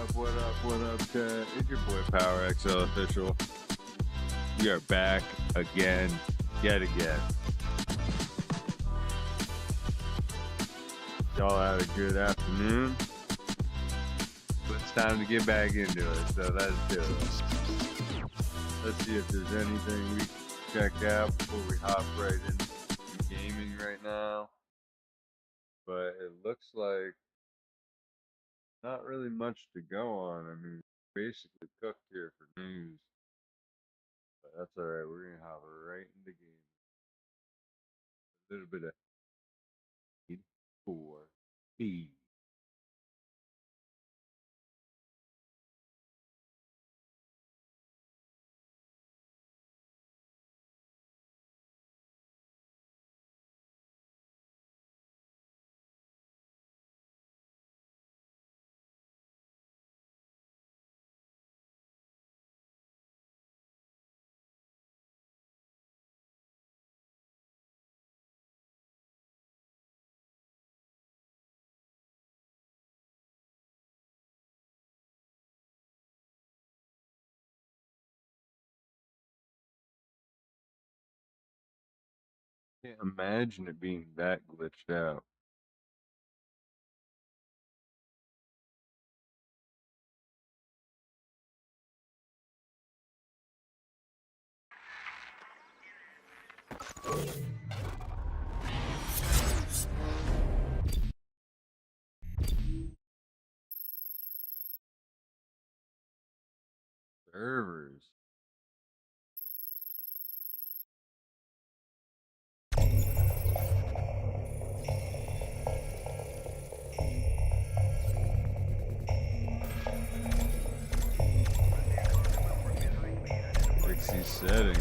What up, Cat? It's your boy PowerXL Official. We are back again, yet again. Y'all had a good afternoon, but it's time to get back into it, so let's do it. Let's see if there's anything we can check out before we hop right into gaming right now. But it looks like not really much to go on. I mean, basically cooked here for news. But that's alright, we're gonna hop right into gaming. A little bit of Need for Speed. Can't imagine it being that glitched out. Servers. Fix these settings.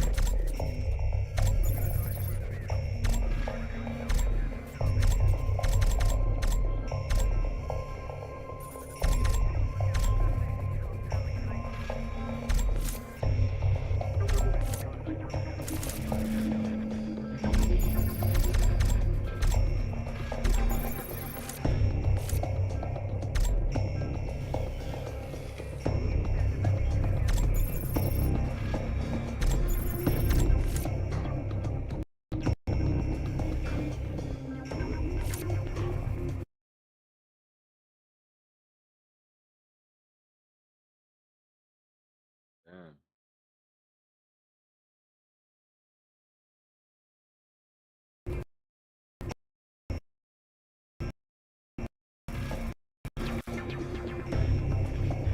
Damn.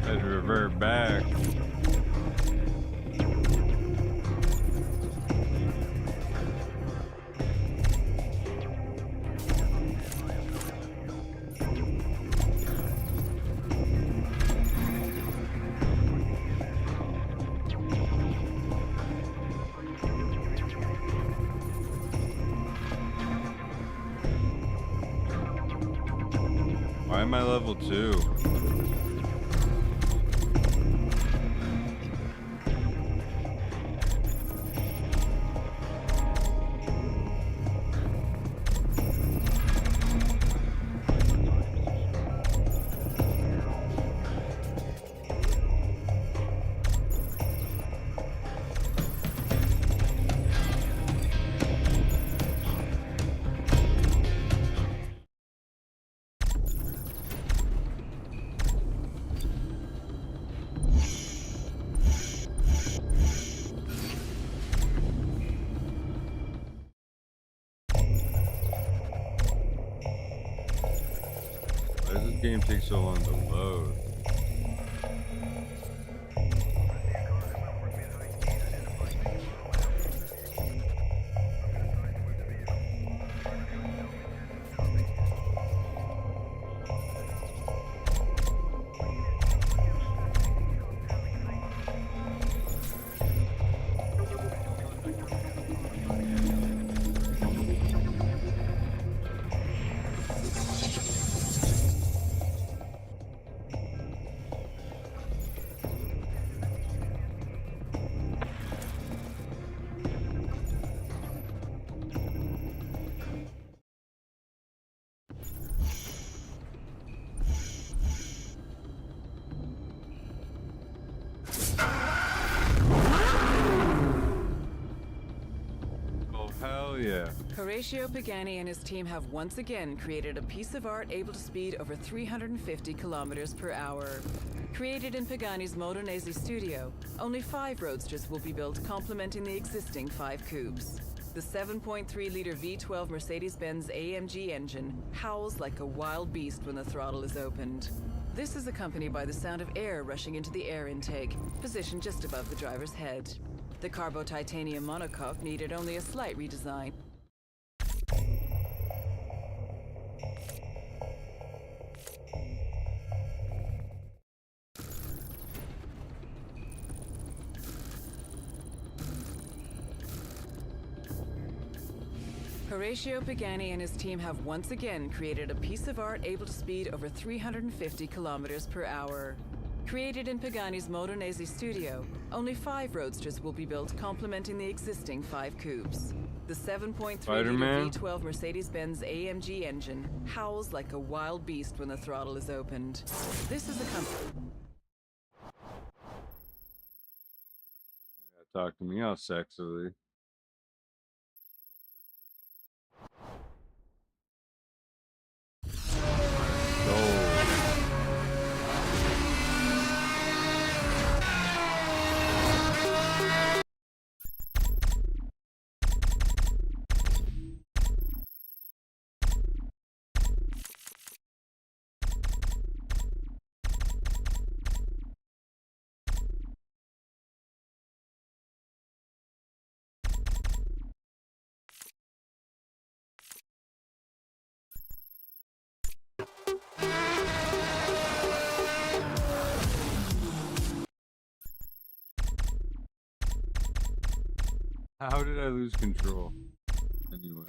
Had to revert back. Why am I level 2? Why does this game take so long to load? Horatio Pagani and his team have once again created a piece of art able to speed over 350 kilometers per hour. Created in Pagani's Modenese studio, only 5 roadsters will be built, complementing the existing 5 coupes. The 7.3-liter V12 Mercedes-Benz AMG engine howls like a wild beast when the throttle is opened. This is accompanied by the sound of air rushing into the air intake, positioned just above the driver's head. The Carbo titanium monocoque needed only a slight redesign. Horatio Pagani and his team have once again created a piece of art able to speed over 350 kilometers per hour. Created in Pagani's Modenese studio, only 5 roadsters will be built, complementing the existing 5 coupes. The 7.3-liter V12 Mercedes-Benz AMG engine howls like a wild beast when the throttle is opened. This is a company. Talk to me all sexily. How did I lose control? Anyway.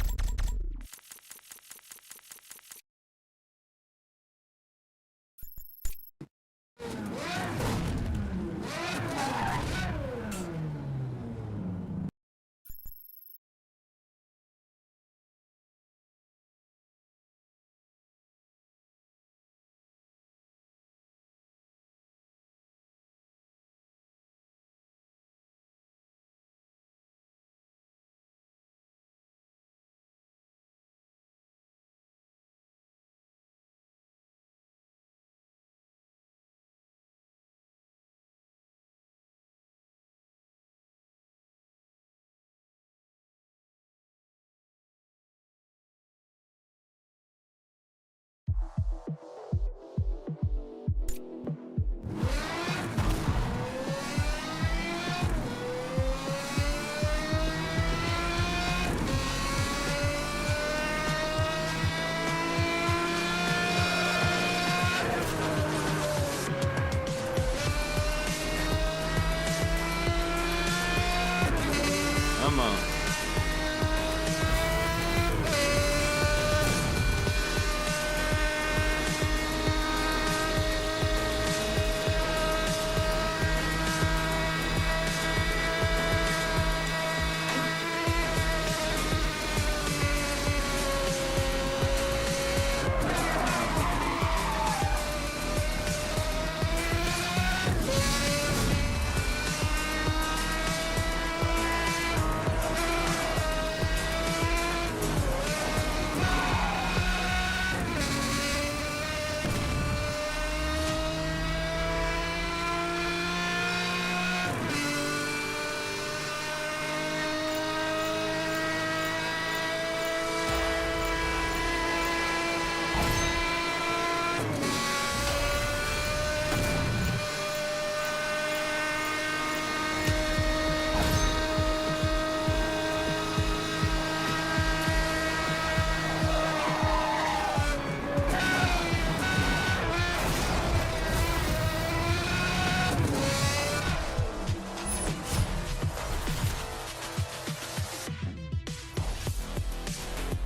Come on.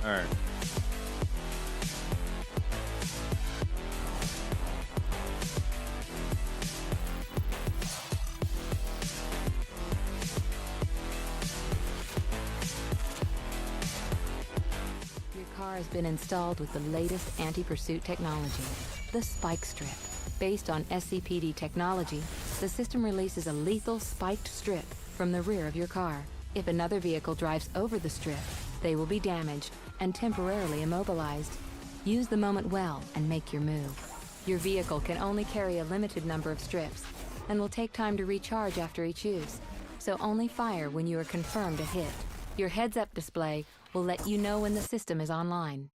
All right. Your car has been installed with the latest anti-pursuit technology, the Spike Strip. Based on SCPD technology, the system releases a lethal spiked strip from the rear of your car. If another vehicle drives over the strip, They will be damaged and temporarily immobilized. Use the moment well and make your move. Your vehicle can only carry a limited number of strips and will take time to recharge after each use, so only fire when you are confirmed a hit. Your heads-up display will let you know when the system is online.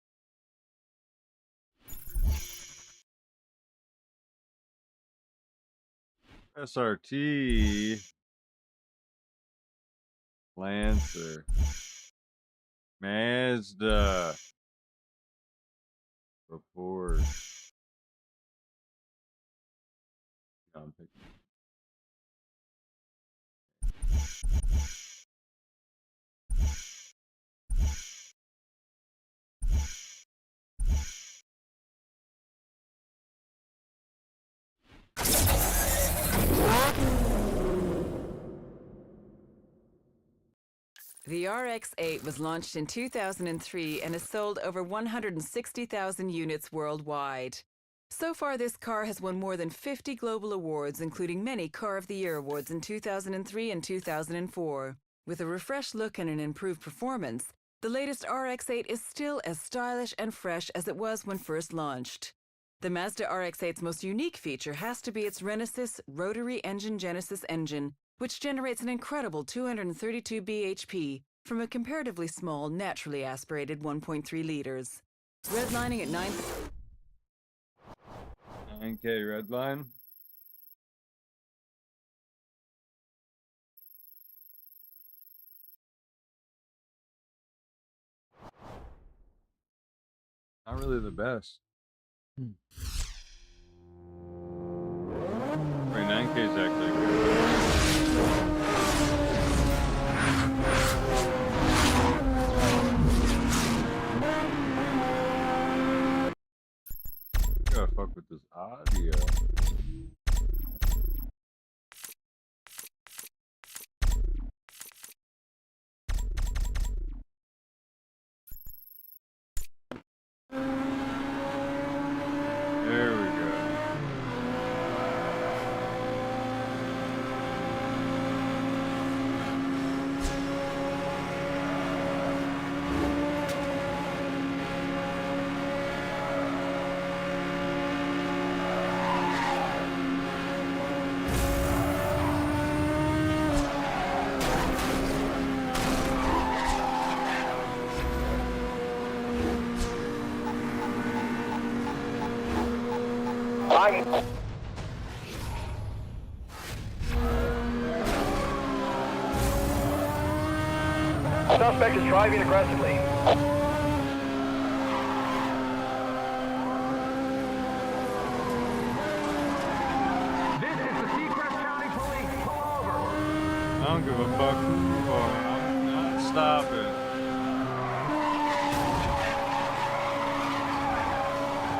SRT. Lancer. Mazda. Report. The RX-8 was launched in 2003 and has sold over 160,000 units worldwide. So far, this car has won more than 50 global awards, including many Car of the Year awards in 2003 and 2004. With a refreshed look and an improved performance, the latest RX-8 is still as stylish and fresh as it was when first launched. The Mazda RX-8's most unique feature has to be its Renesys rotary engine Genesis engine, which generates an incredible 232 bhp from a comparatively small, naturally aspirated 1.3 liters. Redlining at 9K redline. Not really the best. 9K is actually good. Gotta fuck with this audio. There we go. Suspect is driving aggressively. This is the Seacrest County Police. Pull over. I don't give a fuck who you are. I'm not stopping.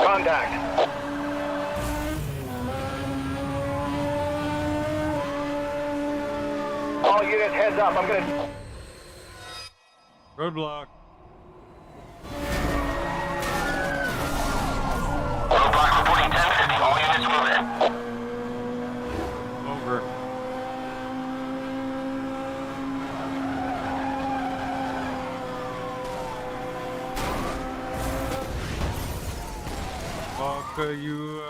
Contact. All units, heads up. I'm gonna... Roadblock. Roadblock reporting 1050. All units move in. Over. Fuck you,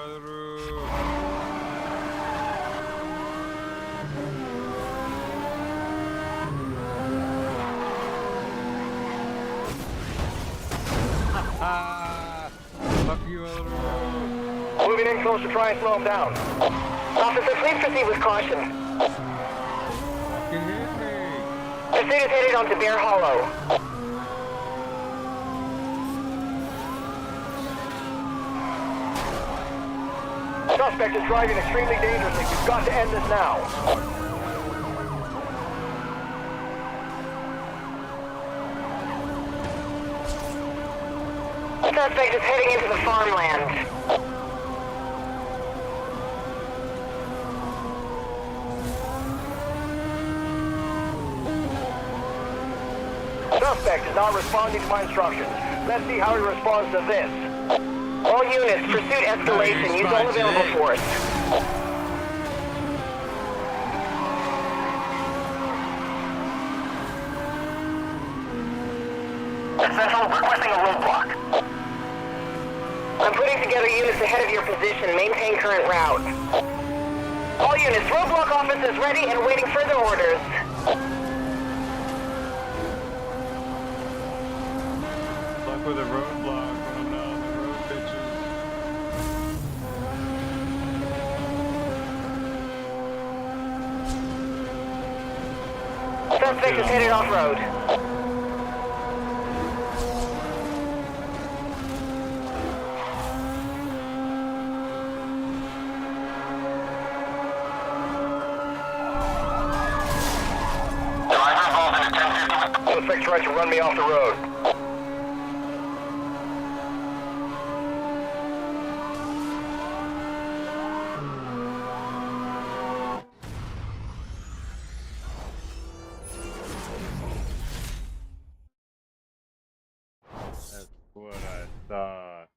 fuck you, Moving in close to try and slow him down. Officer, please proceed with caution. Fucking hit me. Pursuit is headed onto Bear Hollow. Suspect is driving extremely dangerously. We've got to end this now. Suspect is heading into the farmland. Suspect is not responding to my instructions. Let's see how he responds to this. All units, pursuit escalation. Use all available force. together units ahead of your position. Maintain current route. All units, roadblock office is ready and awaiting further orders. Luck with a roadblock when I'm not on the road, bitches. Suspect is headed off-road. Suspect tried to run me off the road. That's what I thought.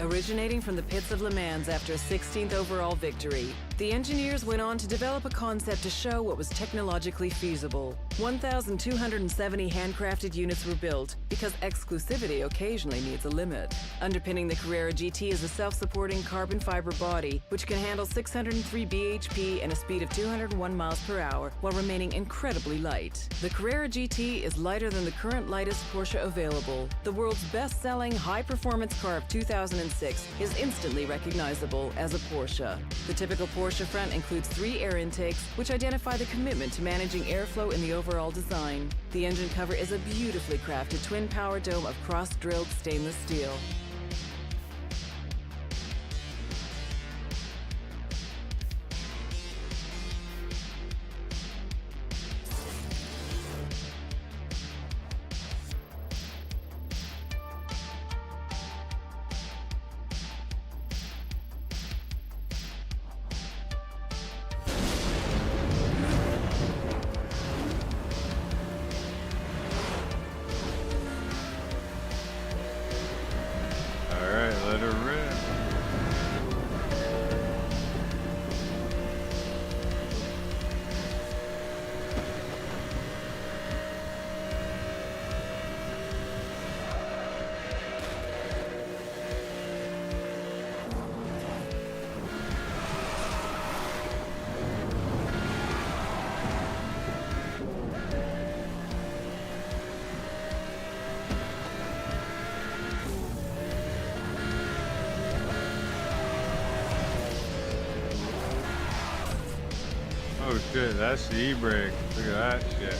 Originating from the pits of Le Mans after a 16th overall victory, the engineers went on to develop a concept to show what was technologically feasible. 1,270 handcrafted units were built because exclusivity occasionally needs a limit. Underpinning the Carrera GT is a self-supporting carbon fiber body which can handle 603 bhp and a speed of 201 miles per hour while remaining incredibly light. The Carrera GT is lighter than the current lightest Porsche available. The world's best-selling high-performance car of 2006 is instantly recognizable as a Porsche. The typical Porsche front includes 3 air intakes, which identify the commitment to managing airflow in the overall design. The engine cover is a beautifully crafted twin power dome of cross-drilled stainless steel. Let her rip. Oh shit, that's the e-brake. Look at that shit.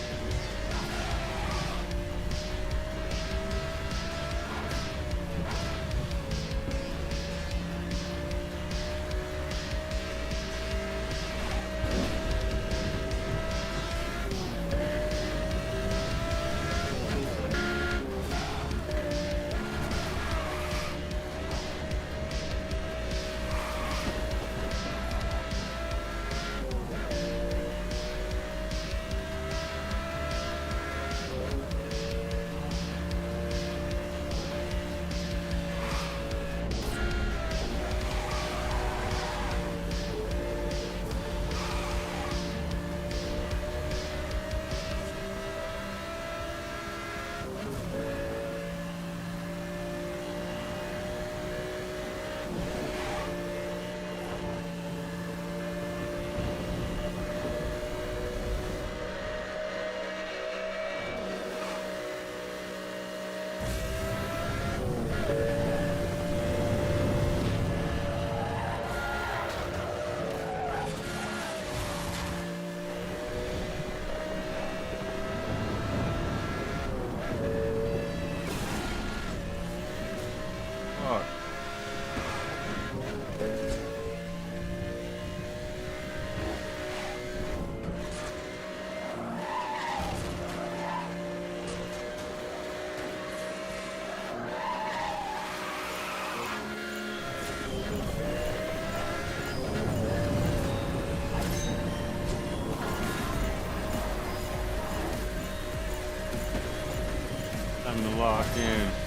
Time to lock in.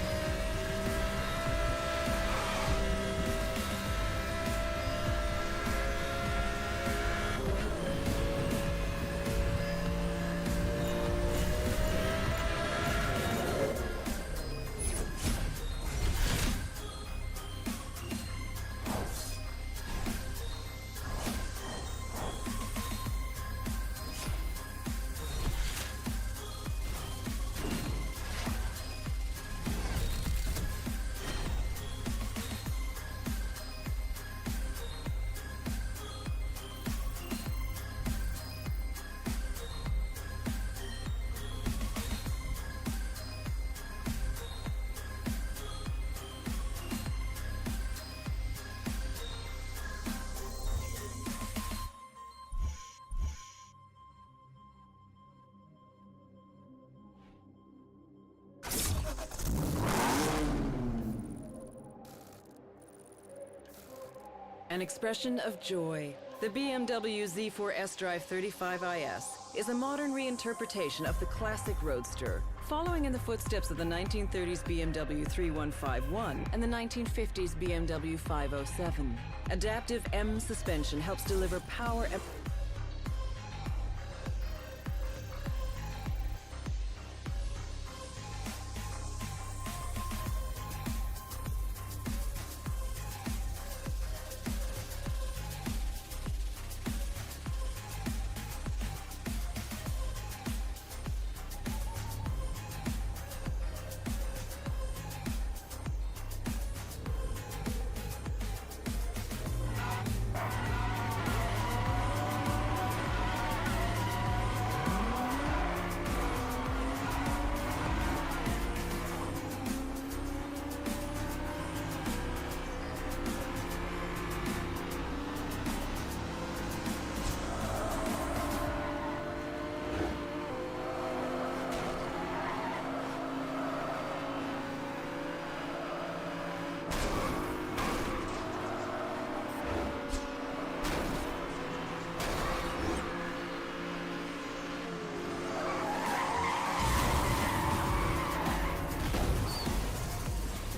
An expression of joy. The BMW Z4 S-Drive 35IS is a modern reinterpretation of the classic Roadster, following in the footsteps of the 1930s BMW 3151 and the 1950s BMW 507. Adaptive M suspension helps deliver power and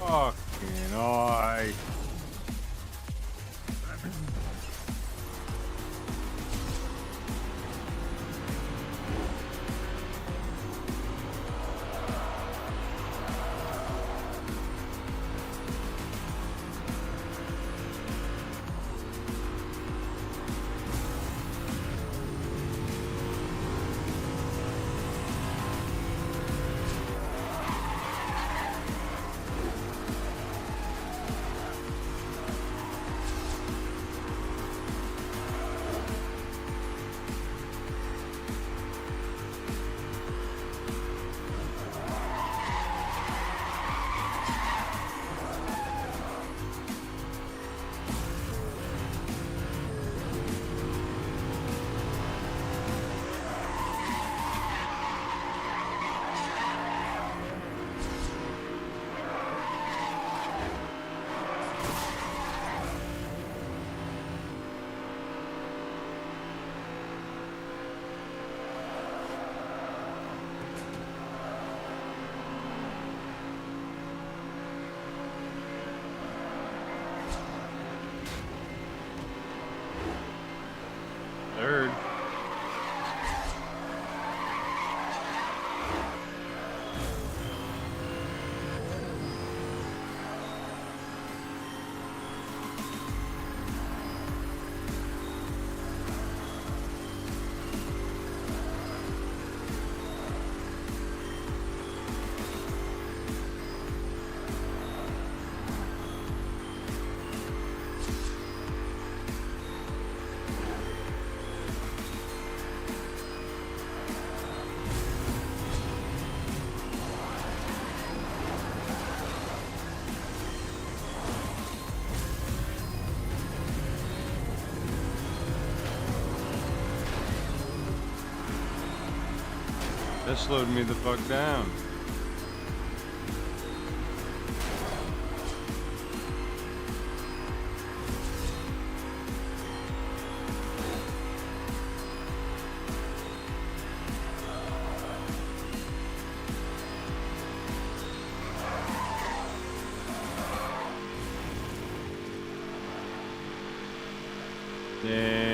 Fucking eye. slowed me the fuck down. Damn.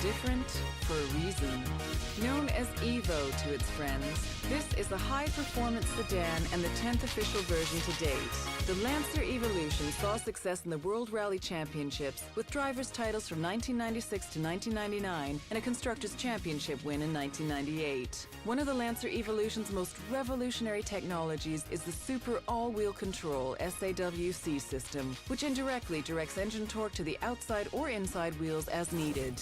different for a reason. Known as Evo to its friends, this is the high-performance sedan and the 10th official version to date. The Lancer Evolution saw success in the World Rally Championships with drivers' titles from 1996 to 1999 and a Constructors' Championship win in 1998. One of the Lancer Evolution's most revolutionary technologies is the Super All-Wheel Control SAWC system, which indirectly directs engine torque to the outside or inside wheels as needed.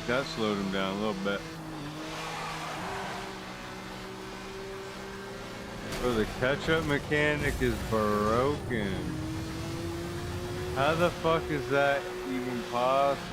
That slowed him down a little bit. So the catch-up mechanic is broken. How the fuck is that even possible?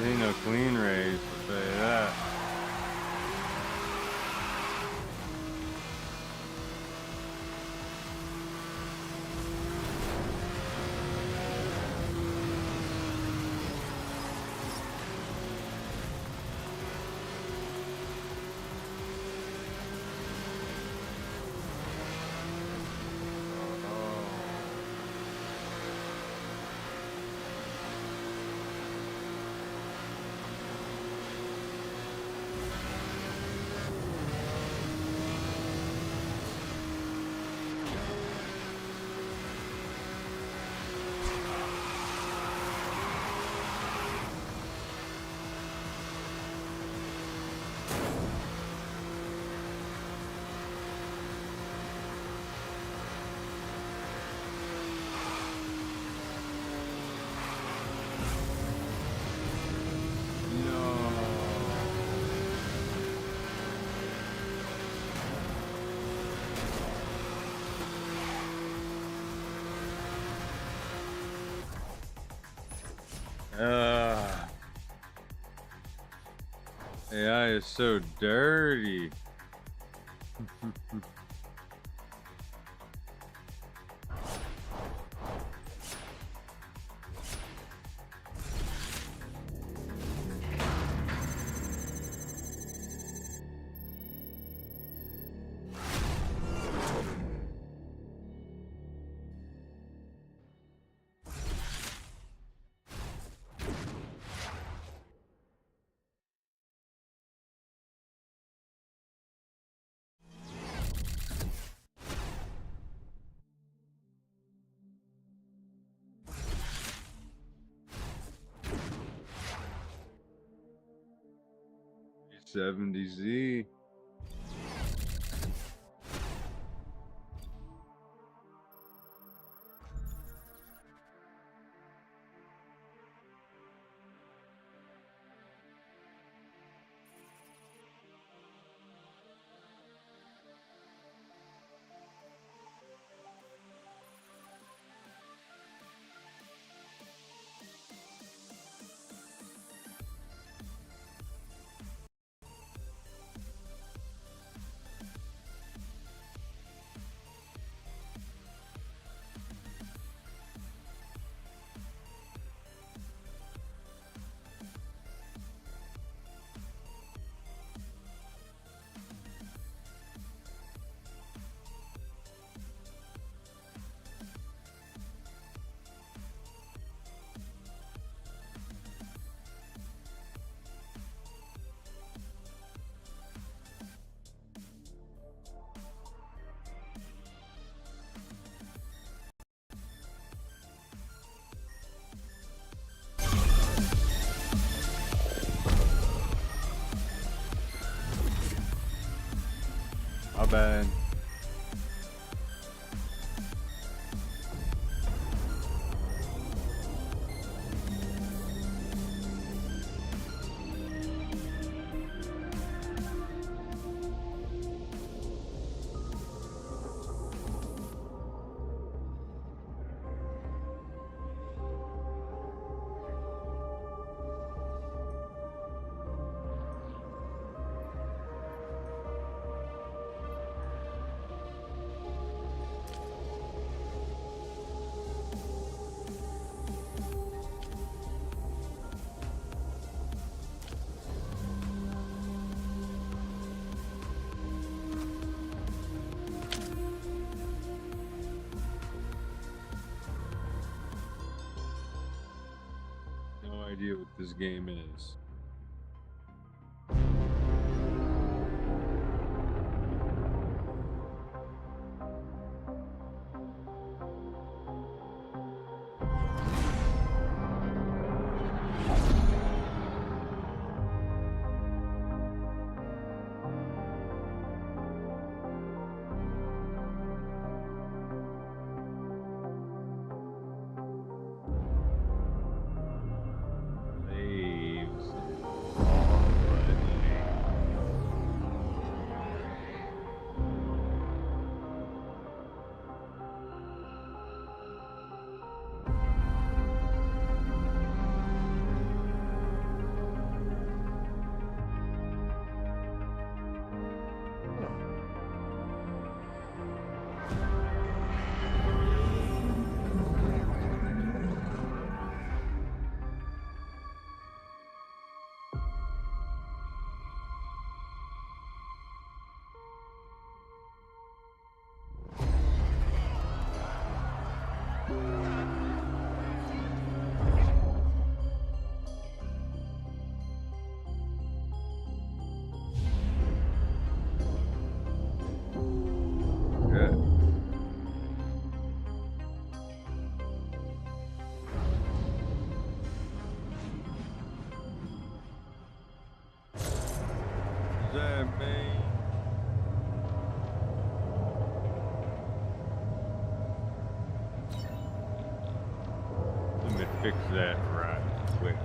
Ain't no clean race, I'll tell you that. AI is so dirty. 70Z. My bad. No idea what this game is. Slaves. Good. Does that mean? Let me fix that right quick.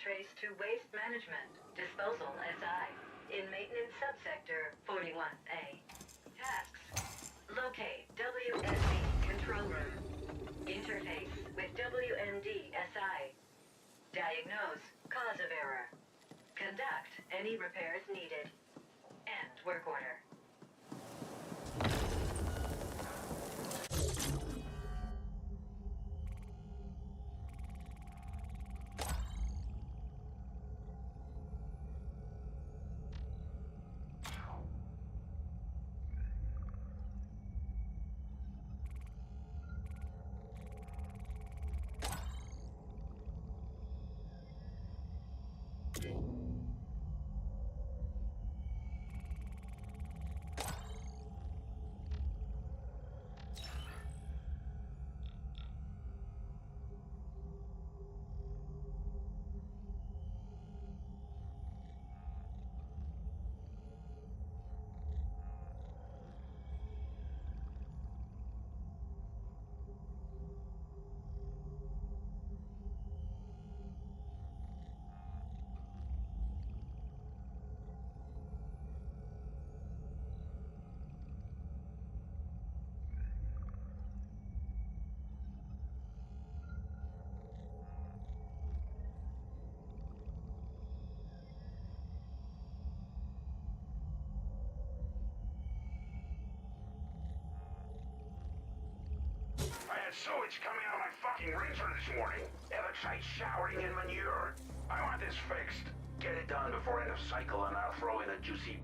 traced to Waste Management, Disposal SI, in Maintenance Subsector 41A. Tasks. Locate WSD Control Room. Interface with WMD SI. Diagnose cause of error. Conduct any repairs needed. End work order. I had sewage coming out of my fucking rinser this morning. Ever tried showering in manure? I want this fixed. Get it done before end of cycle and I'll throw in a juicy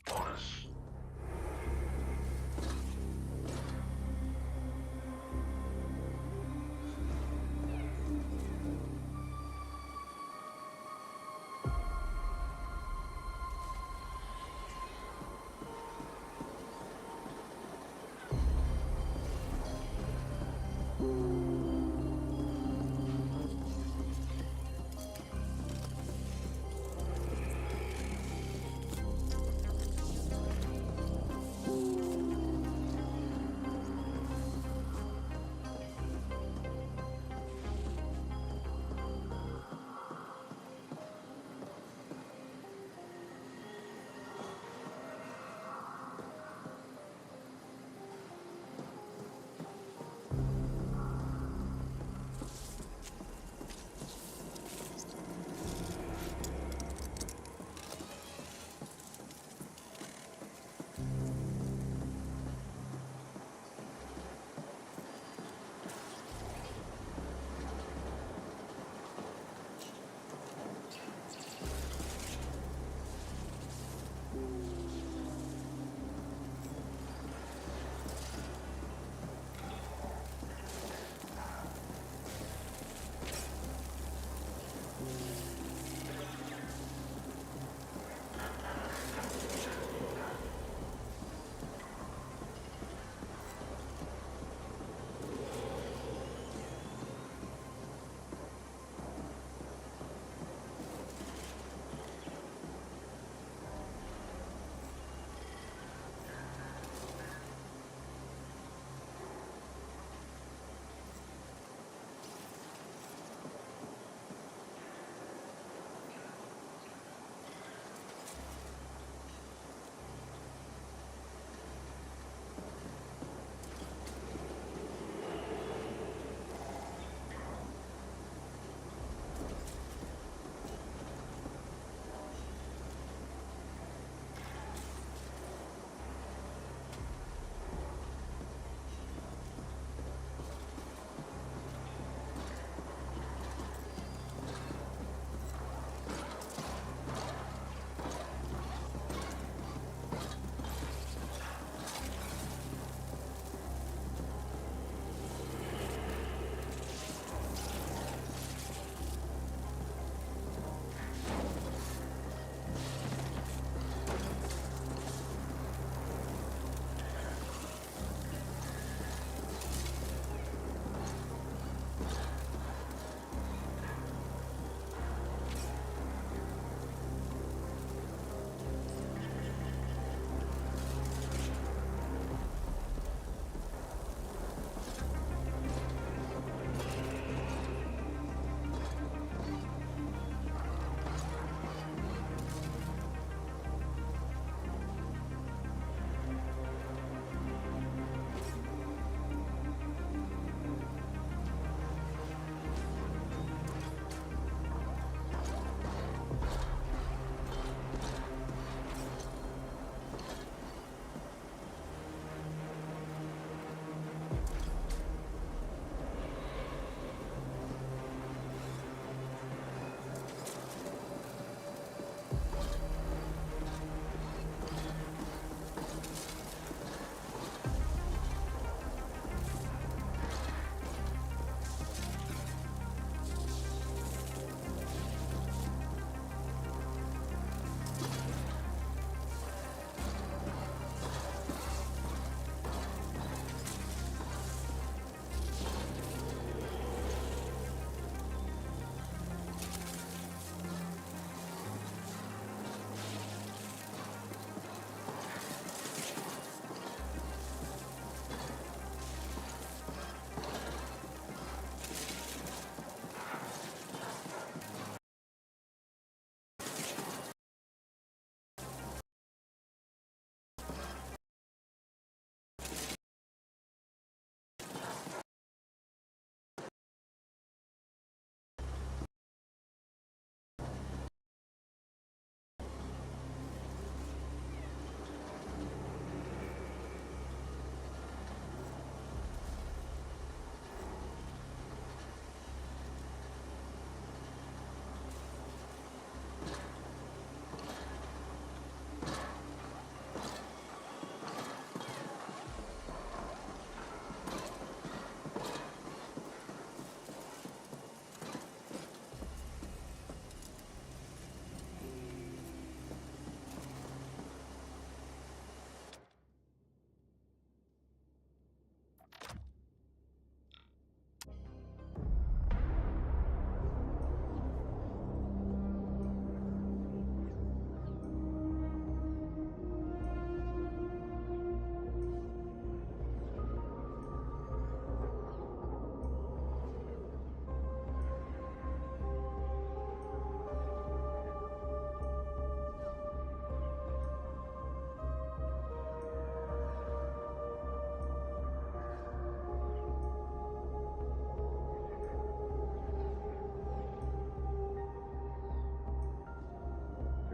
bonus.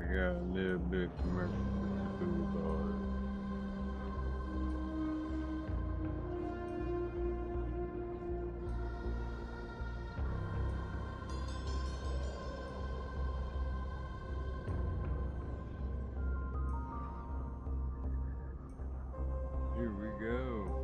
got a little bit commercial food bars. Here we go.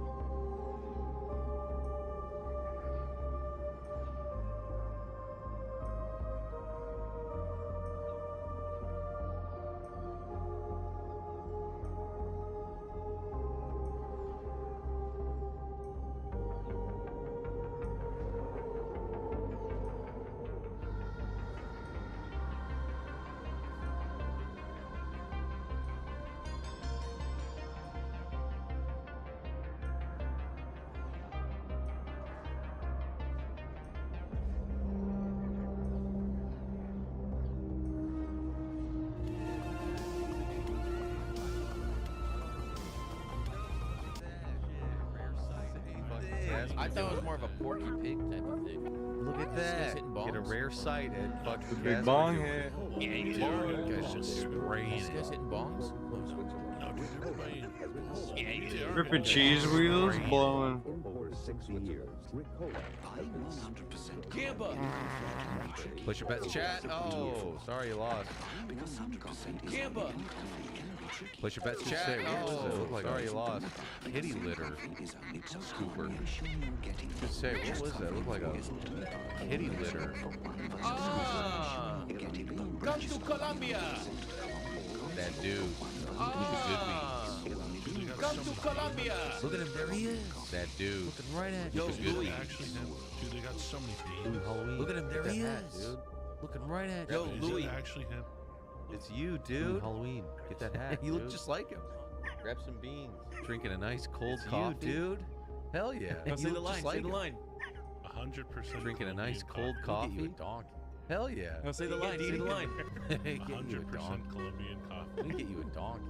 I thought it was more of a Porky Pig type of thing. Look at that. Get a rare sight at fucking Big bong head. Yeah, you do. You guys just spraying These guys it. hitting bongs? Yeah, you do. Ripping cheese wheels, blowing. Gamba! Push your bets, chat. Oh, sorry you lost. Gamba! Push your bets, chat. Oh, sorry you lost. Kitty litter. Scooper. Just say, what was that? It looked like a kitty litter. Ah! Come to Colombia! That dude. Ah! Come to Colombia! Look at him, there he is. That dude. Looking right at you. Yo, Louis. Actually, dude, they got so many Louis Halloween. Look at him, there he is. Dude. Looking right at you. Yo, Louis. Actually him. It's you, dude. Louis Halloween. Get that hat. You look just like him. Grab some beans. Drinking a nice cold coffee. You, dude. Hell yeah. Now say the line, say the line. 100%. Drinking a nice cold coffee. Get you a dog. Hell yeah. Now say the line, say the line. Get you a 100% dog. Colombian coffee. Get you a dog.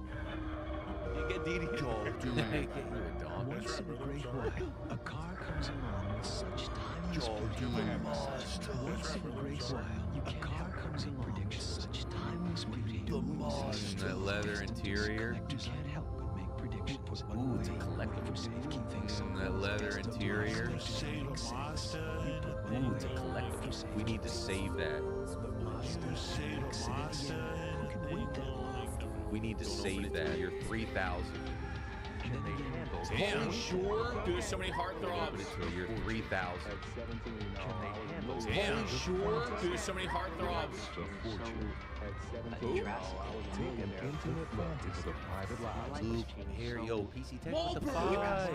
You get Didi. Oh, dude. Get you a dog. Once in a great while, a car comes along with such time as Once in a great while, a car comes along with such timeless beauty. That leather interior. You can't help but make predictions. Ooh, it's a collectible. That leather interior. Save a Mazda. Ooh, it's a collectible. We need to save that. You save a Mazda. We need to save that. You're 3,000. Holy sure? Dude, there's so many heartthrobs. You're 3,000. Holy sure? Dude, there's so many heartthrobs. Luke, here, yo, PC Tech with the 5.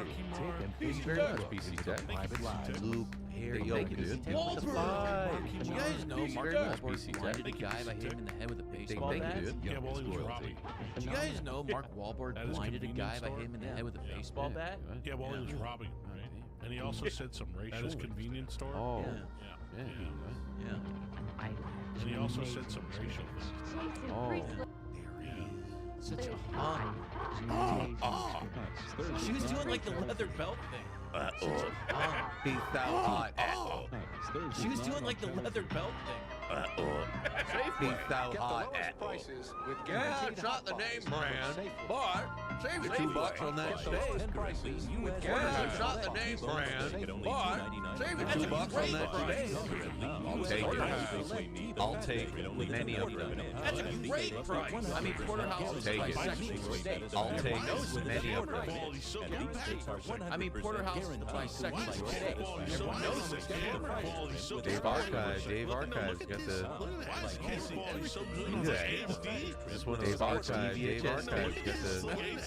Thank you very much, PC Tech. Luke, here, yo, PC Tech with the 5. Did you guys know Mark Wahlberg blinded a guy by hitting him in the head with a baseball bat? Yeah, well, he was robbing. Did you guys know Mark Wahlberg At his blinded a guy convenience by store? hitting him in the head with a baseball bat? Yeah, well, he was robbing him, right? And he also said some racial. At his convenience store. Oh, Yeah. Yeah. And he also said some racial things. oh. Such a hot. She was doing like the leather belt thing. He's so hot. She was doing like the leather belt thing. He's so hot. Yeah, it's not the name brand, but save you $2 on that steak. Yeah, it's not the name brand, but save you $2 on that steak. I'll take many of them. That's a great price. I mean, porterhouse is Take by it. section steak. I'll take many of them. Quality so good. I mean, porterhouse is by section steak. Everyone knows this. Quality so good. Dave Archives got the. Quality so good. Look at that. This one of those Dave Archives got the.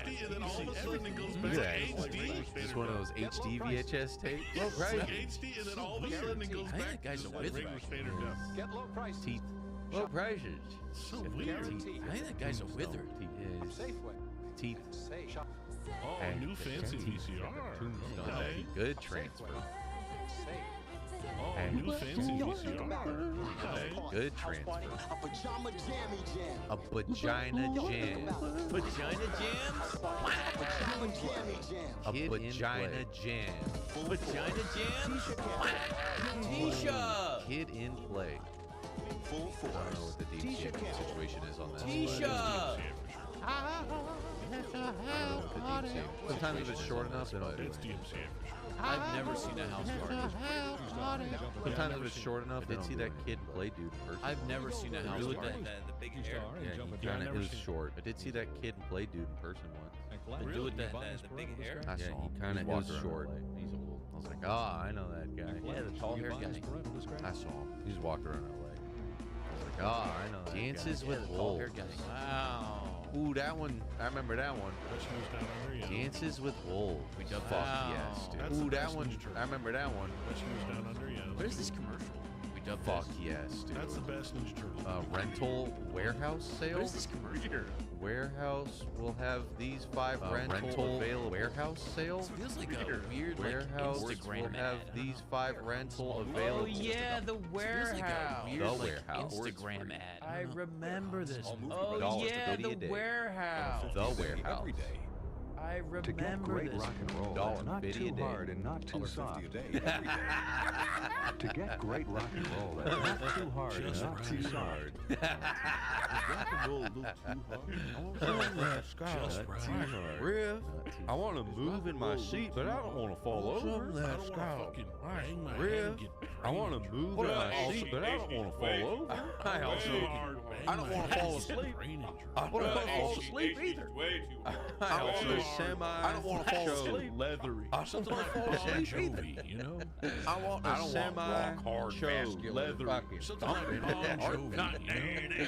HD, and then all of a sudden it goes back Look to at that. HD. Just one of those HD VHS tapes. Low price. HD, and then all of a sudden it goes I think back that guy's to a the wizard. regular standard depth. Teeth. Low prices. So weird. I think that guy's a wizard. Teeth. Oh, Hey, new fancy VCR. Tombstone. Hey. Good transfer. Oh, Hey. new fancy VCR. Hey. Good transfer. A pajama jammy jam. A vagina jam. Vagina jams? Pajama jammy jam. A Kid in vagina jam. Vagina jams? Tisha! Kid in play. Full I don't know force. what the deep situation station is on this. Tisha! Sometimes if it's short enough, then I'll do It's it. DMCA. I've never seen a house party. Sometimes if it's short enough, I did see that kid play dude in person. I've never seen a house Really? party. The big hair. Yeah, he kind of, it was short. I did see that kid play dude in person once. They do it that. The big hair. I saw him. He kind of was short. He's old. I was like, oh, I know that guy. Yeah, the tall hair guy. I saw him. He just walked around LA. I was like, oh, I know that Dances guy. with Tall Wolves. hair guy. Wow. Ooh, that one. I remember that one. Dances with Wolves. We dub Fuck that. yes, dude. That's Ooh, the that best one. Ninja Turtle. I remember that one. Down under, yeah. What is this commercial? We dub Fuck this. yes, dude. That's the best Ninja Turtle. Rental warehouse sale. What is this commercial? Warehouse will have these 5 rental available. Warehouse sale. It feels like a weird Warehouse like, Instagram will have ad. these 5 rental available. Oh yeah, the warehouse. Like a weird, The like, warehouse. Instagram ad. I remember this. $1 Oh to yeah, 50 the a day. warehouse. The warehouse. Every day. I remember To get great this. rock and roll, $1 that's not 50 a too day. hard and not too soft. $1.50 a day. Every day. To get great rock and roll, that's not too hard and not too hard. Rock and roll a little too hard. Not too hard. Riff, I want to move in my seat, but I don't want to fall over. Riff, I want to move in my seat, but I don't want to fall over. I don't want to fall asleep. I don't want to fall asleep either. I also semi. I don't want to fall asleep. Leathery. I don't want to fall asleep either. You know? I want a semi hard, vascular leathery. fucking Something like thumping. Bon Jovi.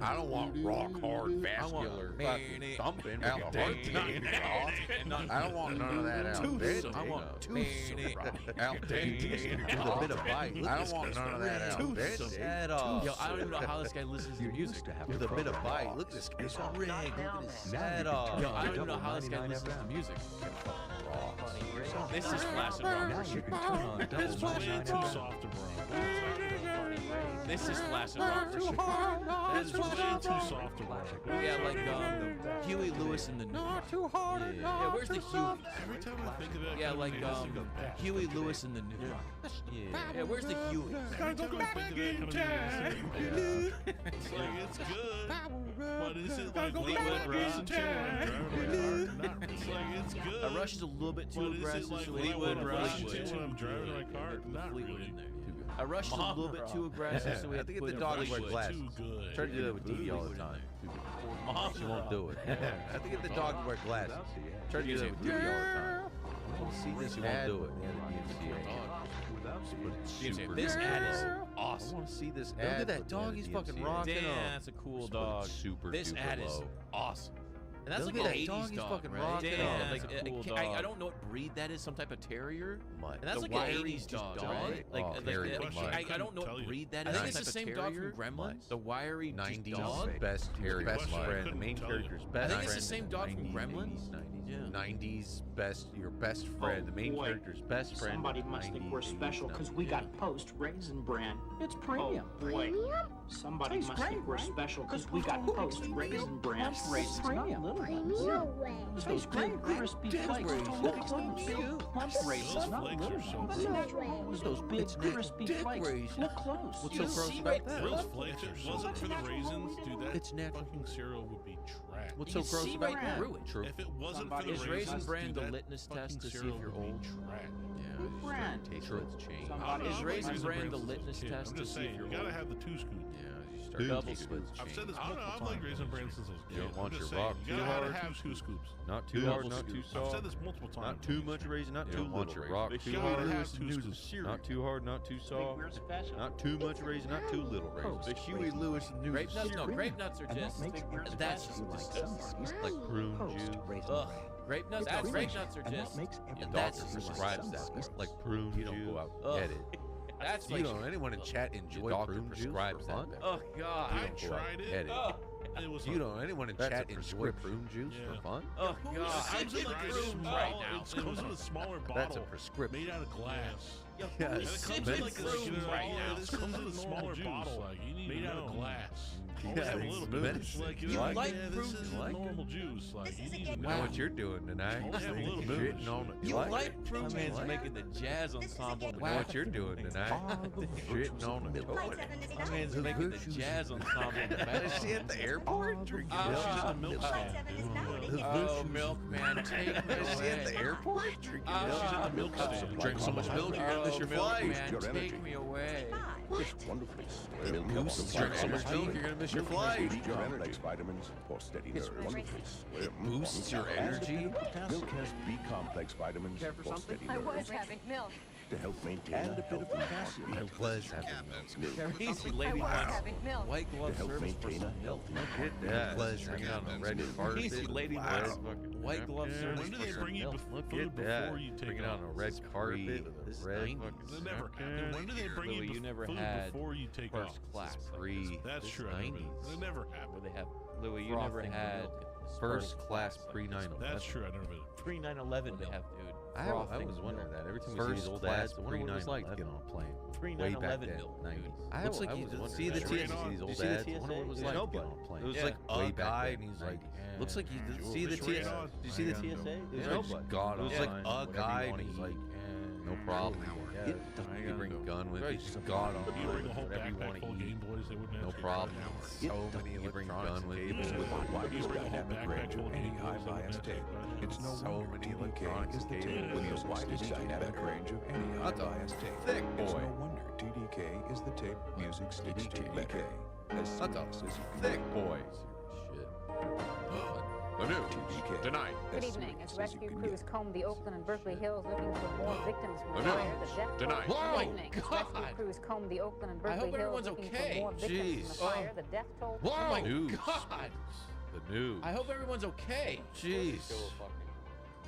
I don't want rock hard vascular fucking thumping. Al Dente. I don't want none of that Al Dente. I want Al Dente with a bit of bite. I don't want none of that Al Dente. Head off. Yo, I don't even know how this guy listens to music. With a bit of bite. Look at this guy's rig. Look at his head off. Yo, I don't even know how this guy listens to music. This is flaccid rock. Now you can turn on It's double way 99 too FM. soft to run. This is flaccid rock for sure. That is way too soft to run. Yeah, like Huey Lewis and the Not too hard. Yeah, where's the Huey? Every time I think of that, Yeah, kind of like thing, I think of that. Huey Lewis and the New. Yeah, where's the Huey? Every time I think of that kind of thing, it's like it's good, but is it like Fleetwood listen to when I'm driving my car? Not, it's like it's good. Rush is a little bit too But is it aggressive. like so Fleetwood we Rush put when I'm driving my car? Not really. Rush is a little bit too aggressive, so we I have to think put the dog would wear Rush is glasses. too good. Try to do that with Dee all the time. She won't do it. I think if the dog would wear glasses. Try to do that with Dee all the time. I want to see this. She won't do it. This ad is awesome. I want to see this ad. Look at that dog. He's fucking rocking Damn, up. that's a cool dog. Super. This duper ad is low. awesome. And that's Look like at an that 80s dog, he's dog, fucking right? rocking Damn, up. like That's a cool I dog. don't know what breed that is. Some type of terrier. Mutt. And that's The like an wiry 80s dog, dog. right? Like, Oh, very like, mutt. I don't know what breed that is. I think it's the same dog from Gremlins. The wiry 90s dog. best terrier, best Question, I friend, the couldn't main tell character's you. best I think it's friend. the same dog from 90s, Gremlins. 90s, Yeah. 90s best, your best friend, the main boy. character's best friend. Somebody must think we're 90s, special because we 90s. got Post Raisin Bran. It's premium. Oh, boy. Somebody Tastes must great, think we're right? special because we got Post Raisin Bran. That's raisins, not little ones. No way. Those big crispy flakes. Look close. Punch raisins, not flakes little are so ones. good. Those big crispy flakes. Look close. What's so gross about that? Those flakes, if it wasn't for the raisins, dude, that It's natural. fucking cereal would be trash. What's so gross see about right that? through it. True. If it wasn't for the Is raisins, Raisin Bran dude, the that litmus fucking test to see cereal if you're would be old? trash. Yeah, Bran. taste buds change. Is Raisin Bran the Bran's litmus kid. test I'm to just see if saying, you're you gotta old? have the two scoop. Yeah, as you start Double taste buds I've change. said this multiple times. I've liked Raisin Bran since I was a You kid. don't want I'm just your saying, rock you too gotta hard, have two scoops. Not too Double hard, not too I've soft. said this multiple times. Not too much raisin, not You too don't want little your rock raisin. You too gotta hard. have two News scoops. of cereal. Not too hard, not too soft. We're special. Not too much raisin, not too little raisin. The Huey Lewis news Grape of nuts? No, cereal. grape nuts are just. That's just disgusting. Like prune juice. Ugh. Grape nuts? Grape nuts are just. Your That's doctor just prescribes disgusting. that. Like prune juice. You don't go out Ugh. and get it. That's You like. know, anyone in chat enjoy prune juice prescribes that. Oh God. I don't go out tried and it. get it. Oh, It was You know, anyone in chat enjoy prune juice Yeah. for fun? oh God. It I'm comes in like a screwed small, right now. it comes in a smaller bottle. That's a prescription. made out of glass. Yes. And it comes in like Sipping a fruit right now. This comes in a smaller bottle, like you need made out of glass. have a little bit. It's like, you like like, it? this is Like normal juice. Like, you need to Know know. what you're doing tonight? Only have a little bit. Shitting on it. You like fruit? My man's Like making the jazz ensemble. Know what you're doing tonight? Shitting on the toilet. My man's making the jazz ensemble. Is she at the airport drinking She's milk? in the milk stand. Oh, milkman, take me Is she at the away. airport drinking She's milk? in the milk stand. Drink so much milk, you're gonna miss your flight. Milkman, take me away. Goose, drink so much milk, you're gonna miss your flight. complex vitamins for steady nerves. It boosts your energy. Milk has B complex vitamins for steady nerves having milk. to help maintain a healthy potassium. I was having milk. Easy, lady wants milk. white glove To help service for maintain some a milk. healthy Look at that. Was hanging on the red carpet. Easy, lady wants white glove service When do they for bring some you milk. Look food at that. before you take Bring it on a off? red carpet with This a is red 90s. fucking They never. circle. When do they bring Louis, you you never food had before you take first off? class. Pre. That's this true. I never, 90s. it never happened. Where they have Louis, you never had First class pre 9/11. That's true. I never been. Pre 9/11 They milk. have, dude. I always wondered that. Every time we see these old ads, I wonder what it was like to get on a plane. Pre Way back 9/11 then, milk. 90s. Looks like I you was did wondering see the that. TSA. Every time we see these old Did you see the ads, I wonder what it was TSA? like to Nobody. get on a plane. It was Like like way a back guy, then, and he's like, looks like you did see the Which way TSA. on? Did you see the TSA? It was Yeah, nobody. just got It was on like line, a whatever guy, you want, and he's like, no problem. Yeah, you can bring a gun with you. Just got on. You bring a whole Whatever you want backpack full of to eat. Game Boys, they wouldn't No ask you. problem. So many you bring a gun with you. You bring a whole backpack full of Game Boys, they wouldn't ask you. It's no So wonder many TDK electronics is the cables tape with the widest dynamic range of any That's a high-bias tape. thick It's boy. no wonder TDK is the tape music sticks to better. As That's seamless a as you thick can. boy. Shit. The news TDK. tonight. Good As evening. As seamless as you rescue can crews get. comb the Oakland and Berkeley Hills looking for more victims from The the fire, news the death tonight. toll. Whoa, Good evening. As rescue God. crews comb the Oakland and I Berkeley hope Hills everyone's looking okay. for more victims Jeez. from the fire, the death toll. Oh my News. God. The news. I hope everyone's okay. Jeez.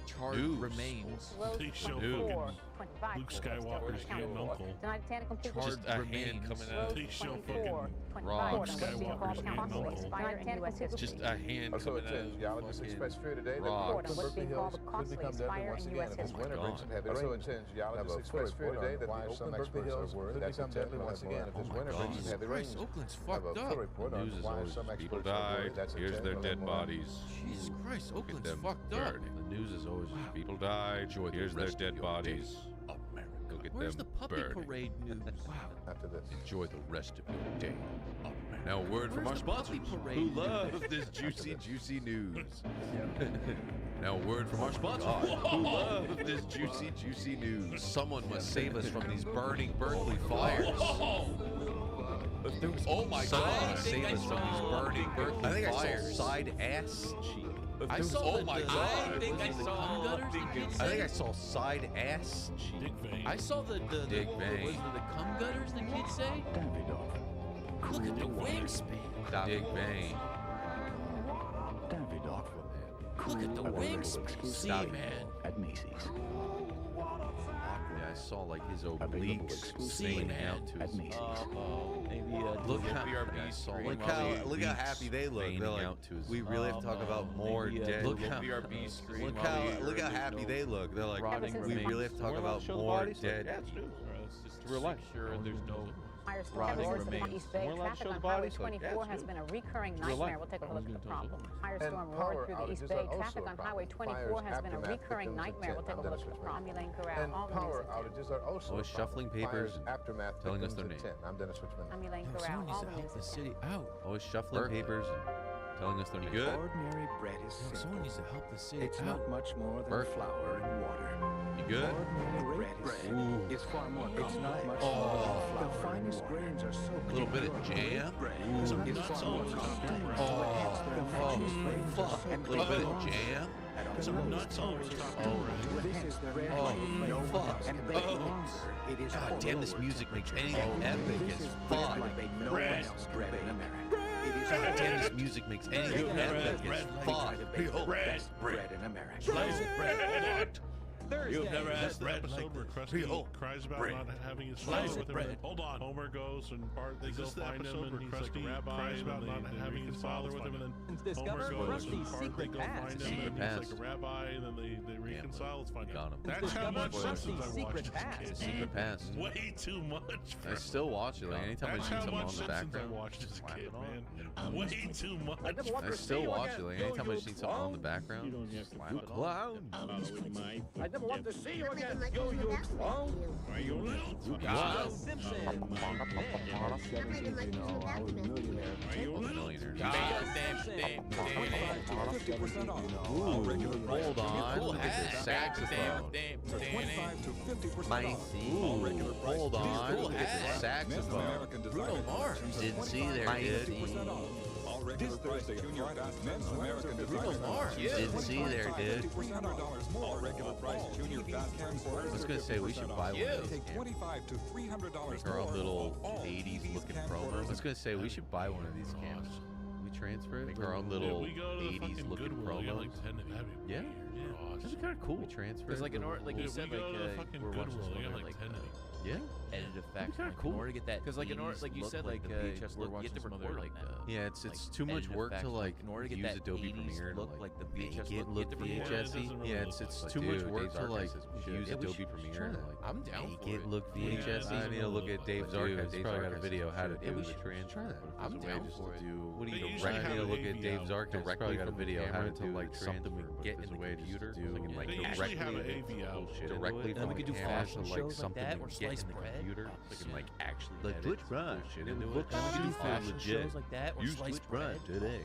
Charred News. remains. Road They show 24, fucking 25. Luke Skywalker's aunt and uncle. Tonight, 10 complete Just a hand coming out. They show 24, fucking 25. Luke What's being called Skywalker's a aunt and possible uncle. fire in U.S. history. Just a hand Also, coming out. attend Geologist Express Fair today. Rock. Report on what's Berkeley being called Hills the could become costliest deadly fire once in again U.S. if this history. winter brings some heavy Also rain. attend Have Geologist a Express full Fair report today on that why the some Oakland Berkeley experts Hills are worried could that become September deadly will once have again more- if this Oh my winter God. brings some heavy rain. Christ, Oakland's Have fucked a up. full report on News is why always some people experts are died. worried that Here's September their will dead have more- bodies. Jesus Christ, Look at Oakland's them fucked up. burning. The news is always people died. Here's their dead bodies. Look at Where's them the puppy burning. parade news? After this. Enjoy the rest of your day. Now, a word from our Where's the puppy sponsors parade who news? love this juicy news. Now, a word from our sponsors who love this juicy news. Someone must save us from these burning Berkeley fires. Oh my God! Save us from these burning Berkeley fires. I think I saw side ass cheek. I saw oh the, my the, God! I think I saw the cum gutters, the kids I think I say. saw side ass cheek. Dick Vein. I saw the Dick was Vein. it the cum gutters, the kids say? Davidoff. Look at the wingspan. Dick Vein. Davidoff. Look at the wingspan. See, man. At Macy's. Yeah, I saw like his Available obliques exclusively hanging man. out to at his. Macy's. Maybe Look how BRB yeah, I saw screen like while how we- look how happy they look. They're like, out to his- we really have to talk about more maybe, dead. look how BRB screen. look while how we look how there's happy no they look. They're like, rotting we remains. really have to talk We're allowed about to show the more bodies? dead. Yeah, let's do it. Just To relax. sure there's no Firestorm Rotting has listed remains. East Bay. We're allowed to Traffic show on the Highway bodies? 24 Yeah, has let's been a recurring Relax. nightmare. We'll take a look at the problem. Firestorm roared through the East Bay. Traffic on Highway 24 has been a recurring nightmare. We'll take a look at the problem. I'm Elaine Corral. And All the power news at 10. outages are also Always shuffling papers and aftermath telling us victims their at name. 10. I'm Dennis Richmond. I'm Elaine Corral. someone needs All to the help news the at 10. city out. Always shuffling papers and telling us they're not good. Ordinary bread is Someone simple. needs to help the city It's out. not much more than Burke. flour and water. You good? Ordinary bread is far more. It's not much more than flour. The finest grains are so A little bit of jam. It's far more complex. Fuck. A little bit of jam. Some nuts all over the top of This is the bread. Oh, fuck. And baked longer. It is God damn, this music makes anything epic as fuck. no one else bread in America. It is God damn, this music makes anything epic as fuck. the best bread in America. Slice of bread. Thursday. You've never asked the episode where Krusty cries about not having his father with him. Hold on. Homer goes and they go find him, and he's like a rabbi, cries about not having his father with him, and then Homer goes and they go find him, and he's like a rabbi, and then they reconcile. Let's find out. That's how much Simpsons I watched as a kid. Secret Past. Way too much. I still watch it. Like anytime I see something on the background. I watched as a kid, man. Way too much. I still watch it. Like anytime I see something on the background. Clown. I never want to see you again. You clown. Why you little? Wow. Hold on. Look at this saxophone. Hold on. Look at this saxophone. Bruno Mars. Didn't see there, dude. This Thursday, Junior Fat Men's American Bruno Mars. Didn't see there, dude. All regular price Junior Fat camcorders. I was gonna say we should buy one of these. Take $25 to $300 Our more. little 80s looking promo. I was gonna say we should buy one of these cams. We transfer it. Make our own little 80s looking promos. Yeah. That'd be kind of cool. We transfer. Because like in order, like you said, like we're watching this one, like yeah, edit effects. Kind of cool. In order to get that, because like in order, like you said, like VHS look, you have to record like yeah, it's too much work to like in order to get use that Adobe Premiere to look like the VHS look VHS-y. Yeah, it's too much work to like use Adobe Premiere. I'm down for it. Make it look VHS-y. I need to look at Dave's archive. Dave's probably got a video how to do the transfer. I'm down for it. What do you I need to look at Dave's archive. Probably got a video how to do like something we can get in the computer. Like directly from the camera to like something we can get in the computer. We can like actually like Twitch Prime shit into it. We can do fashion shows like that or sliced bread today.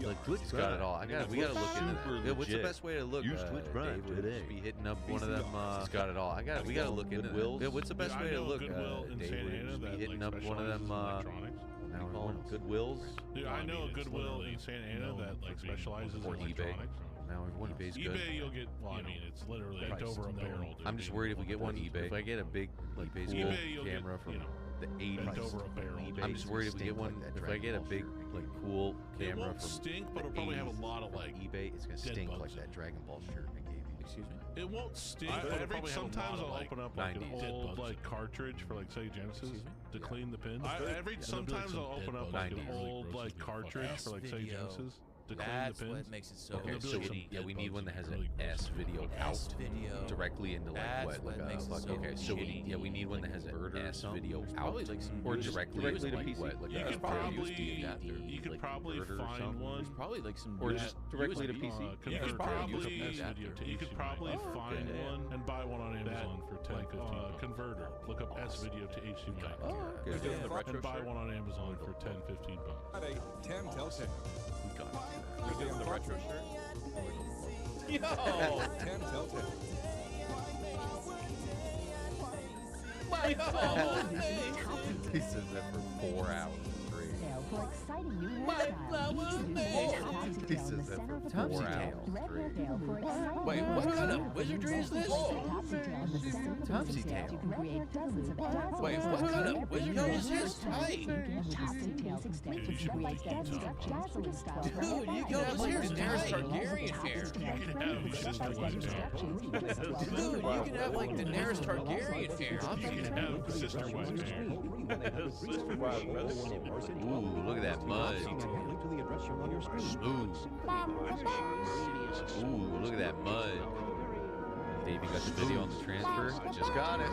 Like Twitch got it all. We gotta look into that. Yeah, what's the best way to look? Use Twitch Prime today. Be hitting up one of them. It's got it all. We gotta look into that. Yeah, what's the best way to look? Dave would be hitting up one of them. Now we call them Goodwills. Dude, I know a Goodwill in Santa Ana that like specializes in electronics. Now eBay's good. eBay, you'll get. Well, I mean, it's literally bent over a barrel. I'm just worried if we get one eBay. If I get a big eBay's good camera from the 80s. I'm just worried if we get one. If I get a big like cool camera it won't stink, but it'll probably have a lot of like eBay. It's gonna stink like that Dragon Ball shirt I gave you. Excuse me. It won't stink, but sometimes I'll open up like an old like cartridge for like say Genesis to clean the pins. Sometimes I'll open up like an old like cartridge for like say Genesis. That's what makes it so shitty. Yeah, we need one that has an S video out directly into like what? Like okay, so we need one that has an S video out or directly to PC. Like you could probably find one. Probably like some or just directly to PC. You could probably find one and buy one on Amazon for $10-15. Converter. Look up S video to HDMI. And buy one on Amazon for $10-15. 10 Telltale. You're doing the retro shirt? Yo! 10 Telltale. He says that for 4 hours straight. For exciting new hairstyles. He says that for 4 hours straight. Wait, what kind of wizardry is this? Topsy Tail. Wait, what kind of wizardry is this? Tight. Dude, you go, this hair's Daenerys Targaryen hair. Dude, you can have like Daenerys Targaryen hair. You can have sister wife hair. Ooh, look at that mud. Smooth. Ooh, look at that mud. Davey got the video on the transfer. I just got it.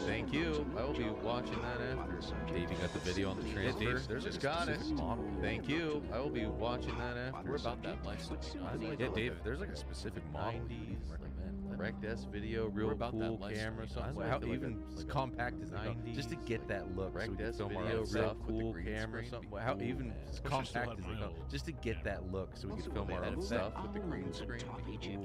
Thank you. I will be watching that after. Davey got the video on the transfer. Just got it. Thank you. I will be watching that after. We're about that life. Yeah, Dave, there's like a specific model. Direct S video, real cool camera, something. How even compact is it? Just to get that look. Direct S video, real cool camera, something. How even compact is it? Just to get that look, so we can film our own stuff with the green screen.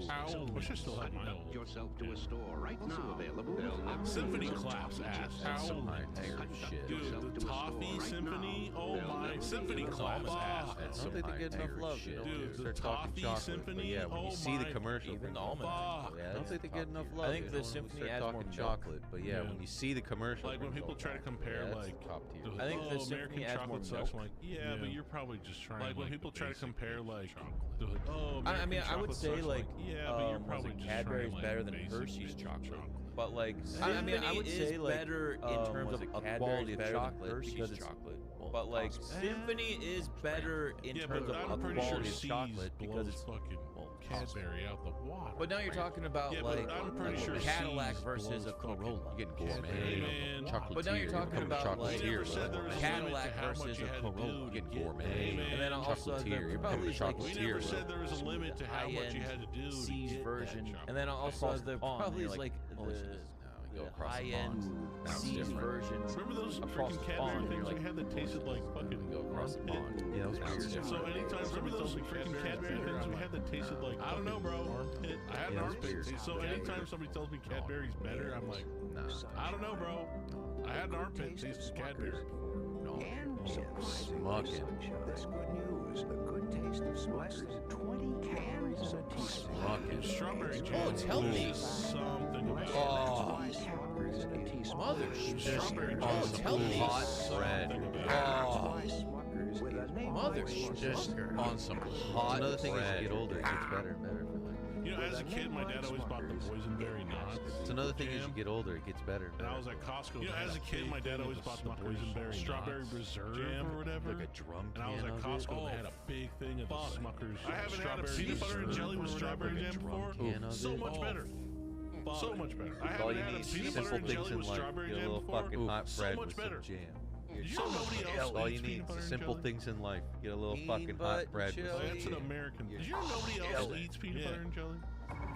I should still have my old. Yourself to a store right now available. Symphony claps ass. That's some high-tech shit. Dude, the Toffee Symphony. Oh my, Symphony claps ass. That's some high-tech shit. Dude, the Toffee Symphony. Yeah, when you see the commercial, even yeah, don't think they get enough love. I think you the know, when we Symphony start adds more talking milk. chocolate, but yeah, when you see the commercial, Like when people try to compare, like, top tier. the- I think the oh, Symphony American adds more chocolate sucks. I'm milk. like, yeah, but you're probably just trying. Like when people try to compare, like, the, oh, I American mean, I would chocolate say sucks, like, yeah, but you're was probably it just Cadbury's trying, better like, than basic Hershey's bitch chocolate. chocolate. But like, I mean, I would say like, better in terms was of it a Cadbury's quality of better than chocolate Hershey's because it's chocolate? But like, Symphony is better in Yeah, terms but of I'm a pretty sure quality of C's chocolate because blows it's fucking Cadbury out the water. But now you're talking about Yeah, like but I'm pretty a sure Cadillac C's versus blows a Corolla. You're getting gourmet, Man. chocolate. But now you're talking about like You never said there was a limit Cadillac to how much versus you a had to Corolla. do You're getting to get- gourmet, And then also chocolatier. the You're probably becoming like We chocolatier. never said there was a limit to how much you had to do to C's get version, that chocolate. and then also Across the the pond, probably you're is like, like oh, this is- no, you go the across the high-end pond. Sounds C's different. version. Remember those across freaking the Cadbury pond, things you're we like, had that tasted like fucking Go across the pond. Yeah, that was weird. So anytime somebody tells me Cadbury things we had that tasted like, I don't know, bro. I had an armpit taste. So anytime somebody tells me Cadbury's better, I'm like, I don't know, bro. I had an armpit taste of Cadbury. Smucking. That's good news. The good taste of Smuckers. 20 calories a teaspoon. Smucking. Strawberry jam. Oh, it's healthy. Something about Oh, Calories a teaspoon. Mother, strawberry jam. on it's some healthy. hot bread. Try Smuckers with a name Mother, Just on some hot Another thing as bread. you get older, it gets better and better. You know, as a kid, my dad always bought the boysenberry knots. It's another thing as you get older, it gets better. And I was at Costco. You know, as a kid, my dad always bought the boysenberry strawberry reserve jam or whatever. Like a drum And I was can at of Costco and they had a big thing of the Smuckers. I haven't had a peanut butter and jelly with strawberry jam before. So much better. So much better. I All haven't you had need a is peanut butter simple and things jelly in with life. strawberry Get a jam little before. fucking hot So bread much with better. some jam. You know nobody else All you eats need peanut butter is and simple jelly? things in life. Get a little Peanut fucking butter hot bread with jelly. some That's an jam. American. Did you know nobody else eats peanut butter and jelly?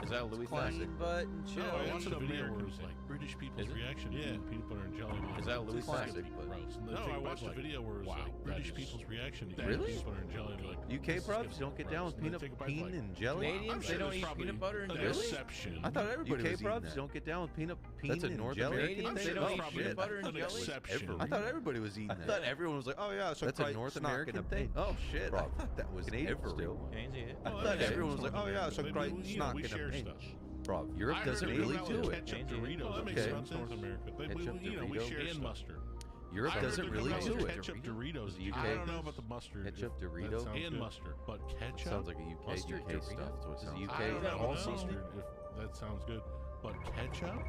Is that Louis Classic. Theroux? Butt and No, I jelly. watched a video where it was like British people's reaction to peanut butter and jelly. Is that Louis Classic, Theroux? Gross. No, I watched a video where it was like British people's reaction to Really? peanut butter and jelly. They're like, UK probs don't get down with peanut and jelly. Canadians, they don't eat peanut butter and an jelly? exception. I thought everybody UK was eating probs that. don't get down with peanut That's a and North jelly. American Canadians, thing? they don't Oh, eat shit. peanut butter and An jelly? exception. I thought everybody was eating I that. thought everyone was like, oh yeah, so That's a Christ North not American gonna thing. pay. Oh shit, I Prob. thought that was Canadian everywhere. still. Canadians eat it. I thought everyone was like, oh yeah, so Christ not we gonna share pinch. stuff. Bro, Europe I doesn't heard really about do it. Ketchup Canadian. Doritos. That makes Okay. sense. North America. We Ketchup share Doritos. and mustard. Europe I heard doesn't they're really coming out do with it. Ketchup Doritos. UK. I don't know about the mustard. Ketchup That Dorito. sounds good. Mustard, but ketchup Sounds like a UK Mustard UK Doritos? stuff. That's what it Is it sounds UK? like. I don't know all about seasoning? mustard. If that sounds good, but ketchup.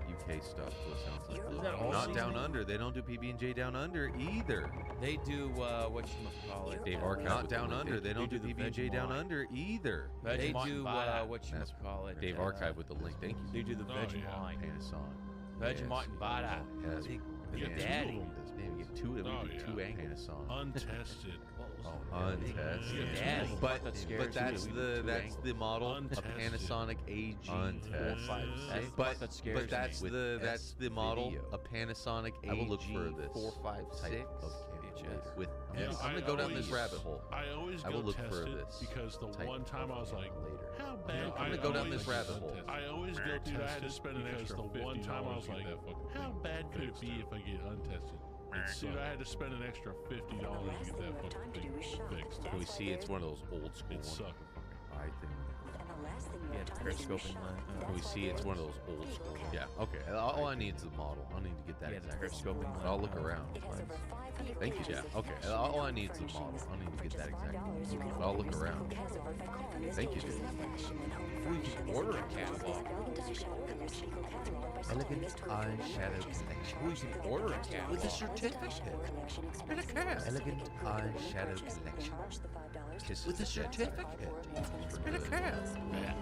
UK stuff. That's what it sounds like. Is that all Not seasoning? down under. They don't do PB&J down under either. They do whatchamacallit. Dave Archive not down under. They don't do PB&J down under either. They Vegemite do Bada. whatchamacallit. Dave Archive with the link. Thank you. They do the Vegemite. Panasonic. Vegemite and Bada. Yes. Big Yeah. Daddy. Man, we get two of them. Oh, We do two yeah. angles. Panasonic. Untested. Untested. Daddy. But That scares but that's you. the model Untested. of Panasonic AG. Untested. 456. But that scares But that's me. that's the model video. of Panasonic AG. I will look for this 456 type of VHS. With Yeah, I'm gonna go down this rabbit hole. I always I will go look test for it this because the type one time I was like, later. how bad? I'm gonna go down this rabbit hole. I always go, dude. I had to spend an extra. The one time I was like, how bad could it be if I get untested? Dude, I had to spend an extra $50 to get that fucking thing fixed. Can we see it's one of those old school It sucked. I think. Yeah, periscoping. Can we see it's one of those old school? Yeah. Okay. All I need is the model. I need to get that Yeah, the exact. periscoping. But I'll look around. Thank you, Jack. Okay. All I need is the model. I need to get that exact. But I'll look around. Thank you, dude. We can order a catalog. Elegant eyeshadow collection. We can order a catalog. With a certificate. And a cast. Elegant eyeshadow collection. With a certificate. And a cast. Yeah.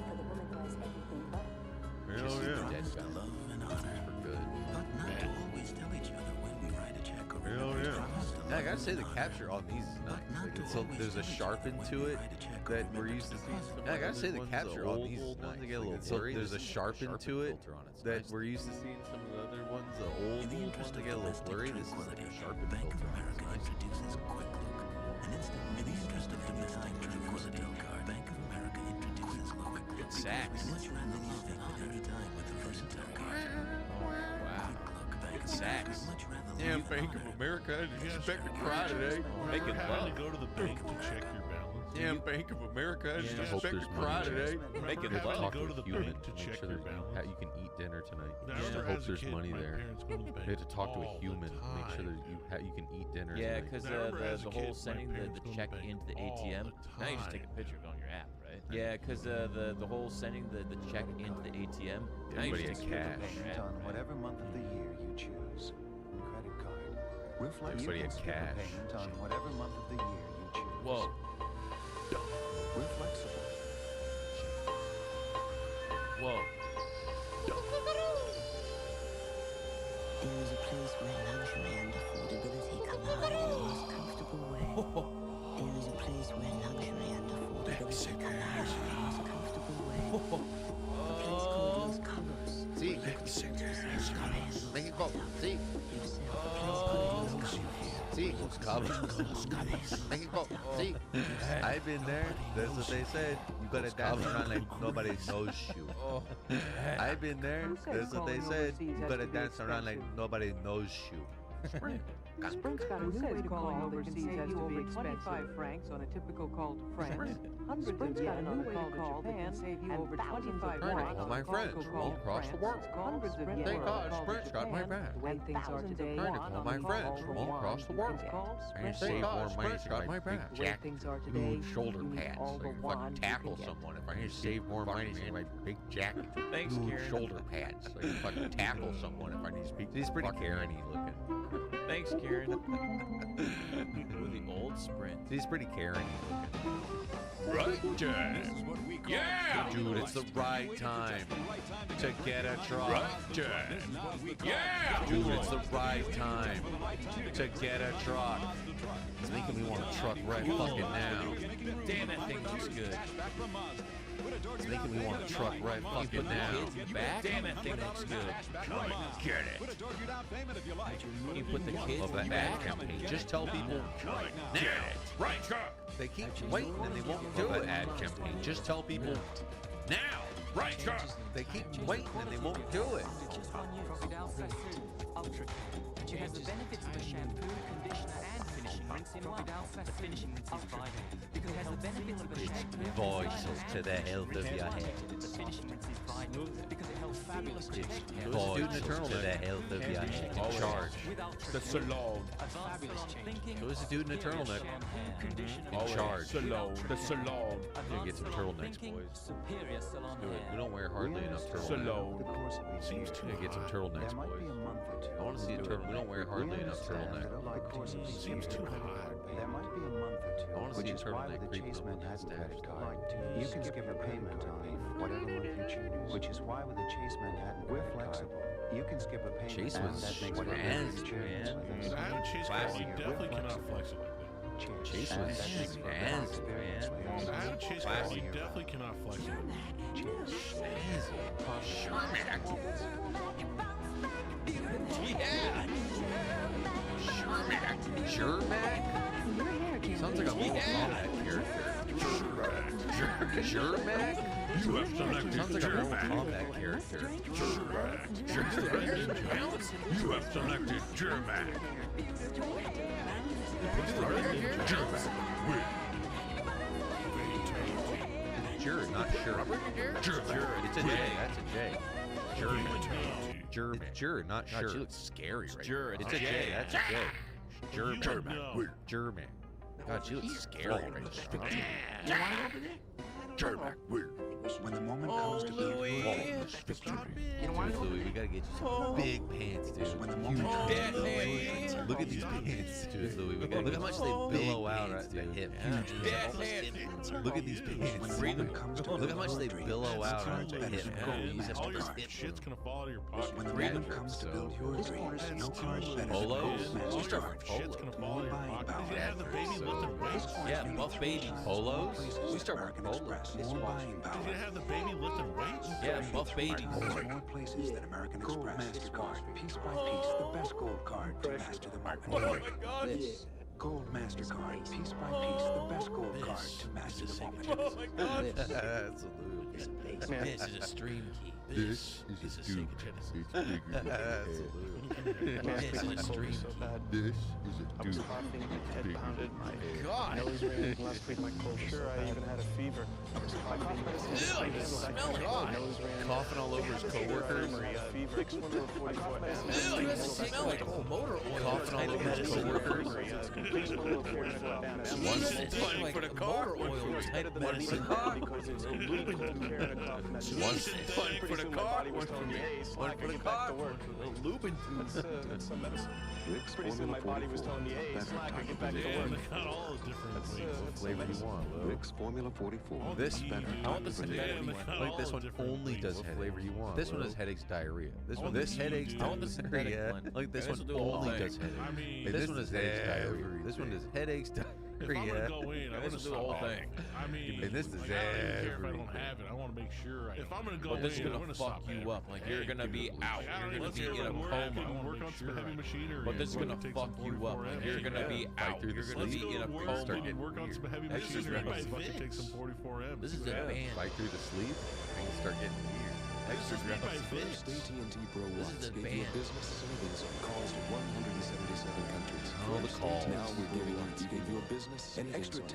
Just yeah. promise to love and honor, For good. but not to always tell each other when we write a check or promise to Yeah, I love gotta say the and honor, capture on these is nice. not Like to it's so, always there's a tell each sharpen other to when we it write a check or that we're remember used to to seeing. promise. Yeah, I gotta say the ones, capture the on old these is ones, nice. they get a Like, little it's so- blurry. there's a sharpen to it filter on it. It's that nice. we're used to seeing some of the other ones. The In old the ones interest they of get a little domestic blurry. This is like tranquility, a sharpened Bank of filter. America It's nice. introduces Quick Look. In the interest of domestic tranquility, Bank of America introduces Look. Good sax. Much rather love it at any time with the versatile card. Wow. Good sax. Much rather Damn, love Bank honor. of America, I didn't expect to cry today. Remember Making having love. to go to the bank to check your balance? Damn Bank of America. I just hope expect to there's cry money there. today. Make it Remember love. having to go to the human bank to make check sure your that balance? you can eat dinner tonight. I I remember hope as a there's kid, money my there. parents go to the bank We had to talk to a all the human to make sure time. that you can eat dinner Yeah, tonight. because I remember as a the kid, whole my sending parents the go to check the bank into the all ATM. the Now you just take a time. picture of it on your app, right? Yeah, because the whole sending the check into the ATM. Now you Everybody just had take a cash. picture of it on your Payment app. on whatever month of the year you choose. Credit card. Reflex. Everybody You had can skip a cash. payment on whatever month of the year you choose. Whoa. Reflexible. Whoa. There is a place where luxury and affordability collide in the most comfortable way. There is a place where luxury and affordability collide in the most comfortable way. A place called Los Cabos. See? Make it go. See? See? Los Cabos. Make it go. See? I've been there. That's what they said. You gotta dance around like nobody knows you. I've been there. That's what they said. You gotta dance around like nobody knows you. Sprint's got a new way to calling overseas has to be 25 francs on a typical call to France. Hundreds of yen on a call to Japan, save you over 25 francs All my friends from all across the world. Hundreds of yen Thank on a God call to Sprint's got my Japan, back. the way things are today. All my friends from all across the world. And Thank save God more money Sprint's so got I my big back. The way jack. things are today, Huge shoulder you need pads all so the you wand fucking you tackle can get. someone. If I need to save more money, man, my big jacket. Thanks, Huge Karen. shoulder pads so you fucking tackle someone. If I need to speak. He's pretty fucking- Karen-y looking. Thanks, Karen. With the old Sprint. He's pretty Karen-y looking. Right, Jack. Yeah, Dude, it's the right time to get a truck. Right, Jack. Yeah, Dude, it's the right time to get a truck. It's making me want a truck right fucking now. Damn, that thing looks good. It's making me want a truck right fucking now. Kids in the back. Damn, that thing looks good. Come on, get it. You put the kids Of in the the back. ad campaign. Just tell people Get it. Right, Chuck. they keep waiting and they won't do it. Ad campaign. Just tell people Now. Right, Chuck. they keep waiting and they won't do it. Which has the benefits of a shampoo, conditioner, and finishing rinse in one. The finishing rinse is vital because it has the benefits of a shampoo. Voices to the health of your head. The finishing rinse is vital because it helps fabulous protect hair. Voices to the health of your head. In charge. The salon. A fabulous change. Who's the dude in the turtleneck? In charge. Salon. The salon. Gonna get some turtlenecks, boys. Superior salon Do it. hair. We don't wear hardly enough turtlenecks. Salon. Seems too Gonna get some turtlenecks, There might be boys. a month or two. I want to see a turtle. We don't wear hardly enough turtleneck. Seems too high. There might be a month or two. I want to which see a is why turtleneck with the creeping Chase up on that Manhattan stash. credit card, you can skip a payment on whatever month you choose. Which is why with the Chase Manhattan we're flexible. You can skip a payment. Chase and was that makes what whatever ass, you choose man. with us. I have a Chase card. You definitely cannot flex it like that. Chase And was that makes for better snazzy, experience man. with us. I have a Chase card. You definitely cannot flex it. Yeah. Shermac? Sounds like a Mortal Kombat character. Shermac? You have selected Sounds like a Mortal Germac. Kombat character. You have selected Germac. Germac. Jur, not sure. Jur. It's a J. That's a J. Jur. It's Jur, not sure. She looks scary right Jur. now. It's a J. That's a J. German. German. God, she looks scary right now. Germac. When the moment comes to build your victory, Dude, Louis, we gotta get you some big pants, dude. when the moment comes to build your victory, Look at these pants, dude, Louis. We gotta look how much they billow out at the hip. Look at these pants. when the moment comes to Look build how much your they victory, billow out at the benefit hip. gold You just All have your to hip. shit's gonna fall out of your pocket. when the moment comes to build your dreams, no card benefit Polos? gold All your MasterCard. shit's gonna fall out of your Buying pocket. power. Did you have the baby lifting weights? Yeah, buff babies. Polos? Places We start than with American polos. Express. More buying Did power. you have the baby lifting weights? Yeah, buff babies. More places than American Express. MasterCard, piece by piece, the best gold card to master the moment. Oh my god. Gold MasterCard, piece by piece, the best gold card to master the moment. Oh my god. Absolutely. This is a stream key. This is a dude. It's bigger than your head. This is This is a dude. It's bigger than your head. Nose ring last week. My cold. Sure, I even had a fever. Coughing all over his coworkers. Smell like motor oil. Coughing all over his coworkers. One's playing for the car. Oil type medicine. One's playing for the car. One for the car. Lubin. It's some medicine. Pretty soon my body was telling me, hey, slack, I get back to work. Got all the different What flavor you want, Lou? Rick's Formula 44. This I want this better. like this one only does headaches. Flavor you want. This one has headaches, diarrhea. This one, this headaches, I want the synthetic diarrhea. one. Like this This one will do the whole only thing. does headaches. I mean, This one is headaches, diarrhea. This one is headaches, if I'm gonna diarrhea. go in, I want to do the whole thing. I mean, And this is like, I don't even care if I don't everything. have it. I want to make sure. If I'm gonna go But this is in, I'm gonna gonna fuck stop you up. Like you're gonna be out. You're gonna be in a coma. Work on some heavy machinery. But this is and gonna take fuck some you up. 44M. Like you're gonna be out. through the You're gonna Let's be go in a to work coma. and work on some heavy This is machinery. the Might fucking fix. take some 44M. This is the band. Right through the sleep, things start getting weird. This is my fix. AT&T Pro This is Watts the gave you band. business savings on calls to 177 countries. All the calls. Now we're giving your business an extra 10%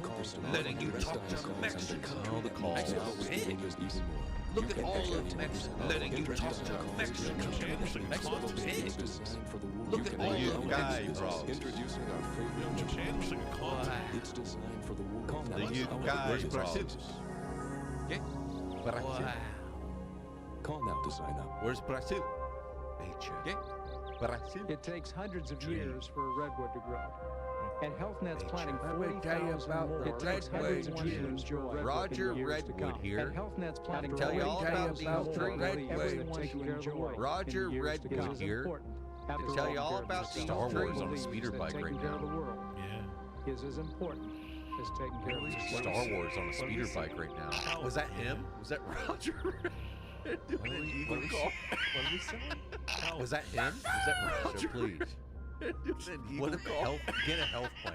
Letting you talk to Mexico. All the calls. Now we're giving you even more. Look at all of Mexico. Letting you talk to Mexico. Mexico's big. Look at all of guy bros. Introducing our favorite Channel's like a call. It's designed for the world. Call now. The you guys, bros. Wow. Call now to sign up. Where's Brazil? Nature. Brazil. It takes hundreds of years for a redwood to grow. And HealthNet's planning Let me tell you 40,000 about more. the It takes hundreds of redwood. years for a redwood Roger in the years to Redwood come. here. And HealthNet's planning Tell you all about these three redwoods. Take care of the world Roger in the years to come. Redwood here. After To tell you all care of about the these Star three Wars on a believes speeder that bike taking right care now of the world Yeah. is as important as taking care of the Star Wars on a speeder bike right now. Was that him? Was that Roger? Doing an eagle call. What are we saying? Was that him? Was that Roger? So please. What a health? Get a health plan.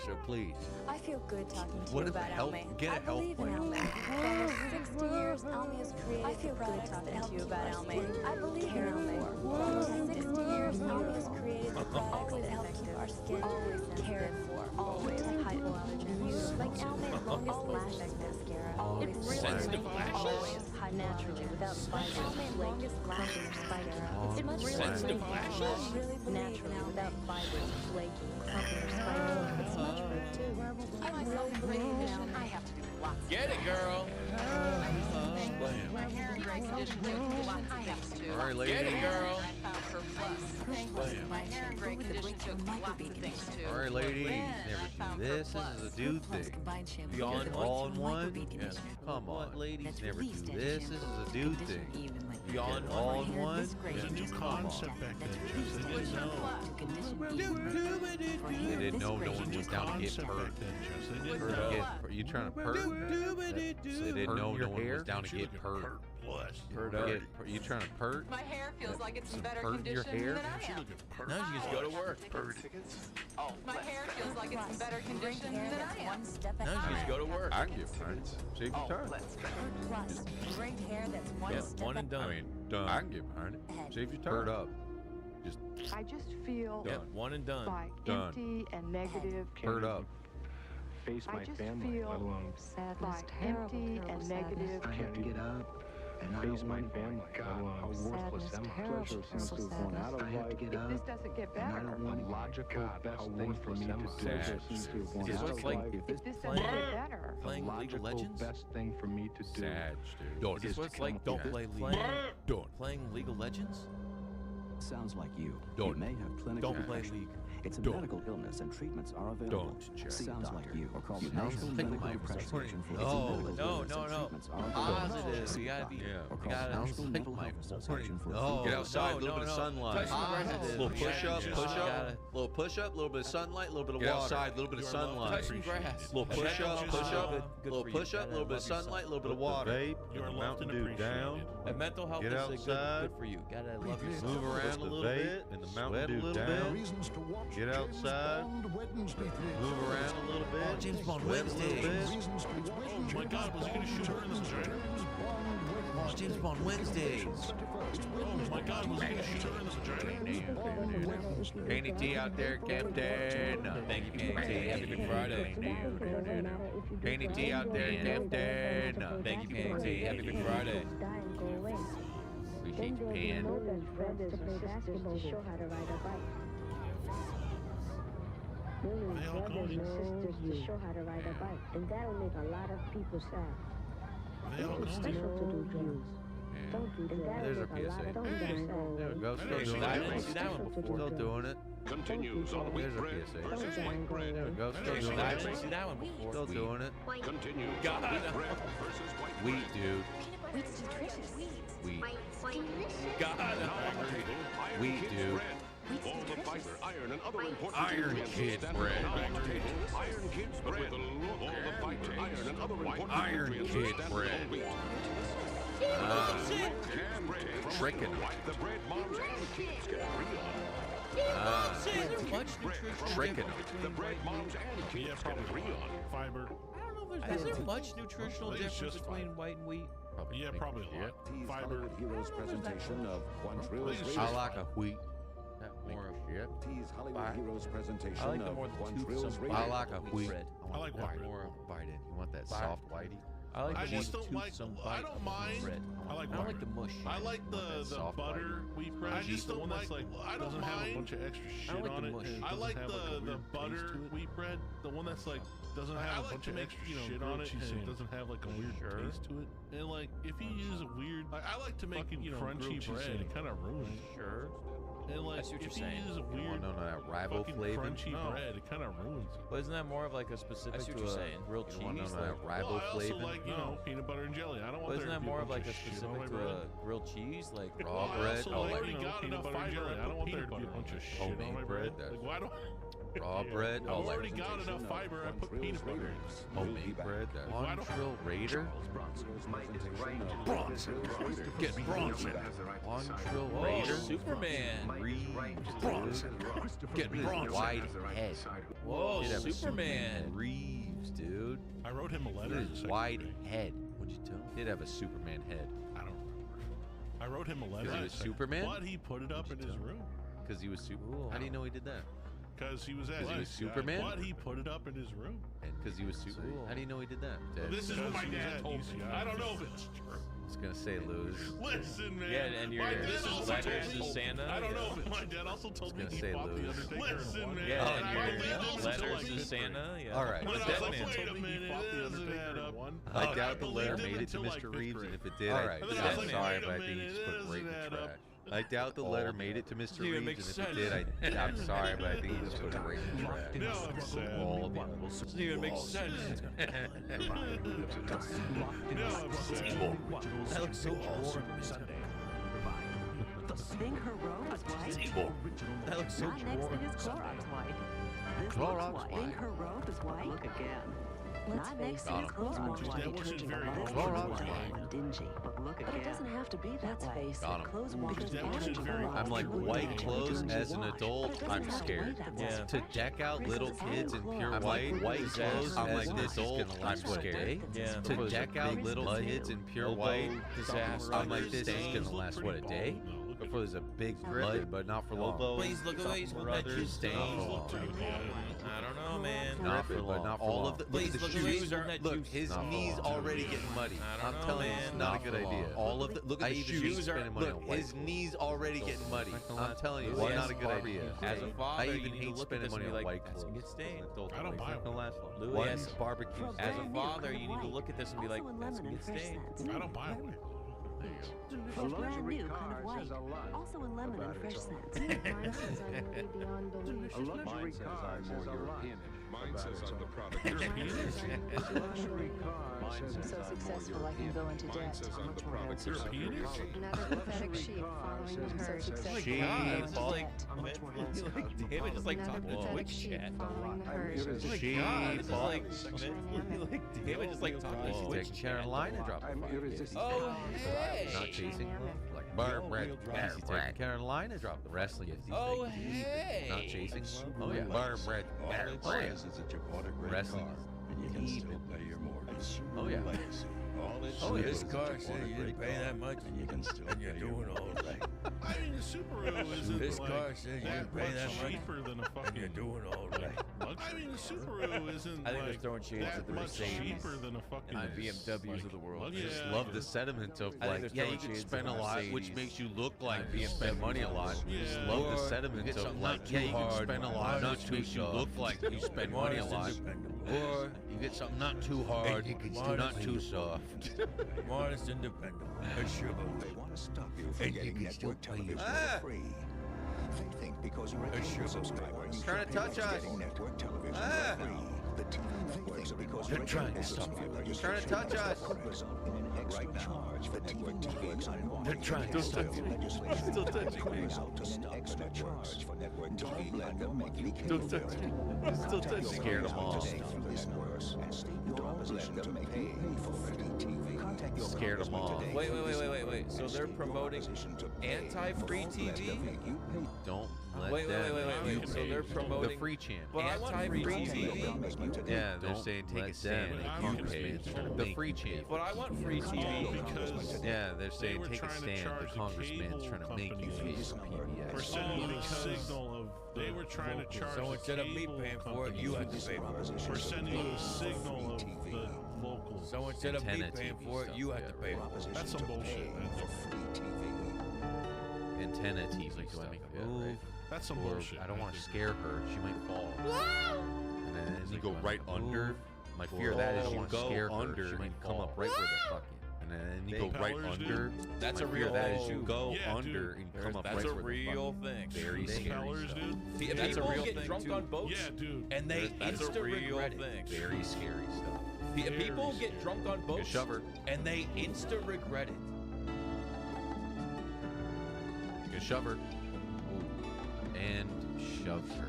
So please. I feel good talking to What you if the about health? Almay. Get a I health believe in plan. Almay. For almost 60 years, Almay has created I feel good talking to you about Almay. I believe in Almay. For almost 60 years, Almay has created the products that help keep our skin always cared for, always hypoallergenic. Like Almay's longest lasting mascara. Always Sensitive lashes? Always high naturally without spiders. Almay's longest lasting mascara. It's much Sensitive really lashes? naturally without fibers, flaky, clumpy, or spiky. It's much fruit too. I myself believe in Almay. I have to do lots. Get it, girl. My hair and gray condition took lots of things too. All right, lady. Get it, girl. I found her plus. My hair and gray condition took lots of things too. All right, ladies. Never do this. This is a dude thing. Beyond All in one. Yeah. Come on, ladies. Never do this. This is a dude thing. Beyond All in one. There's a new concept back then, Jess. They didn't know. They didn't know no one was down to get Concept hurt. back then, Jess. They didn't know. You trying to perk? So they didn't know no one was down to get hurt. Hurt up. You trying to perk? My hair feels like it's in better Hurt your condition hair? than I am. Now you just go to work. My hair feels like it's in better condition than I am. Now you just go to work. I can get friends. Save your time. Plus, great hair that's one Yeah, step one and I done. mean, done. I can get behind it. Save your time. Hurt up. Just I just feel Yeah, one and done. like Done. empty and negative. hurt up. Face I just feel like empty and negative. I have to get up and face my family. How worthless am I? Pleasure seems to have gone out of life. I have to get If this up doesn't get and I better, don't want logical best thing for me to do. Sad. Seems to have gone Is out this of like- life. if this doesn't get better, Playing League of Legends? best thing for me to do. Sad, dude. Don't. Is this what it's like? Don't Don't play playing League of Legends? Sounds like you. Don't. You may have clinical Don't play depression. League. It's a Don't. medical illness and treatments are available. Don't, Jack. See a Sounds doctor like you. or call You the know, National think Medical my Depression morning. Association for No. its a medical No, illness no, and no. treatments are Positive. available. See You a gotta doctor be- or you call gotta- the National Mental my Health Association for No. Get outside, a little bit of no. sunlight. Touch the grass. Little push up, You push gotta- up, little push up, little bit of sunlight, little bit of Get water. outside, Little bit of You are loved sunlight. and Touching grass. Little push up, push up, Good little for you. push up, Gotta little bit of love yourself. sunlight, little bit of water. You are loved and appreciated. And mental health Get is outside. good for you. Gotta love yourself. Move around a little bit, and the Mountain Dew down. Get outside. Move around a little bit. James Bond Sweat a little Wednesdays. bit. Oh my God, was he gonna shoot her in the vagina? Oh, James Bond Wednesdays. Oh my God, was he gonna shoot her in the vagina? Painty T out there, Captain. Thank you, Painty T. Happy Good Friday. Painty T out there, Captain. Thank you, Painty T. Happy Good Friday. Appreciate you, Pan. brothers or sisters to show how to ride a bike. Millions of brothers and sisters to show how to ride a bike, and that'll make a lot of people sad. It's special to do drills. Don't do that. There's our PSA. There we go. Still doing it. Still doing it. Continues on wheat There's our bread PSA. versus white bread. There we go. Still doing I it. didn't see that one before. Still doing it. Continues God. on wheat bread versus white bread. Wheat, dude. Wheat's nutritious. Wheat. God. Wheat, dude. All the fiber, iron, and other important Iron nutrients Kids stand bread. on the table. Iron Kids bread. All the fiber, iron, and other important Iron nutrients Kid stand bread. on wheat. Tricking. The bread moms and kids get real. Is there much nutritional Tricking. difference The between bread white moms and kids get real. Fiber. I don't know if there's, is there much nutritional It's difference just between white and wheat? Yeah, probably a lot. Fiber. Heroes presentation of Quantrill's I like a wheat. That more of shit. T's Hollywood Heroes presentation I like the of more Quantrill's toothsome Radio. I like a wheat. bread. I like want white bread. more of a bite in. You want that soft whitey? I like I the just more don't like. toothsome I bite don't of mind. bread. I like I don't white. like the mush. I like the soft butter wheat bread. I just don't like. I don't doesn't have a mind. bunch of extra shit like on the it. mush. I like the butter wheat bread. The one that's like doesn't have a bunch of extra shit on it, and it doesn't have like a weird taste to it. And like if you use a weird, I like to make it crunchy bread. It kind of ruins it. Sure. And like I see what if you're you saying. use a You weird want to know that fucking riboflavin? crunchy bread, it kind of ruins it. But isn't that more of like a specific see to what you're a saying. grilled You want to cheese? know that Like, Well, I also riboflavin? like peanut butter and jelly. I don't but want isn't there that to be more a of like bunch a of shit on my specific to bread. a grilled cheese? Like Well, raw I bread? also Oh, like, like already got enough fiber. I don't want there to be a bunch of shit on my homemade bread. bread. Like, why don't? Raw bread? I've Oh, like already got enough fiber. I put peanut butter in it. homemade bread. That Why one don't- trill Raider. Bronson. Get Bronson. One trill oh, Raider. Superman. Reeves. Bronson. Get Look at his Bronson. wide head. Whoa, He'd have a Superman. Reeves, dude. I wrote him a Look letter. at his wide head. What'd you tell him? He'd have a Superman head. I don't remember. I wrote him a letter. Because he was Superman? But he put it up in his room. Because he was Superman. How do you know he did that? Because he was at Because he was Superman? But he put it up in his room. And because he was Superman. How do you know he did that? Well, this is what my dad told me. I don't know if it's true. I was going to say lose. Listen, man. Yeah, and your My dad also letters told to me- Santa. I don't know if my dad also told me gonna he say fought the lose. Undertaker. Listen, man. Yeah, I and believed him your until, letters like, to fifth Santa. grade. Yeah. All right. When But I that was man like, wait a minute, I I doubt the letter believed him made it to until, like, Mr. fifth Reeves, grade. and if it did, All right. I'm And then I was like, sorry, wait a but I think he minute, just it put right in doesn't the add up. trash. I doubt the letter made it to Mr. Yeah, it Reeves, makes and if it did, I'm sorry, but I think he just put it right in the trash. No, I'm sad. All of it. Doesn't even make sense. No, I'm sad. That looks so awesome. Think her robe is white? That looks so Not next to dwarf. his Clorox white. This Clorox looks white. white. Think her robe is white? Look again. Not next to his Clorox Clorox white. white. That wasn't very That's Clorox bland white. and dingy. But look again. But it doesn't have to be that way. Face Got it. him. Clothes wash That wasn't very I'm like, white clothes as an adult, I'm scared. Yeah. To deck out little kids in pure I'm white, like, white clothes I'm as like, an this is adult, gonna I'm last what, a scared. day? Yeah. To deck out little kids in pure white, disaster. I'm like, this is gonna last what, a day? Before there's a big grip, but not for long. Please look away. He's looking at you. Stain. I don't know, man. Not for long. Not all of the. Look Please at the look away. shoes. He's looking at Look, you. his Not for knees long. already getting muddy. I don't I'm know, telling you, man. it's not a good idea. All of the. Look at the shoes. spending money on Look, white his clothes. knees already getting muddy. I'm telling you, Well, it's as not a good idea. As a father, I you even need to hate look at spending this and money be on like, white that's clothes. gonna get stained. I don't buy one. Louis, One as, barbecue. as a father, you need to look at this and be like, that's gonna get stained. I don't buy one. For brand new, kind of white. Also in lemon and fresh scents. Mine says I'm way beyond belief. A luxury car says a lot. Mine says I'm the product. Luxury car says I'm so successful I can go into Mine debt. says I'm the product. Another pathetic sheep following the herd. So successful Sheep. I can go It's into like, debt. like, David just like Another talking to pathetic Twitch sheep chat. following the herd. Oh my god, this is like David just like talking to He's Twitch taking chat. Carolina drop. I'm irresistible. Oh, hey. Not chasing love. Like Barbara. He's taking Carolina drop. The wrestling is. Oh, hey. Not chasing love. Oh yeah. Barbara. evidence that you bought a great Wrestling car, is and you can still pay your mortgage. Oh, yeah. Legacy. All it Oh, shows this is car that you said bought a you great didn't pay car, that much, and you can still and you're pay your doing all mortgage. right. I mean, the Subaru isn't This like car said you didn't pay that much, cheaper than a and fucking. you're doing all right. I mean, the Subaru isn't I think they're like throwing shades that at the much Mercedes cheaper than a fucking. and the BMWs of the world. Like, I just yeah, love the sentiment of I think like, they're yeah, you throwing can shades spend a at lot, which Mercedes. makes you look like And you spend money a lot. I just Yeah. love the Or sentiment get of something like, not yeah, too you can hard, spend a not lot, too which makes you soft. look like you spend money a lot. Or you get something not too hard, not too soft. Modest independent. They want to stop you from getting network television for free. They think because you're a cable subscriber, you Trying to touch us. getting network television for free. The TV networks are because you're a trying cable to stop subscriber. you. Trying to touch us. Could result in an extra charge for network TVs unwanted. They're trying to stop you. Legislation Still touching me. result in an extra charge for network TV. Let them make you pay Don't for touch it. me. Still touching me. Scared them all. Today through the networks and state your opposition to pay for free TV. Contact your Scared them all. today. Wait. So they're promoting anti-free TV? Don't let Wait. them. So they're promoting the free channel. But I want free TV. Yeah, they're saying take a stand. The free channel. But I want free TV. because Yeah, they're saying were take a trying to stand. charge The the congressman's cable trying to make you pay some for PBS. sending the signal of they were trying to charge So the instead of me cable paying for it, you had to pay for it. for sending you the signal of the local. So instead of me Antenna paying TV for it, stuff, you had yeah. to pay for it. That's some bullshit. Antenna TV stuff. Do I make a move? That's some Or bullshit. I don't want to scare her. She might fall. And then you go right under. My fear of that is you go under. She might come up right where the fuck. And then you go right Propellers, under. That's My a fear real of that is thing. you go Yeah, under dude. and you come up That's right a where the real fuck. thing. Very scary Propellers, stuff. dude. That's a real get thing drunk too. on boats, Yeah, dude. and they That's a insta real regret it. thing. Very scary stuff. People get drunk on boats, shover. and they insta regret it. Good shover. And shoves her.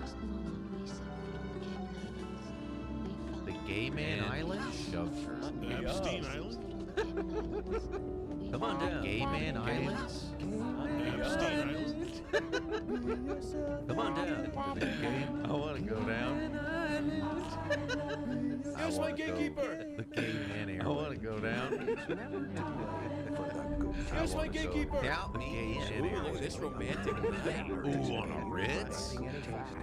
The Gay Man Island shoves her. Epstein Island? Come on down. Gay Man Islands. Epstein Island? Come on down. I want to go down. Here's my gatekeeper. The Gay Man Airline. I want to go down. Here's my gatekeeper. Help me. Ooh, look at this romantic night. Ooh, on a Ritz?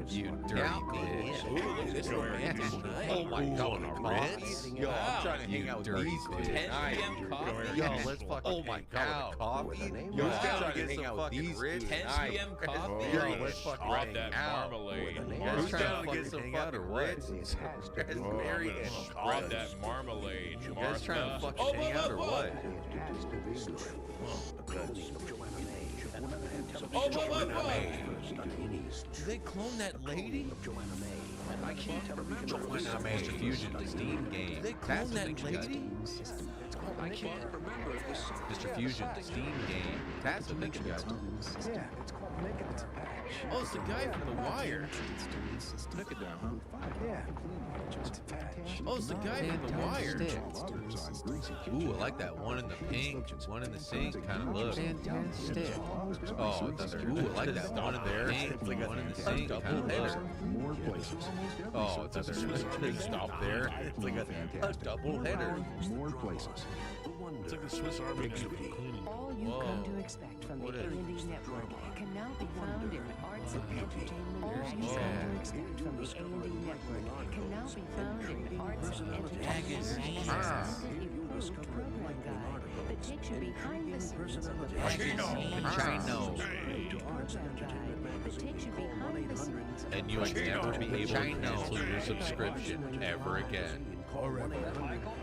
You dirty bitch. Ooh, look at this romantic night. Oh my god, on a Ritz? Yo, I'm trying to hang out with dirty these bitch. 10 p.m. coffee. Yo, let's fucking. Oh my god, coffee? Yo, I'm I'm trying trying to to get hang some out with fucking these Ritz. 10 p.m. coffee. Yo, let's fucking Off hang that out. marmalade. Who's trying to get some fucking Ritz? Raspberry and Off that marmalade. You guys trying to fucking hang out or what? Oh, Did they clone that lady? I can't remember. Mr. Fusion, the Steam game. Did they clone that lady? I can't remember. Mr. Fusion, the Steam game. That's the thing you guys. Yeah, it's called Maintenance Patch. Oh, it's the guy from The Wire. Look at that, huh? Yeah. It's a patch. Oh, it's the guy from The Wire. Ooh, I like that one in the pink, one in the sink kind of look. Fantastic. Oh, ooh, I like that one in the pink, one in the sink kind of look. More places. Oh, there's a big stop there. It's like a double header. More places. It's like the Swiss Army knife for cleaning. All you've come to expect from the A&E Network can now be found in arts and entertainment. All you've come to expect from the A&E Network can now be found in arts and entertainment. Improved program guide that takes you behind the scenes of the Chino. that takes you behind the scenes. And you'll never be able to cancel your subscription ever again.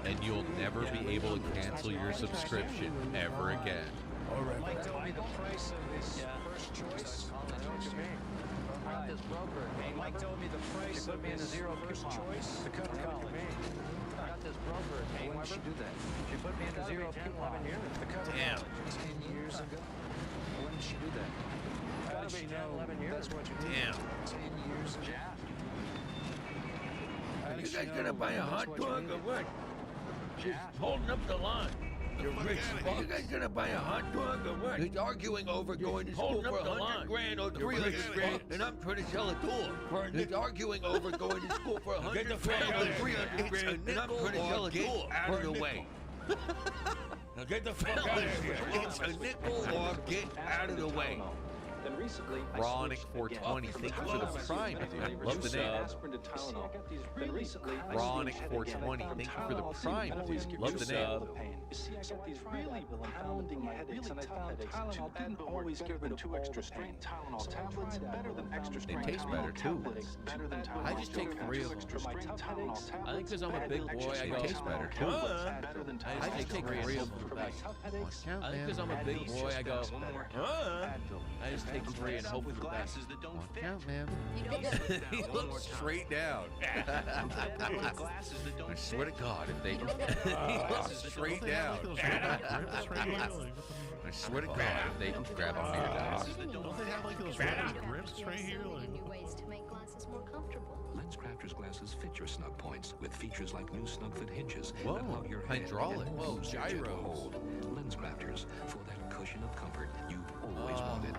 And you'll never be able to cancel your subscription ever again. Mike told me the price of his first choice. Got this broker. Hey, Mike told me the price of his first choice to cut college. I got this broker. Hey, when did she do that? She put me in the zero coupon to cut college 10 years ago. When did she do that? How did she know 11 years? That's what you did. Damn. 10 years ago. You guys gonna buy a hot dog or what? Just holding up the line. You rich fuck. You guys gonna buy a hot dog or what? He's arguing over going to school for $100 grand or $300 grand, and I'm trying to sell a door. He's arguing over going to school for $100 grand or $300 grand, and I'm trying to sell a door. Out of the way. Now get the fuck out of here. It's a nickel or get out of the way. Then recently, Chronic 420, thank you for the prime, dude. Love the name. Chronic 420, thank you for the prime, dude. Love the name. You see, I got these really pounding headaches, and I found Tylenol didn't always give them 2 extra strength Tylenol tablets, better than extra strength. They taste better too. Better than Tylenol. I just take 3 of them. I think because I'm a big boy, I go. It tastes better too. I just take 3 of them. I think because I'm a big boy, I go. I just take 3 and hope for the best. Watch out, man. He looks straight down. I swear to God, if they he looks straight down. I swear to God, if they grab on your down. Don't they have like those grips right here? Like... New ways to make glasses more comfortable. LensCrafters glasses fit your snug points with features like new snug fit hinges. Whoa, that hug your head hydraulic. and Whoa, ease your gentle gyros. hold. LensCrafters for that cushion of comfort you've always wanted.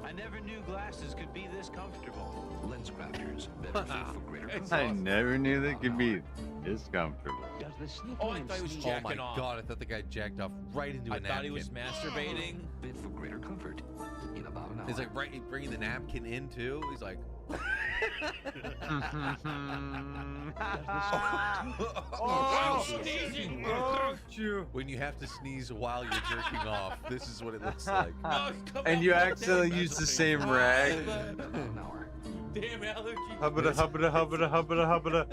I never knew glasses could be this comfortable. LensCrafters, better fit for greater comfort. I never knew they could be this comfortable. Oh, I thought he was jacking off. Oh my God, I thought the guy jacked off right into a napkin. I thought he was masturbating. Fit for greater comfort in about an hour. He's like bringing the napkin in too. He's like. Sneezing. When you have to sneeze while you're jerking off, this is what it looks like. And you accidentally use the same rag. Damn allergy. Hubbada, hubbada, hubbada, hubbada, hubbada.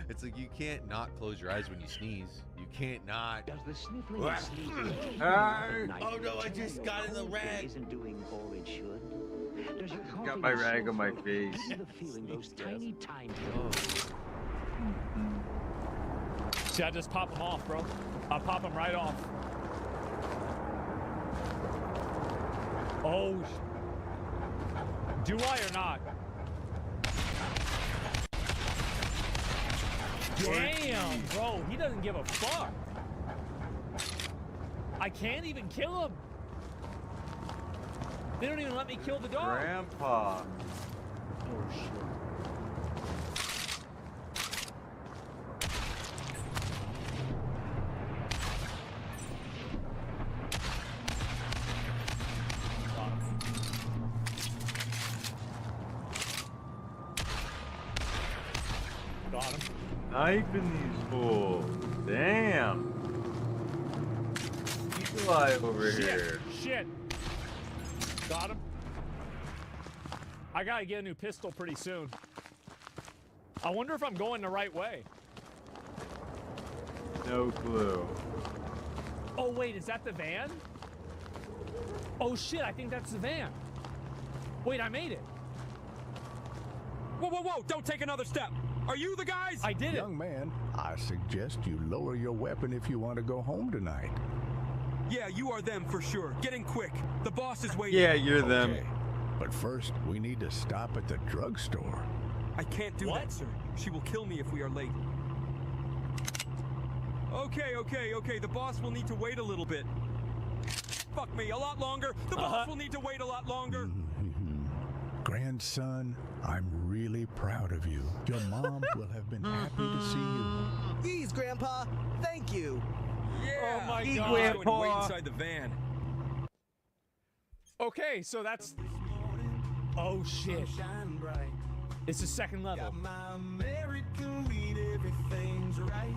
It's like you can't not close your eyes when you sneeze. You can't not. Does the sniffling and sneezing Oh no, I just got in the rag. Isn't doing all it should? Does your Got my rag on my face. the feeling those tiny time See, I just pop them off, bro. I pop them right off. Oh, do I or not? Damn, bro, he doesn't give a fuck. I can't even kill him. They don't even let me kill the dog. Grandpa. Oh shit. Got him. Sniping these fools. Damn. He's alive over here. Shit. Got him. I gotta get a new pistol pretty soon. I wonder if I'm going the right way. No clue. Oh wait, is that the van? Oh shit, I think that's the van. Wait, I made it. Whoa, whoa, whoa, don't take another step. Are you the guys? I did it. Young man, I suggest you lower your weapon if you want to go home tonight. Yeah, you are them for sure. Get in quick. The boss is waiting. Yeah, you're them. But first, we need to stop at the drugstore. I can't do that, sir. She will kill me if we are late. Okay. The boss will need to wait a little bit. Fuck me, a lot longer. The boss will need to wait a lot longer. Grandson, I'm really proud of you. Your mom will have been happy to see you. Ease, Grandpa. Thank you. Yeah. Oh my He's God. going to wait inside the van. Okay, so that's... Oh shit. It's the second level. Yep. My American weed, everything's right.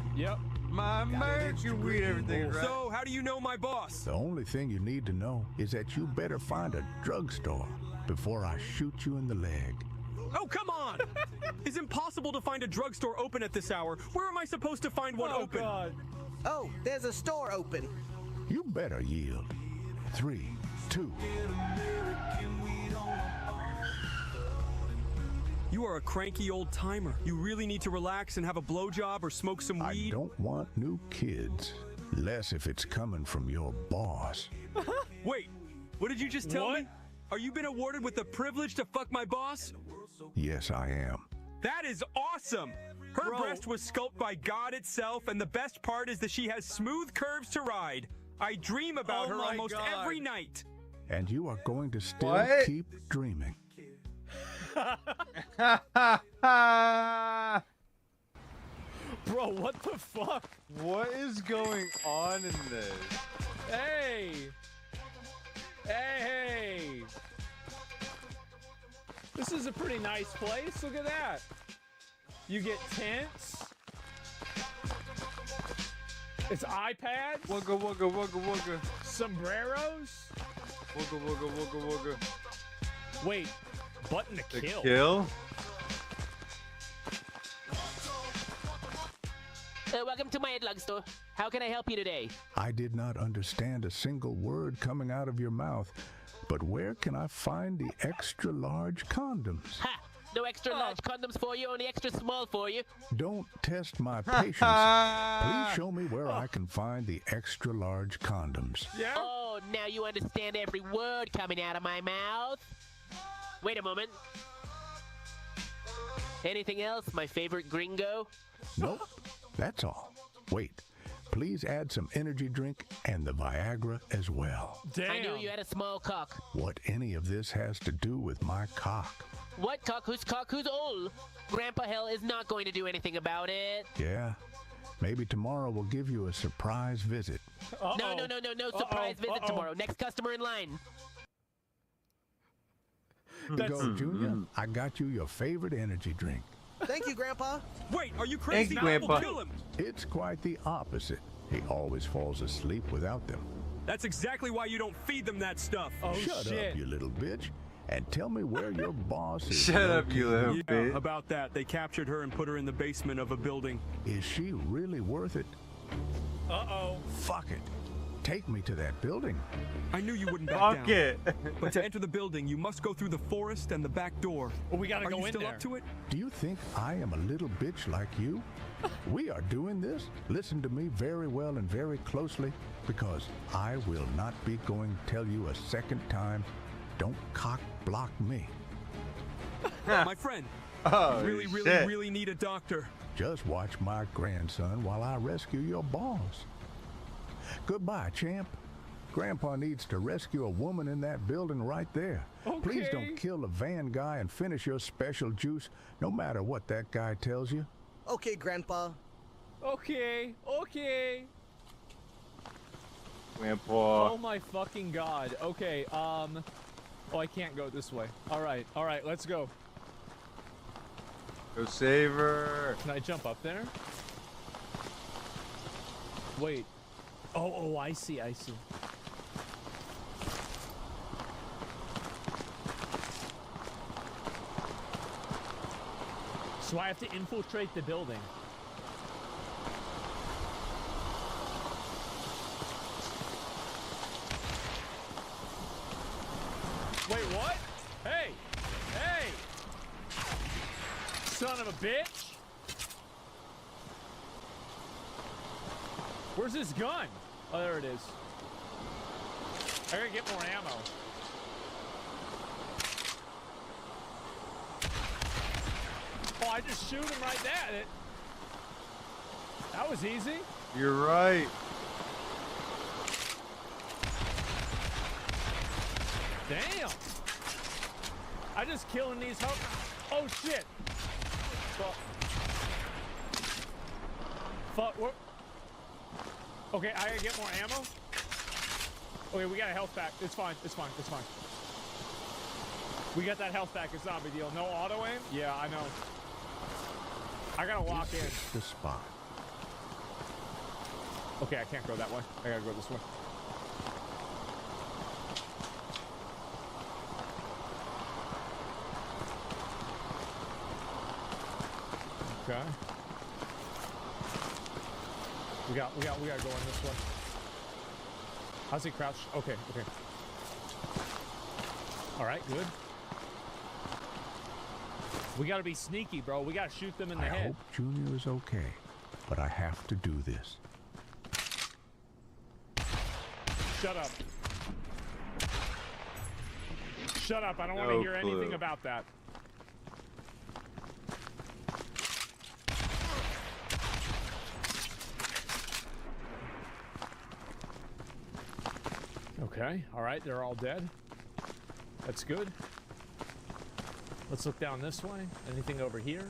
So, how do you know my boss? The only thing you need to know is that you better find a drugstore before I shoot you in the leg. Oh, come on! It's impossible to find a drugstore open at this hour. Where am I supposed to find one open? God. Oh, there's a store open. You better yield. 3, 2. You are a cranky old timer. You really need to relax and have a blowjob or smoke some weed. I don't want new kids. Less if it's coming from your boss. Wait, what did you just tell me? Are you been awarded with the privilege to fuck my boss? Yes, I am. That is awesome! Her breast was sculpted by God itself, and the best part is that she has smooth curves to ride. I dream about her almost every night. And you are going to still keep dreaming. Bro, what the fuck? What is going on in this? Hey! Hey! This is a pretty nice place. Look at that. You get tents. It's iPads. Wugga, wugga, wugga, wugga. Sombreros. Wugga, wugga, wugga, wugga. Wait, button to kill. Kill? Welcome to my headlog store. How can I help you today? I did not understand a single word coming out of your mouth, but where can I find the extra large condoms? Ha! No extra large condoms for you, only extra small for you. Don't test my patience. Please show me where I can find the extra large condoms. Yeah? Oh, now you understand every word coming out of my mouth. Wait a moment. Anything else, my favorite gringo? Nope, that's all. Wait, please add some energy drink and the Viagra as well. Damn. I knew you had a small cock. What any of this has to do with my cock? What cock? Who's old? Grandpa Hell is not going to do anything about it. Yeah, maybe tomorrow we'll give you a surprise visit. No surprise visit tomorrow. Next customer in line. Go, Junior. I got you your favorite energy drink. Thank you, Grandpa. Wait, are you crazy? Thank you, Grandpa. We'll kill him. It's quite the opposite. He always falls asleep without them. That's exactly why you don't feed them that stuff. Oh, Shut shit. up, you little bitch, and tell me where your boss is. Shut up, you little bitch. About that, they captured her and put her in the basement of a building. Is she really worth it? Uh-oh. Fuck it. Take me to that building. I knew you wouldn't back Fuck down. it. But to enter the building, you must go through the forest and the back door. Well, we gotta Are go you in still there. up to it? Do you think I am a little bitch like you? We are doing this. Listen to me very well and very closely, because I will not be going to tell you a second time. Don't cock block me. My friend, Oh, really shit. need a doctor. Just watch my grandson while I rescue your boss. Goodbye, champ. Grandpa needs to rescue a woman in that building right there. Please Okay. don't kill the van guy and finish your special juice, no matter what that guy tells you. Okay, Grandpa. Okay. Grandpa. Oh my fucking god. Okay, oh, I can't go this way. All right, let's go. Go save her. Can I jump up there? Wait. Oh, I see. So I have to infiltrate the building. Wait, what? Hey! Son of a bitch! Where's his gun? Oh, there it is. I gotta get more ammo. Oh, I just shoot him right there. That was easy. You're right. Damn. I just killing these Oh, shit. Fuck. What? Okay, I gotta get more ammo. Okay, we got a health pack. It's fine. We got that health pack. It's not a big deal. No auto aim? Yeah, I know. I gotta walk in. The spot. Okay, I can't go that way. I gotta go this way. Okay. We gotta go in this way. How's he crouched? Okay. All right, good. We gotta be sneaky, bro. We gotta shoot them in the I head. hope Junior is okay, but I have to do this. Shut up. Shut up. I don't want to hear anything about that. Okay, all right, they're all dead. That's good. Let's look down this way. Anything over here?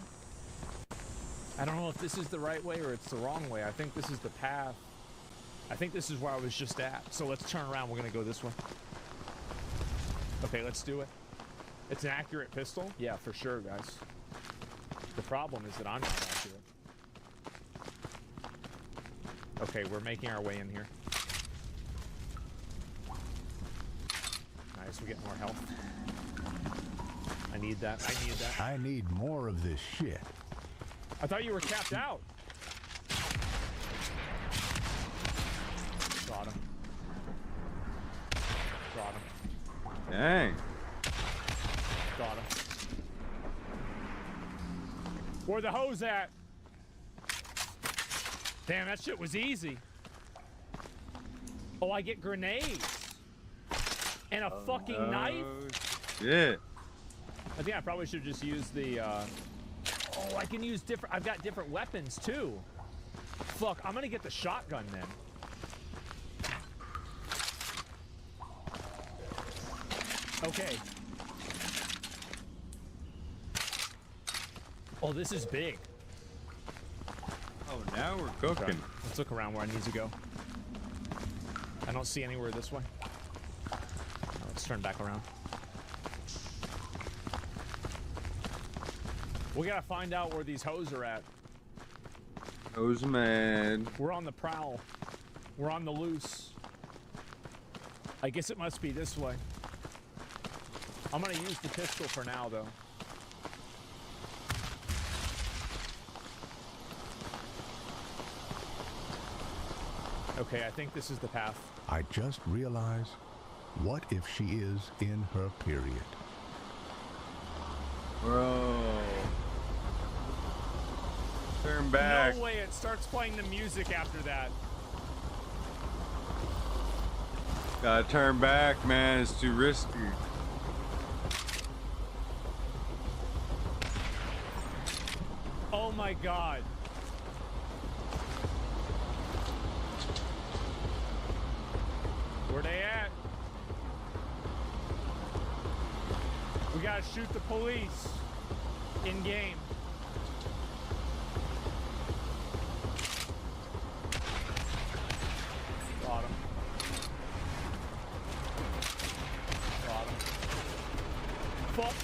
I don't know if this is the right way or it's the wrong way. I think this is the path. I think this is where I was just at. So let's turn around. We're gonna go this way. Okay, let's do it. It's an accurate pistol? Yeah, for sure, guys. The problem is that I'm not accurate. Okay, we're making our way in here. Nice, we get more health. I need that. I need that. I need more of this shit. I thought you were capped out. Got him. Got him. Dang. Got him. Where the hose at? Damn, that shit was easy. Oh, I get grenades. And a fucking knife? Shit. I think I probably should just use the, Oh, I can use different... I've got different weapons, too. Fuck, I'm gonna get the shotgun, then. Okay. Oh, this is big. Oh, now we're cooking. Okay. Let's look around where I need to go. I don't see anywhere this way. Let's turn back around. We gotta find out where these hoes are at. Hose man. We're on the prowl. We're on the loose. I guess it must be this way. I'm gonna use the pistol for now, though. Okay, I think this is the path. I just realized, what if she is in her period? Bro. Turn back. No way, it starts playing the music after that. Gotta turn back, man. It's too risky. Oh my god. Where they at? We gotta shoot the police in game. Got him. Got him. Fuck.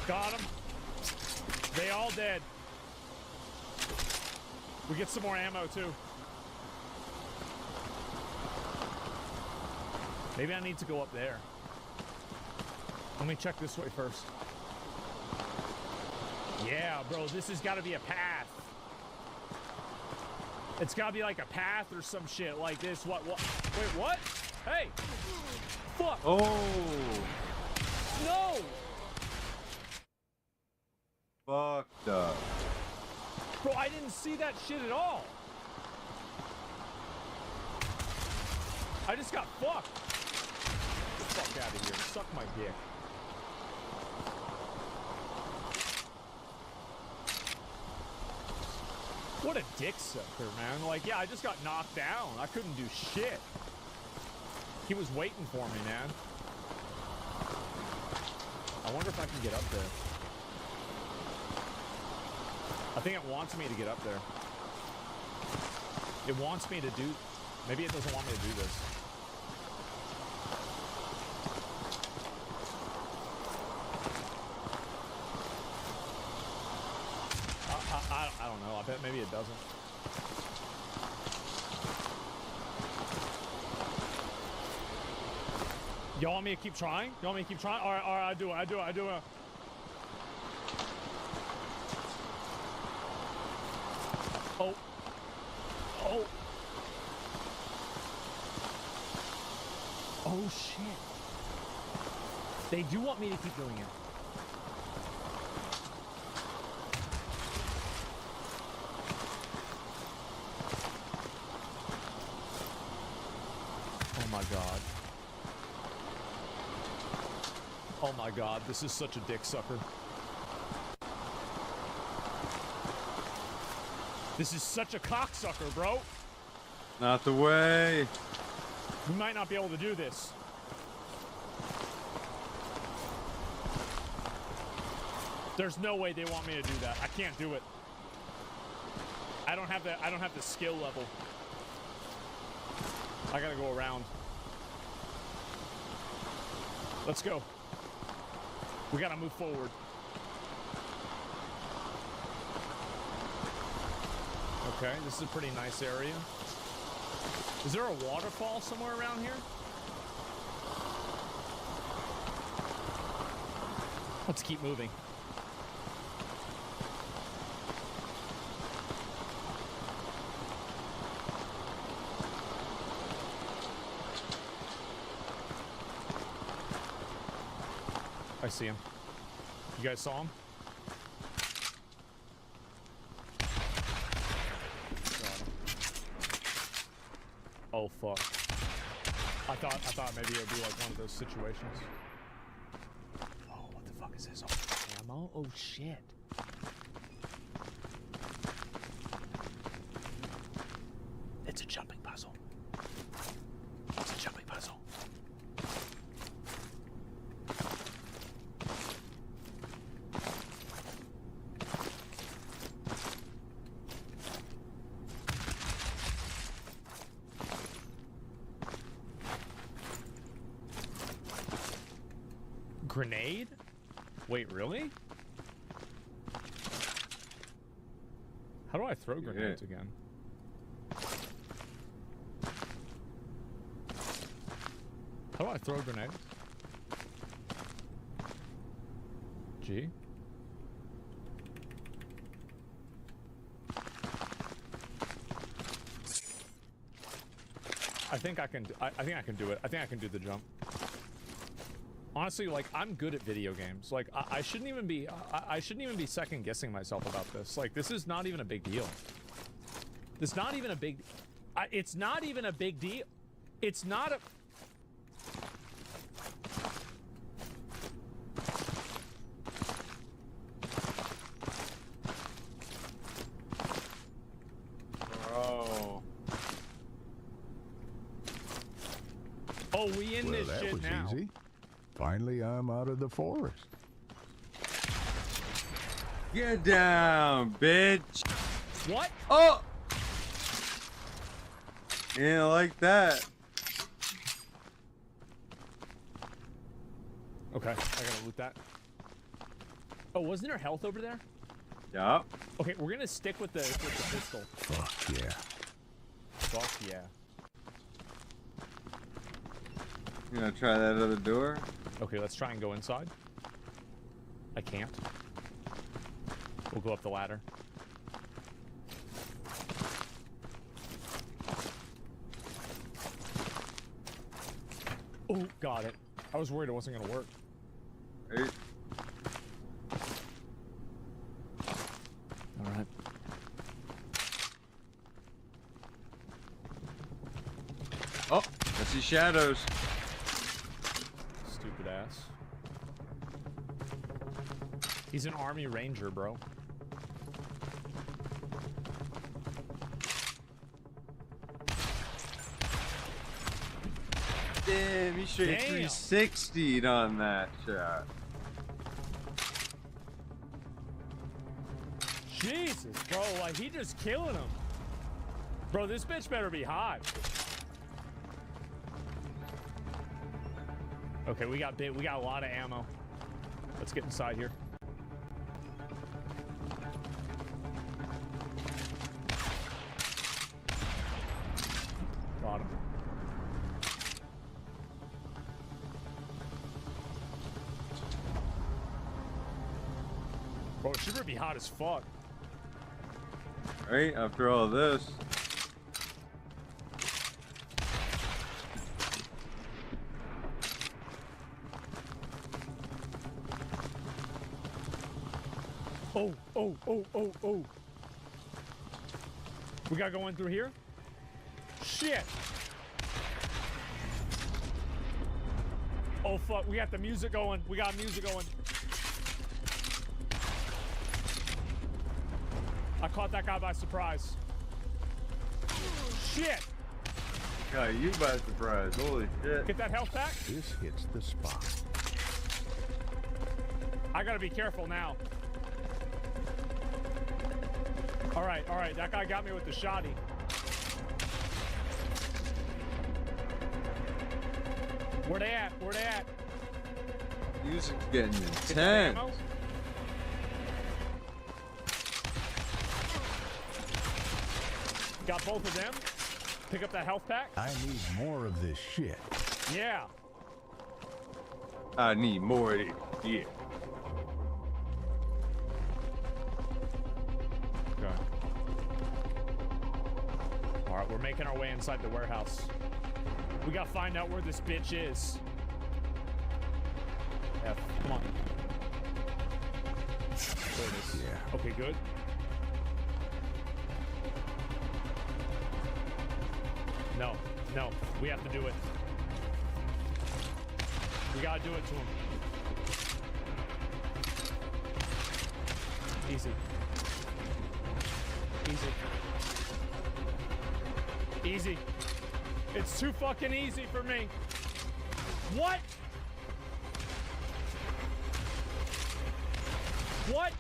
Got him. They all dead. We get some more ammo too. Maybe I need to go up there. Let me check this way first. Yeah, bro, this has got to be a path. It's got to be like a path or some shit like this. What? Wait, what? Hey! Fuck! Oh! No! Fucked up. Bro, I didn't see that shit at all. I just got fucked. Get the fuck out of here. Suck my dick. What a dick sucker, man. Like, yeah, I just got knocked down. I couldn't do shit. He was waiting for me, man. I wonder if I can get up there. I think it wants me to get up there. It wants me to do... Maybe it doesn't want me to do this. I don't know. I bet maybe it doesn't. Y'all want me to keep trying? Y'all want me to keep trying? All right, I do it. Oh. Oh. Oh, shit. They do want me to keep doing it. Oh my god. Oh my god, this is such a dick sucker. This is such a cocksucker, bro. Not the way. We might not be able to do this. There's no way they want me to do that. I can't do it. I don't have the skill level. I gotta go around. Let's go. We gotta move forward. Okay, this is a pretty nice area. Is there a waterfall somewhere around here? Let's keep moving. I see him. You guys saw him? Oh fuck. I thought maybe it would be like one of those situations. Oh, what the fuck is this? Oh, ammo? Oh shit. It's a jumping puzzle. It's a jumping puzzle. Grenade? Wait, really? How do I throw grenades again? How do I throw grenades? G? I think I can do it. I think I can do the jump. Honestly, like, I'm good at video games. Like, I shouldn't even be second guessing myself about this. Like, this is not even a big deal. It's not even a big deal. It's not a... Bro. Oh, we in this shit now. That was easy. Finally, I'm out of the forest. Get down, bitch. What? Oh! Yeah, like that. Okay, I gotta loot that. Oh, wasn't there health over there? Yeah. Okay, we're gonna stick with the pistol. Fuck yeah. Fuck yeah. You gonna try that other door? Okay, let's try and go inside. I can't. We'll go up the ladder. Oh, got it. I was worried it wasn't gonna work. Hey. All right. Oh, I see shadows. Stupid ass. He's an army ranger, bro. Damn, he straight 360'd on that shot. Jesus, bro, like he just killing him. Bro, this bitch better be hot. Okay, we got a lot of ammo. Let's get inside here. Got him. Bro, she better be hot as fuck. Right after all this. Oh, oh, oh, oh, oh. We gotta go in through here? Shit. Oh, fuck. We got the music going. We got music going. caught that guy by surprise. Shit! Got you by surprise. Holy shit. Get that health back. This hits the spot. I gotta be careful now. All right. That guy got me with the shotty. Where they at? Music's getting intense. Got both of them. Pick up that health pack. I need more of this shit. Yeah. I need more of it. Yeah. Okay. All right, we're making our way inside the warehouse. We gotta find out where this bitch is. F, come on. There it is. Yeah. Okay, good. No, we have to do it. We gotta do it to him. Easy. Easy. It's too fucking easy for me. What? What?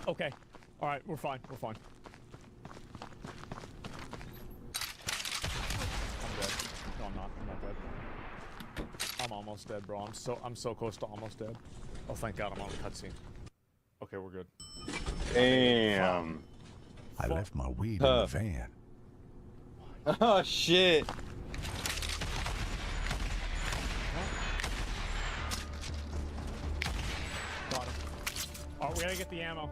Okay. All right, we're fine. I'm dead. No, I'm not. I'm not dead. I'm almost dead, bro. I'm so close to almost dead. Oh, thank God I'm on the cutscene. Okay, we're good. Damn. I left my weed in the van. Oh, shit. Got him. Oh, we gotta get the ammo.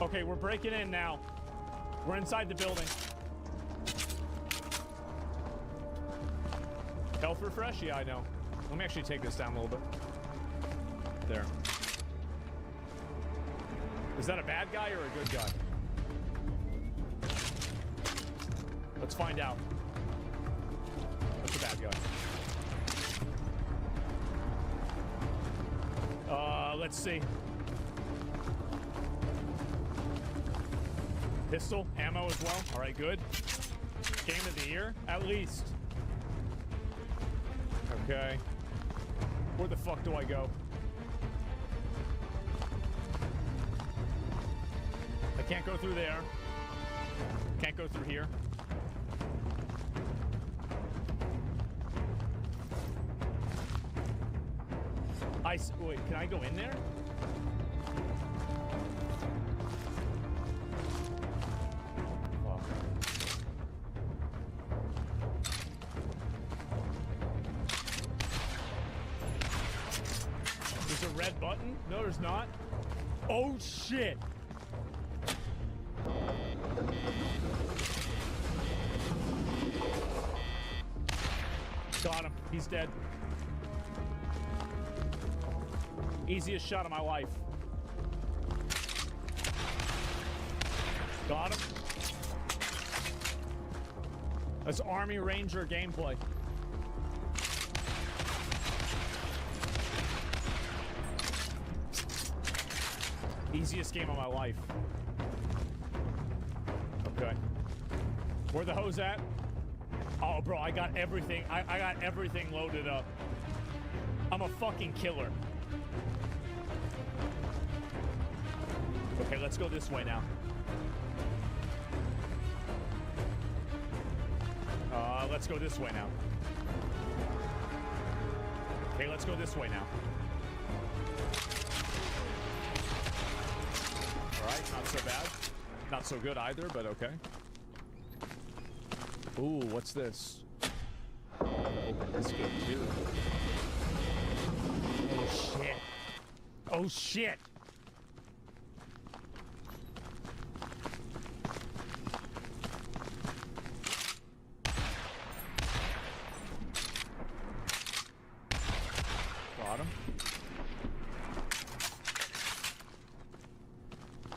Okay, we're breaking in now. We're inside the building. Health refresh? Yeah, I know. Let me actually take this down a little bit. There. Is that a bad guy or a good guy? Let's find out. That's a bad guy. Let's see. Pistol, ammo as well. All right, good. Game of the year, at least. Okay. Where the fuck do I go? I can't go through there. Can't go through here. Wait, can I go in there? There's a red button? No, there's not. Oh, shit. Got him. He's dead. Easiest shot of my life. Got him. That's Army Ranger gameplay. Easiest game of my life. Okay. Where the hose at? Oh, bro, I got everything. I got everything loaded up. I'm a fucking killer. Okay, let's go this way now. Let's go this way now. Okay, let's go this way now. Alright, not so bad. Not so good either, but okay. Ooh, what's this? Open this gate too. Oh shit. Oh shit!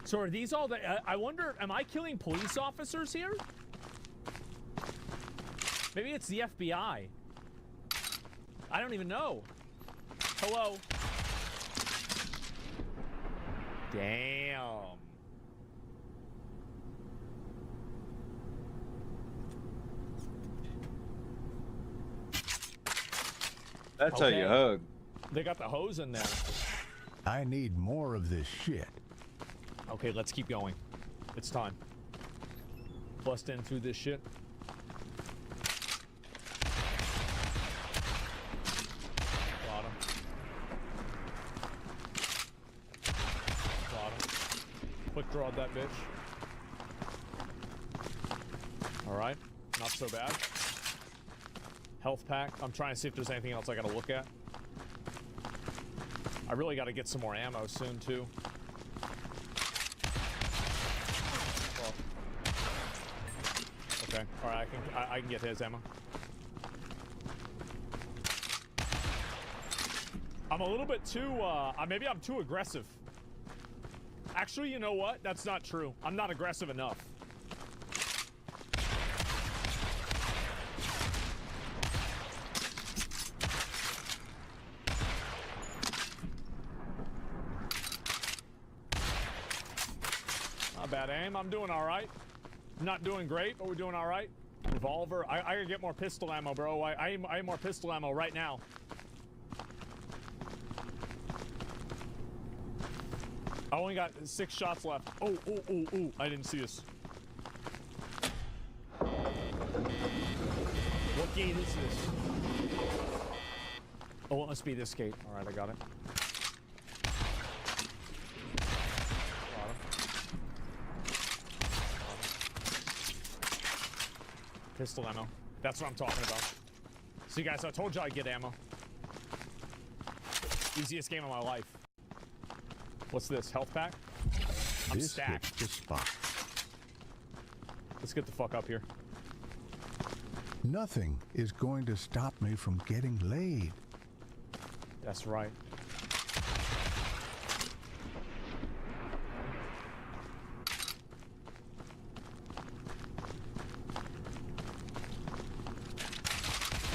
So So are these all the... I wonder, am I killing police officers here? Maybe it's the FBI. I don't even know. Hello? Damn. That's how you hug. They got the hose in there. I need more of this shit. Okay, let's keep going. It's time. Bust in through this shit. Got him. Got him. Quick draw that bitch. Alright, not so bad. Health pack. I'm trying to see if there's anything else I gotta look at. I really gotta get some more ammo soon, too. Well, okay, alright, I can get his ammo. I'm a little bit too, maybe I'm too aggressive. Actually, you know what? That's not true. I'm not aggressive enough. Not bad aim. I'm doing all right. I'm not doing great, but we're doing all right. Revolver. I gotta get more pistol ammo, bro. I need more pistol ammo right now. I only got 6 shots left. Oh, oh, oh, oh. I didn't see this. What gate is this? Oh, it must be this gate. All right, I got it. Pistol ammo. That's what I'm talking about. See, guys, I told you I'd get ammo. Easiest game of my life. What's this? Health pack? I'm stacked. The spot. Let's get the fuck up here. Nothing is going to stop me from getting laid. That's right.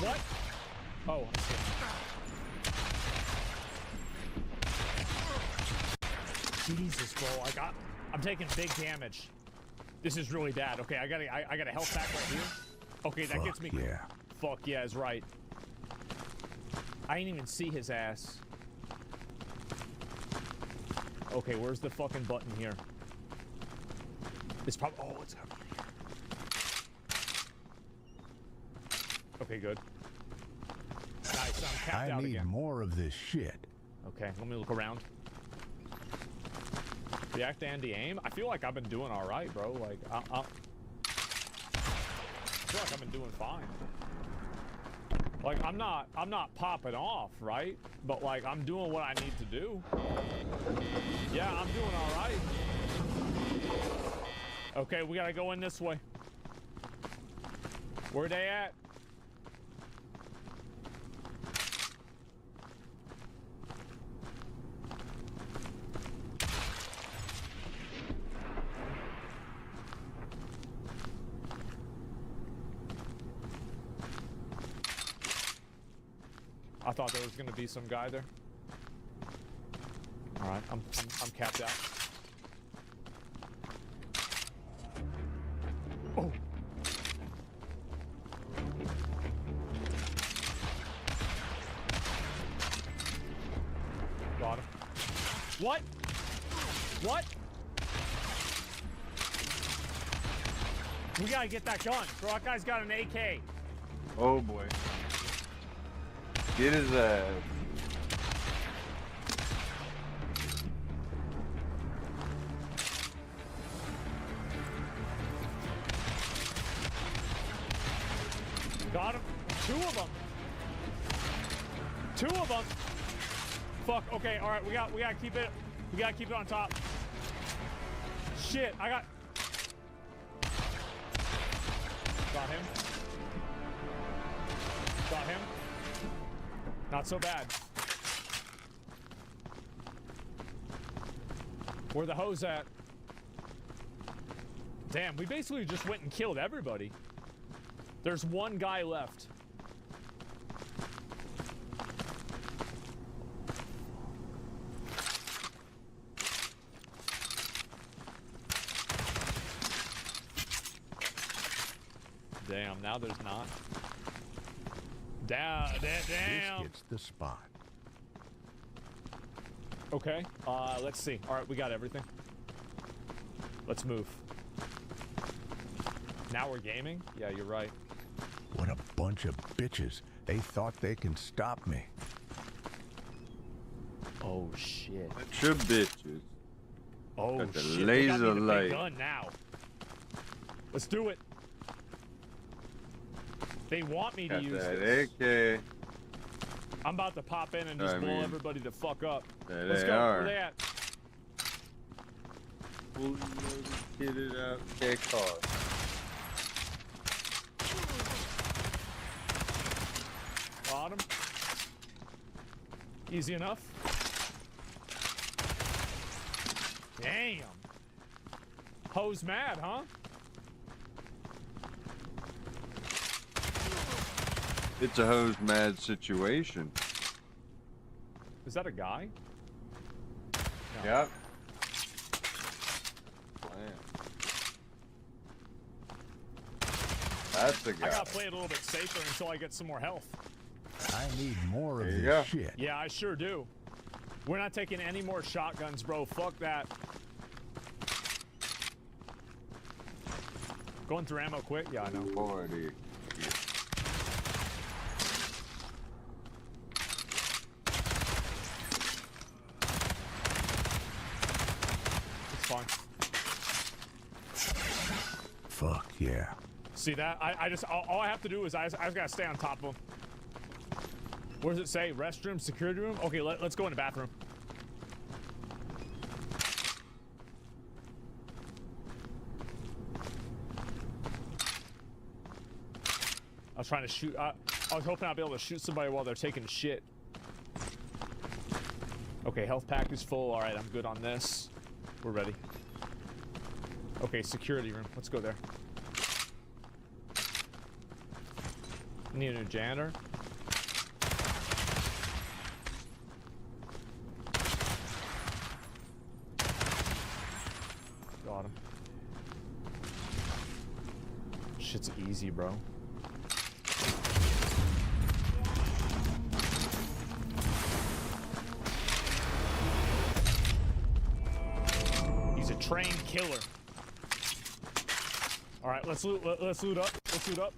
What? Oh, I see. Jesus, bro, I'm taking big damage. This is really bad. Okay, I got a health pack right here. Okay, that gets me. Yeah. Fuck yeah, is right. I didn't even see his ass. Okay, where's the fucking button here? It's probably. Oh, it's over here. Okay, good. Nice, I'm capped out again. I need more of this shit. Okay, let me look around. React anti-aim? I feel like I've been doing all right, bro. Like, I feel like I've been doing fine. Like, I'm not popping off, right? But like, I'm doing what I need to do. Yeah, I'm doing all right. Okay, we gotta go in this way. Where they at? I thought there was gonna be some guy there. All right, I'm capped out. Oh. Got him. What? What? We gotta get that gun. Bro, that guy's got an AK. Oh boy. Get his ass. Got him. 2 of them. 2 of them. Fuck. Okay. All right. We gotta keep it. We gotta keep it on top. Shit. I got. Got him. Got him. Not so bad. Where the hose at? Damn, we basically just went and killed everybody. There's one guy left. Damn, now there's not. Damn. This gets the spot. Okay, let's see. All right, we got everything. Let's move. Now we're gaming? Yeah, you're right. What a bunch of bitches. They thought they can stop me. Oh, shit. That's your bitches. Oh, got the shit. laser They got me the light. big gun now. Let's do it. They want me to Got use that this. AK. I'm about to pop in and just blow everybody the fuck up. There Let's they go. are. Where they at? Fully loaded, kitted out, K-car. Bottom. Easy enough. Damn. Ho's mad, huh? It's a hose mad situation. Is that a guy? No. Yep. That's the guy. I gotta play it a little bit safer until I get some more health. I need more of There you this go. shit. Yeah, I sure do. We're not taking any more shotguns, bro. Fuck that. Going through ammo quick? Yeah, I know. 40. It's fine. Fuck yeah. See that? I just all I have to do is I've got to stay on top of them. What does it say? Restroom, security room? Okay, let's go in the bathroom. I was trying to shoot. I was hoping I'd be able to shoot somebody while they're taking shit. Okay, health pack is full. All right, I'm good on this. We're ready. Okay, security room. Let's go there. Need a new janitor. Got him. Shit's easy, bro. He's a trained killer. All right, let's loot. Let's loot up. Let's loot up.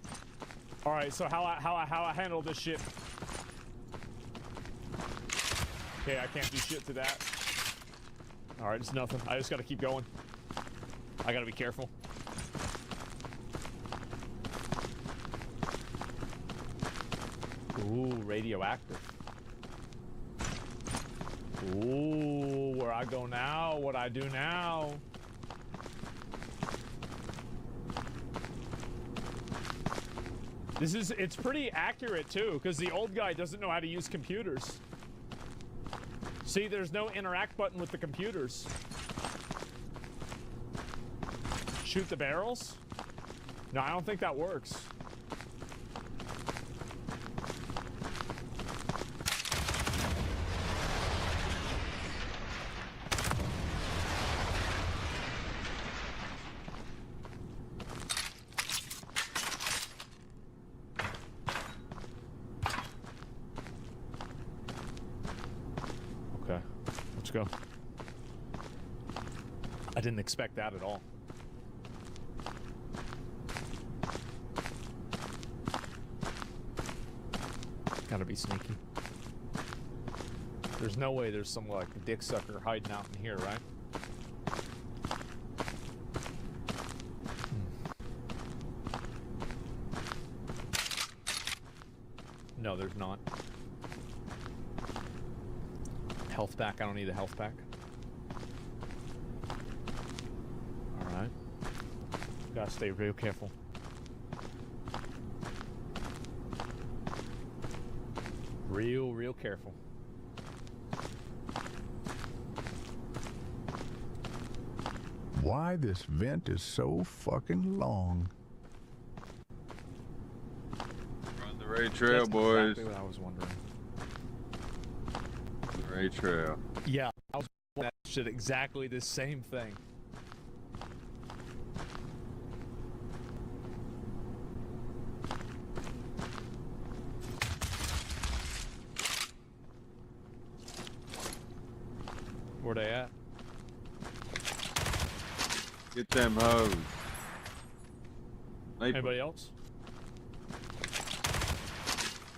All right, so how I handle this shit? Okay, I can't do shit to that. All right, it's nothing. I just gotta keep going. I gotta be careful. Ooh, radioactive. Ooh, where I go now? What I do now? It's pretty accurate too, because the old guy doesn't know how to use computers. See, there's no interact button with the computers. Shoot the barrels? No, I don't think that works. Go. I didn't expect that at all. Gotta be sneaky. There's no way there's some like dick sucker hiding out in here, right? No, there's not. Health pack. I don't need a health pack. All right. Gotta stay real careful. Real careful. why this vent is so fucking long. Run the raid trail, That's boys. exactly what I was wondering. The raid trail. Yeah, I was wondering that shit exactly the same thing. Where they at? Get them hoes. Anybody else?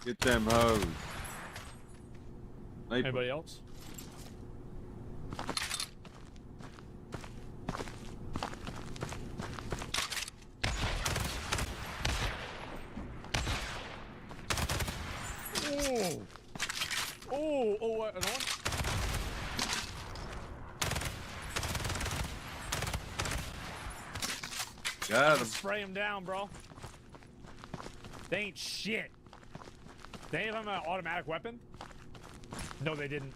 Get them hoes. Anybody else? Oh, another one? Got him. Spray him down, bro. They ain't shit. They have an automatic weapon? No, they didn't.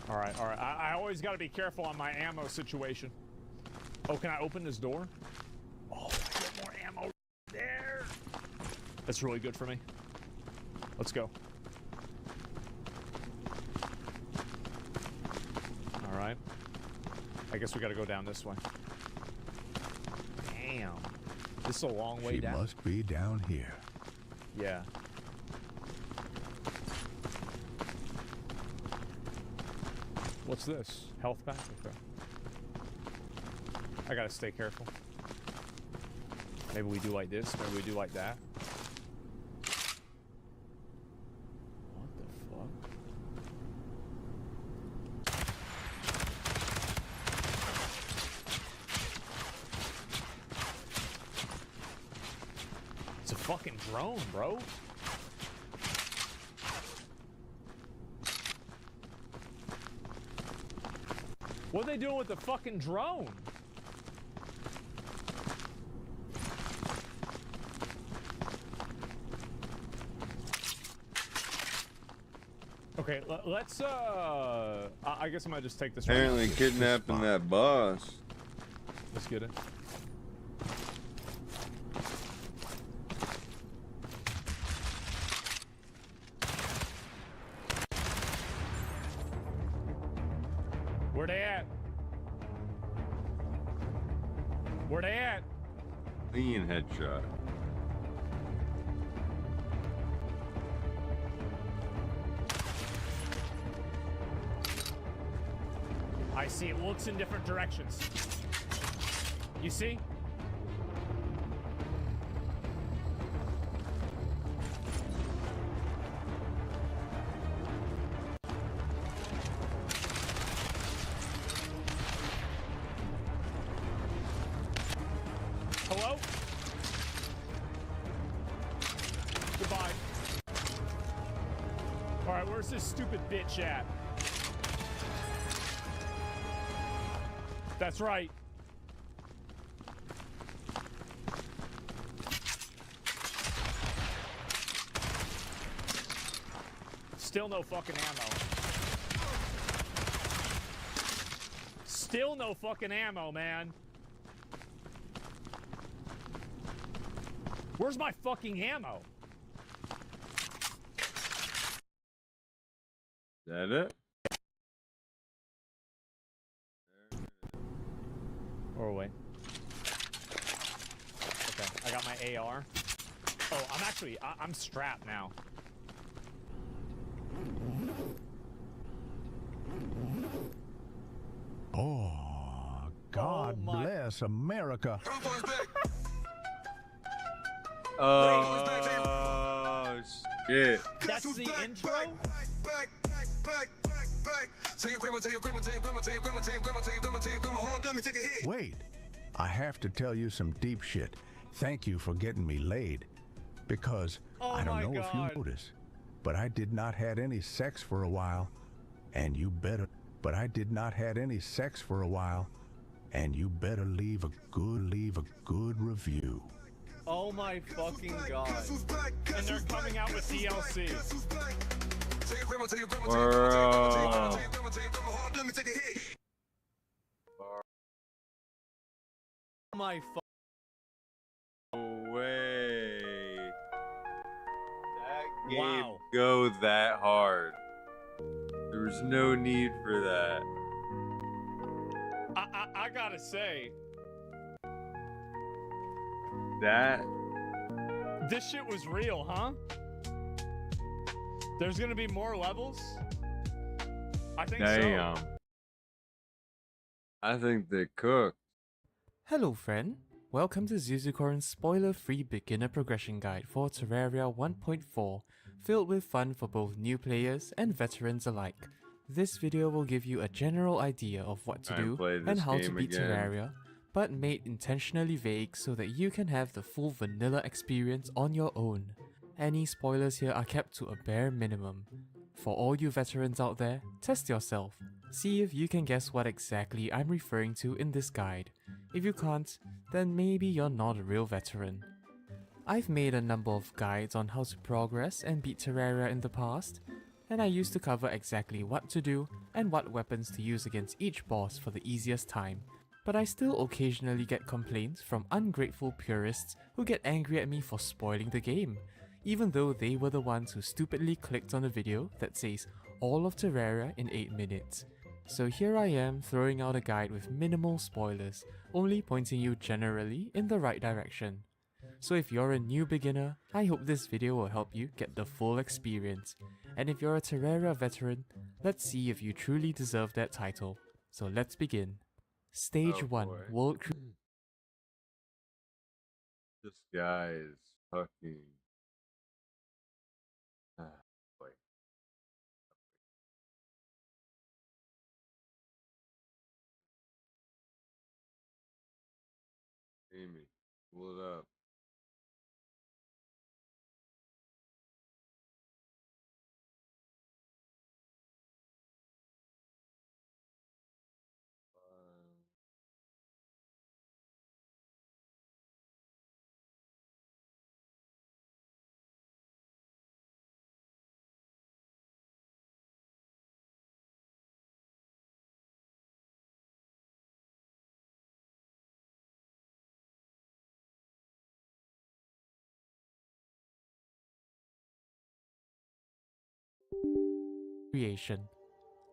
All right. I always got to be careful on my ammo situation. Oh, can I open this door? Oh, I get more ammo there. That's really good for me. Let's go. All right. I guess we got to go down this way. Damn. This is a long way down. She must be down here. Yeah. What's this? Health pack? Okay. I gotta stay careful. Maybe we do like this, maybe we do like that. What the fuck? It's a fucking drone, bro. What are they doing with the fucking drone? Okay, let's, I guess I'm gonna just take this right. Apparently kidnapping that boss. Let's get it. Where they at? Where they at? Clean headshot. I see it looks in different directions. You see? Hello? Goodbye. Alright, where's this stupid bitch at? That's right. Still no fucking ammo. Still no fucking ammo, man. Where's my fucking ammo? Is that it? Or away. Okay, I got my AR. Oh, I'm strapped now. Oh, God bless America. Oh, shit. That's the intro? Wait, I have to tell you some deep shit. Thank you for getting me laid. Because I don't know if you noticed, but I did not had any sex for a while, and you better. But I did not had any sex for a while, and you better leave a good review. Oh my fucking god. And they're coming out with DLC. Bro. my No way. That game Wow. go that hard. There was no need for that. I gotta say, That this shit was real, huh? There's gonna be more levels? I think damn. so. I think they cooked. Hello friend, welcome to Zuzukorn's spoiler-free beginner progression guide for Terraria 1.4, filled with fun for both new players and veterans alike. This video will give you a general idea of what to do and how to beat Terraria, but made intentionally vague so that you can have the full vanilla experience on your own. Any spoilers here are kept to a bare minimum. For all you veterans out there, test yourself. See if you can guess what exactly I'm referring to in this guide. If you can't, then maybe you're not a real veteran. I've made a number of guides on how to progress and beat Terraria in the past, and I used to cover exactly what to do and what weapons to use against each boss for the easiest time. But I still occasionally get complaints from ungrateful purists who get angry at me for spoiling the game, even though they were the ones who stupidly clicked on a video that says all of Terraria in 8 minutes. So here I am throwing out a guide with minimal spoilers, only pointing you generally in the right direction. So if you're a new beginner, I hope this video will help you get the full experience. And if you're a Terraria veteran, let's see if you truly deserve that title. So let's begin. Stage 1, World This guy is fucking... boy. Amy, pull it up. creation.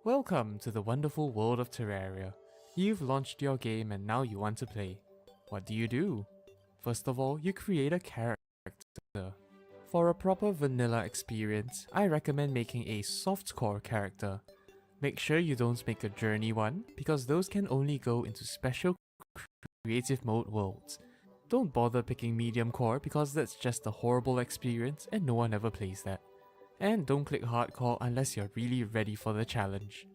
Welcome to the wonderful world of Terraria. You've launched your game and now you want to play. What do? First of all, you create a character. For a proper vanilla experience, I recommend making a softcore character. Make sure you don't make a journey one, because those can only go into special creative mode worlds. Don't bother picking medium core because that's just a horrible experience and no one ever plays that. And don't click hardcore unless you're really ready for the challenge.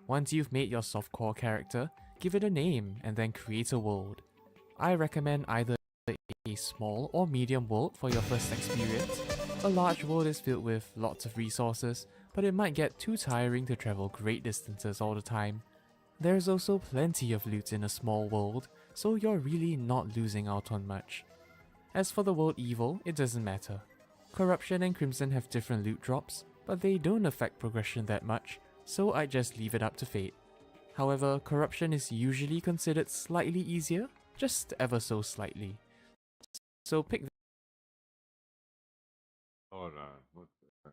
Once you've made your softcore character, give it a name and then create a world. I recommend either a small or medium world for your first experience. A large world is filled with lots of resources, but it might get too tiring to travel great distances all the time. There's also plenty of loot in a small world, so you're really not losing out on much. As for the world evil, it doesn't matter. Corruption and Crimson have different loot drops, but they don't affect progression that much, so I'd just leave it up to fate. However, Corruption is usually considered slightly easier, just ever so slightly. So pick... Hold on, what the heck?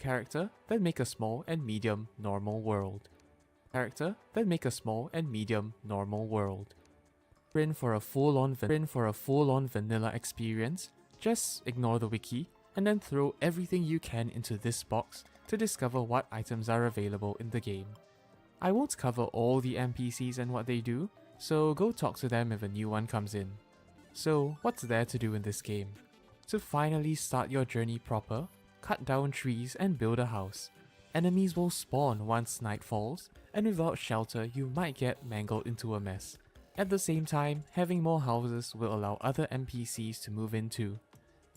character, then make a small and medium normal world. Character, then make a small and medium normal world. In for a full-on vanilla experience, just ignore the wiki and then throw everything you can into this box to discover what items are available in the game. I won't cover all the NPCs and what they do, so go talk to them if a new one comes in. So, what's there to do in this game? To finally start your journey proper, cut down trees and build a house. enemies will spawn once night falls, and without shelter you might get mangled into a mess. At the same time, having more houses will allow other NPCs to move in too.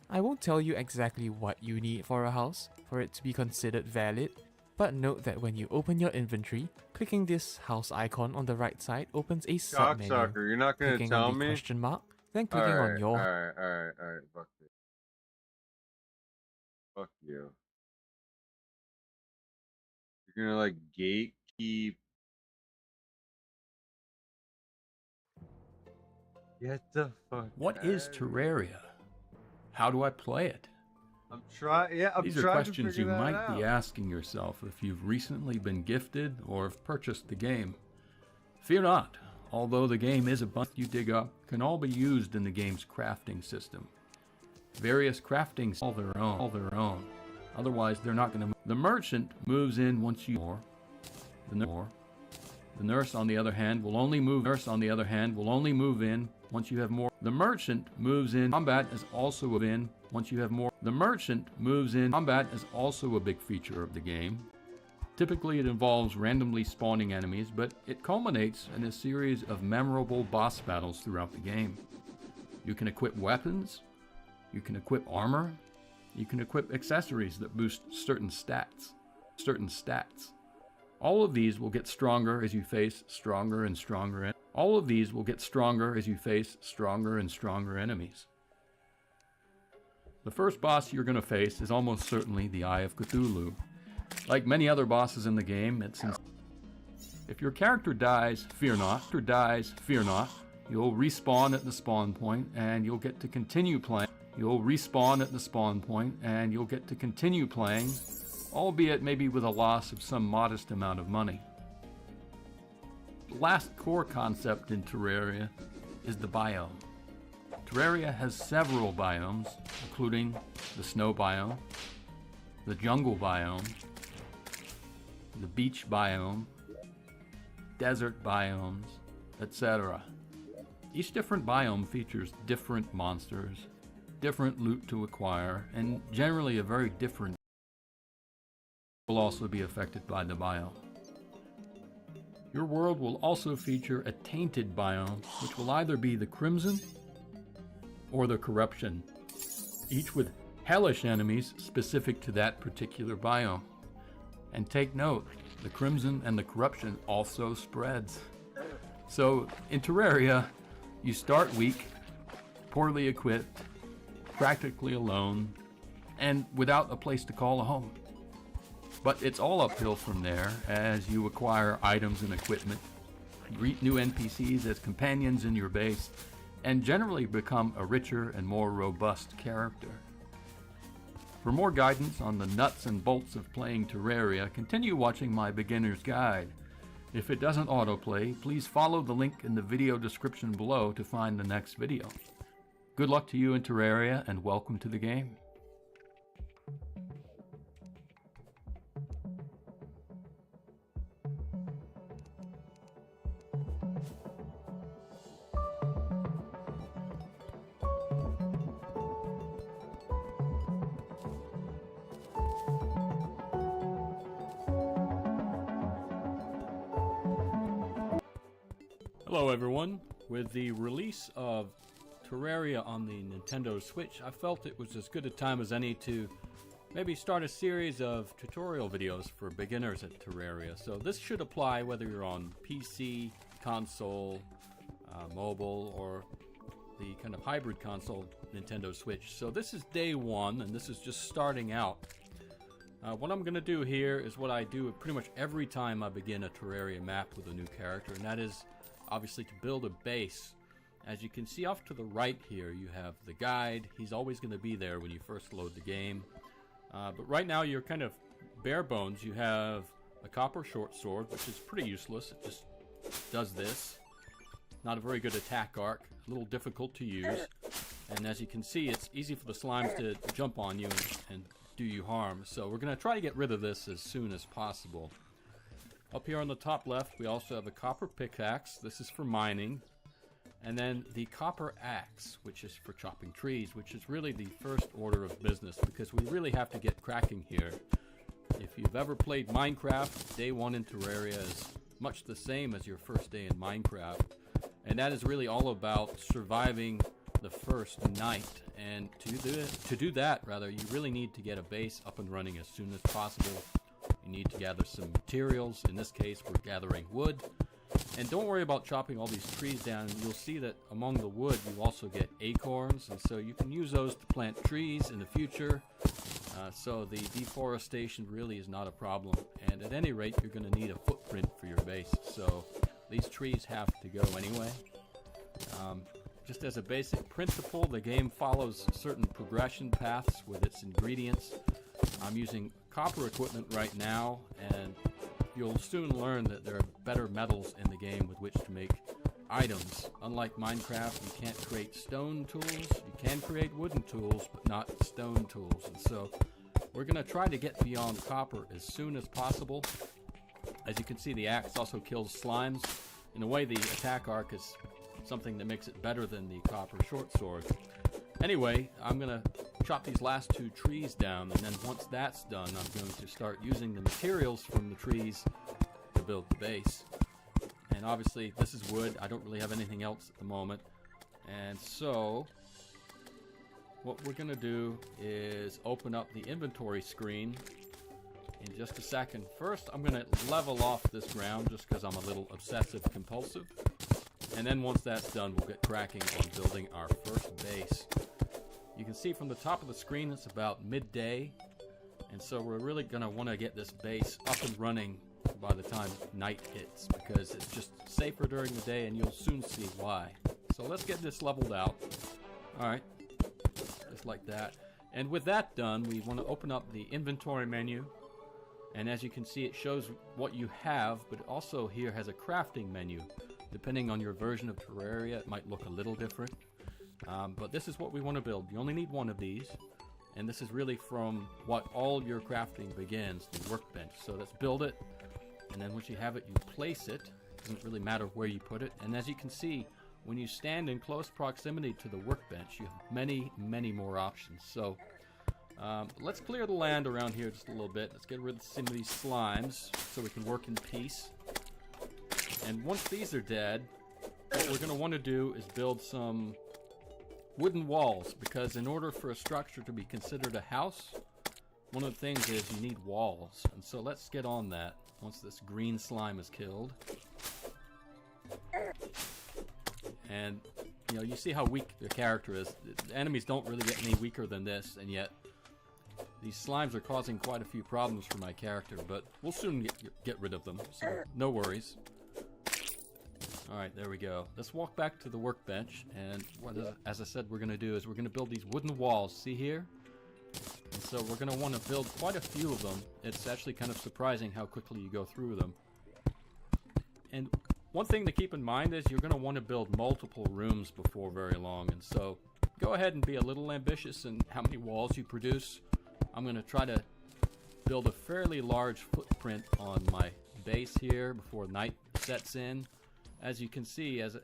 I won't tell you exactly what you need for a house for it to be considered valid, but note that when you open your inventory, clicking this house icon on the right side opens a sub-menu. Cocksucker, you're not gonna Clicking tell on the me? question mark, then clicking on your... Alright, fuck you. Fuck you. You're gonna like gatekeep. Get the fuck. What is Terraria? How do I play it? I'm trying. Yeah, I'm These are trying questions to you figure that might be out. asking yourself if you've recently been gifted or have purchased the game. Fear not, although the game is a bunch you dig up, can all be used in the game's crafting system. Various craftings all their own. Otherwise, they're not going to. The merchant moves in once you more. The nurse, on the other hand, will only move. In once you have more. The merchant moves in. Combat is also in once you have more. The merchant moves in. Combat is also a big feature of the game. Typically, it involves randomly spawning enemies, but it culminates in a series of memorable boss battles throughout the game. You can equip weapons. You can equip armor. You can equip accessories that boost certain stats. All of these will get stronger as you face stronger and stronger enemies. The first boss you're going to face is almost certainly the Eye of Cthulhu. Like many other bosses in the game, if your character dies, fear not. You'll respawn at the spawn point and you'll get to continue playing. Albeit maybe with a loss of some modest amount of money. The last core concept in Terraria is the biome. Terraria has several biomes, including the snow biome, the jungle biome, the beach biome, desert biomes, etc. Each different biome features different monsters, different loot to acquire, and generally a very different will also be affected by the biome. Your world will also feature a tainted biome, which will either be the Crimson or the Corruption, each with hellish enemies specific to that particular biome. And take note, the Crimson and the Corruption also spreads. So in Terraria, you start weak, poorly equipped, practically alone, and without a place to call a home. But it's all uphill from there as you acquire items and equipment, greet new NPCs as companions in your base, and generally become a richer and more robust character. For more guidance on the nuts and bolts of playing Terraria, continue watching my beginner's guide. If it doesn't autoplay, please follow the link in the video description below to find the next video. Good luck to you in Terraria and welcome to the game. Hello everyone. With the release of Terraria on the Nintendo Switch, I felt it was as good a time as any to maybe start a series of tutorial videos for beginners at Terraria. So this should apply whether you're on PC, console, mobile, or the kind of hybrid console Nintendo Switch. So this is day one, and this is just starting out. What I'm going to do here is what I do pretty much every time I begin a Terraria map with a new character, and that is obviously to build a base. As you can see off to the right here, you have the guide. He's always going to be there when you first load the game. But right now you're kind of bare bones. You have a copper short sword, which is pretty useless. It just does this. Not a very good attack arc, a little difficult to use. And as you can see, it's easy for the slimes to jump on you and do you harm. So we're going to try to get rid of this as soon as possible. Up here on the top left, we also have a copper pickaxe. This is for mining. And then the copper axe, which is for chopping trees, which is really the first order of business because we really have to get cracking here if you've ever played Minecraft, day one in Terraria is much the same as your first day in Minecraft. And that is really all about surviving the first night. And to do that, you really need to get a base up and running as soon as possible. You need to gather some materials. In this case, we're gathering wood. And don't worry about chopping all these trees down. You'll see that among the wood, you also get acorns. And so you can use those to plant trees in the future. So the deforestation really is not a problem. And at any rate, you're going to need a footprint for your base. So these trees have to go anyway. Just as a basic principle, the game follows certain progression paths with its ingredients. I'm using copper equipment right now, and you'll soon learn that there are better metals in the game with which to make items. Unlike Minecraft, you can't create stone tools. You can create wooden tools, but not stone tools. And so we're going to try to get beyond copper as soon as possible. As you can see, the axe also kills slimes. In a way, the attack arc is something that makes it better than the copper short sword. Anyway, I'm going to chop these last two trees down, and then once that's done, I'm going to start using the materials from the trees to build the base. And obviously, this is wood. I don't really have anything else at the moment. And so, what we're going to do is open up the inventory screen in just a second. First, I'm going to level off this ground just because I'm a little obsessive compulsive. And then once that's done, we'll get cracking on building our first base. You can see from the top of the screen it's about midday, and so we're really going to want to get this base up and running by the time night hits, because it's just safer during the day, and you'll soon see why. So let's get this leveled out. Alright, just like that. And with that done, we want to open up the inventory menu, and as you can see, it shows what you have, but it also here has a crafting menu. Depending on your version of Terraria, it might look a little different. But this is what we want to build. You only need one of these. And this is really from what all your crafting begins, the workbench. So let's build it. And then once you have it, you place it. Doesn't really matter where you put it. And as you can see, when you stand in close proximity to the workbench, you have many, many more options. So let's clear the land around here just a little bit. Let's get rid of some of these slimes so we can work in peace. And once these are dead, what we're going to want to do is build some wooden walls, because in order for a structure to be considered a house, one of the things is you need walls. And so let's get on that once this green slime is killed. And you see how weak the character is. The enemies don't really get any weaker than this, and yet these slimes are causing quite a few problems for my character, but we'll soon get rid of them, so no worries. Alright, there we go. Let's walk back to the workbench, and as I said we're going to do is we're going to build these wooden walls. See here? And so we're going to want to build quite a few of them. It's actually kind of surprising how quickly you go through them. And one thing to keep in mind is you're going to want to build multiple rooms before very long, and so go ahead and be a little ambitious in how many walls you produce. I'm going to try to build a fairly large footprint on my base here before night sets in. As you can see, as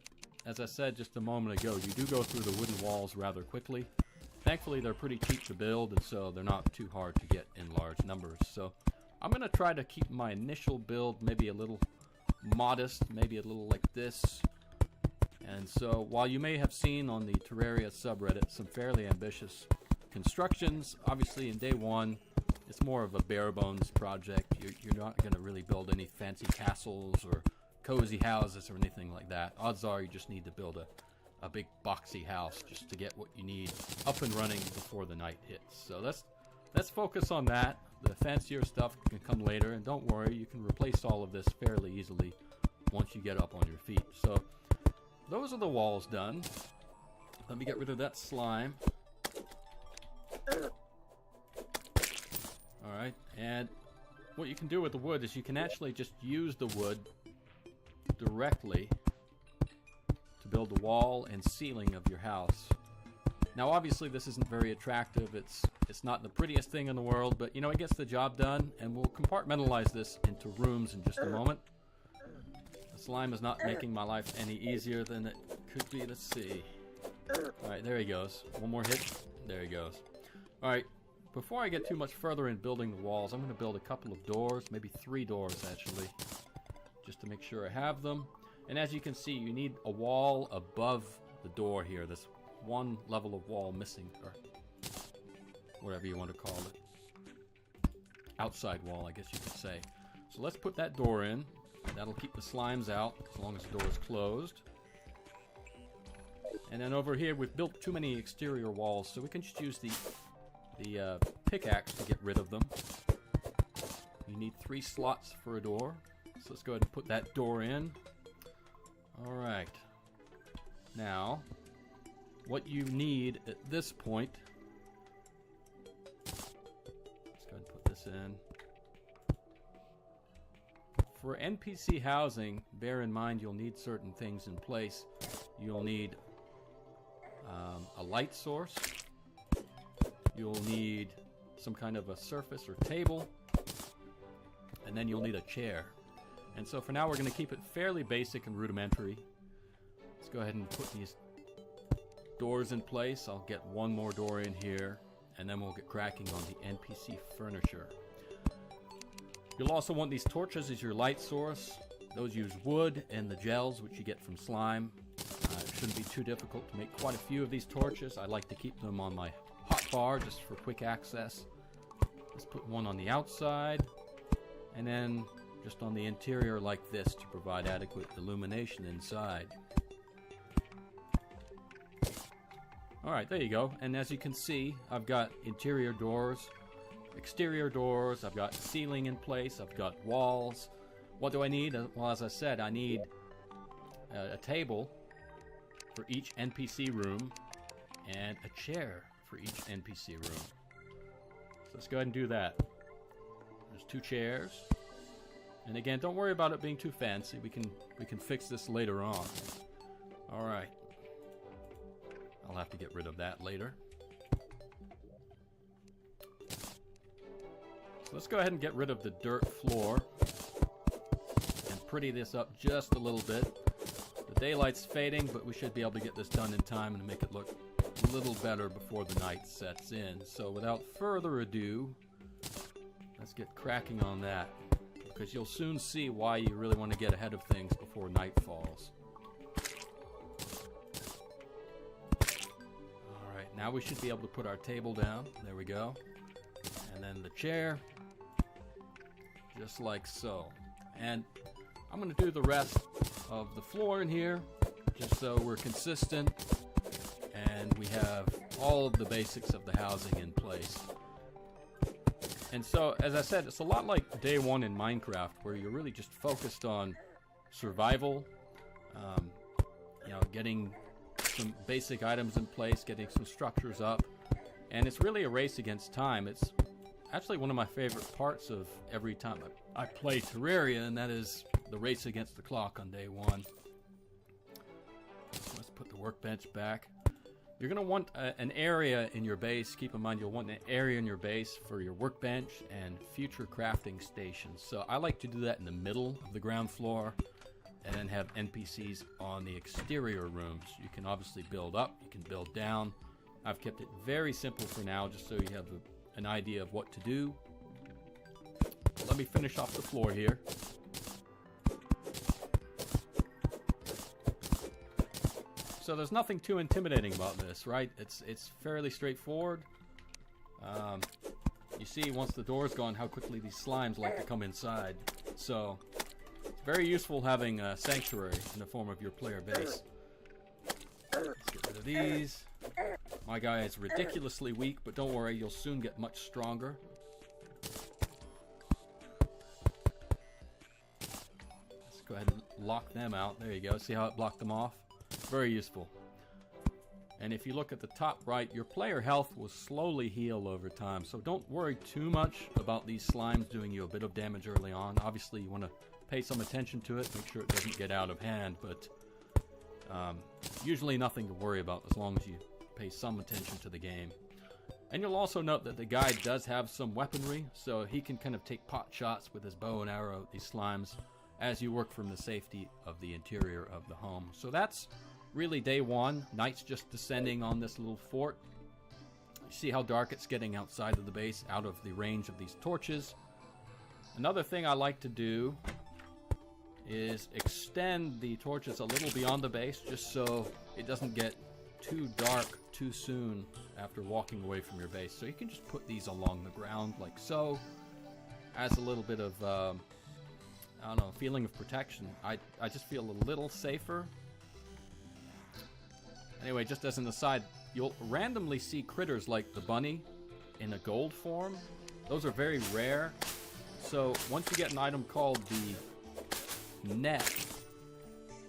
I said just a moment ago, you do go through the wooden walls rather quickly. Thankfully, they're pretty cheap to build, and so they're not too hard to get in large numbers. So I'm going to try to keep my initial build maybe a little modest, maybe a little like this. And so while you may have seen on the Terraria subreddit some fairly ambitious constructions, obviously in day one, it's more of a bare bones project. You're not going to really build any fancy castles or cozy houses or anything like that. Odds are you just need to build a big boxy house just to get what you need up and running before the night hits. So let's focus on that. The fancier stuff can come later, and don't worry, you can replace all of this fairly easily once you get up on your feet. So those are the walls done. Let me get rid of that slime. Alright, and what you can do with the wood is you can actually just use the wood directly to build the wall and ceiling of your house. Now obviously this isn't very attractive, it's not the prettiest thing in the world, but it gets the job done, and we'll compartmentalize this into rooms in just a moment. The slime is not making my life any easier than it could be. Let's see. Alright, there he goes. One more hit. There he goes. Alright, before I get too much further in building the walls, I'm going to build a couple of doors, maybe 3 doors actually, just to make sure I have them. And as you can see, you need a wall above the door here. There's one level of wall missing, or whatever you want to call it. Outside wall, I guess you could say. So let's put that door in. That'll keep the slimes out as long as the door is closed. And then over here, we've built too many exterior walls, so we can just use the pickaxe to get rid of them. You need 3 slots for a door. So let's go ahead and put that door in. Alright. Now, what you need at this point... Let's go ahead and put this in. For NPC housing, bear in mind you'll need certain things in place. You'll need a light source. You'll need some kind of a surface or table. And then you'll need a chair. And so for now we're going to keep it fairly basic and rudimentary. Let's go ahead and put these doors in place. I'll get one more door in here, and then we'll get cracking on the NPC furniture. You'll also want these torches as your light source. Those use wood and the gels, which you get from slime. It shouldn't be too difficult to make quite a few of these torches. I like to keep them on my hotbar just for quick access. Let's put one on the outside, and then just on the interior like this to provide adequate illumination inside. Alright, there you go. And as you can see, I've got interior doors, exterior doors, I've got ceiling in place, I've got walls. What do I need? Well, as I said, I need a table for each NPC room and a chair for each NPC room. So let's go ahead and do that. There's 2 chairs. And again, don't worry about it being too fancy. We can fix this later on. All right. I'll have to get rid of that later. So let's go ahead and get rid of the dirt floor and pretty this up just a little bit. The daylight's fading, but we should be able to get this done in time and make it look a little better before the night sets in. So without further ado, let's get cracking on that, because you'll soon see why you really want to get ahead of things before night falls. Alright, now we should be able to put our table down. There we go. And then the chair, just like so. And I'm going to do the rest of the floor in here, just so we're consistent and we have all of the basics of the housing in place. And so, as I said, it's a lot like day 1 in Minecraft, where you're really just focused on survival, getting some basic items in place, getting some structures up, and it's really a race against time. It's actually one of my favorite parts of every time I play Terraria, and that is the race against the clock on day 1. So let's put the workbench back. You're going to want an area in your base. Keep in mind you'll want an area in your base for your workbench and future crafting stations. So I like to do that in the middle of the ground floor and then have NPCs on the exterior rooms. You can obviously build up, you can build down. I've kept it very simple for now, just so you have an idea of what to do. Let me finish off the floor here. So there's nothing too intimidating about this, right? It's fairly straightforward. You see, once the door's gone, how quickly these slimes like to come inside. So it's very useful having a sanctuary in the form of your player base. Let's get rid of these. My guy is ridiculously weak, but don't worry, you'll soon get much stronger. Let's go ahead and lock them out. There you go. See how it blocked them off? Very useful. And if you look at the top right, your player health will slowly heal over time, so don't worry too much about these slimes doing you a bit of damage early on. Obviously you want to pay some attention to it, make sure it doesn't get out of hand, but usually nothing to worry about as long as you pay some attention to the game. And you'll also note that the guy does have some weaponry, so he can kind of take pot shots with his bow and arrow at these slimes as you work from the safety of the interior of the home. So that's really day 1. Night's just descending on this little fort. see how dark it's getting outside of the base, out of the range of these torches. Another thing I like to do is extend the torches a little beyond the base, just so it doesn't get too dark too soon after walking away from your base. So you can just put these along the ground like so, as a little bit of I don't know, feeling of protection. I just feel a little safer. Anyway, just as an aside, you'll randomly see critters like the bunny in a gold form. Those are very rare. So once you get an item called the net,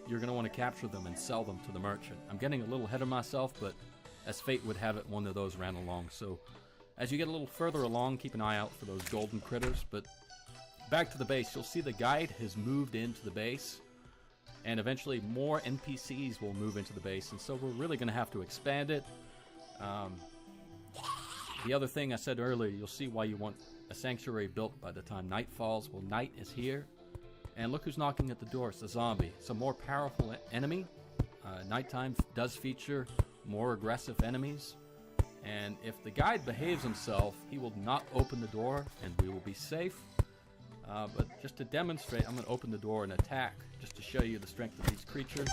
you're going to want to capture them and sell them to the merchant. I'm getting a little ahead of myself, but as fate would have it, one of those ran along. So as you get a little further along, keep an eye out for those golden critters. But back to the base, you'll see the guide has moved into the base, and eventually more NPCs will move into the base, and so we're really going to have to expand it. The other thing I said earlier, you'll see why you want a sanctuary built by the time night falls. Well, night is here, and look who's knocking at the door. It's a zombie. It's a more powerful enemy. Nighttime does feature more aggressive enemies, and if the guide behaves himself, he will not open the door, and we will be safe. But just to demonstrate, I'm going to open the door and attack, just to show you the strength of these creatures.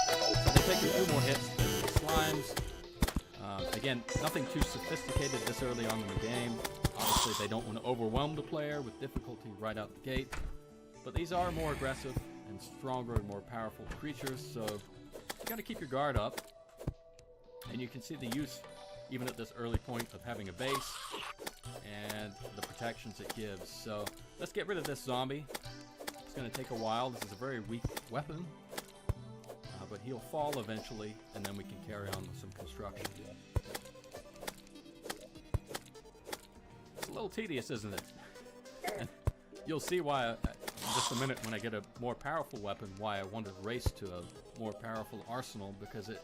So they take a few more hits than the slimes. Again, nothing too sophisticated this early on in the game. Obviously, they don't want to overwhelm the player with difficulty right out the gate. But these are more aggressive and stronger and more powerful creatures, so you got to keep your guard up. And you can see the use, even at this early point, of having a base and the protections it gives. So let's get rid of this zombie. It's going to take a while. This is a very weak weapon, but he'll fall eventually, and then we can carry on with some construction. It's a little tedious, isn't it? And you'll see why in just a minute when I get a more powerful weapon, why I want to race to a more powerful arsenal, because it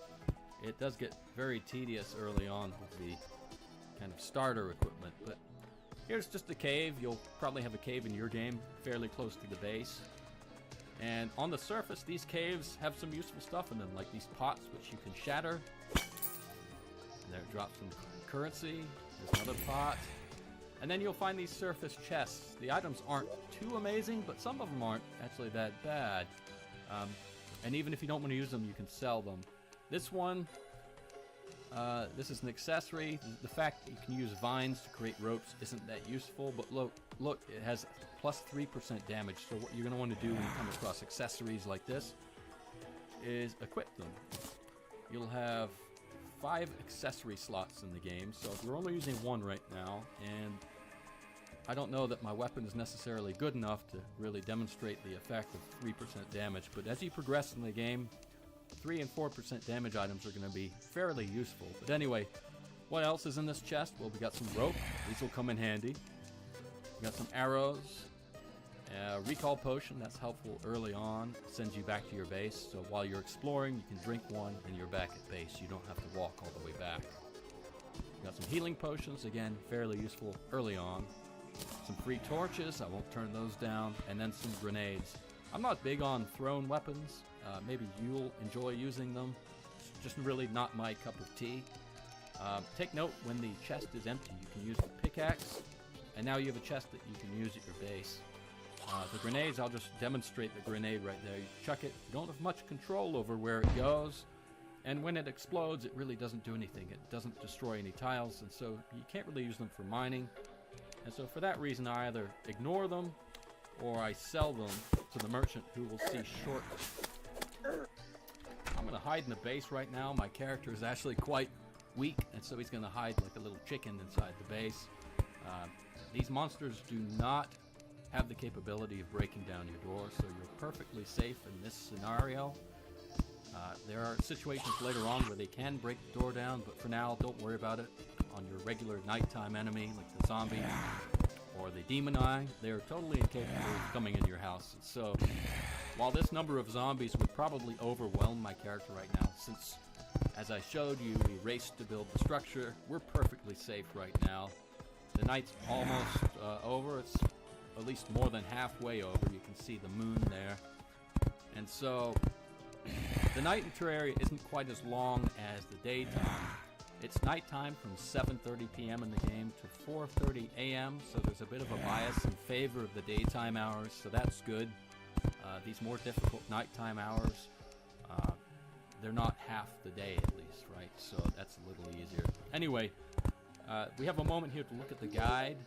does get very tedious early on with the kind of starter equipment. But here's just a cave. You'll probably have a cave in your game fairly close to the base. And on the surface, these caves have some useful stuff in them, like these pots which you can shatter. And there drops some currency. There's another pot. And then you'll find these surface chests. The items aren't too amazing, but some of them aren't actually that bad. And even if you don't want to use them, you can sell them. This one, this is an accessory. The fact that you can use vines to create ropes isn't that useful, but look, it has plus 3% damage. So what you're going to want to do when you come across accessories like this is equip them. You'll have 5 accessory slots in the game, so we're only using 1 right now, and I don't know that my weapon is necessarily good enough to really demonstrate the effect of 3% damage, but as you progress in the game, 3 and 4% damage items are going to be fairly useful. But anyway, what else is in this chest? Well, we got some rope. These will come in handy. We got some arrows. Recall potion, that's helpful early on. Sends you back to your base. So while you're exploring, you can drink one and you're back at base. You don't have to walk all the way back. We got some healing potions, again, fairly useful early on. Some free torches, I won't turn those down. And then some grenades. I'm not big on thrown weapons. Maybe you'll enjoy using them. It's just really not my cup of tea. Take note, when the chest is empty, you can use the pickaxe, and now you have a chest that you can use at your base. The grenades, I'll just demonstrate the grenade right there. You chuck it, you don't have much control over where it goes, and when it explodes, it really doesn't do anything. It doesn't destroy any tiles, and so you can't really use them for mining. And so for that reason, I either ignore them, or I sell them to the merchant, who will see shortly. I'm going to hide in the base right now. My character is actually quite weak, and so he's going to hide like a little chicken inside the base. These monsters do not have the capability of breaking down your door, so you're perfectly safe in this scenario. There are situations later on where they can break the door down, but for now, don't worry about it. On your regular nighttime enemy, like the zombie or the demon eye, they are totally incapable of coming in your house. So while this number of zombies would probably overwhelm my character right now, since, as I showed you, we raced to build the structure, we're perfectly safe right now. The night's almost over. It's at least more than halfway over. You can see the moon there. And so the night in Terraria isn't quite as long as the daytime. It's nighttime from 7:30 p.m. in the game to 4:30 a.m., so there's a bit of a bias in favor of the daytime hours, so that's good. These more difficult nighttime hours, they're not half the day at least, right? So that's a little easier. Anyway, we have a moment here to look at the guide.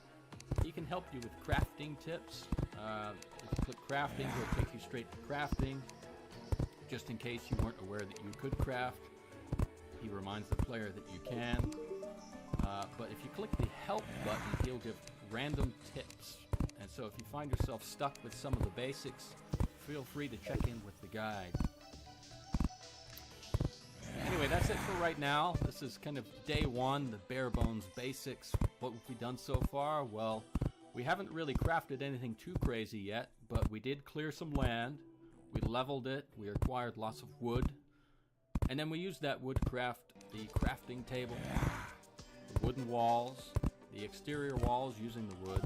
He can help you with crafting tips. If you click crafting, he'll take you straight to crafting. Just in case you weren't aware that you could craft, he reminds the player that you can. But if you click the help button, he'll give random tips. And so if you find yourself stuck with some of the basics, feel free to check in with the guide. Anyway, that's it for right now. This is kind of day one, the bare bones basics. What have we done so far? Well, we haven't really crafted anything too crazy yet, but we did clear some land. We leveled it. We acquired lots of wood. And then we used that wood to craft the crafting table, the wooden walls, the exterior walls using the wood.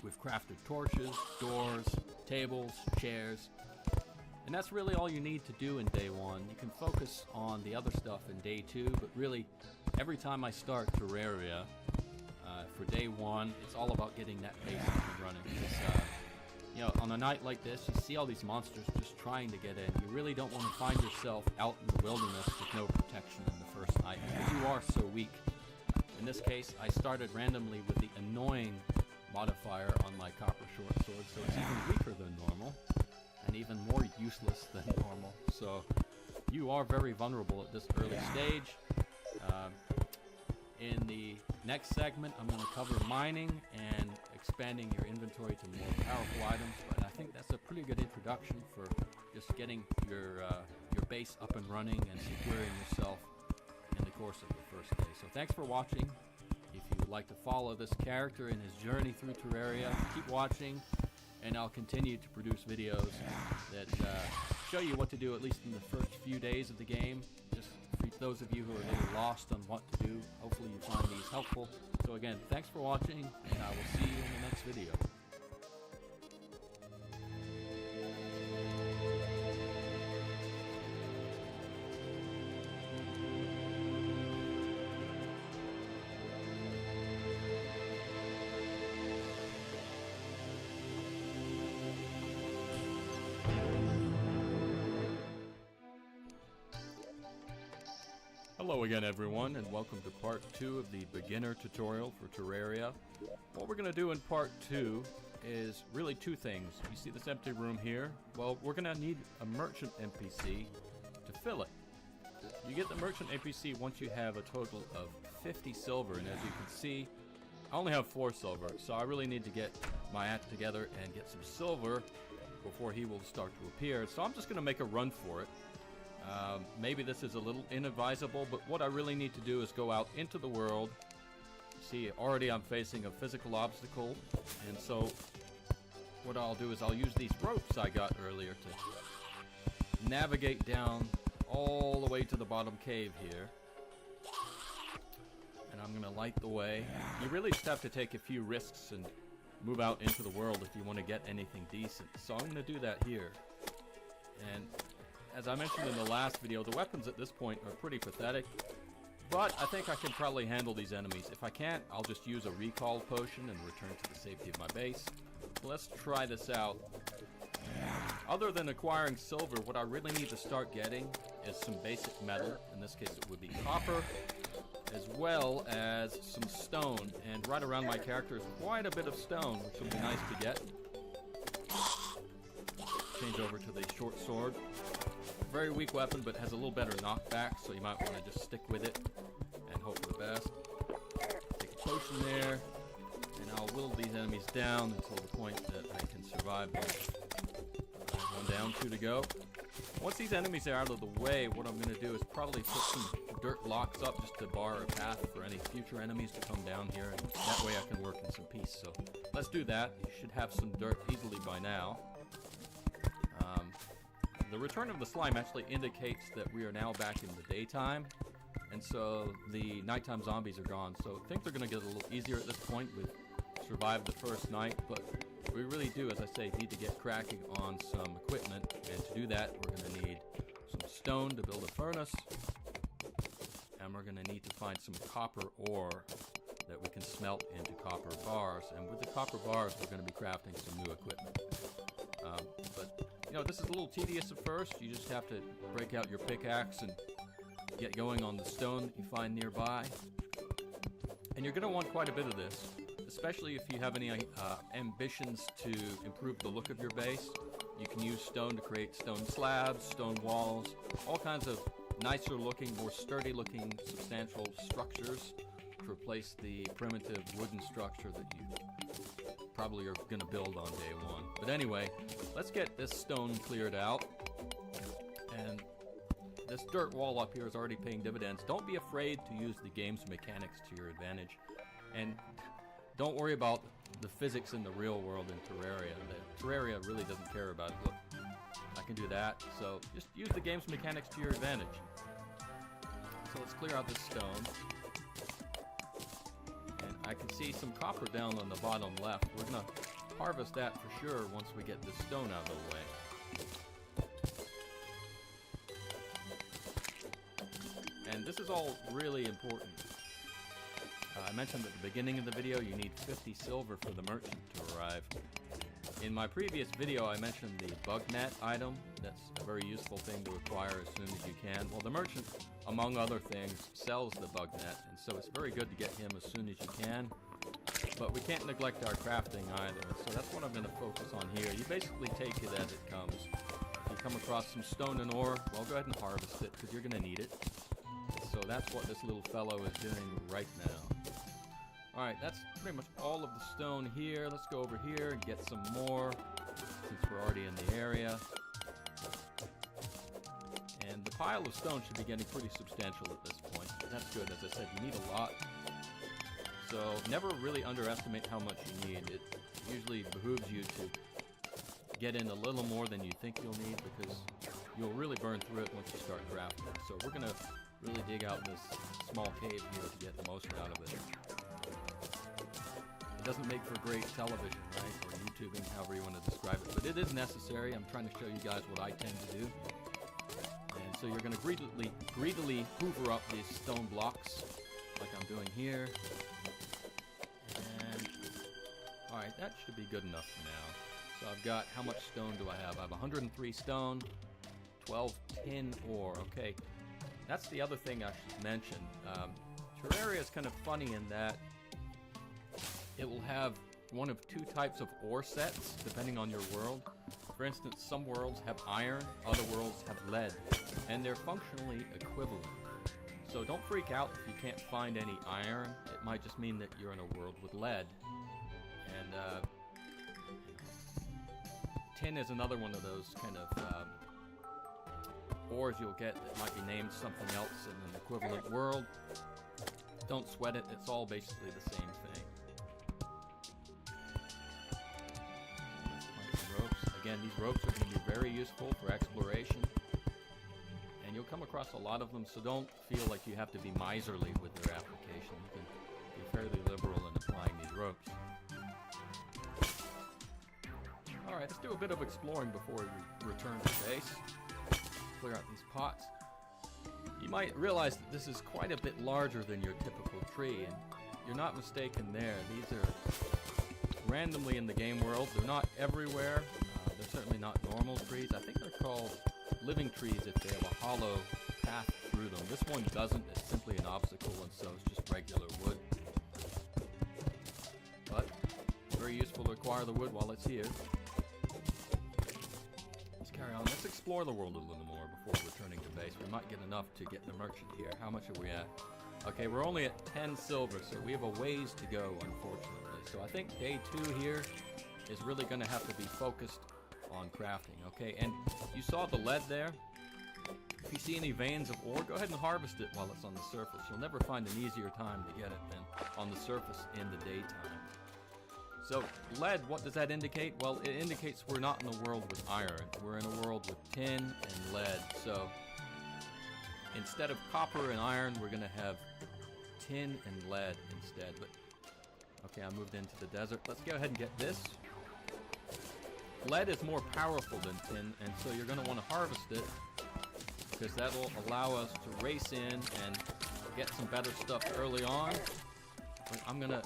We've crafted torches, doors, tables, chairs. And that's really all you need to do in day one. You can focus on the other stuff in day two, but really, every time I start Terraria, for day one, it's all about getting that base up and running. You know, on a night like this, you see all these monsters just trying to get in. You really don't want to find yourself out in the wilderness with no protection in the first night, because you are so weak. In this case, I started randomly with the annoying modifier on my copper short sword, so it's even weaker than normal, and even more useless than normal. So you are very vulnerable at this early stage. In the next segment, I'm going to cover mining and expanding your inventory to more powerful items, but I think that's a pretty good introduction for just getting your base up and running and securing yourself in the course of the first day. So thanks for watching. If you would like to follow this character in his journey through Terraria, keep watching, and I'll continue to produce videos that show you what to do at least in the first few days of the game. Just for those of you who are a little lost on what to do, hopefully you find these helpful. So again, thanks for watching, and I will see you in the next video. Hello again everyone, and welcome to part 2 of the beginner tutorial for Terraria. What we're going to do in part 2 is really two things. You see this empty room here? Well, we're going to need a merchant NPC to fill it. You get the merchant NPC once you have a total of 50 silver, and as you can see, I only have 4 silver, so I really need to get my act together and get some silver before he will start to appear. So I'm just going to make a run for it. Maybe this is a little inadvisable, but what I really need to do is go out into the world. See, already I'm facing a physical obstacle, and so what I'll do is I'll use these ropes I got earlier to navigate down all the way to the bottom cave here. And I'm going to light the way. You really just have to take a few risks and move out into the world if you want to get anything decent. So I'm going to do that here. And as I mentioned in the last video, the weapons at this point are pretty pathetic, but I think I can probably handle these enemies. If I can't, I'll just use a recall potion and return to the safety of my base. Let's try this out. Other than acquiring silver, what I really need to start getting is some basic metal. In this case, it would be copper, as well as some stone. And right around my character is quite a bit of stone, which will be nice to get. Change over to the short sword. Very weak weapon, but has a little better knockback, so you might want to just stick with it and hope for the best. Take a potion there, and I'll whittle these enemies down until the point that I can survive them. One down, 2 to go. Once these enemies are out of the way, what I'm going to do is probably put some dirt blocks up just to bar a path for any future enemies to come down here, and that way I can work in some peace. So let's do that. You should have some dirt easily by now. The return of the slime actually indicates that we are now back in the daytime, and so the nighttime zombies are gone. So things are going to get a little easier at this point. We've survived the first night, but we really do, as I say, need to get cracking on some equipment, and to do that we're going to need some stone to build a furnace. and we're going to need to find some copper ore that we can smelt into copper bars. And with the copper bars, we're going to be crafting some new equipment. But, you know, this is a little tedious at first. You just have to break out your pickaxe and get going on the stone that you find nearby. And you're going to want quite a bit of this, especially if you have any ambitions to improve the look of your base. You can use stone to create stone slabs, stone walls, all kinds of nicer looking, more sturdy looking, substantial structures to replace the primitive wooden structure that you probably are going to build on day one. But anyway, let's get this stone cleared out. And this dirt wall up here is already paying dividends. Don't be afraid to use the game's mechanics to your advantage. And don't worry about the physics in the real world in Terraria. Terraria really doesn't care about it. Look, I can do that. So just use the game's mechanics to your advantage. So let's clear out this stone. And I can see some copper down on the bottom left. We're going to harvest that for sure once we get this stone out of the way. And this is all really important. I mentioned at the beginning of the video you need 50 silver for the merchant to arrive. In my previous video I mentioned the bug net item. That's a very useful thing to acquire as soon as you can. Well, the merchant, among other things, sells the bug net, and so it's very good to get him as soon as you can. But we can't neglect our crafting either, so that's what I'm going to focus on here. You basically take it as it comes. If you come across some stone and ore, well, go ahead and harvest it, because you're going to need it. So that's what this little fellow is doing right now. Alright, that's pretty much all of the stone here. Let's go over here and get some more, since we're already in the area. And the pile of stone should be getting pretty substantial at this point. That's good. As I said, you need a lot. So never really underestimate how much you need. It usually behooves you to get in a little more than you think you'll need, because you'll really burn through it once you start crafting. So we're going to really dig out this small cave here to get the most out of it. It doesn't make for great television, right, or YouTubing, however you want to describe it, but it is necessary. I'm trying to show you guys what I tend to do. And so you're going to greedily hoover up these stone blocks, like I'm doing here. And, alright, that should be good enough for now. So I've got, how much stone do I have? I have 103 stone, 12 tin ore. Okay, that's the other thing I should mention. Terraria is kind of funny in that it will have one of two types of ore sets, depending on your world. For instance, some worlds have iron, other worlds have lead, and they're functionally equivalent. So don't freak out if you can't find any iron. It might just mean that you're in a world with lead. And tin is another one of those kind of ores you'll get that might be named something else in an equivalent world. Don't sweat it, it's all basically the same thing. Let's find some ropes. Again, these ropes are going to be very useful for exploration. And you'll come across a lot of them, so don't feel like you have to be miserly with their application. You can be fairly liberal in applying these ropes. Alright, let's do a bit of exploring before we return to base. Clear out these pots. You might realize that this is quite a bit larger than your typical tree, and you're not mistaken there. These are randomly in the game world. They're not everywhere. They're certainly not normal trees. I think they're called living trees if they have a hollow path through them. This one doesn't. It's simply an obstacle, and so it's just regular wood. But very useful to acquire the wood while it's here. Let's carry on. Let's explore the world a little more before returning to base. We might get enough to get the merchant here. How much are we at? Okay, we're only at 10 silver, so we have a ways to go, unfortunately. So I think day 2 here is really going to have to be focused on crafting, okay? And you saw the lead there. If you see any veins of ore, go ahead and harvest it while it's on the surface. You'll never find an easier time to get it than on the surface in the daytime. So lead, what does that indicate? Well, it indicates we're not in a world with iron. We're in a world with tin and lead. So instead of copper and iron, we're going to have tin and lead instead. But okay, I moved into the desert. Let's go ahead and get this. Lead is more powerful than tin, and so you're going to want to harvest it, because that will allow us to race in and get some better stuff early on. But I'm gonna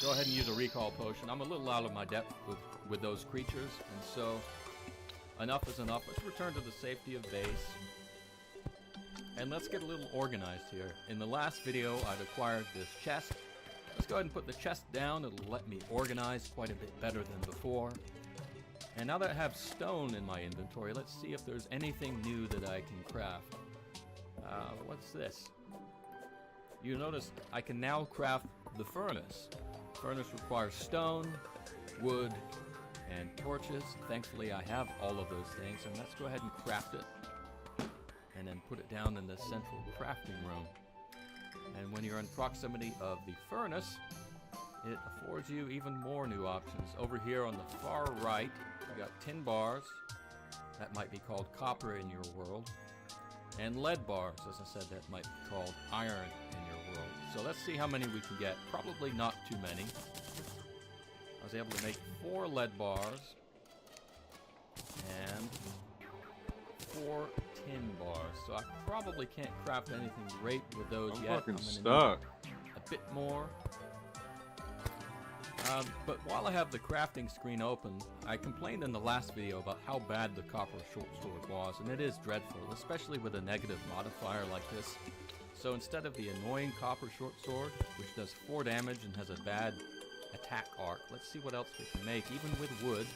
go ahead and use a recall potion. I'm a little out of my depth with those creatures, and so enough is enough. Let's return to the safety of base. And let's get a little organized here. In the last video, I'd acquired this chest. Let's go ahead and put the chest down. It'll let me organize quite a bit better than before. And now that I have stone in my inventory, let's see if there's anything new that I can craft. What's this? You notice I can now craft the furnace. The furnace requires stone, wood, and torches. Thankfully, I have all of those things, and let's go ahead and craft it. And then put it down in the central crafting room. And when you're in proximity of the furnace, it affords you even more new options. Over here on the far right, you got tin bars. That might be called copper in your world. And lead bars, as I said, that might be called iron in your world. So let's see how many we can get. Probably not too many. I was able to make 4 lead bars and 4 tin bars. So I probably can't craft anything great with those yet. I'm fucking stuck. A bit more. But while I have the crafting screen open, I complained in the last video about how bad the copper short sword was, and it is dreadful, especially with a negative modifier like this. So instead of the annoying copper short sword, which does 4 damage and has a bad attack arc, let's see what else we can make. Even with wood,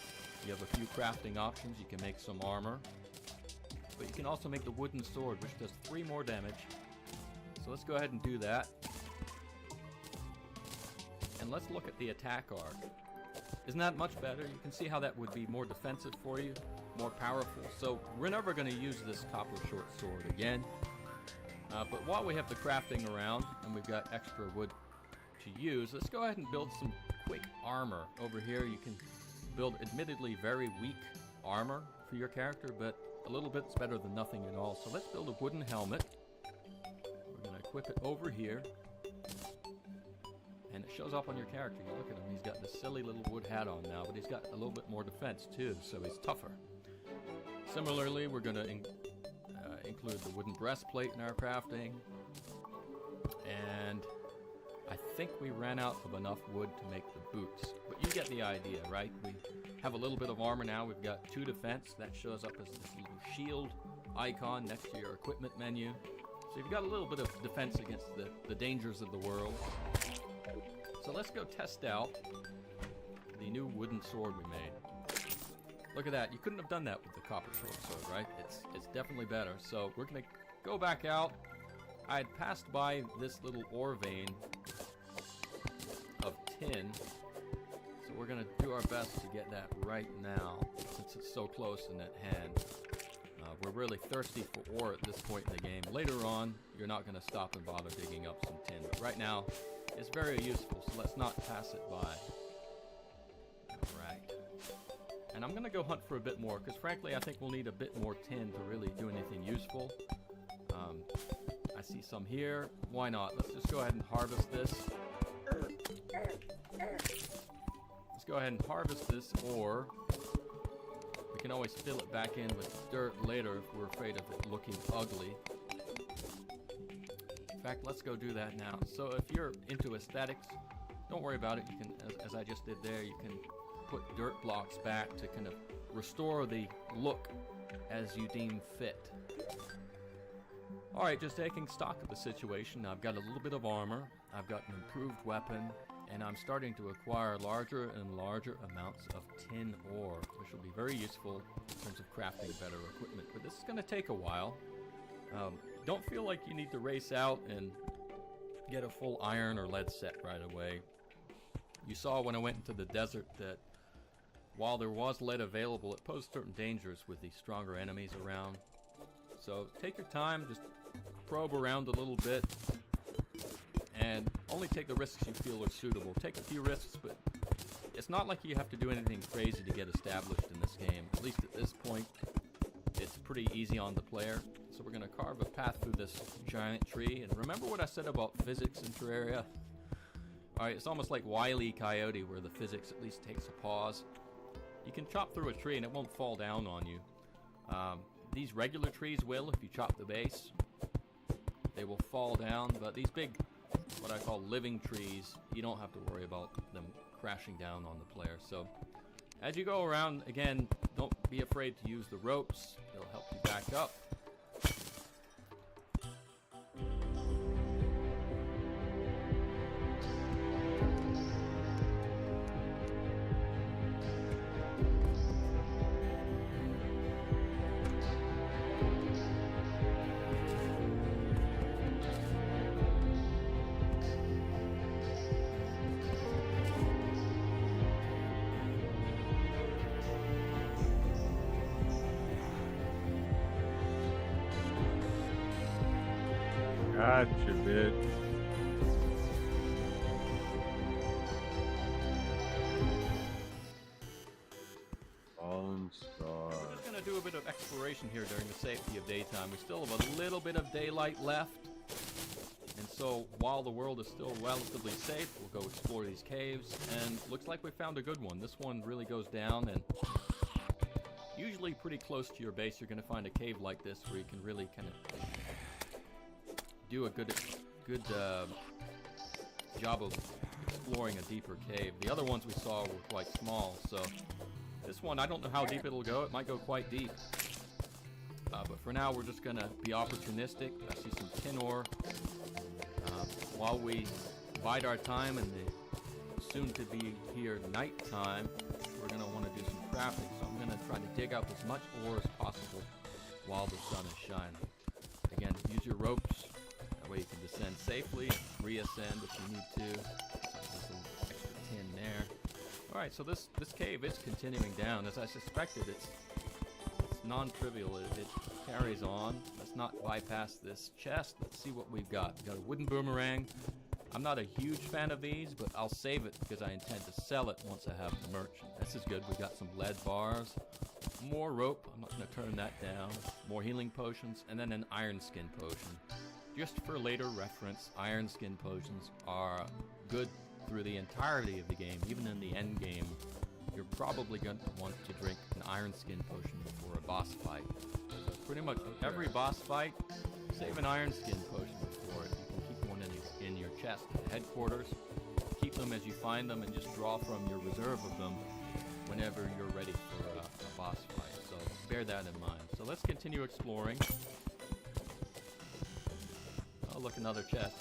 you have a few crafting options. You can make some armor, but you can also make the wooden sword, which does 3 more damage. So let's go ahead and do that. And let's look at the attack arc. Isn't that much better? You can see how that would be more defensive for you, more powerful. So we're never going to use this copper short sword again. But while we have the crafting around and we've got extra wood to use, let's go ahead and build some quick armor. Over here you can build admittedly very weak armor for your character, but a little bit's better than nothing at all. So let's build a wooden helmet. We're going to equip it over here. And it shows up on your character. You look at him, he's got this silly little wood hat on now, but he's got a little bit more defense too, so he's tougher. Similarly, we're going to include the wooden breastplate in our crafting. And I think we ran out of enough wood to make the boots. But you get the idea, right? We have a little bit of armor now. We've got 2 defense. That shows up as this little shield icon next to your equipment menu. So you've got a little bit of defense against the dangers of the world. So let's go test out the new wooden sword we made. Look at that. You couldn't have done that with the copper short sword, right? It's definitely better. So we're going to go back out. I had passed by this little ore vein of tin. So we're going to do our best to get that right now, since it's so close and at hand. We're really thirsty for ore at this point in the game. Later on, you're not going to stop and bother digging up some tin. But right now, it's very useful, so let's not pass it by. Alright. And I'm going to go hunt for a bit more, because frankly, I think we'll need a bit more tin to really do anything useful. I see some here. Why not? Let's just go ahead and harvest this. Let's go ahead and harvest this ore. We can always fill it back in with dirt later if we're afraid of it looking ugly. In fact, let's go do that now. So if you're into aesthetics, don't worry about it. You can, as I just did there, you can put dirt blocks back to kind of restore the look as you deem fit. Alright, just taking stock of the situation. I've got a little bit of armor, I've got an improved weapon, and I'm starting to acquire larger and larger amounts of tin ore, which will be very useful in terms of crafting better equipment. But this is going to take a while. Don't feel like you need to race out and get a full iron or lead set right away. You saw when I went into the desert that while there was lead available, it posed certain dangers with the stronger enemies around. So take your time, just probe around a little bit, and only take the risks you feel are suitable. Take a few risks, but it's not like you have to do anything crazy to get established in this game. At least at this point, it's pretty easy on the player. So we're going to carve a path through this giant tree. And remember what I said about physics in Terraria? Alright, it's almost like Wile E. Coyote, where the physics at least takes a pause. You can chop through a tree and it won't fall down on you. These regular trees will if you chop the base. they will fall down, but these big, what I call living trees, you don't have to worry about them crashing down on the player. So as you go around, again, don't be afraid to use the ropes. They'll help you back up. Gotcha, bitch. Fallen Star. We're just going to do a bit of exploration here during the safety of daytime. We still have a little bit of daylight left. And so while the world is still relatively safe, we'll go explore these caves. And looks like we found a good one. This one really goes down, and usually pretty close to your base you're going to find a cave like this where you can really kind of do a good job of exploring a deeper cave. The other ones we saw were quite small, so this one, I don't know how deep it'll go. It might go quite deep. But for now, we're just going to be opportunistic. I see some tin ore. While we bide our time in the soon-to-be here nighttime, we're going to want to do some crafting. So I'm going to try to dig up as much ore as possible while the sun is shining. Again, use your ropes. That way you can descend safely, reascend if you need to. There's some extra tin there. Alright, so this cave is continuing down. As I suspected, it's non-trivial. It carries on. Let's not bypass this chest. Let's see what we've got. We've got a wooden boomerang. I'm not a huge fan of these, but I'll save it because I intend to sell it once I have the merchant. This is good. We've got some lead bars. More rope. I'm not going to turn that down. More healing potions. And then an iron skin potion. Just for later reference, iron skin potions are good through the entirety of the game. Even in the end game, you're probably going to want to drink an iron skin potion before a boss fight. So pretty much every boss fight, save an iron skin potion before it. You can keep one in your chest at headquarters. Keep them as you find them and just draw from your reserve of them whenever you're ready for a boss fight. So bear that in mind. So let's continue exploring. Oh, look, another chest.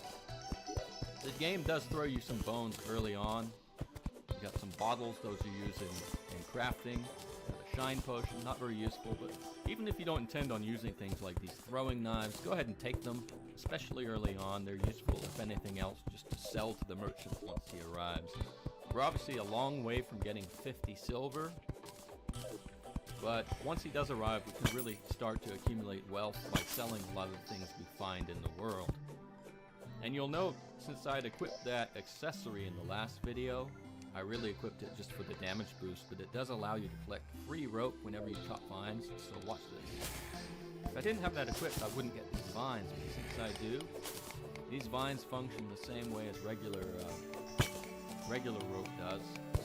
The game does throw you some bones early on. You got some bottles, those are used in crafting. Got a shine potion, not very useful, but even if you don't intend on using things like these throwing knives, go ahead and take them, especially early on. They're useful, if anything else, just to sell to the merchant once he arrives. We're obviously a long way from getting 50 silver, but once he does arrive, we can really start to accumulate wealth by selling a lot of the things we find in the world. And you'll note, since I'd equipped that accessory in the last video, I really equipped it just for the damage boost, but it does allow you to collect free rope whenever you chop vines, so watch this. If I didn't have that equipped, I wouldn't get these vines, but since I do, these vines function the same way as regular rope does.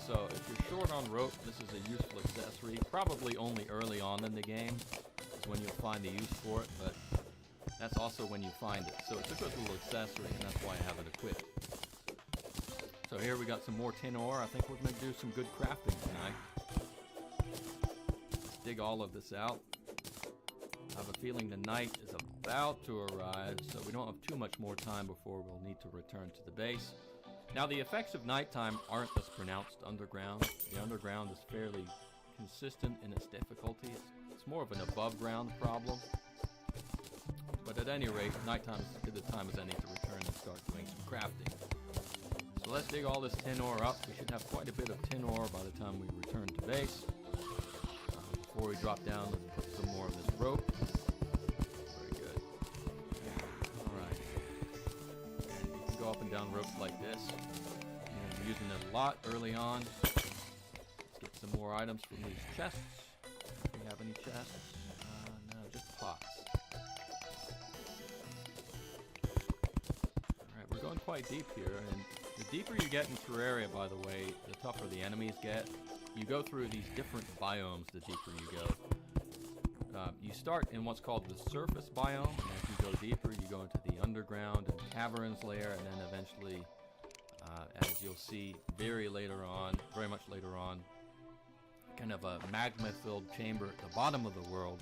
So if you're short on rope, this is a useful accessory. Probably only early on in the game is when you'll find the use for it, but that's also when you find it. So it's a good little accessory, and that's why I have it equipped. So here we got some more tin ore. I think we're going to do some good crafting tonight. Let's dig all of this out. I have a feeling the night is about to arrive, so we don't have too much more time before we'll need to return to the base. Now, the effects of nighttime aren't as pronounced underground. The underground is fairly consistent in its difficulty. It's more of an above-ground problem. But at any rate, nighttime is as good a time as any to return and start doing some crafting. So let's dig all this tin ore up. We should have quite a bit of tin ore by the time we return to base. Before we drop down, let's put some more of this rope. Very good. Alright. And you can go up and down ropes like this. And I'm using it a lot early on. Let's get some more items from these chests. Do we have any chests? No, just pots. Alright, we're going quite deep here, and the deeper you get in Terraria, by the way, the tougher the enemies get. You go through these different biomes the deeper you go. You start in what's called the surface biome, and as you go deeper, you go into the underground and caverns layer, and then eventually, as you'll see very much later on, kind of a magma-filled chamber at the bottom of the world.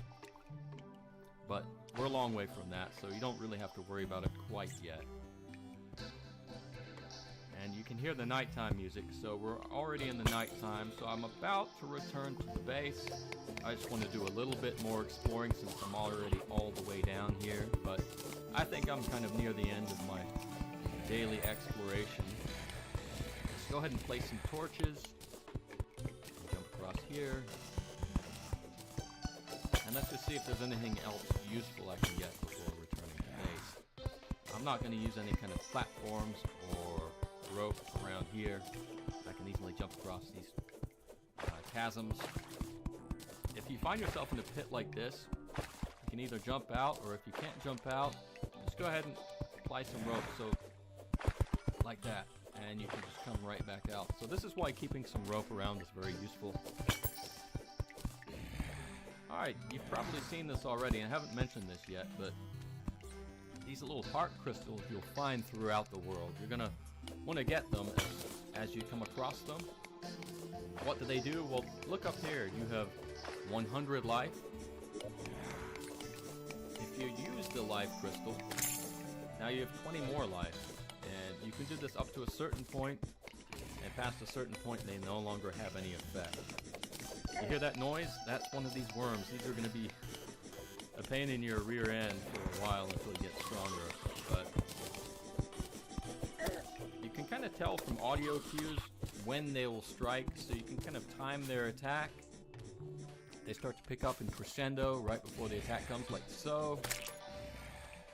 But we're a long way from that, so you don't really have to worry about it quite yet. And you can hear the nighttime music, so we're already in the nighttime, so I'm about to return to the base. I just want to do a little bit more exploring since I'm already all the way down here, but I think I'm kind of near the end of my daily exploration. Let's go ahead and place some torches. Jump across here. And let's just see if there's anything else useful I can get before returning to base. I'm not going to use any kind of platforms or rope around here. I can easily jump across these chasms. If you find yourself in a pit like this, you can either jump out, or if you can't jump out, just go ahead and apply some rope, so like that, and you can just come right back out. So this is why keeping some rope around is very useful. Alright, you've probably seen this already, and I haven't mentioned this yet, but these little heart crystals you'll find throughout the world. You're going to want to get them as you come across them. What do they do? Well, look up here. You have 100 life. If you use the life crystal, now you have 20 more life. And you can do this up to a certain point, and past a certain point they no longer have any effect. You hear that noise? That's one of these worms. These are going to be a pain in your rear end for a while until you get stronger. But you can kind of tell from audio cues when they will strike, so you can kind of time their attack. They start to pick up in crescendo right before the attack comes, like so.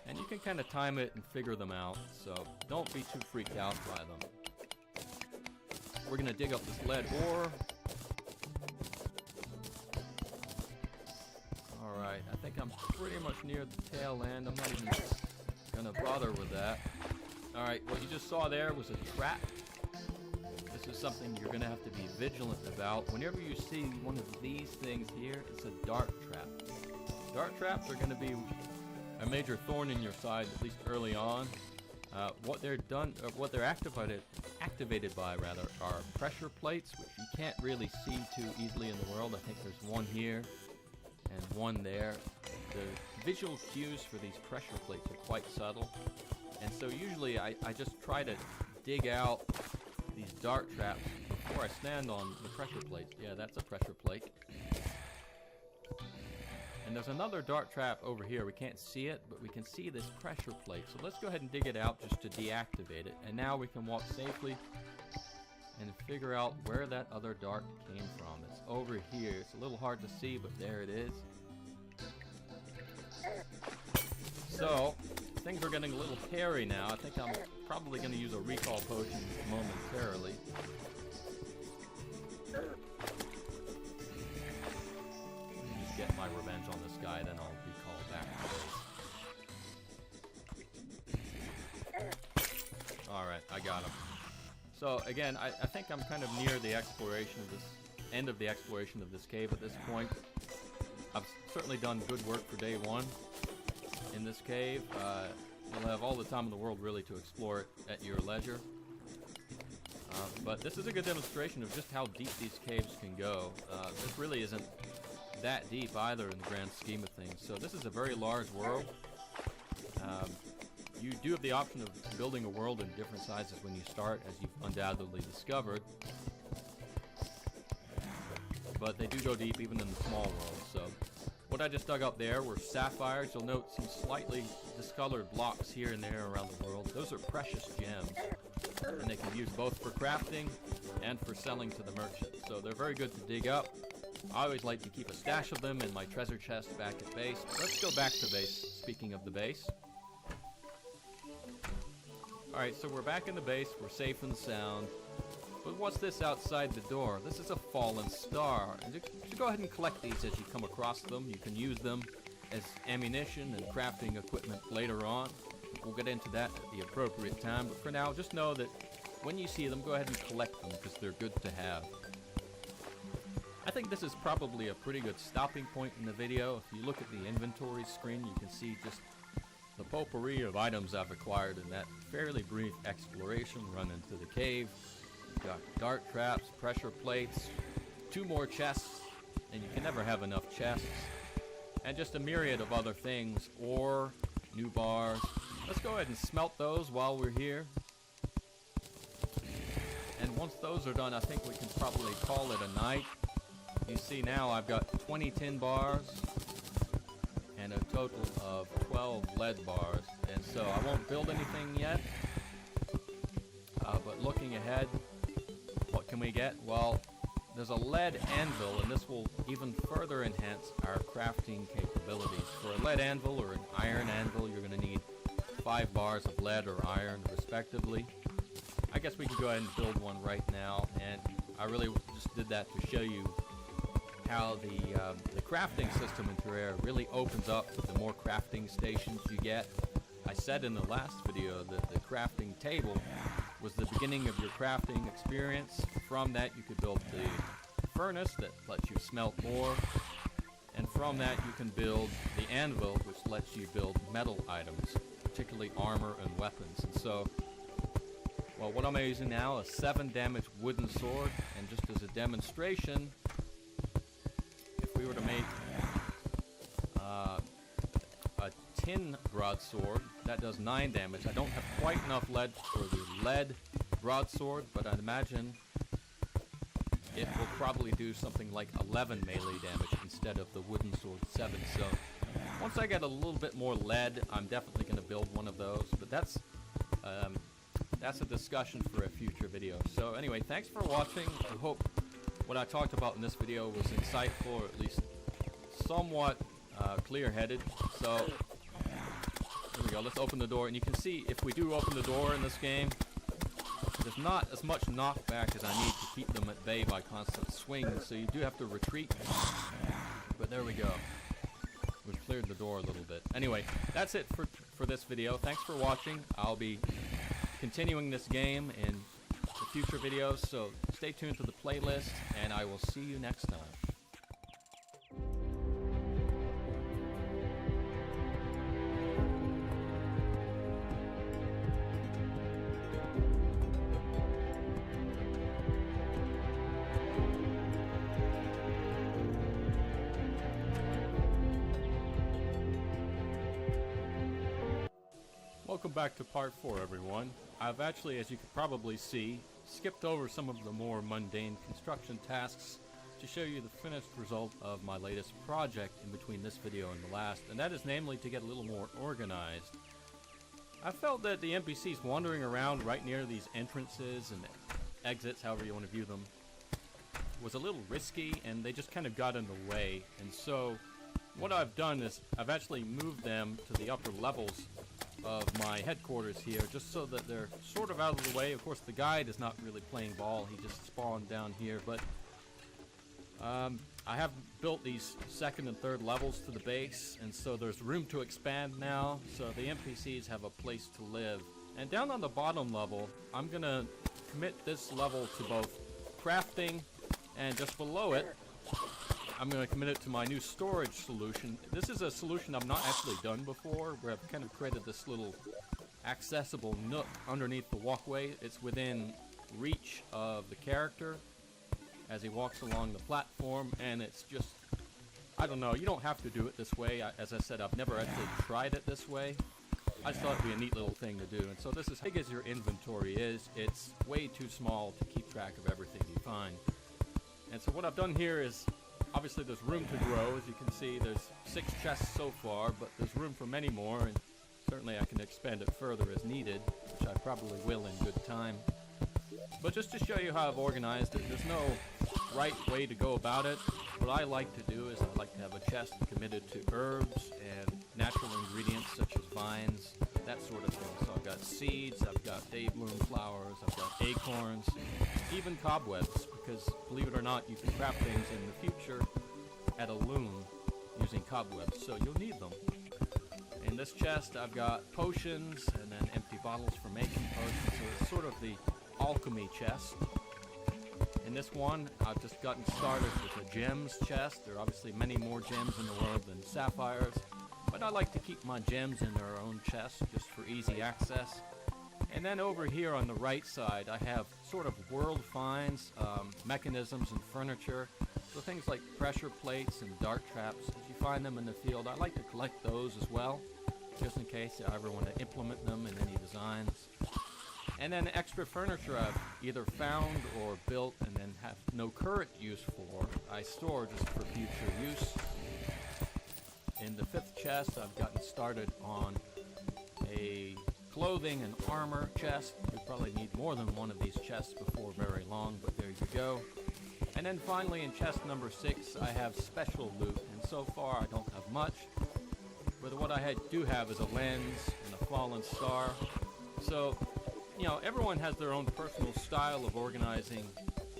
And you can kind of time it and figure them out, so don't be too freaked out by them. We're going to dig up this lead ore. Alright, I think I'm pretty much near the tail end. I'm not even going to bother with that. Alright, what you just saw there was a trap. This is something you're going to have to be vigilant about. Whenever you see one of these things here, it's a dart trap. Dart traps are going to be a major thorn in your side, at least early on. What they're activated by are pressure plates, which you can't really see too easily in the world. I think there's one here and one there. The visual cues for these pressure plates are quite subtle, and so usually I just try to dig out these dart traps before I stand on the pressure plates. Yeah, that's a pressure plate. And there's another dart trap over here. We can't see it, but we can see this pressure plate. So let's go ahead and dig it out just to deactivate it. And now we can walk safely and figure out where that other dart came from. It's over here. It's a little hard to see, but there it is. So, things are getting a little hairy now. I think I'm probably going to use a recall potion momentarily. Get my revenge on this guy, then I'll be called back to base. Alright, I got him. So again, I think I'm kind of near the exploration of this end of the exploration of this cave at this point. I've certainly done good work for day one in this cave. You'll have all the time in the world really to explore it at your leisure. But this is a good demonstration of just how deep these caves can go. This really isn't that deep either in the grand scheme of things. So this is a very large world. You do have the option of building a world in different sizes when you start, as you've undoubtedly discovered. But they do go deep even in the small world. So what I just dug up there were sapphires. You'll note some slightly discolored blocks here and there around the world. Those are precious gems, and they can be used both for crafting and for selling to the merchant. So they're very good to dig up. I always like to keep a stash of them in my treasure chest back at base. But let's go back to base, speaking of the base. Alright, so we're back in the base, we're safe and sound. But what's this outside the door? This is a fallen star. And you should go ahead and collect these as you come across them. You can use them as ammunition and crafting equipment later on. We'll get into that at the appropriate time. But for now, just know that when you see them, go ahead and collect them because they're good to have. I think this is probably a pretty good stopping point in the video. If you look at the inventory screen, you can see just the potpourri of items I've acquired in that fairly brief exploration run into the cave. We've got dart traps, pressure plates, 2 more chests, and you can never have enough chests, and just a myriad of other things, ore, new bars. Let's go ahead and smelt those while we're here. And once those are done, I think we can probably call it a night. You see now I've got 20 tin bars and a total of 12 lead bars. And so I won't build anything yet. But looking ahead, what can we get? Well, there's a lead anvil, and this will even further enhance our crafting capabilities. For a lead anvil or an iron anvil, you're going to need 5 bars of lead or iron, respectively. I guess we could go ahead and build one right now, and I really just did that to show you how the crafting system in Terraria really opens up the more crafting stations you get. I said in the last video that the crafting table was the beginning of your crafting experience. From that you could build the furnace that lets you smelt ore, and from that you can build the anvil, which lets you build metal items, particularly armor and weapons. And so, well, what am I using now? A 7 damage wooden sword, and just as a demonstration, if we were to make a tin broadsword, that does 9 damage. I don't have quite enough lead for the lead broadsword, but I'd imagine it will probably do something like 11 melee damage instead of the wooden sword 7. So once I get a little bit more lead, I'm definitely going to build one of those, but that's a discussion for a future video. So anyway, thanks for watching. I hope what I talked about in this video was insightful, or at least somewhat clear-headed. So here we go. Let's open the door, and you can see if we do open the door in this game, there's not as much knockback as I need to keep them at bay by constant swings, so you do have to retreat. But there we go. We've cleared the door a little bit. Anyway, that's it for this video. Thanks for watching. I'll be continuing this game in the future videos, so stay tuned to the playlist, and I will see you next time. Welcome back to part 4, everyone. I've actually, as you can probably see, skipped over some of the more mundane construction tasks to show you the finished result of my latest project in between this video and the last, and that is namely to get a little more organized. I felt that the NPCs wandering around right near these entrances and exits, however you want to view them, was a little risky, and they just kind of got in the way. And so what I've done is I've actually moved them to the upper levels of my headquarters here, just so that they're sort of out of the way. Of course, the guide is not really playing ball, he just spawned down here, but I have built these 2nd and 3rd levels to the base, and so there's room to expand now, so the NPCs have a place to live. And down on the bottom level, I'm gonna commit this level to both crafting, and just below it, I'm going to commit it to my new storage solution. This is a solution I've not actually done before, where I've kind of created this little accessible nook underneath the walkway. It's within reach of the character as he walks along the platform, and it's just, I don't know, you don't have to do it this way. As I said, I've never actually tried it this way. I just thought it'd be a neat little thing to do. And so this is how big as your inventory is. It's way too small to keep track of everything you find. And so what I've done here is, obviously there's room to grow. As you can see, there's 6 chests so far, but there's room for many more, and certainly I can expand it further as needed, which I probably will in good time. But just to show you how I've organized it, there's no right way to go about it. What I like to do is I like to have a chest committed to herbs and natural ingredients such as vines, that sort of thing. So I've got seeds, I've got daybloom flowers, I've got acorns, even cobwebs, because believe it or not, you can craft things in the future at a loom using cobwebs, so you'll need them. In this chest I've got potions and then empty bottles for making potions, so it's sort of the alchemy chest. In this one, I've just gotten started with a gems chest. There are obviously many more gems in the world than sapphires. but I like to keep my gems in their own chest just for easy access. And then over here on the right side, I have sort of world finds, mechanisms and furniture. So things like pressure plates and dart traps, if you find them in the field, I like to collect those as well, just in case I ever want to implement them in any designs. And then extra furniture I've either found or built and then have no current use for, I store just for future use. In the 5th chest, I've gotten started on a clothing and armor chest. We probably need more than one of these chests before very long, but there you go. And then finally in chest number 6, I have special loot, and so far I don't have much. But what I do have is a lens and a fallen star. So, you know, everyone has their own personal style of organizing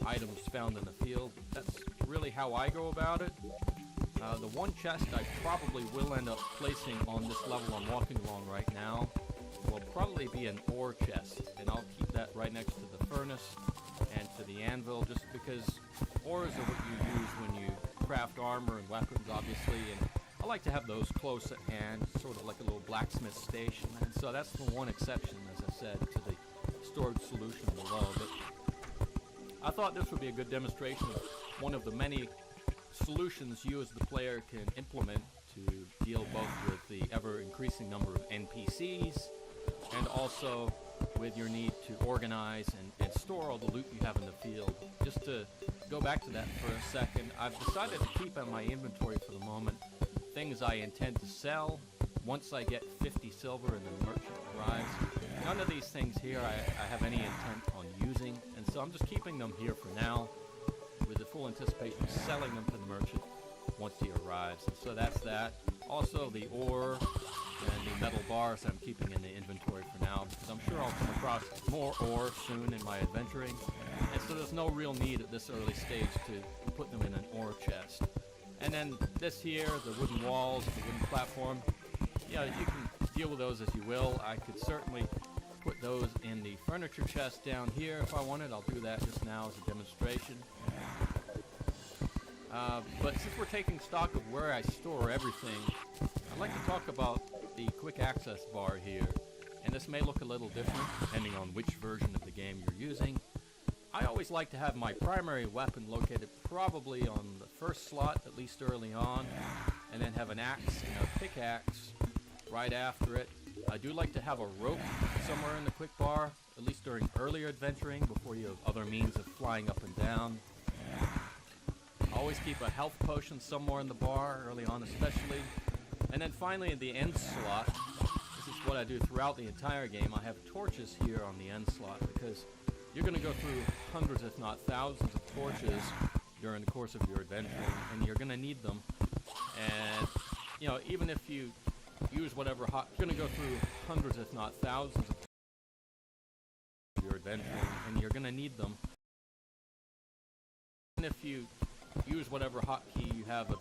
items found in the field. That's really how I go about it. The one chest I probably will end up placing on this level I'm walking along right now will probably be an ore chest, and I'll keep that right next to the furnace and to the anvil, just because ores are what you use when you craft armor and weapons, obviously, and I like to have those close at hand, sort of like a little blacksmith station, and so that's the one exception, as I said, to the stored solution below. But I thought this would be a good demonstration of one of the many solutions you as the player can implement to deal both with the ever-increasing number of NPCs and also with your need to organize and store all the loot you have in the field. Just to go back to that for a second, I've decided to keep in my inventory for the moment things I intend to sell once I get 50 silver and the merchant arrives. None of these things here I have any intent on using, and so I'm just keeping them here for now with the full anticipation of selling them to the merchant once he arrives. And so that's that. Also the ore and the metal bars I'm keeping in the inventory for now, because I'm sure I'll come across more ore soon in my adventuring, and so there's no real need at this early stage to put them in an ore chest. And then this here, the wooden walls, the wooden platform, yeah, you can deal with those as you will. I could certainly put those in the furniture chest down here if I wanted. I'll do that just now as a demonstration. But since we're taking stock of where I store everything, I'd like to talk about the quick access bar here. And this may look a little different depending on which version of the game you're using. I always like to have my primary weapon located probably on the first slot, at least early on, and then have an axe and a pickaxe right after it. I do like to have a rope somewhere in the quick bar, at least during earlier adventuring, before you have other means of flying up and down. I always keep a health potion somewhere in the bar, early on especially. And then finally in the end slot, this is what I do throughout the entire game, I have torches here on the end slot, because you're going to go through hundreds if not thousands of torches during the course of your adventure, and you're going to need them. And, you know, even if you use whatever you're going to go through hundreds if not thousands of your adventure, and you're going to need them. And if you use whatever hotkey you have,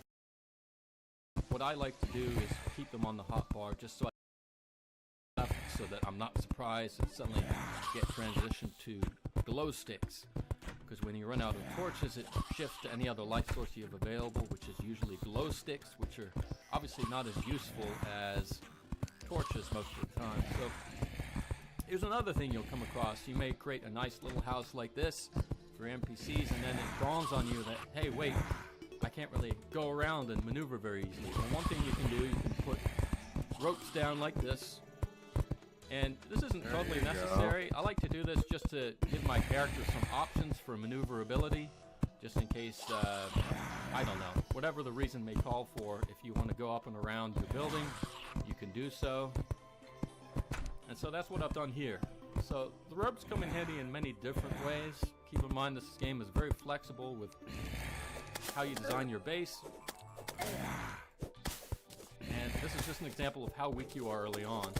what I like to do is keep them on the hotbar just so that I'm not surprised and suddenly get transitioned to glow sticks. Because when you run out of torches, it shifts to any other light source you have available, which is usually glow sticks, which are obviously not as useful as torches most of the time. So here's another thing you'll come across. You may create a nice little house like this for NPCs, and then it dawns on you that, hey, wait, I can't really go around and maneuver very easily. Well, one thing you can do, you can put ropes down like this, and this isn't totally necessary. I like to do this just to give my character some options for maneuverability, just in case, I don't know, whatever the reason may call for. If you want to go up and around your building, you can do so. And so that's what I've done here. So the ropes come in handy in many different ways. Keep in mind this game is very flexible with how you design your base. And this is just an example of how weak you are early on.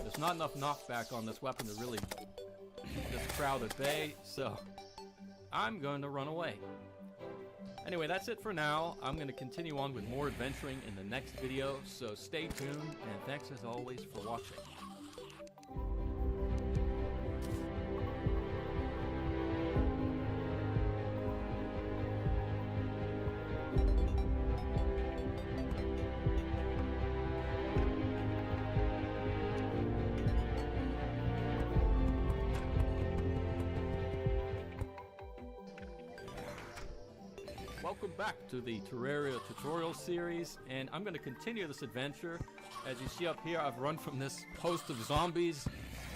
There's not enough knockback on this weapon to really keep this crowd at bay, so I'm going to run away. Anyway, that's it for now. I'm going to continue on with more adventuring in the next video, so stay tuned, and thanks as always for watching. back to the Terraria tutorial series, and I'm going to continue this adventure. As you see up here, I've run from this host of zombies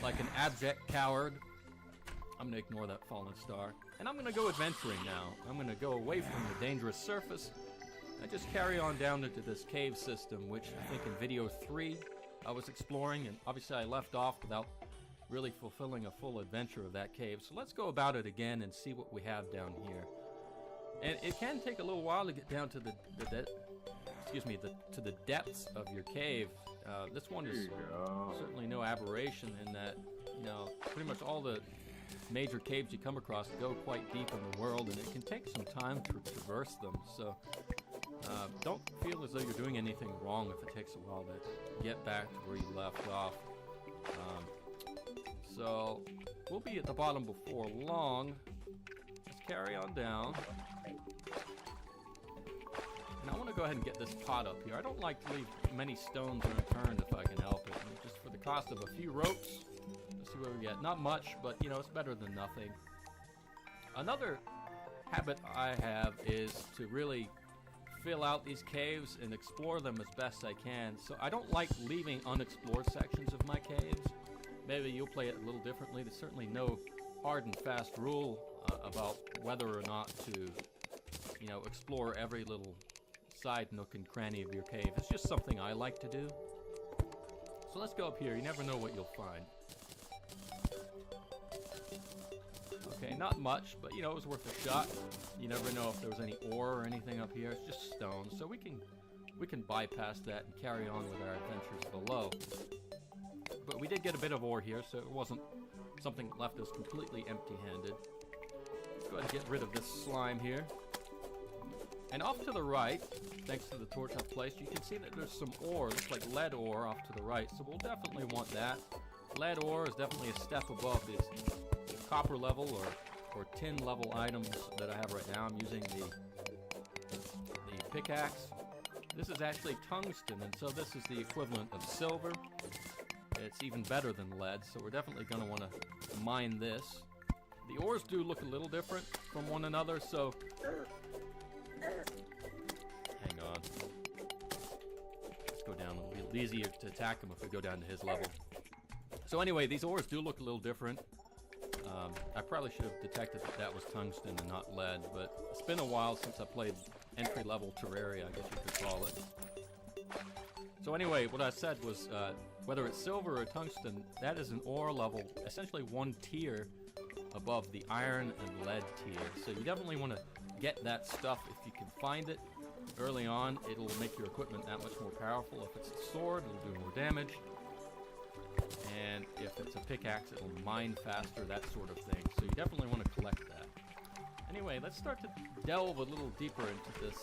like an abject coward. I'm going to ignore that fallen star. And I'm going to go adventuring now. I'm going to go away from the dangerous surface and just carry on down into this cave system, which I think in video 3 I was exploring, and obviously I left off without really fulfilling a full adventure of that cave. So let's go about it again and see what we have down here. And it can take a little while to get down to the depths of your cave. This one is certainly no aberration in that, you know, pretty much all the major caves you come across go quite deep in the world, and it can take some time to traverse them. So don't feel as though you're doing anything wrong if it takes a while to get back to where you left off. So we'll be at the bottom before long. Let's carry on down. And I want to go ahead and get this pot up here. I don't like to leave many stones unturned if I can help it. And just for the cost of a few ropes, let's see what we get. Not much, but you know, it's better than nothing. Another habit I have is to really fill out these caves and explore them as best I can. So I don't like leaving unexplored sections of my caves. Maybe you'll play it a little differently. There's certainly no hard and fast rule about whether or not to, you know, explore every little side nook and cranny of your cave. It's just something I like to do. So let's go up here. You never know what you'll find. Okay, not much, but you know, it was worth a shot. You never know if there was any ore or anything up here. It's just stone, so we can bypass that and carry on with our adventures below. But we did get a bit of ore here, so it wasn't something that left us completely empty-handed. Let's go ahead and get rid of this slime here. And off to the right, thanks to the torch I've placed, you can see that there's some ore. It looks like lead ore off to the right, so we'll definitely want that. Lead ore is definitely a step above these copper level or tin level items that I have right now. I'm using the pickaxe. This is actually tungsten, and so this is the equivalent of silver. It's even better than lead, so we're definitely going to want to mine this. The ores do look a little different from one another, so hang on. Let's go down. It'll be easier to attack him if we go down to his level. So anyway, these ores do look a little different. I probably should have detected that was tungsten and not lead, but it's been a while since I played entry-level Terraria, I guess you could call it. So anyway, what I said was, whether it's silver or tungsten, that is an ore level, essentially one tier above the iron and lead tier. So you definitely want to get that stuff if you can find it early on. It'll make your equipment that much more powerful. If it's a sword, it'll do more damage. And if it's a pickaxe, it'll mine faster, that sort of thing. So you definitely want to collect that. Anyway, let's start to delve a little deeper into this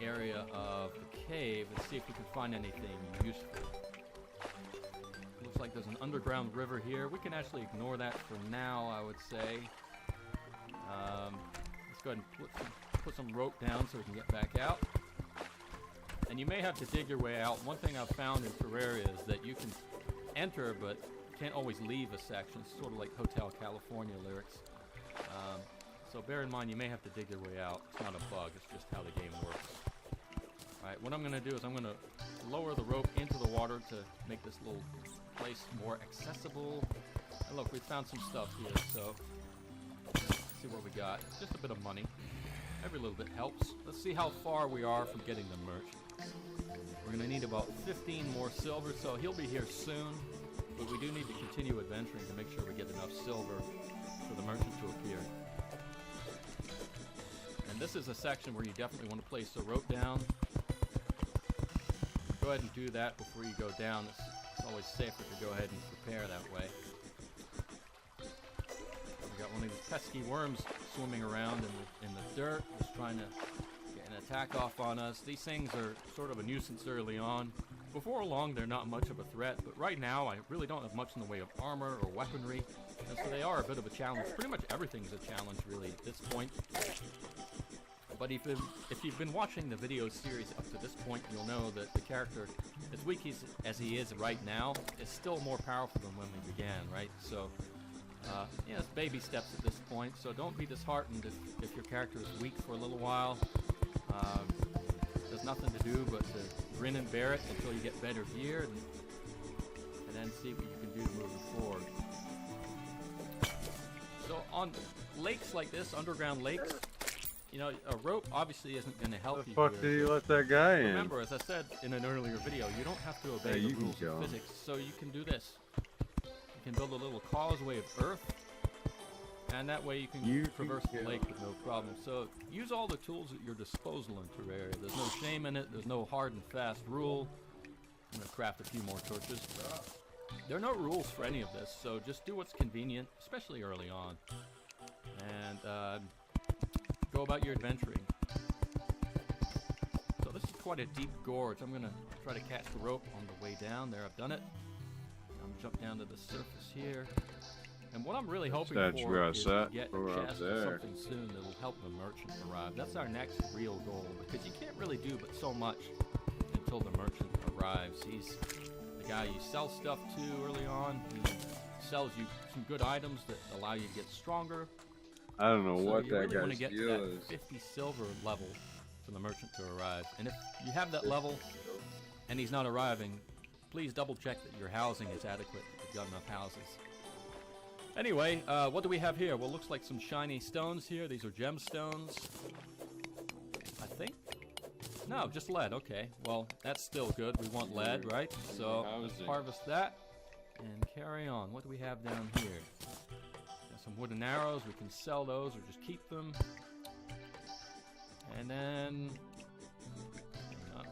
area of the cave and see if we can find anything useful. Looks like there's an underground river here. We can actually ignore that for now, I would say. Let's go ahead and put some rope down so we can get back out. And you may have to dig your way out. One thing I've found in Terraria is that you can enter, but you can't always leave a section. It's sort of like Hotel California lyrics. So bear in mind, you may have to dig your way out. It's not a bug, it's just how the game works. Alright, what I'm going to do is I'm going to lower the rope into the water to make this little place more accessible. And look, we found some stuff here, so let's see what we got. It's just a bit of money. Every little bit helps. Let's see how far we are from getting the merchant. We're going to need about 15 more silver, so he'll be here soon. But we do need to continue adventuring to make sure we get enough silver for the merchant to appear. And this is a section where you definitely want to place the rope down. Go ahead and do that before you go down. It's always safer to go ahead and prepare that way. We got one of these pesky worms swimming around in the dirt, just trying to get an attack off on us. These things are sort of a nuisance early on. Before long, they're not much of a threat, but right now I really don't have much in the way of armor or weaponry, and so they are a bit of a challenge. Pretty much everything's a challenge, really, at this point. But if you've been watching the video series up to this point, you'll know that the character, as weak as he is right now, is still more powerful than when we began, right? So, yeah, it's baby steps at this point, so don't be disheartened if your character is weak for a little while. grin and bear it until you get better gear, and then see what you can do moving forward. So on lakes like this, underground lakes, you know, a rope obviously isn't going to help you. Fuck did he let that guy in? Remember, as I said in an earlier video, you don't have to obey the rules of physics, so you can do this. You can build a little causeway of earth, and that way you can traverse the lake with no problem. So use all the tools at your disposal in Terraria. There's no shame in it. There's no hard and fast rule. I'm going to craft a few more torches. There are no rules for any of this, so just do what's convenient, especially early on. And go about your adventuring. So this is quite a deep gorge. I'm going to try to catch the rope on the way down. There, I've done it. I'm jump down to the surface here. And what I'm really hoping for is to get a chest or something soon that will help the merchant arrive. That's our next real goal, because you can't really do but so much until the merchant arrives. He's the guy you sell stuff to early on. He sells you some good items that allow you to get stronger. I don't know what you that really want to guy's get to that 50 silver level for the merchant to arrive. And if you have that level and he's not arriving, please double check that your housing is adequate, that you've got enough houses. Anyway, what do we have here? Well, looks like some shiny stones here. These are gemstones, I think. No, just lead. Okay, well, that's still good. We want lead, right? So let's harvest that and carry on. What do we have down here? Some wooden arrows. We can sell those or just keep them. And then let's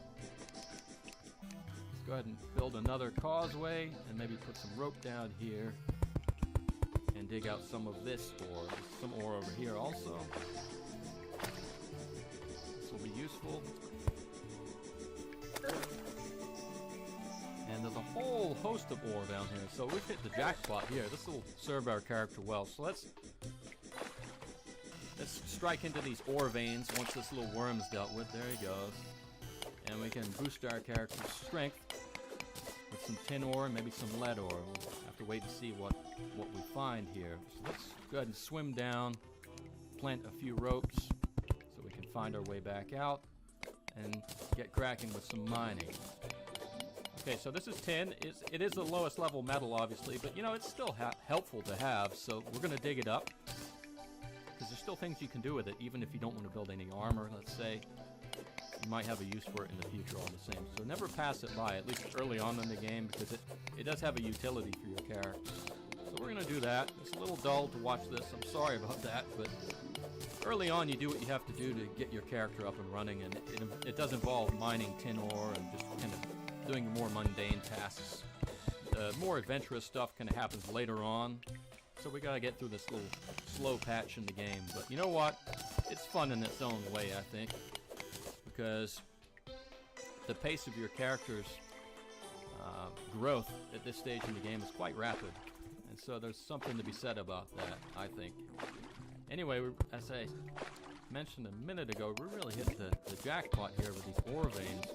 go ahead and build another causeway and maybe put some rope down here and dig out some of this ore. There's some ore over here also. This will be useful. And there's a whole host of ore down here, so we've hit the jackpot here. This will serve our character well. So let's strike into these ore veins once this little worm's dealt with. There he goes. And we can boost our character's strength with some tin ore and maybe some lead ore. We'll have to wait to see what we find here. So let's go ahead and swim down, plant a few ropes so we can find our way back out and get cracking with some mining. Okay, so this is tin. It is the lowest level metal, obviously, but you know, it's still helpful to have, so we're going to dig it up, because there's still things you can do with it, even if you don't want to build any armor, let's say. You might have a use for it in the future all the same. So never pass it by, at least early on in the game, because it does have a utility for your character. So we're going to do that. It's a little dull to watch this. I'm sorry about that, but early on you do what you have to do to get your character up and running, and it does involve mining tin ore and just kind of doing more mundane tasks. The more adventurous stuff kind of happens later on, so we gotta get through this little slow patch in the game. But you know what? It's fun in its own way, I think, because the pace of your character's growth at this stage in the game is quite rapid, and so there's something to be said about that, I think. Anyway, as I mentioned a minute ago, we really hit the jackpot here with these ore veins.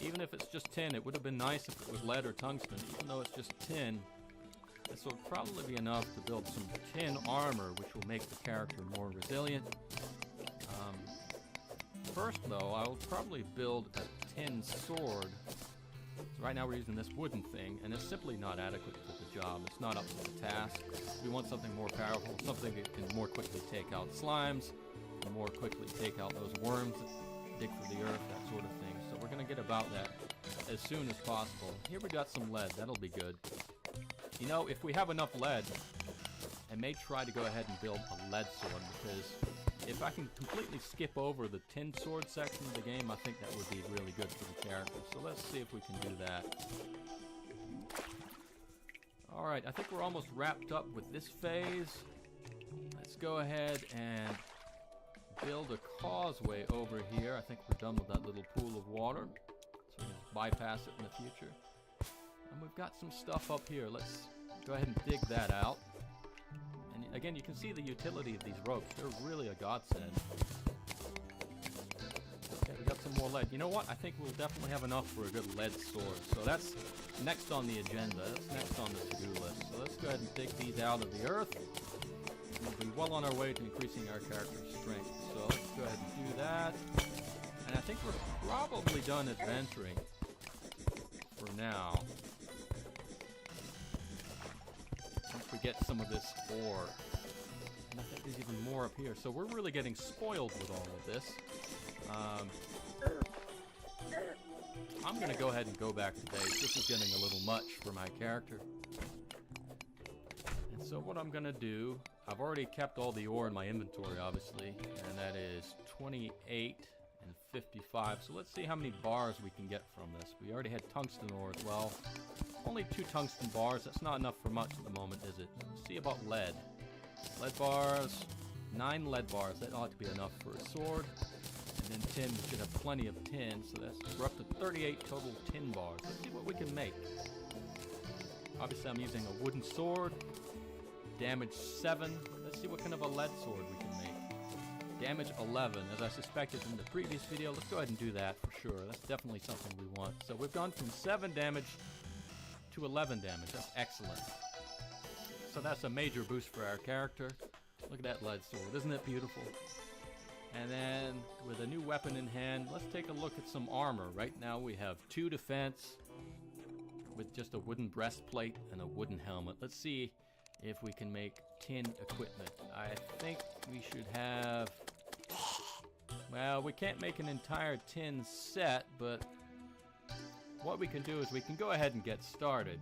Even if it's just tin, it would have been nice if it was lead or tungsten. Even though it's just tin, this will probably be enough to build some tin armor, which will make the character more resilient. First, though, I will probably build a tin sword. So right now we're using this wooden thing, and it's simply not adequate for the job. It's not up to the task. We want something more powerful, something that can more quickly take out slimes, and more quickly take out those worms that dig through the earth, that sort of thing. So we're going to get about that as soon as possible. Here we got some lead. That'll be good. You know, if we have enough lead, I may try to go ahead and build a lead sword, because if I can completely skip over the tin sword section of the game, I think that would be really good for the character. So let's see if we can do that. Alright, I think we're almost wrapped up with this phase. Let's go ahead and build a causeway over here. I think we're done with that little pool of water, so we can just bypass it in the future. And we've got some stuff up here. Let's go ahead and dig that out. And again, you can see the utility of these ropes. They're really a godsend. Okay, we got some more lead. You know what? I think we'll definitely have enough for a good lead sword. So that's next on the agenda. That's next on the to-do list. So let's go ahead and dig these out of the earth. We'll be well on our way to increasing our character's strength. So let's go ahead and do that. And I think we're probably done adventuring. for now. Once we get some of this ore. And I think there's even more up here. So we're really getting spoiled with all of this. I'm going to go ahead and go back to base. This is getting a little much for my character. And so what I'm going to do, I've already kept all the ore in my inventory, obviously. And that is 28 and 55. So let's see how many bars we can get from this. We already had tungsten ore as well. Only 2 tungsten bars. That's not enough for much at the moment, is it? Let's see about lead. Lead bars. 9 lead bars. That ought to be enough for a sword. And then tin, we should have plenty of tin, so we're up to 38 total tin bars. Let's see what we can make. Obviously I'm using a wooden sword, damage 7. Let's see what kind of a lead sword we can make. Damage 11, as I suspected in the previous video. Let's go ahead and do that for sure. That's definitely something we want. So we've gone from 7 damage to 11 damage. That's excellent. So that's a major boost for our character. Look at that lead sword, isn't it beautiful? And then, with a new weapon in hand, let's take a look at some armor. Right now we have 2 defense with just a wooden breastplate and a wooden helmet. Let's see if we can make tin equipment. I think we should have... Well, we can't make an entire tin set, but what we can do is we can go ahead and get started.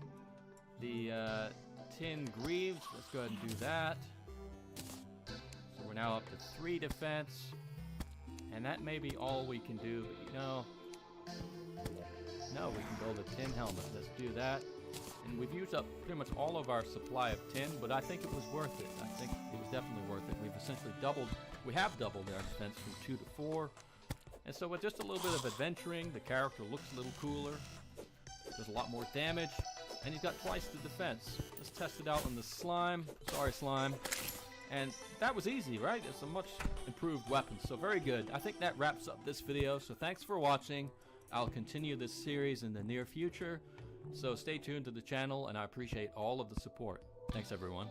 The tin greaves, let's go ahead and do that. So we're now up to 3 defense. And that may be all we can do, but you know, no, we can build a tin helmet. Let's do that. And we've used up pretty much all of our supply of tin, but I think it was worth it. I think it was definitely worth it. We've essentially we have doubled our defense from 2 to 4. And so with just a little bit of adventuring, the character looks a little cooler. Does a lot more damage, and he's got twice the defense. Let's test it out on the slime. Sorry, slime. And that was easy, right? It's a much improved weapon, so very good. I think that wraps up this video, so thanks for watching. I'll continue this series in the near future, so stay tuned to the channel, and I appreciate all of the support. Thanks, everyone.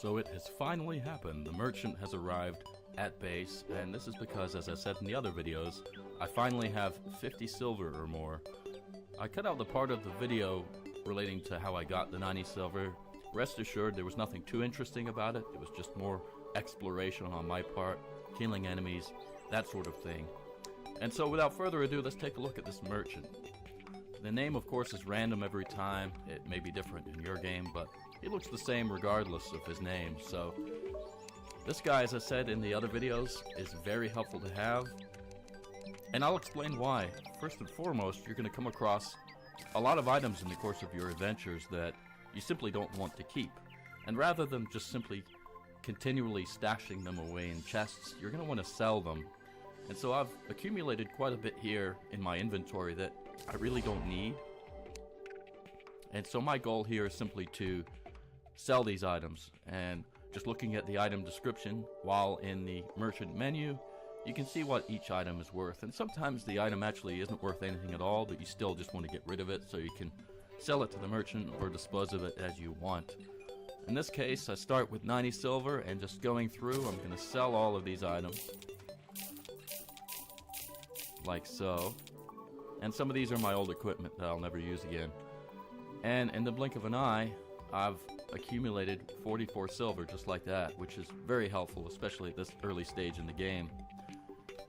So it has finally happened. The merchant has arrived at base, and this is because, as I said in the other videos, I finally have 50 silver or more. I cut out the part of the video relating to how I got the 90 silver. Rest assured, there was nothing too interesting about it. It was just more exploration on my part, killing enemies, that sort of thing. And so without further ado, let's take a look at this merchant. The name, of course, is random every time. It may be different in your game, but he looks the same regardless of his name. So this guy, as I said in the other videos, is very helpful to have. And I'll explain why. First and foremost, you're going to come across a lot of items in the course of your adventures that you simply don't want to keep. And rather than just simply continually stashing them away in chests, you're going to want to sell them. And so I've accumulated quite a bit here in my inventory that I really don't need. And so my goal here is simply to sell these items. And just looking at the item description while in the merchant menu, you can see what each item is worth. And sometimes the item actually isn't worth anything at all, but you still just want to get rid of it, so you can sell it to the merchant or dispose of it as you want. In this case, I start with 90 silver, and just going through, I'm going to sell all of these items. Like so. And some of these are my old equipment that I'll never use again. And in the blink of an eye, I've accumulated 44 silver just like that, which is very helpful, especially at this early stage in the game.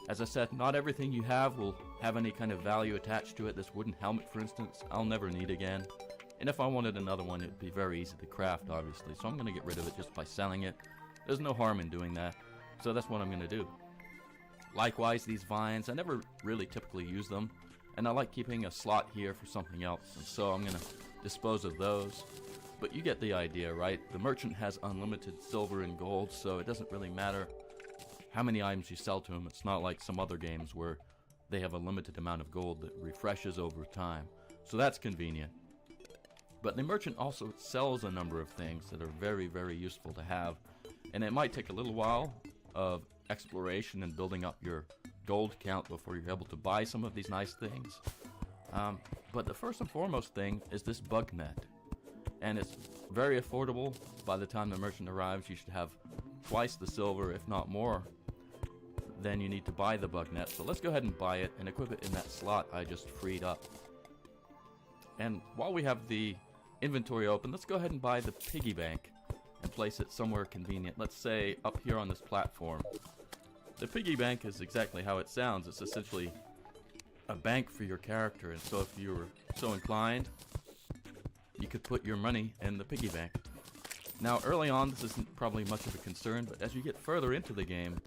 As I said, not everything you have will have any kind of value attached to it. This wooden helmet, for instance, I'll never need again. And if I wanted another one, it would be very easy to craft, obviously. So I'm going to get rid of it just by selling it. There's no harm in doing that. So that's what I'm going to do. Likewise, these vines, I never really typically use them. And I like keeping a slot here for something else. And so I'm going to dispose of those. But you get the idea, right? The merchant has unlimited silver and gold, so it doesn't really matter how many items you sell to him. It's not like some other games where they have a limited amount of gold that refreshes over time. So that's convenient. But the merchant also sells a number of things that are very, very useful to have. And it might take a little while of exploration and building up your gold count before you're able to buy some of these nice things. But the first and foremost thing is this bug net. And it's very affordable. By the time the merchant arrives, you should have twice the silver, if not more, than you need to buy the bug net. So let's go ahead and buy it and equip it in that slot I just freed up. And while we have the inventory open, let's go ahead and buy the piggy bank and place it somewhere convenient. Let's say up here on this platform. The piggy bank is exactly how it sounds. It's essentially a bank for your character, and so if you were so inclined, you could put your money in the piggy bank. Now early on this isn't probably much of a concern, but as you get further into the game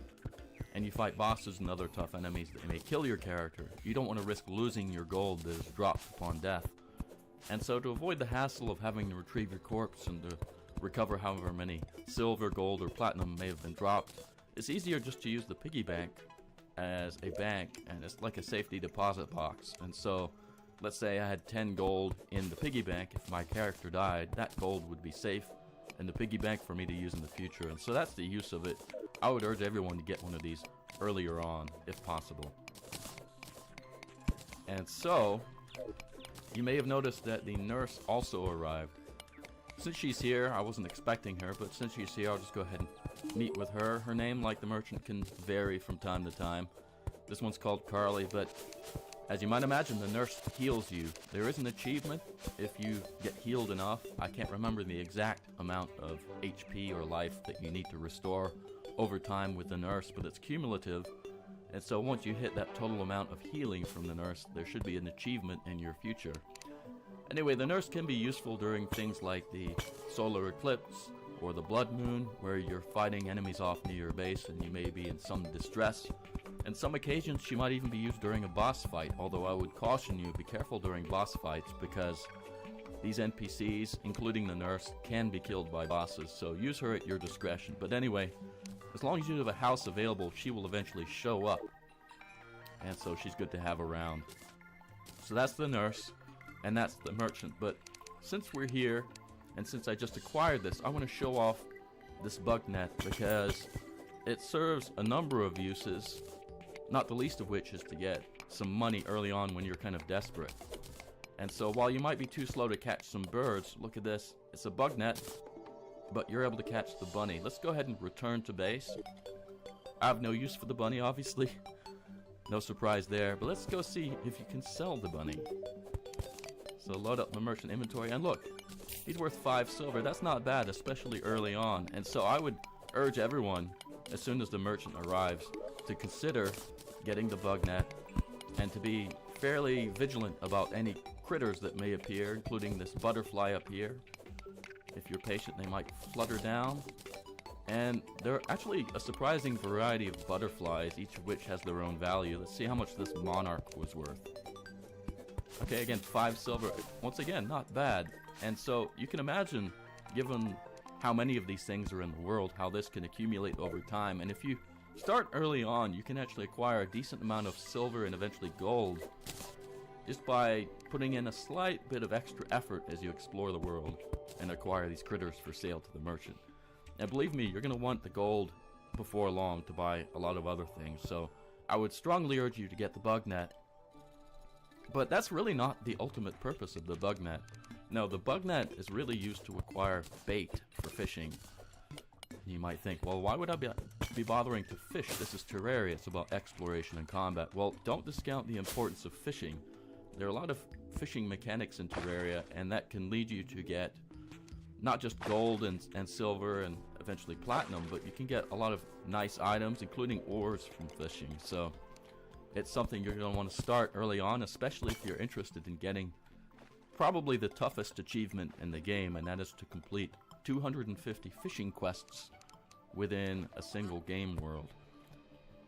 and you fight bosses and other tough enemies that may kill your character, you don't want to risk losing your gold that is dropped upon death. And so to avoid the hassle of having to retrieve your corpse and to recover however many silver, gold, or platinum may have been dropped, it's easier just to use the piggy bank as a bank, and it's like a safety deposit box. And so let's say I had 10 gold in the piggy bank. If my character died, that gold would be safe in the piggy bank for me to use in the future. And so that's the use of it. I would urge everyone to get one of these earlier on, if possible. And so you may have noticed that the nurse also arrived. Since she's here, I wasn't expecting her, but since she's here, I'll just go ahead and meet with her. Her name, like the merchant, can vary from time to time. This one's called Carly, but as you might imagine, the nurse heals you. There is an achievement if you get healed enough. I can't remember the exact amount of HP or life that you need to restore over time with the nurse, but it's cumulative. And so once you hit that total amount of healing from the nurse, there should be an achievement in your future. Anyway, the nurse can be useful during things like the solar eclipse or the blood moon, where you're fighting enemies off near your base and you may be in some distress. And some occasions she might even be used during a boss fight, although I would caution you, be careful during boss fights because these NPCs, including the nurse, can be killed by bosses, so use her at your discretion. But anyway, as long as you have a house available, she will eventually show up, and so she's good to have around. So that's the nurse, and that's the merchant. But since we're here, and since I just acquired this, I want to show off this bug net because it serves a number of uses, not the least of which is to get some money early on when you're kind of desperate. And so while you might be too slow to catch some birds, look at this. It's a bug net, but you're able to catch the bunny. Let's go ahead and return to base. I have no use for the bunny, obviously. No surprise there, but let's go see if you can sell the bunny. So load up the merchant inventory, and look, he's worth 5 silver. That's not bad, especially early on. And so I would urge everyone, as soon as the merchant arrives, to consider getting the bug net and to be fairly vigilant about any critters that may appear, including this butterfly up here. If you're patient, they might flutter down. And there are actually a surprising variety of butterflies, each of which has their own value. Let's see how much this monarch was worth. Okay, again, 5 silver. Once again, not bad. And so you can imagine, given how many of these things are in the world, how this can accumulate over time. And if you start early on, you can actually acquire a decent amount of silver and eventually gold just by putting in a slight bit of extra effort as you explore the world and acquire these critters for sale to the merchant. And believe me, you're going to want the gold before long to buy a lot of other things. So I would strongly urge you to get the bug net. But that's really not the ultimate purpose of the bug net. No, the bug net is really used to acquire bait for fishing. You might think, well, why would I be bothering to fish? This is Terraria, it's about exploration and combat. Well, don't discount the importance of fishing. There are a lot of fishing mechanics in Terraria, and that can lead you to get not just gold and silver and eventually platinum, but you can get a lot of nice items, including ores from fishing. So it's something you're going to want to start early on, especially if you're interested in getting probably the toughest achievement in the game, and that is to complete 250 fishing quests within a single game world.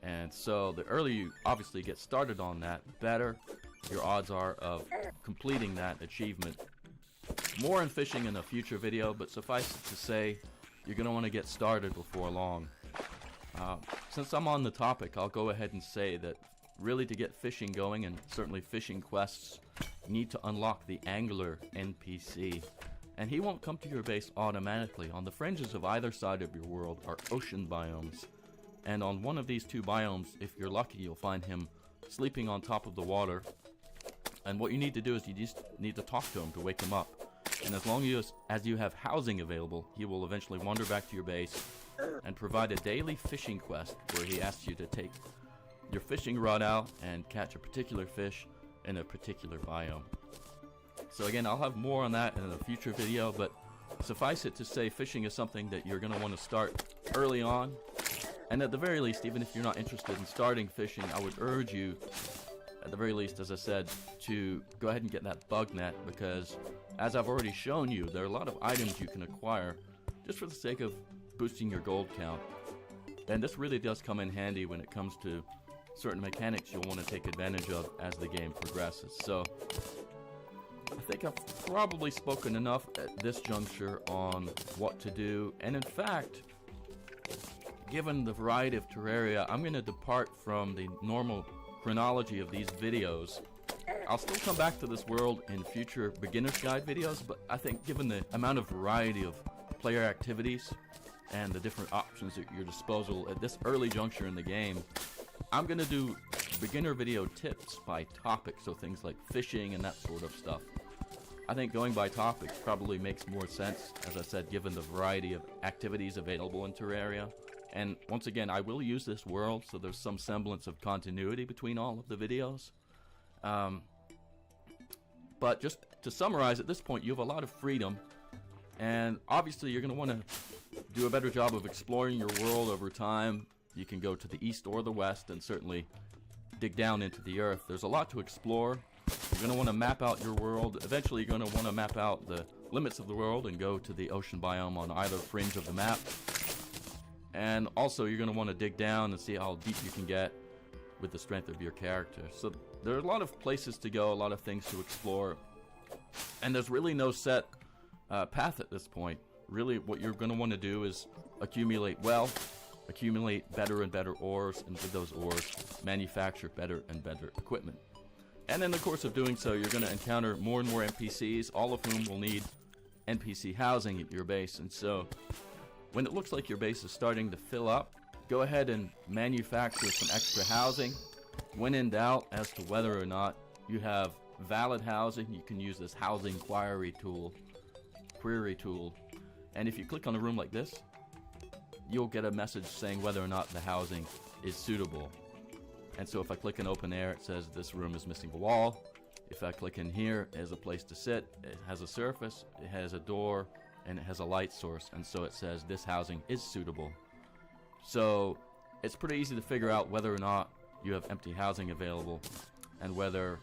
And so the earlier you obviously get started on that, the better your odds are of completing that achievement. More on fishing in a future video, but suffice it to say, you're going to want to get started before long. Since I'm on the topic, I'll go ahead and say that really to get fishing going, and certainly fishing quests, you need to unlock the angler NPC. And he won't come to your base automatically. On the fringes of either side of your world are ocean biomes. And on one of these two biomes, if you're lucky, you'll find him sleeping on top of the water. And what you need to do is you just need to talk to him to wake him up. And as long as you have housing available, he will eventually wander back to your base and provide a daily fishing quest where he asks you to take your fishing rod out and catch a particular fish in a particular biome. So again, I'll have more on that in a future video, but suffice it to say, fishing is something that you're going to want to start early on. And at the very least, even if you're not interested in starting fishing, I would urge you, at the very least, as I said, to go ahead and get that bug net, because as I've already shown you, there are a lot of items you can acquire just for the sake of boosting your gold count. And this really does come in handy when it comes to certain mechanics you'll want to take advantage of as the game progresses. So I think I've probably spoken enough at this juncture on what to do, and in fact, given the variety of Terraria, I'm going to depart from the normal chronology of these videos. I'll still come back to this world in future beginner's guide videos, but I think given the amount of variety of player activities and the different options at your disposal at this early juncture in the game, I'm going to do beginner video tips by topic, so things like fishing and that sort of stuff. I think going by topic probably makes more sense, as I said, given the variety of activities available in Terraria. And once again, I will use this world, so there's some semblance of continuity between all of the videos. But just to summarize, at this point, you have a lot of freedom, and obviously you're going to want to do a better job of exploring your world over time. You can go to the east or the west and certainly dig down into the earth. There's a lot to explore. You're going to want to map out your world. Eventually, you're going to want to map out the limits of the world and go to the ocean biome on either fringe of the map. And also, you're going to want to dig down and see how deep you can get with the strength of your character. So there are a lot of places to go, a lot of things to explore, and there's really no set path at this point. Really, what you're going to want to do is accumulate wealth, accumulate better and better ores, and with those ores, manufacture better and better equipment. And in the course of doing so, you're going to encounter more and more NPCs, all of whom will need NPC housing at your base. And so, when it looks like your base is starting to fill up, go ahead and manufacture some extra housing. When in doubt as to whether or not you have valid housing, you can use this housing query tool. And if you click on a room like this, you'll get a message saying whether or not the housing is suitable. And so if I click in open air, it says this room is missing a wall. If I click in here, there's a place to sit. It has a surface, it has a door, and it has a light source. And so it says this housing is suitable. So it's pretty easy to figure out whether or not you have empty housing available and whether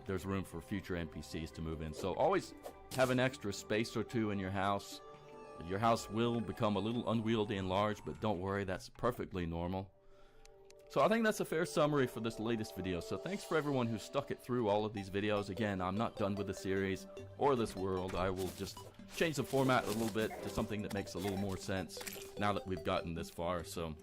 there's room for future NPCs to move in. So always have an extra space or two in your house. Your house will become a little unwieldy and large, but don't worry, that's perfectly normal. So I think that's a fair summary for this latest video. So thanks for everyone who stuck it through all of these videos. Again, I'm not done with the series or this world. I will just change the format a little bit to something that makes a little more sense now that we've gotten this far. So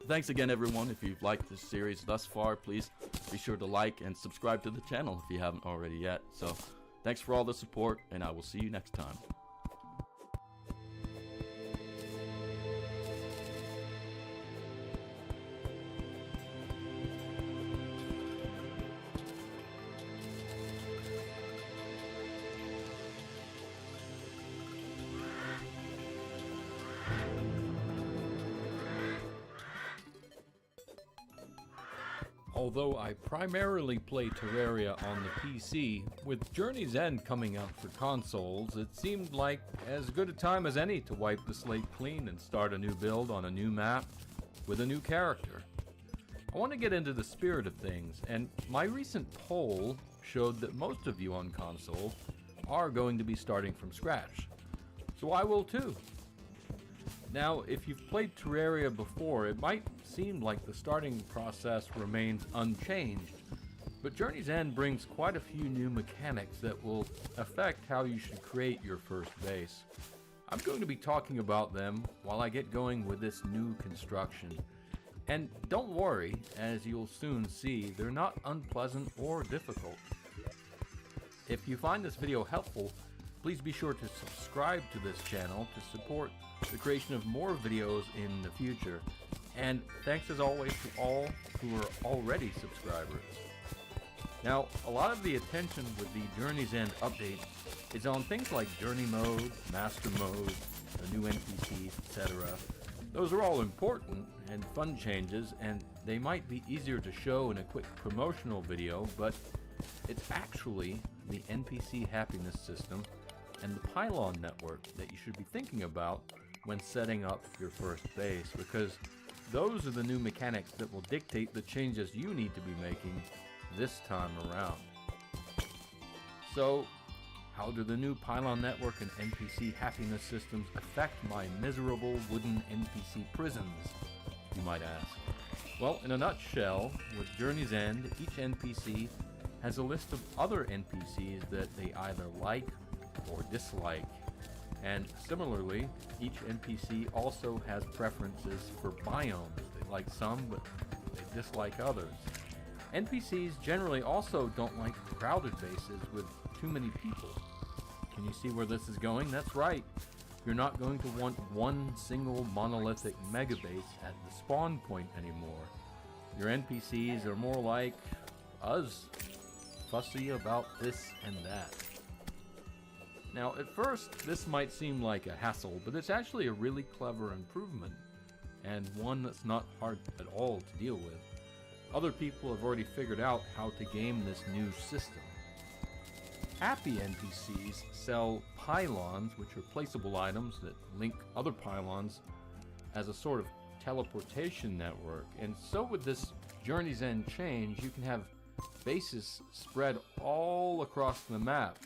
thanks again, everyone. If you've liked this series thus far, please be sure to like and subscribe to the channel if you haven't already yet. So thanks for all the support, and I will see you next time. Although I primarily play Terraria on the PC, with Journey's End coming out for consoles, it seemed like as good a time as any to wipe the slate clean and start a new build on a new map with a new character. I want to get into the spirit of things, and my recent poll showed that most of you on console are going to be starting from scratch. So I will too. Now, if you've played Terraria before, it might seem like the starting process remains unchanged, but Journey's End brings quite a few new mechanics that will affect how you should create your first base. I'm going to be talking about them while I get going with this new construction. And don't worry, as you'll soon see, they're not unpleasant or difficult. If you find this video helpful, please be sure to subscribe to this channel to support the creation of more videos in the future. And thanks as always to all who are already subscribers. Now, a lot of the attention with the Journey's End update is on things like Journey Mode, Master Mode, the new NPCs, etc. Those are all important and fun changes, and they might be easier to show in a quick promotional video, but it's actually the NPC happiness system and the pylon network that you should be thinking about when setting up your first base, because those are the new mechanics that will dictate the changes you need to be making this time around. So, how do the new pylon network and NPC happiness systems affect my miserable wooden NPC prisons, you might ask? Well, in a nutshell, with Journey's End, each NPC has a list of other NPCs that they either like or dislike. And similarly, each NPC also has preferences for biomes. They like some, but they dislike others. NPCs generally also don't like crowded bases with too many people. Can you see where this is going? That's right. You're not going to want one single monolithic mega base at the spawn point anymore. Your NPCs are more like us, fussy about this and that. Now, at first, this might seem like a hassle, but it's actually a really clever improvement, and one that's not hard at all to deal with. Other people have already figured out how to game this new system. Happy NPCs sell pylons, which are placeable items that link other pylons as a sort of teleportation network. And so with this Journey's End change, you can have bases spread all across the map,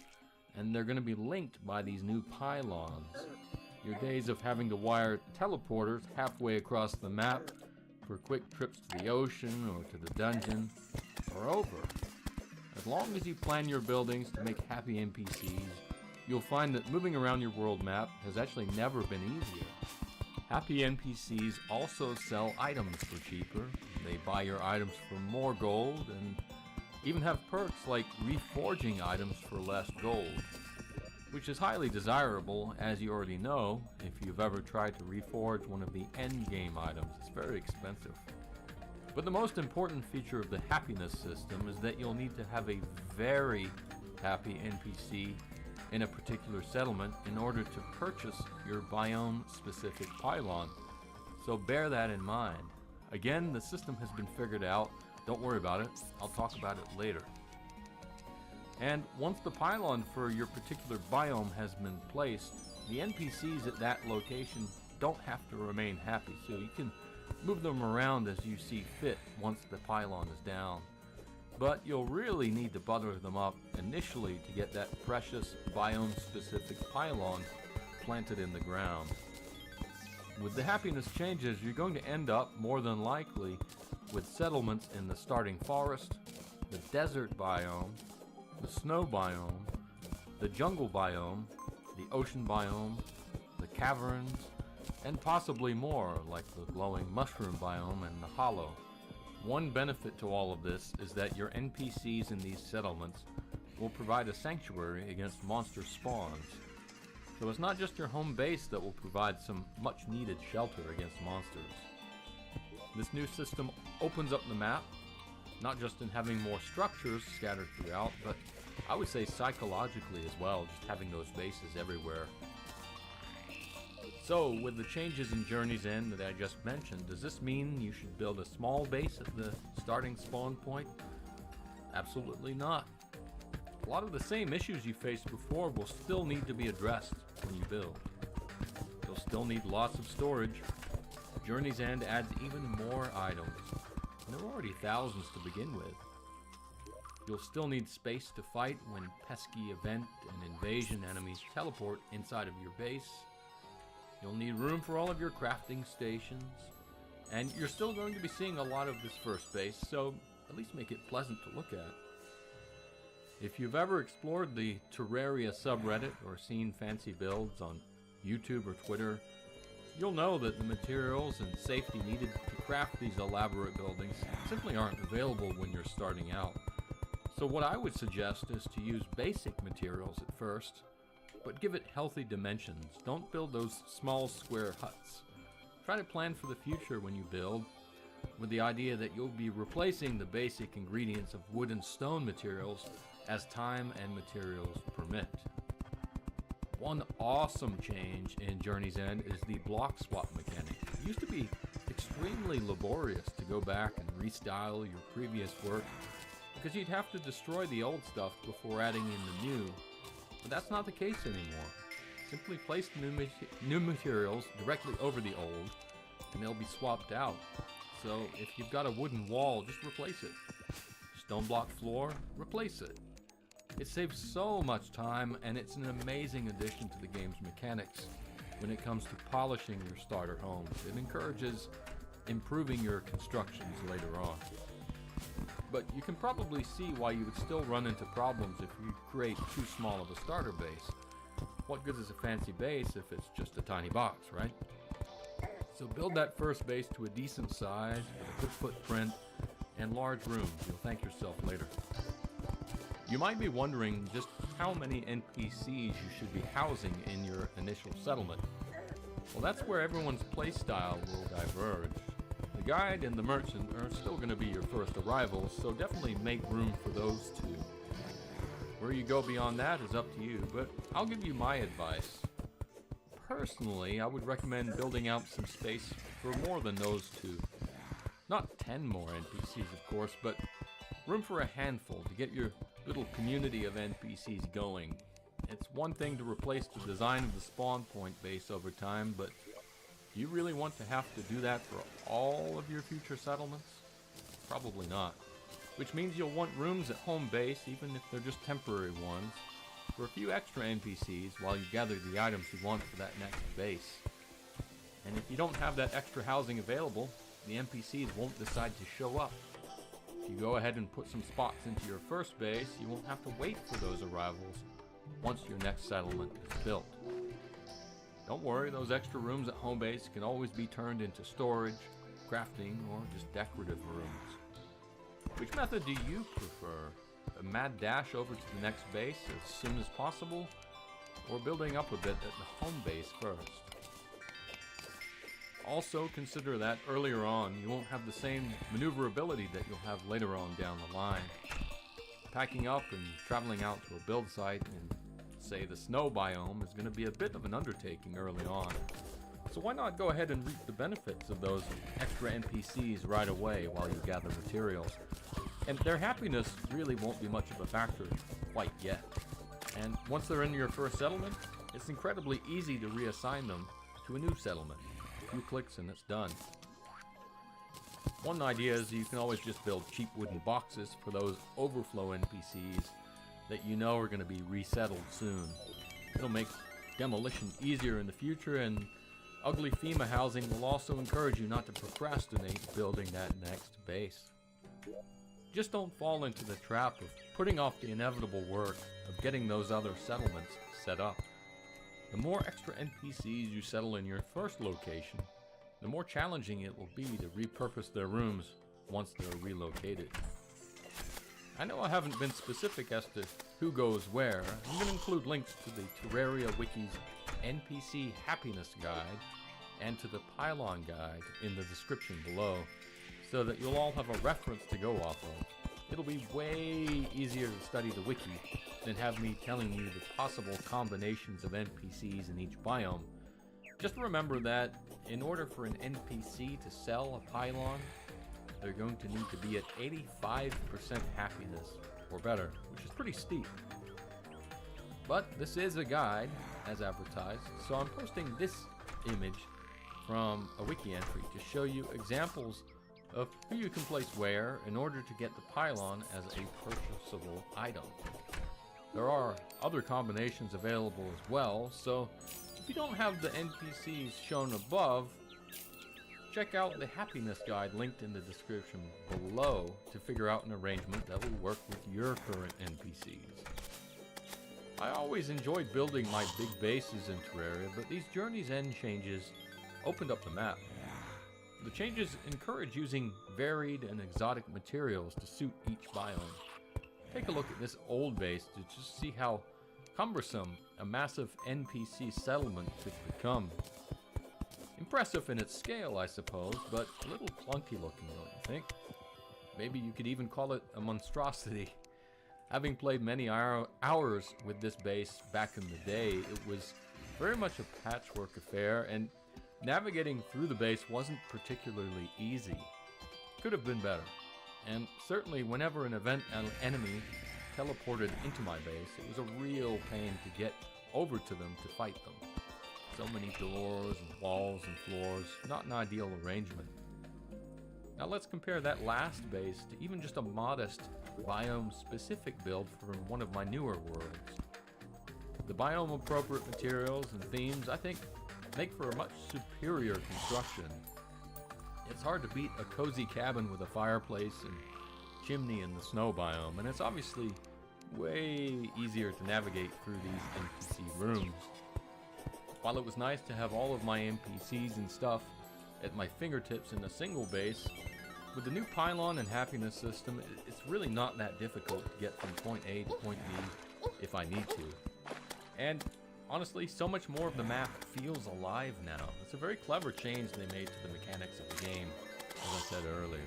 and they're going to be linked by these new pylons. Your days of having to wire teleporters halfway across the map for quick trips to the ocean or to the dungeon are over. As long as you plan your buildings to make happy NPCs, you'll find that moving around your world map has actually never been easier. Happy NPCs also sell items for cheaper. They buy your items for more gold and even have perks like reforging items for less gold, which is highly desirable, as you already know. If you've ever tried to reforge one of the endgame items, it's very expensive. But the most important feature of the happiness system is that you'll need to have a very happy NPC in a particular settlement in order to purchase your biome-specific pylon, so bear that in mind. Again, the system has been figured out. Don't worry about it. I'll talk about it later. And once the pylon for your particular biome has been placed, the NPCs at that location don't have to remain happy, so you can move them around as you see fit once the pylon is down. But you'll really need to butter them up initially to get that precious biome-specific pylon planted in the ground. With the happiness changes, you're going to end up, more than likely, with settlements in the starting forest, the desert biome, the snow biome, the jungle biome, the ocean biome, the caverns, and possibly more, like the glowing mushroom biome and the hollow. One benefit to all of this is that your NPCs in these settlements will provide a sanctuary against monster spawns. So it's not just your home base that will provide some much needed shelter against monsters. This new system opens up the map, not just in having more structures scattered throughout, but I would say psychologically as well, just having those bases everywhere. So, with the changes in Journey's End that I just mentioned, does this mean you should build a small base at the starting spawn point? Absolutely not. A lot of the same issues you faced before will still need to be addressed when you build. You'll still need lots of storage. Journey's End adds even more items, and there are already thousands to begin with. You'll still need space to fight when pesky event and invasion enemies teleport inside of your base. You'll need room for all of your crafting stations, and you're still going to be seeing a lot of this first base, so at least make it pleasant to look at. If you've ever explored the Terraria subreddit or seen fancy builds on YouTube or Twitter, you'll know that the materials and safety needed to craft these elaborate buildings simply aren't available when you're starting out. So what I would suggest is to use basic materials at first, but give it healthy dimensions. Don't build those small square huts. Try to plan for the future when you build, with the idea that you'll be replacing the basic ingredients of wood and stone materials as time and materials permit. One awesome change in Journey's End is the block swap mechanic. It used to be extremely laborious to go back and restyle your previous work because you'd have to destroy the old stuff before adding in the new, but that's not the case anymore. Simply place new materials directly over the old and they'll be swapped out. So if you've got a wooden wall, just replace it. Stone block floor, replace it. It saves so much time, and it's an amazing addition to the game's mechanics when it comes to polishing your starter homes. It encourages improving your constructions later on. But you can probably see why you would still run into problems if you create too small of a starter base. What good is a fancy base if it's just a tiny box, right? So build that first base to a decent size, with a good footprint, and large rooms. You'll thank yourself later. You might be wondering just how many NPCs you should be housing in your initial settlement. Well, that's where everyone's playstyle will diverge. The guide and the merchant are still going to be your first arrivals, so definitely make room for those two. Where you go beyond that is up to you, but I'll give you my advice. Personally, I would recommend building out some space for more than those two. Not 10 more NPCs, of course, but room for a handful to get your little community of NPCs going. It's one thing to replace the design of the spawn point base over time, but do you really want to have to do that for all of your future settlements? Probably not. Which means you'll want rooms at home base, even if they're just temporary ones, for a few extra NPCs while you gather the items you want for that next base. And if you don't have that extra housing available, the NPCs won't decide to show up. If you go ahead and put some spots into your first base, you won't have to wait for those arrivals once your next settlement is built. Don't worry, those extra rooms at home base can always be turned into storage, crafting, or just decorative rooms. Which method do you prefer? A mad dash over to the next base as soon as possible, or building up a bit at the home base first? Also consider that earlier on you won't have the same maneuverability that you'll have later on down the line. Packing up and traveling out to a build site in, say, the snow biome is going to be a bit of an undertaking early on. So why not go ahead and reap the benefits of those extra NPCs right away while you gather materials? And their happiness really won't be much of a factor quite yet. And once they're in your first settlement, it's incredibly easy to reassign them to a new settlement. A few clicks and it's done. One idea is you can always just build cheap wooden boxes for those overflow NPCs that you know are going to be resettled soon. It'll make demolition easier in the future, and ugly FEMA housing will also encourage you not to procrastinate building that next base. Just don't fall into the trap of putting off the inevitable work of getting those other settlements set up. The more extra NPCs you settle in your first location, the more challenging it will be to repurpose their rooms once they're relocated. I know I haven't been specific as to who goes where. I'm going to include links to the Terraria Wiki's NPC Happiness Guide and to the Pylon Guide in the description below, so that you'll all have a reference to go off of. It'll be way easier to study the wiki than have me telling you the possible combinations of NPCs in each biome. Just remember that in order for an NPC to sell a pylon, they're going to need to be at 85% happiness or better, which is pretty steep. But this is a guide, as advertised, so I'm posting this image from a wiki entry to show you examples of who you can place where in order to get the pylon as a purchasable item. There are other combinations available as well, so if you don't have the NPCs shown above, check out the happiness guide linked in the description below to figure out an arrangement that will work with your current NPCs. I always enjoyed building my big bases in Terraria, but these Journey's End changes opened up the map. The changes encourage using varied and exotic materials to suit each biome. Take a look at this old base to just see how cumbersome a massive NPC settlement could become. Impressive in its scale, I suppose, but a little clunky looking, don't you think? Maybe you could even call it a monstrosity. Having played many hours with this base back in the day, it was very much a patchwork affair, and navigating through the base wasn't particularly easy. Could have been better. And certainly whenever an enemy teleported into my base, it was a real pain to get over to them to fight them. So many doors and walls and floors, not an ideal arrangement. Now let's compare that last base to even just a modest biome-specific build for one of my newer worlds. The biome-appropriate materials and themes, I think, make for a much superior construction. It's hard to beat a cozy cabin with a fireplace and chimney in the snow biome, and it's obviously way easier to navigate through these NPC rooms. While it was nice to have all of my NPCs and stuff at my fingertips in a single base, with the new pylon and happiness system, it's really not that difficult to get from point A to point B if I need to. And honestly, so much more of the map feels alive now. It's a very clever change they made to the mechanics of the game, as I said earlier.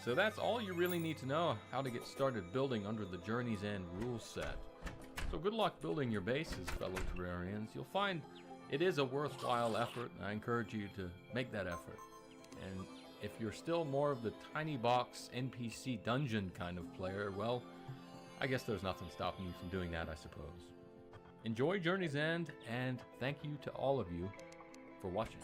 So that's all you really need to know how to get started building under the Journey's End rule set. So good luck building your bases, fellow Terrarians. You'll find it is a worthwhile effort, and I encourage you to make that effort. And if you're still more of the tiny box NPC dungeon kind of player, well, I guess there's nothing stopping you from doing that, I suppose. Enjoy Journey's End, and thank you to all of you for watching.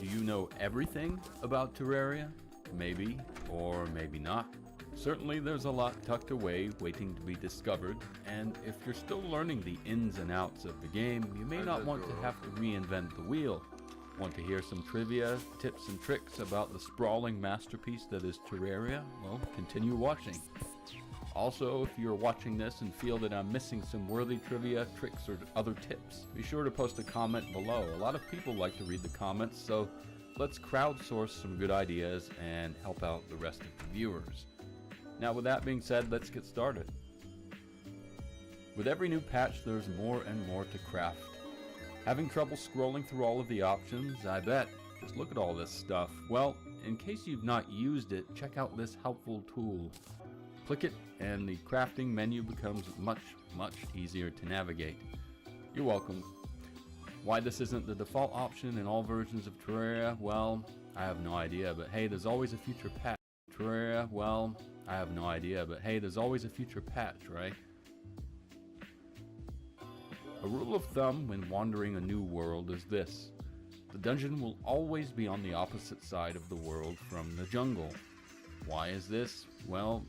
Do you know everything about Terraria? Maybe, or maybe not. Certainly there's a lot tucked away waiting to be discovered, and if you're still learning the ins and outs of the game, you may not want to have to reinvent the wheel. Want to hear some trivia, tips and tricks about the sprawling masterpiece that is Terraria? Well, continue watching. Also, if you're watching this and feel that I'm missing some worthy trivia, tricks, or other tips, be sure to post a comment below. A lot of people like to read the comments, so let's crowdsource some good ideas and help out the rest of the viewers. Now, with that being said, let's get started. With every new patch, there's more and more to craft. Having trouble scrolling through all of the options? I bet. Just look at all this stuff. Well, in case you've not used it, check out this helpful tool. Click it and the crafting menu becomes much easier to navigate. You're welcome. Why this isn't the default option in all versions of Terraria? Well, I have no idea, but hey, there's always a future patch. Terraria? Well, I have no idea, but hey, there's always a future patch, right? A rule of thumb when wandering a new world is this. The dungeon will always be on the opposite side of the world from the jungle. Why is this? Well,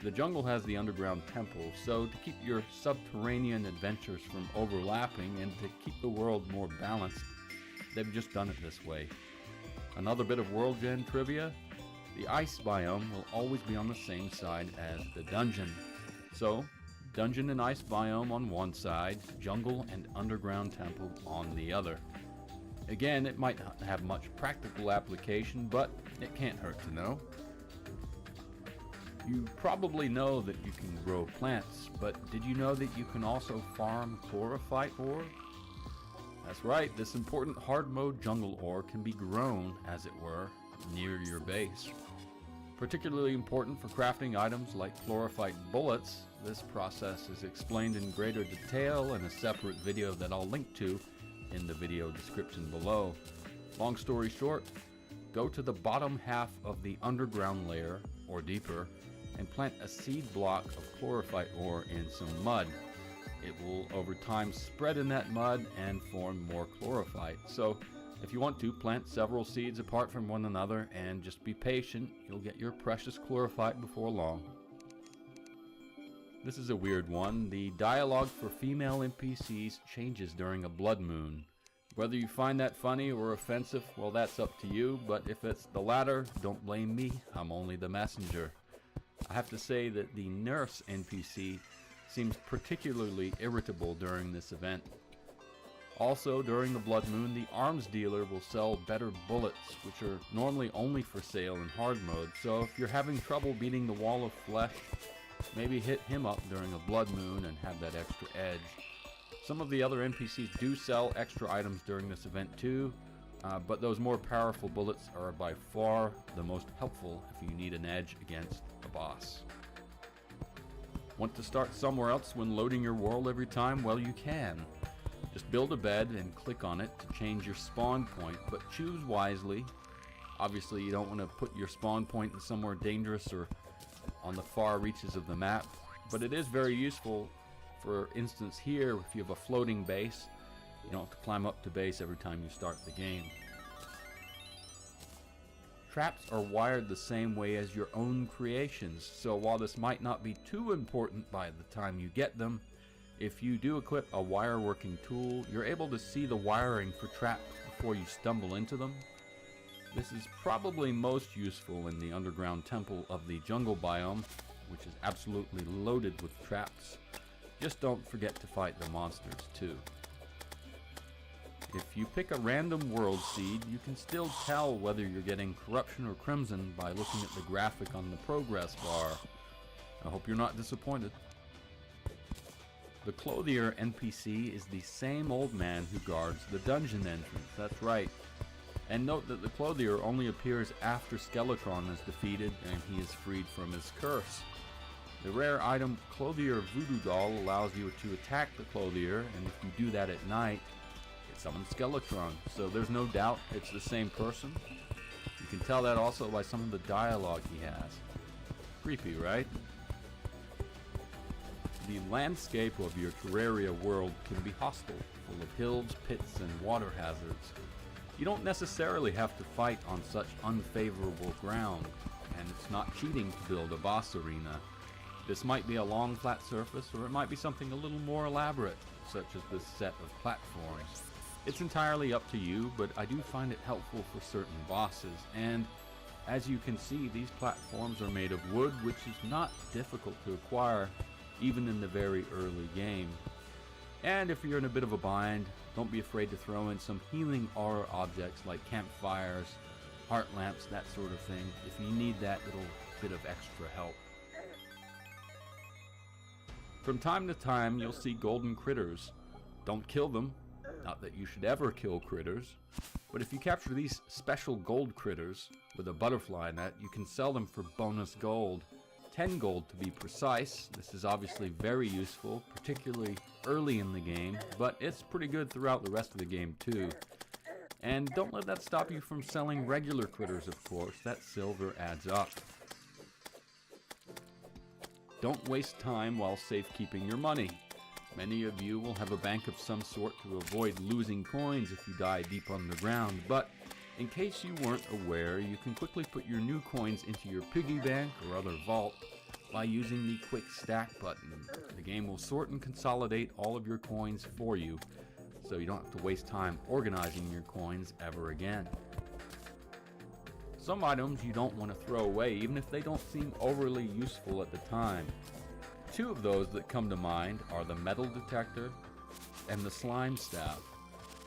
the jungle has the underground temple, so to keep your subterranean adventures from overlapping and to keep the world more balanced, they've just done it this way. Another bit of World Gen trivia, the ice biome will always be on the same side as the dungeon. So, dungeon and ice biome on one side, jungle and underground temple on the other. Again, it might not have much practical application, but it can't hurt to know. You probably know that you can grow plants, but did you know that you can also farm chlorophyte ore? That's right, this important hard mode jungle ore can be grown, as it were, near your base. Particularly important for crafting items like chlorophyte bullets, this process is explained in greater detail in a separate video that I'll link to in the video description below. Long story short, go to the bottom half of the underground layer, or deeper, and plant a seed block of chlorophyte ore in some mud. It will over time spread in that mud and form more chlorophyte. So if you want to, plant several seeds apart from one another and just be patient. You'll get your precious chlorophyte before long. This is a weird one. The dialogue for female NPCs changes during a blood moon. Whether you find that funny or offensive, well, that's up to you, but if it's the latter, don't blame me. I'm only the messenger. I have to say that the nurse NPC seems particularly irritable during this event. Also, during the Blood Moon, the arms dealer will sell better bullets, which are normally only for sale in hard mode, so if you're having trouble beating the wall of flesh, maybe hit him up during a Blood Moon and have that extra edge. Some of the other NPCs do sell extra items during this event too, but those more powerful bullets are by far the most helpful if you need an edge against a boss. Want to start somewhere else when loading your world every time? Well, you can. Just build a bed and click on it to change your spawn point, but choose wisely. Obviously, you don't want to put your spawn point in somewhere dangerous or on the far reaches of the map, but it is very useful. For instance, here, if you have a floating base, you don't have to climb up to base every time you start the game. Traps are wired the same way as your own creations, so while this might not be too important by the time you get them, if you do equip a wire working tool, you're able to see the wiring for traps before you stumble into them. This is probably most useful in the underground temple of the jungle biome, which is absolutely loaded with traps. Just don't forget to fight the monsters too. If you pick a random world seed, you can still tell whether you're getting corruption or crimson by looking at the graphic on the progress bar. I hope you're not disappointed. The Clothier NPC is the same old man who guards the dungeon entrance, that's right. And note that the Clothier only appears after Skeletron is defeated and he is freed from his curse. The rare item Clothier Voodoo Doll allows you to attack the Clothier, and if you do that at night, it summons Skeletron, so there's no doubt it's the same person. You can tell that also by some of the dialogue he has. Creepy, right? The landscape of your Terraria world can be hostile, full of hills, pits, and water hazards. You don't necessarily have to fight on such unfavorable ground, and it's not cheating to build a boss arena. This might be a long flat surface, or it might be something a little more elaborate, such as this set of platforms. It's entirely up to you, but I do find it helpful for certain bosses, and as you can see, these platforms are made of wood, which is not difficult to acquire, even in the very early game. And if you're in a bit of a bind, don't be afraid to throw in some healing aura objects like campfires, heart lamps, that sort of thing, if you need that little bit of extra help. From time to time, you'll see golden critters. Don't kill them, not that you should ever kill critters, but if you capture these special gold critters with a butterfly net, you can sell them for bonus gold. 10 gold to be precise. This is obviously very useful, particularly early in the game, but it's pretty good throughout the rest of the game too. And don't let that stop you from selling regular critters, of course. That silver adds up. Don't waste time while safekeeping your money. Many of you will have a bank of some sort to avoid losing coins if you die deep underground, but in case you weren't aware, you can quickly put your new coins into your piggy bank or other vault by using the quick stack button. The game will sort and consolidate all of your coins for you, so you don't have to waste time organizing your coins ever again. Some items you don't want to throw away, even if they don't seem overly useful at the time. Two of those that come to mind are the metal detector and the slime staff.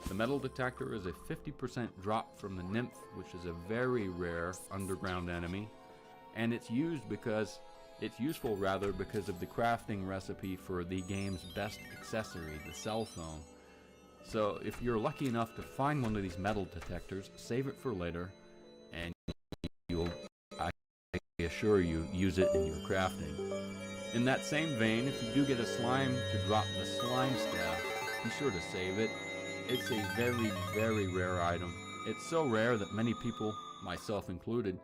The metal detector is a 50% drop from the nymph, which is a very rare underground enemy, and it's useful because of the crafting recipe for the game's best accessory, the cell phone. So if you're lucky enough to find one of these metal detectors, save it for later, and you'll, I assure you, use it in your crafting. In that same vein, if you do get a slime to drop the slime staff, be sure to save it. It's a very, very rare item. It's so rare that many people, myself included,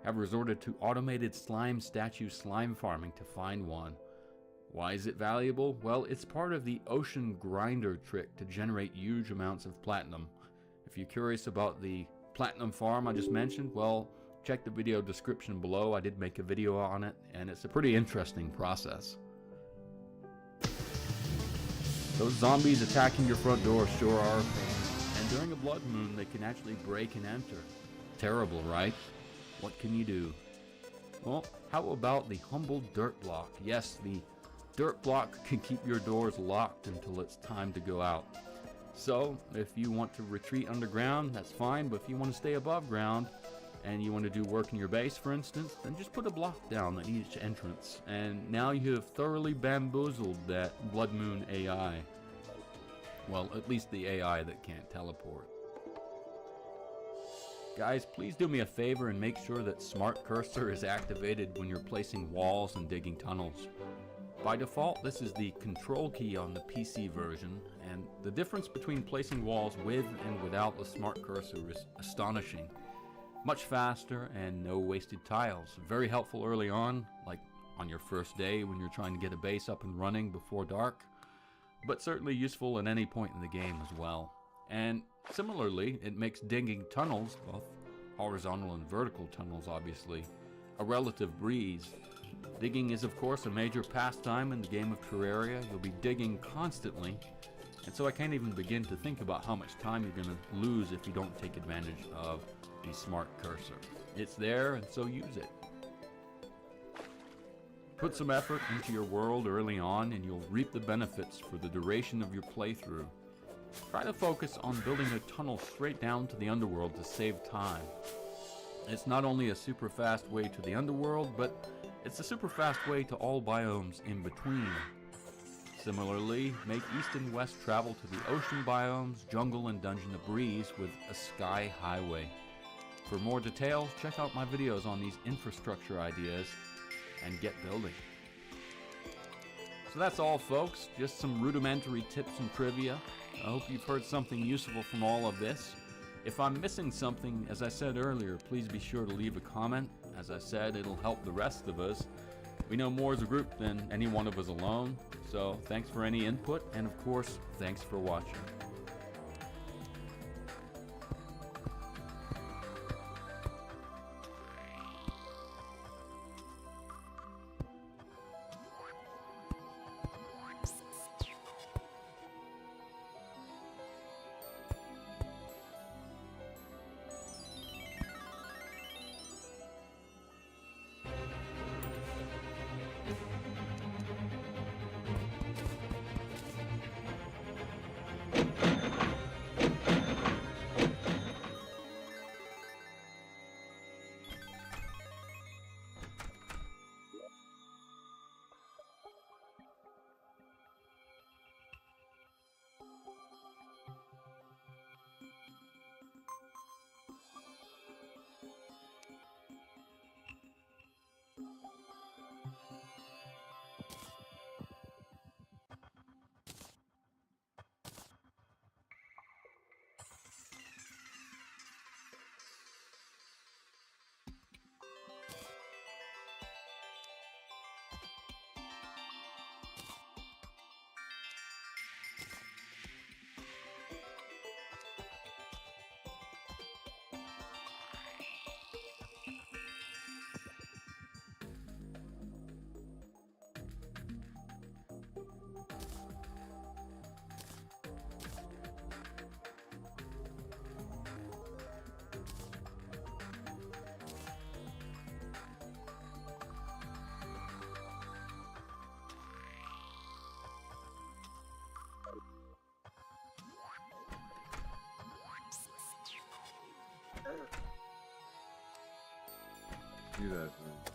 have resorted to automated slime statue slime farming to find one. Why is it valuable? Well, it's part of the ocean grinder trick to generate huge amounts of platinum. If you're curious about the platinum farm I just mentioned, well, check the video description below. I did make a video on it, and it's a pretty interesting process. Those zombies attacking your front door sure are a pain, and during a blood moon they can actually break and enter. Terrible, right? What can you do? Well, how about the humble dirt block? Yes, the dirt block can keep your doors locked until it's time to go out. So, if you want to retreat underground, that's fine, but if you want to stay above ground, and you want to do work in your base, for instance, then just put a block down at each entrance, and now you have thoroughly bamboozled that Blood Moon AI. Well, at least the AI that can't teleport. Guys, please do me a favor and make sure that Smart Cursor is activated when you're placing walls and digging tunnels. By default, this is the control key on the PC version, and the difference between placing walls with and without the Smart Cursor is astonishing. Much faster and no wasted tiles. Very helpful early on, like on your first day when you're trying to get a base up and running before dark, but certainly useful at any point in the game as well. And similarly, it makes digging tunnels, both horizontal and vertical tunnels obviously, a relative breeze. Digging is of course a major pastime in the game of Terraria. You'll be digging constantly, and so I can't even begin to think about how much time you're going to lose if you don't take advantage of the Smart Cursor. It's there, and so use it. Put some effort into your world early on and you'll reap the benefits for the duration of your playthrough. Try to focus on building a tunnel straight down to the underworld to save time. It's not only a super fast way to the underworld, but it's a super fast way to all biomes in between. Similarly, make east and west travel to the ocean biomes, jungle, and dungeon a breeze with a sky highway. For more details, check out my videos on these infrastructure ideas and get building. So that's all, folks. Just some rudimentary tips and trivia. I hope you've heard something useful from all of this. If I'm missing something, as I said earlier, please be sure to leave a comment. As I said, it'll help the rest of us. We know more as a group than any one of us alone. So thanks for any input, and of course, thanks for watching. Do that, man.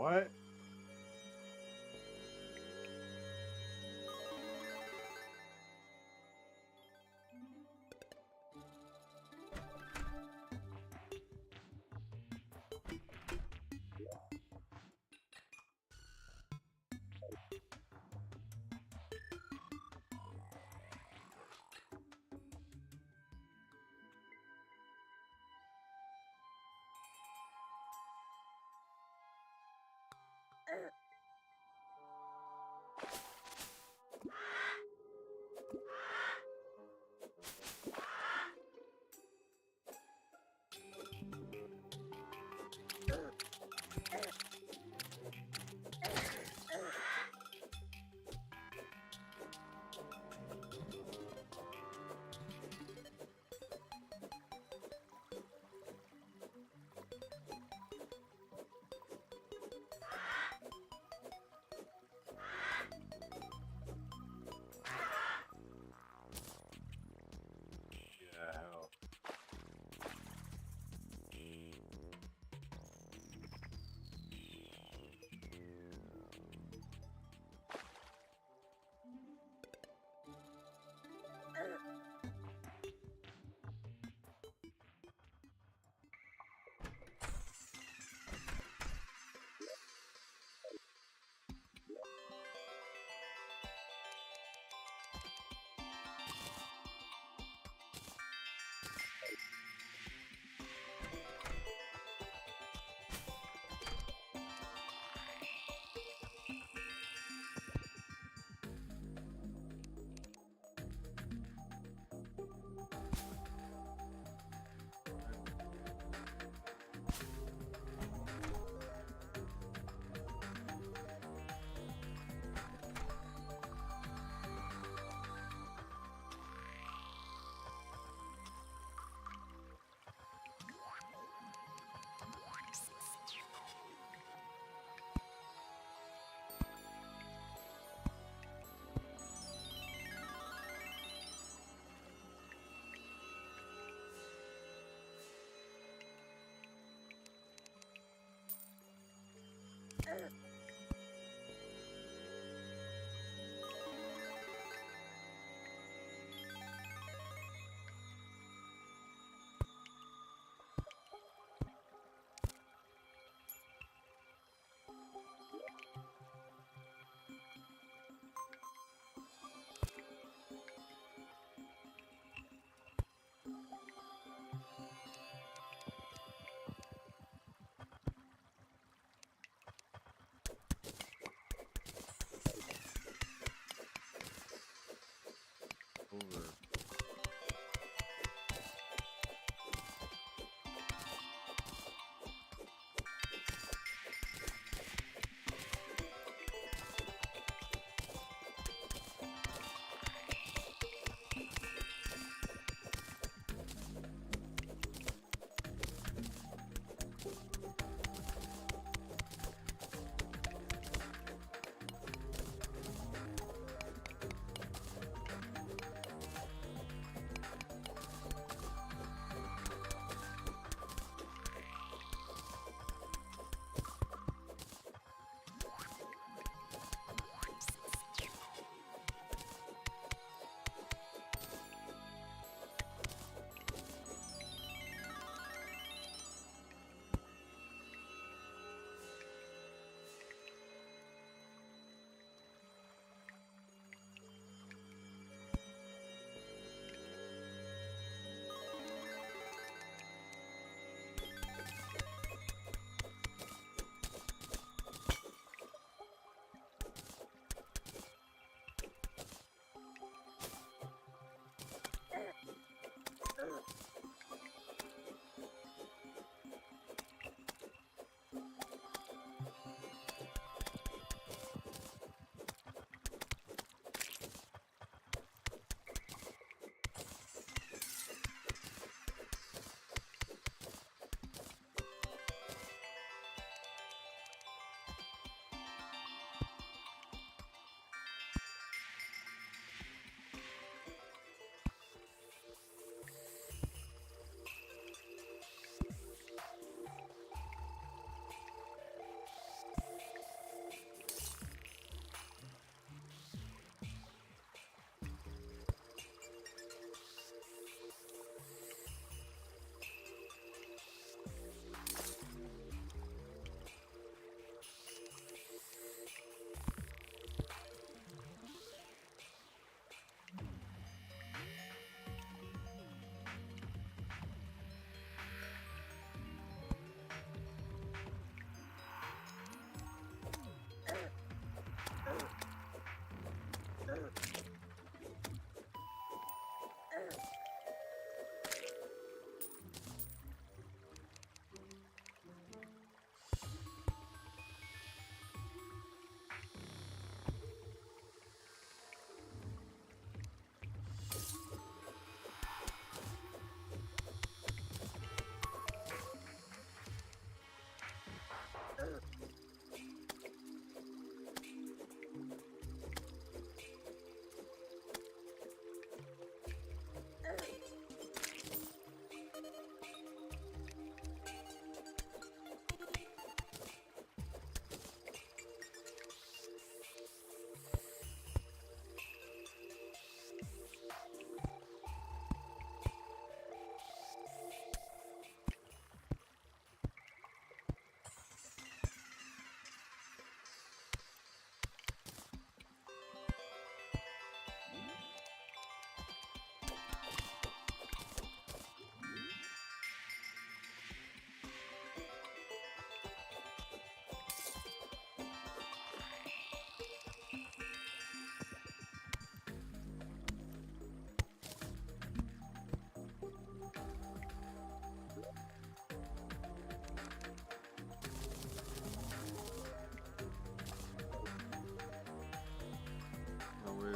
What?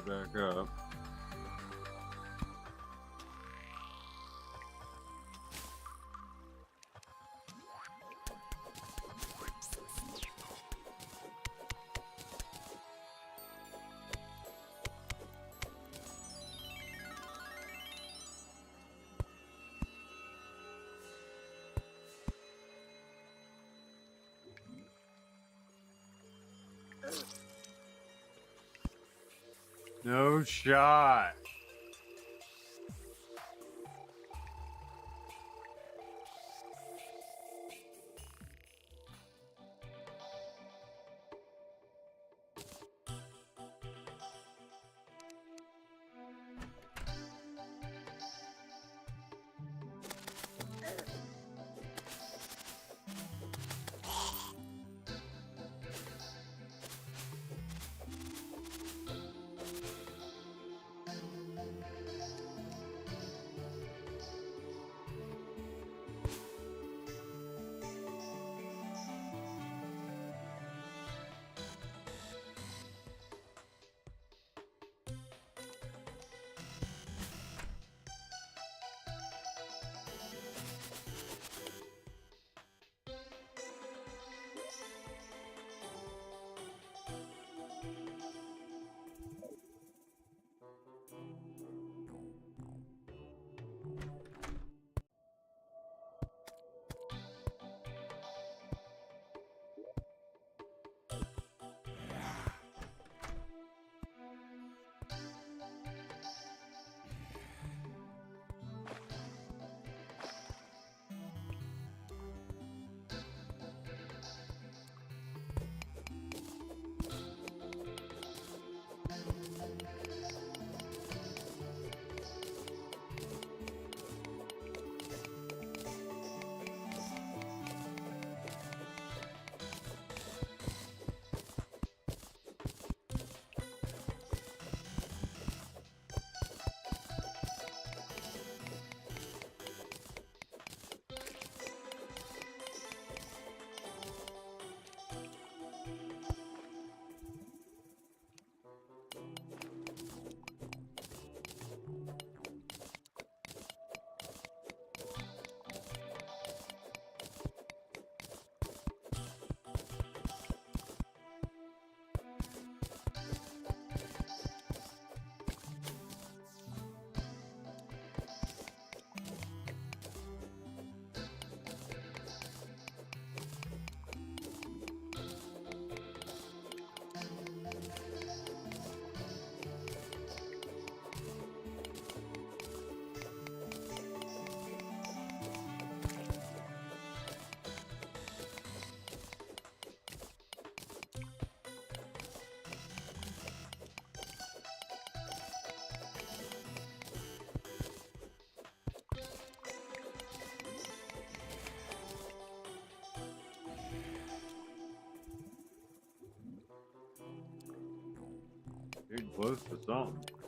back up. No shot. Getting close to something.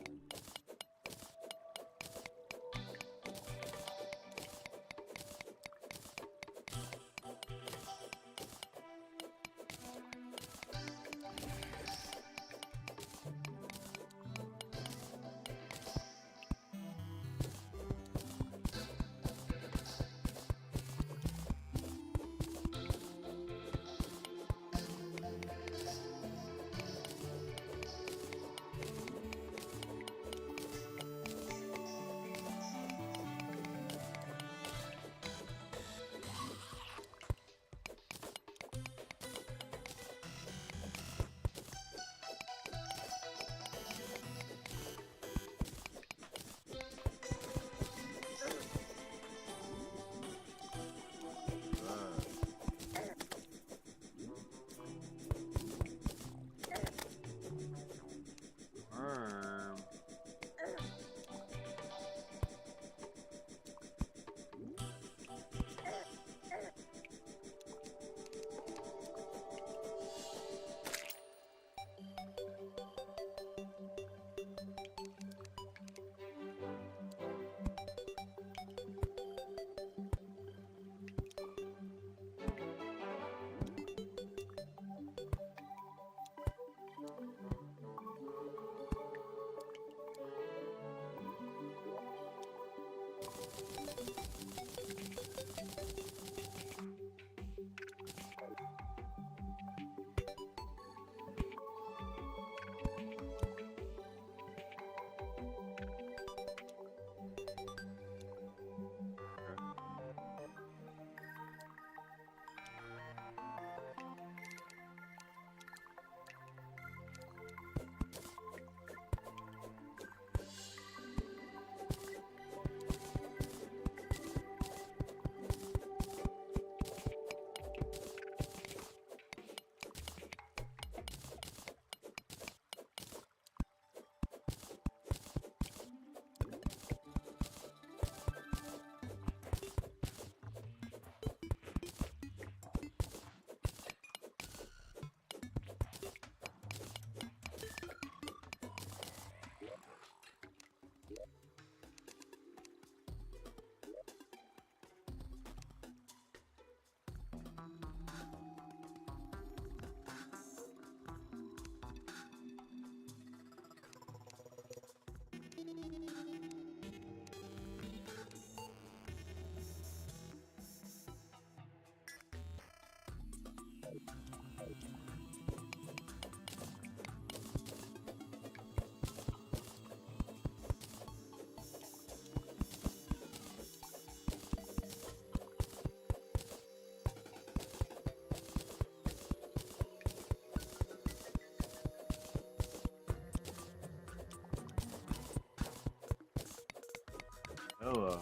Hello.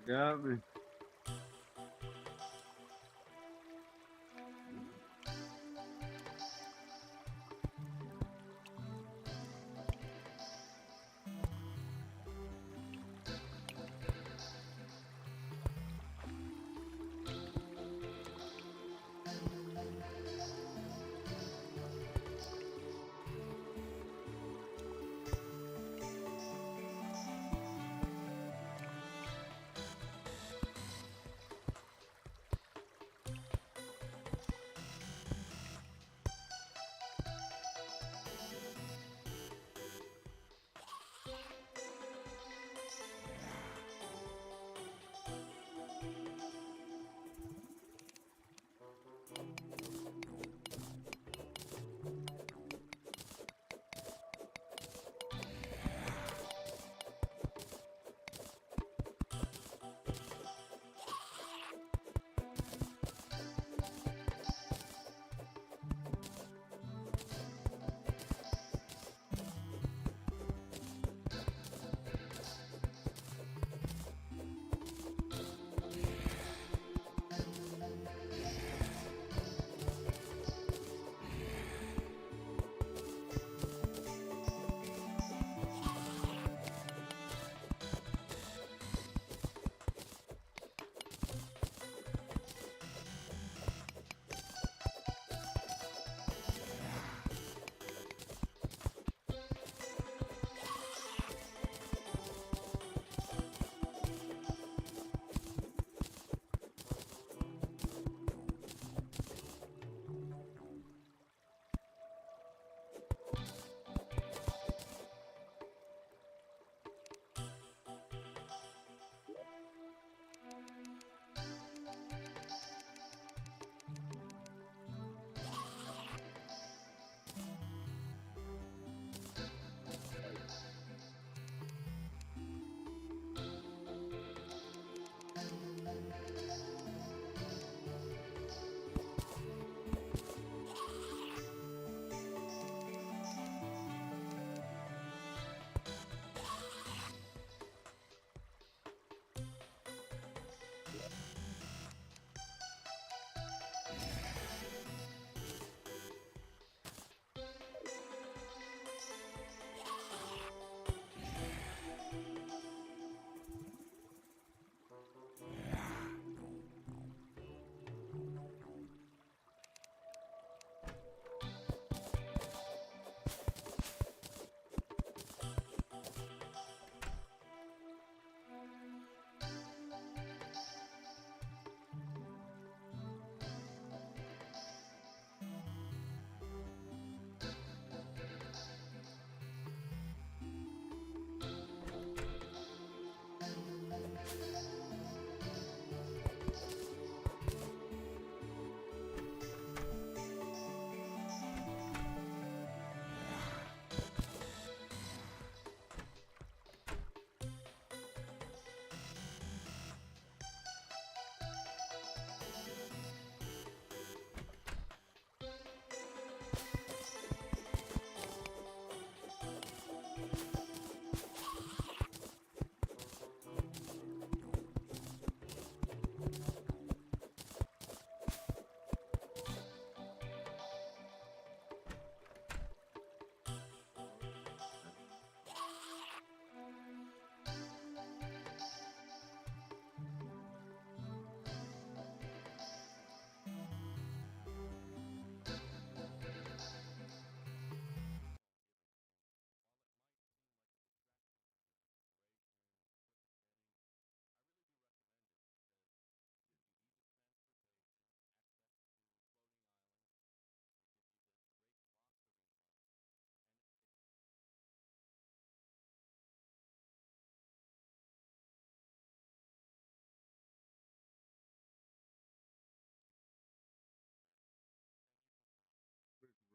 Got me.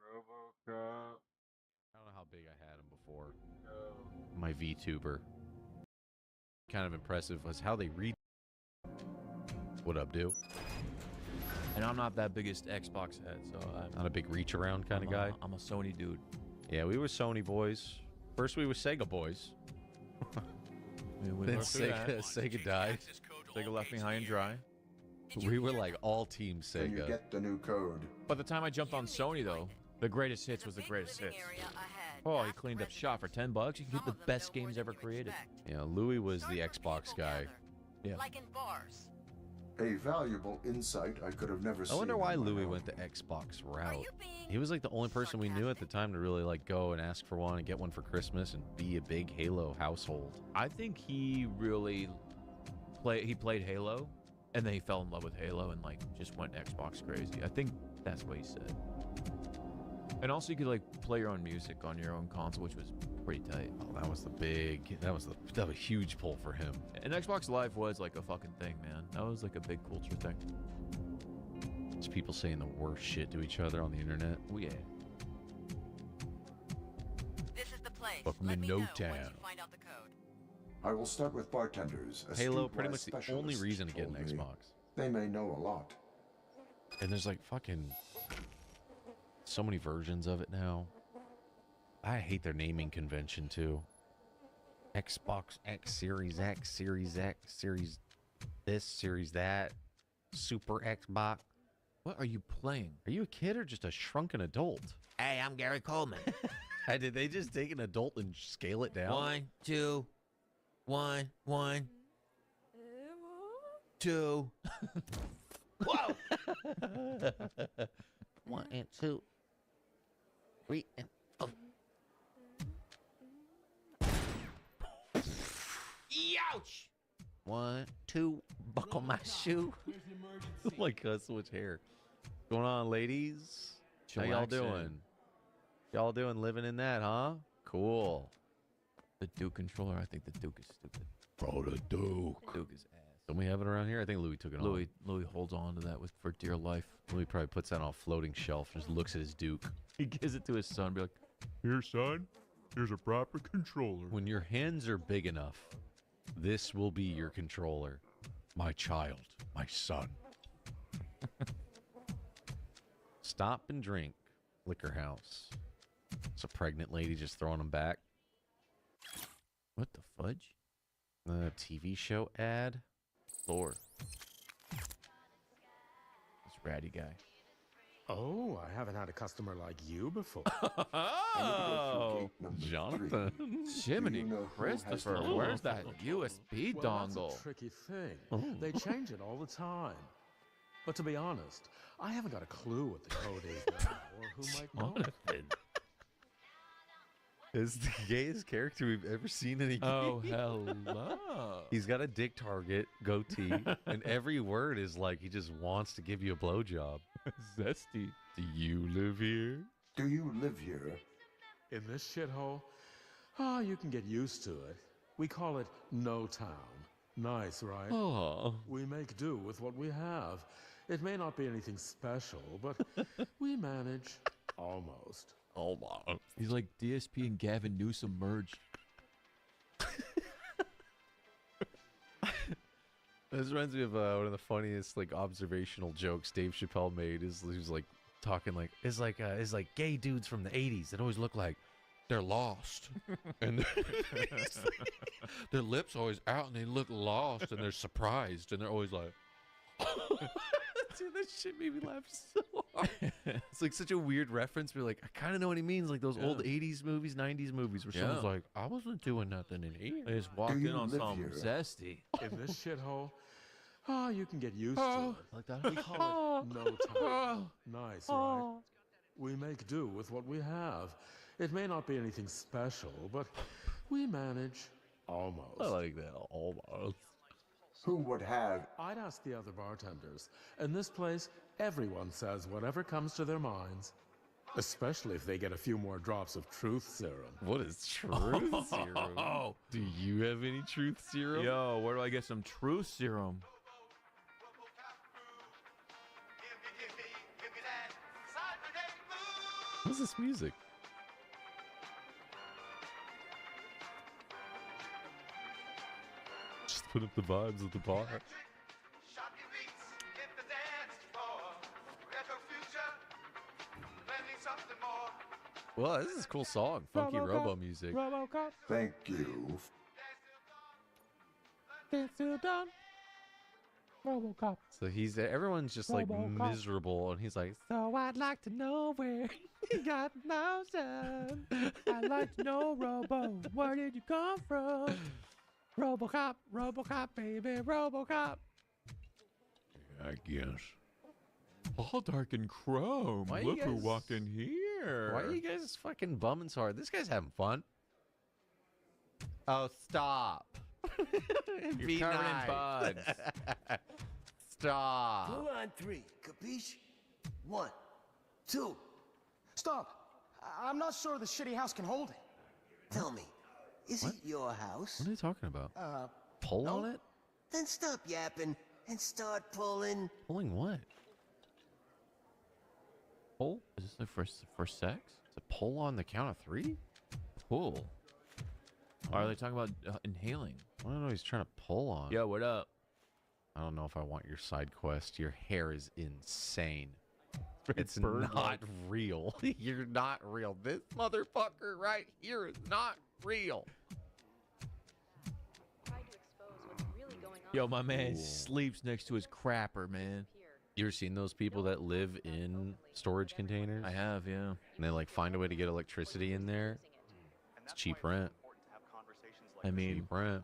RoboCop. I don't know how big I had him before. My VTuber. Kind of impressive was how they read. What up, dude? And I'm not that biggest Xbox head, so I'm not a big reach around kind of guy. I'm a Sony dude. Yeah, we were Sony boys. First we were Sega boys. We then went through that. Sega died. Sega left me high and dry. We were like all team Can you Sega. get the new code? By the time I jumped on Sony, though, the greatest hits was the greatest hits. Oh, he cleaned up shop for $10. You can get the best games ever created. Yeah, Louis was the Xbox guy. Yeah. Like in bars. A valuable insight I could have never I seen. wonder why on my Louis own. went the Xbox route. He was like the only person we knew at the time to really like go and ask for one and get one for Christmas and be a big Halo household. I think he really played Halo, and then he fell in love with Halo and like just went Xbox crazy. I think that's what he said. And also, you could like play your own music on your own console, which was pretty tight. Oh, that was a huge pull for him. And Xbox Live was like a fucking thing, man. That was like a big culture thing. It's people saying the worst shit to each other on the internet. Oh yeah. This is the place. Welcome to Let me No know Town. once you find out the code. I will start with bartenders. A Halo, streetwise pretty much the only specialist reason to get an told me Xbox. They may know a lot. And there's like fucking so many versions of it now. I hate their naming convention too. Xbox X, Series Series this, Series that, Super Xbox. What are you playing? Are you a kid or just a shrunken adult? Hey, I'm Gary Coleman. Did they just take an adult and scale it down? 1, 2, 1, 1, 2. Whoa! 1 and 2, 3 and 4. Ouch! 1, 2, buckle my shoe. Oh my god, so much hair. What's going on, ladies? How y'all doing? Y'all doing living in that, huh? Cool. The Duke controller, I think the Duke is stupid. Bro, the Duke. Duke is ass. Don't we have it around here? I think Louis took it Louis holds on to that for dear life. Louis probably puts that on a floating shelf and just looks at his Duke. He gives it to his son, be like, "Here, son, here's a proper controller." When your hands are big enough, this will be your controller. My child, my son. Stop and drink. Liquor house. It's a pregnant lady just throwing them back. What the fudge? A TV show ad. Lord. This ratty guy. Oh, I haven't had a customer like you before. Oh, Jonathan. Jiminy Christopher, where's that USB dongle? That's a tricky thing. They change it all the time. But to be honest, I haven't got a clue what the code is now or who might know it. Is the gayest character we've ever seen in a game. Oh, hello. He's got a dick target, goatee, and every word is like he just wants to give you a blowjob. Zesty. Do you live here? Do you live here? In this shithole? Ah, you can get used to it. We call it No Town. Nice, right? Oh. We make do with what we have. It may not be anything special, but we manage almost. Almost. He's like DSP and Gavin Newsom merged. This reminds me of one of the funniest like observational jokes Dave Chappelle made. He was like talking like it's like gay dudes from the 80s that always look like they're lost, and their lips always out and they look lost and they're surprised and they're always like. Dude, that shit made me laugh so hard. It's like such a weird reference. We're like, I kind of know what he means. Like those old 80s movies, 90s movies where someone's like, I wasn't doing nothing in here. They just walked in on some zesty. In this shithole, ah, you can get used to it. Like that? We call it No Town. Nice, right? We make do with what we have. It may not be anything special, but we manage almost. I like that, almost. Who would have? I'd ask the other bartenders. In this place, everyone says whatever comes to their minds. Especially if they get a few more drops of truth serum. What is truth serum? Do you have any truth serum? Yo, where do I get some truth serum? What's this music? Just put up the vibes of the bar. Well, this is a cool song. Funky robo music. Thank you. RoboCop. So everyone's just like RoboCop. miserable, and he's like, So I'd like to know where you got the motion. I'd like to know, Robo, where did you come from? RoboCop, RoboCop, baby, RoboCop. I guess. All dark and chrome. Why Look you who guys- walked in here. Why are you guys fucking bumming so hard? This guy's having fun. Oh, stop. You're covered in bugs. Stop. 2 on 3, capiche? 1, 2. Stop. I'm not sure the shitty house can hold it. Tell me, is it your house? What are you talking about? Pull on it? Then stop yapping and start pulling. Pulling what? Pull? Is this like for sex? Is it pull on the count of 3? Pull. Are they talking about inhaling? I don't know. He's trying to pull on. Yo, what up? I don't know if I want your side quest. Your hair is insane. It's bird-like. not real. You're not real. This motherfucker right here is not real. Yo, my man sleeps next to his crapper, man. You ever seen those people that live in storage containers? I have, yeah. And they like find a way to get electricity in there. It's cheap rent. I mean, cheap rent.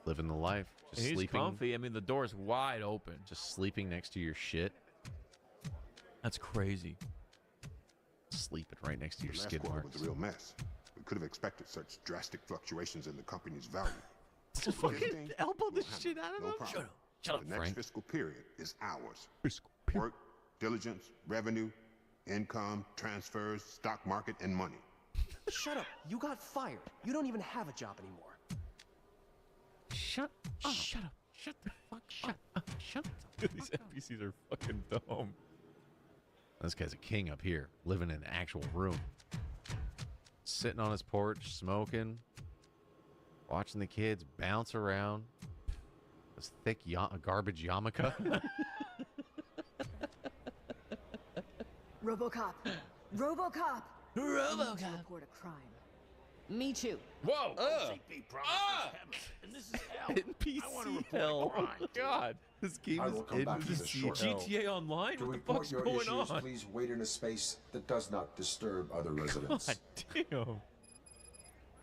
Living the life. Just he's sleeping. comfy. I mean, the door's wide open. Just sleeping next to your shit. That's crazy. Sleeping right next to your The last skid quarter marks. was a real mess. We could have expected such drastic fluctuations in the company's value. Fucking elbow the shit out of No him. problem. Shut up, The next Frank. fiscal period is ours. Work, diligence, revenue, income, transfers, stock market, and money. Shut up. You got fired. You don't even have a job anymore. Shut up. Shut up. Shut the fuck up. Shut the These NPCs are fucking dumb. This guy's a king up here, living in an actual room. Sitting on his porch, smoking, watching the kids bounce around. This thick garbage yarmulke. RoboCop. RoboCop. RoboCop. Report a crime. Me too. Whoa! OCP promised heaven, and this is hell. I want to NPC report hell. a crime. Oh my god. This game I is will come back to this NPC shortly. hell. GTA Online? To What the report fuck's your going issues, on? please wait in a space that does not disturb other residents. God damn.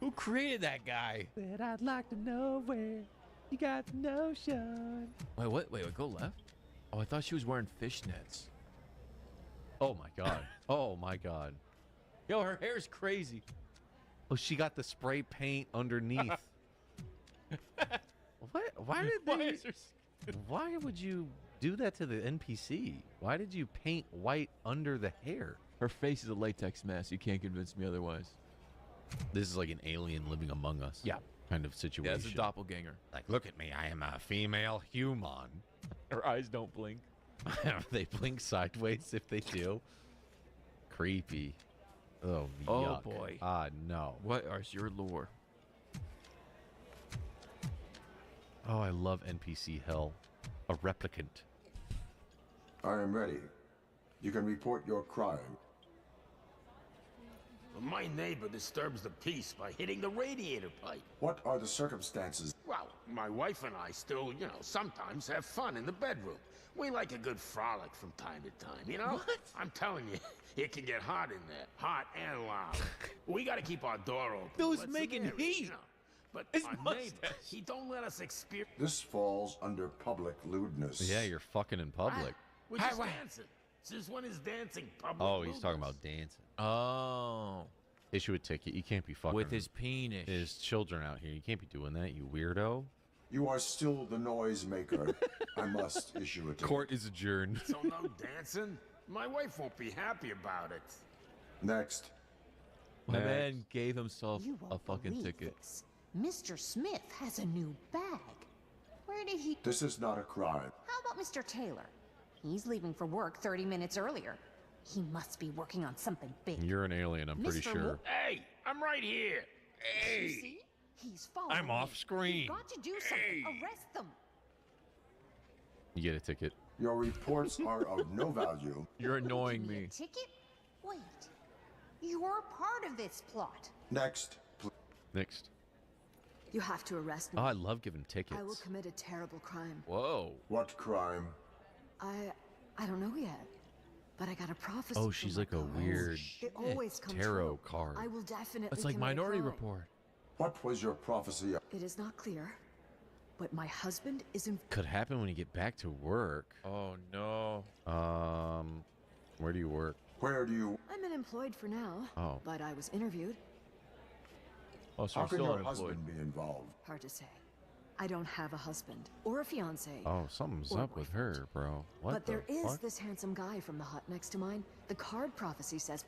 Who created that guy? Said I'd like to know where you got the notion. Wait, what? Wait, go left? Oh, I thought she was wearing fishnets. Oh my god. Oh my god. Yo, her hair's crazy. Oh, she got the spray paint underneath. What? Why did Why they? is her... Why would you do that to the NPC? Why did you paint white under the hair? Her face is a latex mask. You can't convince me otherwise. This is like an alien living among us. Yeah. Kind of situation. Yeah, it's a doppelganger. Like, look at me. I am a female human. Her eyes don't blink. They blink sideways if they do. Creepy. Oh, Oh, yuck. boy. No. What is your lore? Oh, I love NPC hell. A replicant. I am ready. You can report your crime. My neighbor disturbs the peace by hitting the radiator pipe. What are the circumstances? Well, my wife and I still, sometimes have fun in the bedroom. We like a good frolic from time to time, you know? What? I'm telling you, it can get hot in there. Hot and loud. We gotta keep our door open. Who's Let some making air in, heat? But His our mustache. neighbor, he don't let us experience... This falls under public lewdness. Yeah, you're fucking in public. We're just dancing. Since when is dancing public? Oh, he's talking lewdness? about dancing. Oh. Issue a ticket. You can't be fucking With his penis. His children out here. You can't be doing that, you weirdo. You are still the noise maker. I must issue a ticket. Court is adjourned. So no dancing? My wife won't be happy about it. Next. My man gave himself You a won't fucking believe ticket. this. Mr. Smith has a new bag. Where did he... This is not a crime. How about Mr. Taylor? He's leaving for work 30 minutes earlier. He must be working on something big. You're an alien, I'm pretty Mr. sure. Wolf- Hey, I'm right here. You Hey. see? He's following I'm me. off screen. You've got to do something. Arrest them. You get a ticket. Your reports are of no value. You're annoying Give me. a ticket? Wait. You're part of this plot. Next. Next. You have to arrest me. Oh, I love giving tickets. I will commit a terrible crime. Whoa. What crime? I don't know yet. But I got a prophecy. Oh, she's like a weird It always comes tarot true. card. I will definitely It's like commit a Minority crime. Report. What was your prophecy? It is not clear, but my husband is in. Could happen when you get back to work. Oh no. Where do you work? Where do you? I'm unemployed for now. Oh. But I was interviewed. Oh, so How you're can still your unemployed. husband be involved? Hard to say. I don't have a husband or a fiance. Oh, something's Or up with her, bro. What but the there is fuck? this handsome guy from the hut next to mine. The card prophecy says.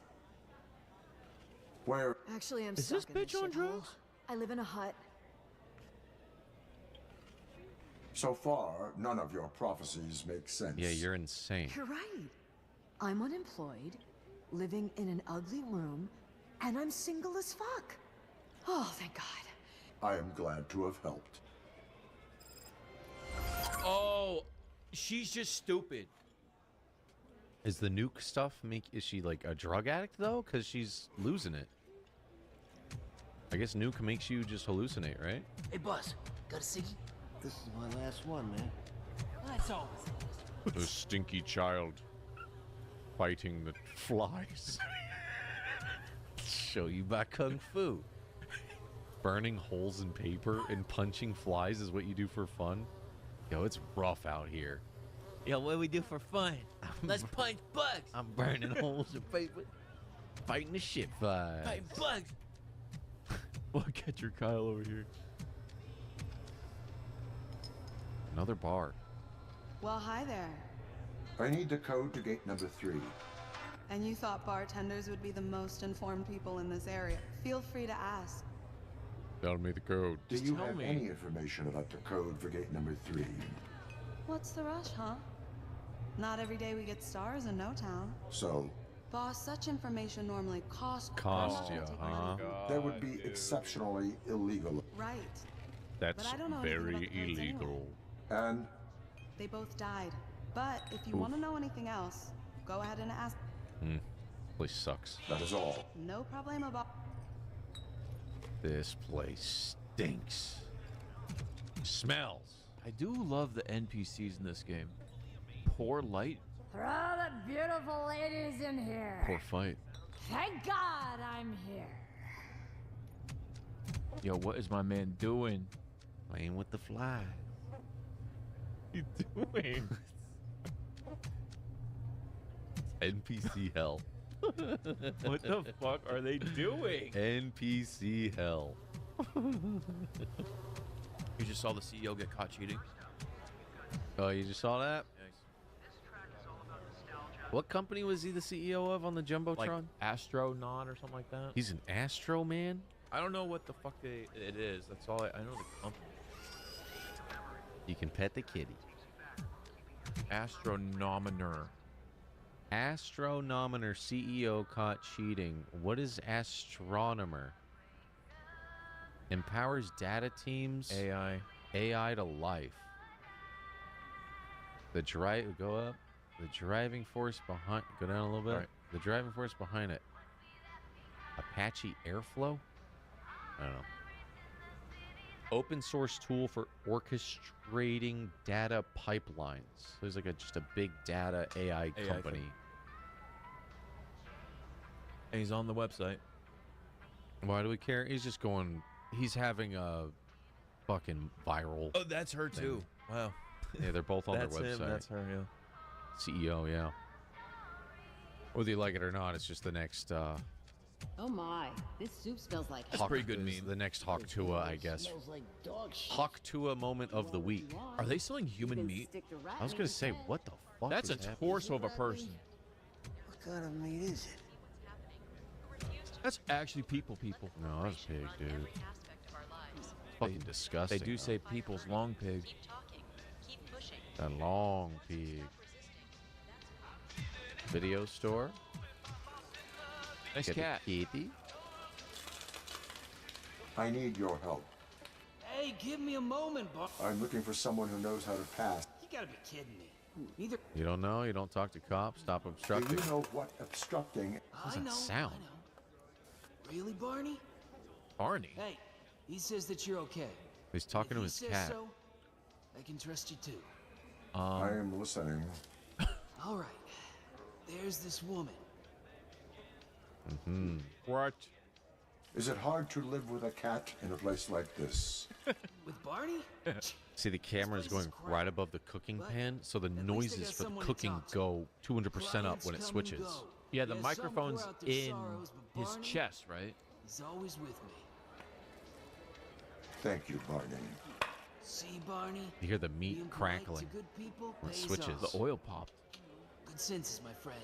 Where? Actually, I'm Is stuck this in bitch on shithole. drugs? I live in a hut. So far, none of your prophecies make sense. Yeah, you're insane. You're right. I'm unemployed, living in an ugly room, and I'm single as fuck. Oh, thank God. I am glad to have helped. Oh, she's just stupid. Is the nuke stuff is she like a drug addict though? Cause she's losing it. I guess nuke makes you just hallucinate, right? Hey, boss, got a ciggy? This is my last one, man. That's always. The stinky child fighting the flies. Show you by kung fu. Burning holes in paper and punching flies is what you do for fun. Yo, it's rough out here. Yo, what do we do for fun? Let's punch bugs. I'm burning holes in paper, fighting the shit flies. Fighting bugs. Well, get your Kyle over here. Another bar. Well, hi there. I need the code to gate number 3. And you thought bartenders would be the most informed people in this area. Feel free to ask. Tell me the code. Do you have any information about the code for gate number 3? What's the rush, huh? Not every day we get stars in no town. So, Boss, such information normally costs. you, huh? that would be exceptionally illegal. Right. That's But I don't know anything very about the codes anyway. illegal. And They both died. But if you want to know anything else, go ahead and ask. Place sucks. that is all. No problem about. This place stinks. Smells. I do love the NPCs in this game. Poor light, For all the beautiful ladies in here. poor fight. Thank God I'm here. Yo, what is my man doing? Playing with the fly. You doing? NPC hell. What the fuck are they doing? NPC hell. You just saw the CEO get caught cheating. Oh, you just saw that? What company was he the CEO of on the Jumbotron? Like Astronaut or something like that. He's an Astro man? I don't know what the fuck it is. That's all I know the company. You can pet the kitty. Astronomer. Astronomer CEO caught cheating. What is astronomer? Empowers data teams. AI to life. The drive go up. The driving force behind go down a little bit. Right. The driving force behind it. Apache Airflow? I don't know. Open source tool for orchestrating data pipelines. There's like just a big data AI company. thing. And he's on the website. Why do we care? He's just going. He's having a fucking viral. Oh, that's her thing. too. Wow. Yeah, they're both on their That's website. him, that's her, yeah. CEO, yeah. Whether you like it or not, it's just the next. Oh my, this soup smells like. Hawk, pretty good meme. The next Hawk Tua, I guess. Smells like dog shit. Hawk Tua moment of the week. Are they selling human meat? I was gonna say, what the fuck? That's a is happening? torso of a person. What kind of meat is it? That's actually people. No, that's pig, dude. Fucking disgusting. They do say people's long pig. A long pig. Video store. Nice Get cat. the kitty. I need your help. Hey, give me a moment, boss. I'm looking for someone who knows how to pass. You gotta be kidding me. Neither. You don't know? You don't talk to cops? Stop Do obstructing. you know what obstructing? I Doesn't know. sound. I know. Really, Barney? Barney. Hey, He says that you're okay. He's talking to his If he cat. says so, I can trust you too. I am listening. All right. There's this woman. Mm-hmm. What? Is it hard to live with a cat in a place like this? With Barney? See, the camera is going right above the cooking pan, so the noises for the cooking go 200% up when it switches. Yeah, the microphone's in his chest, right? He's always with me. Thank you, Barney. See, Barney? You hear the meat Being polite crackling to good people when it pays switches. off. The oil popped. Good senses, my friend.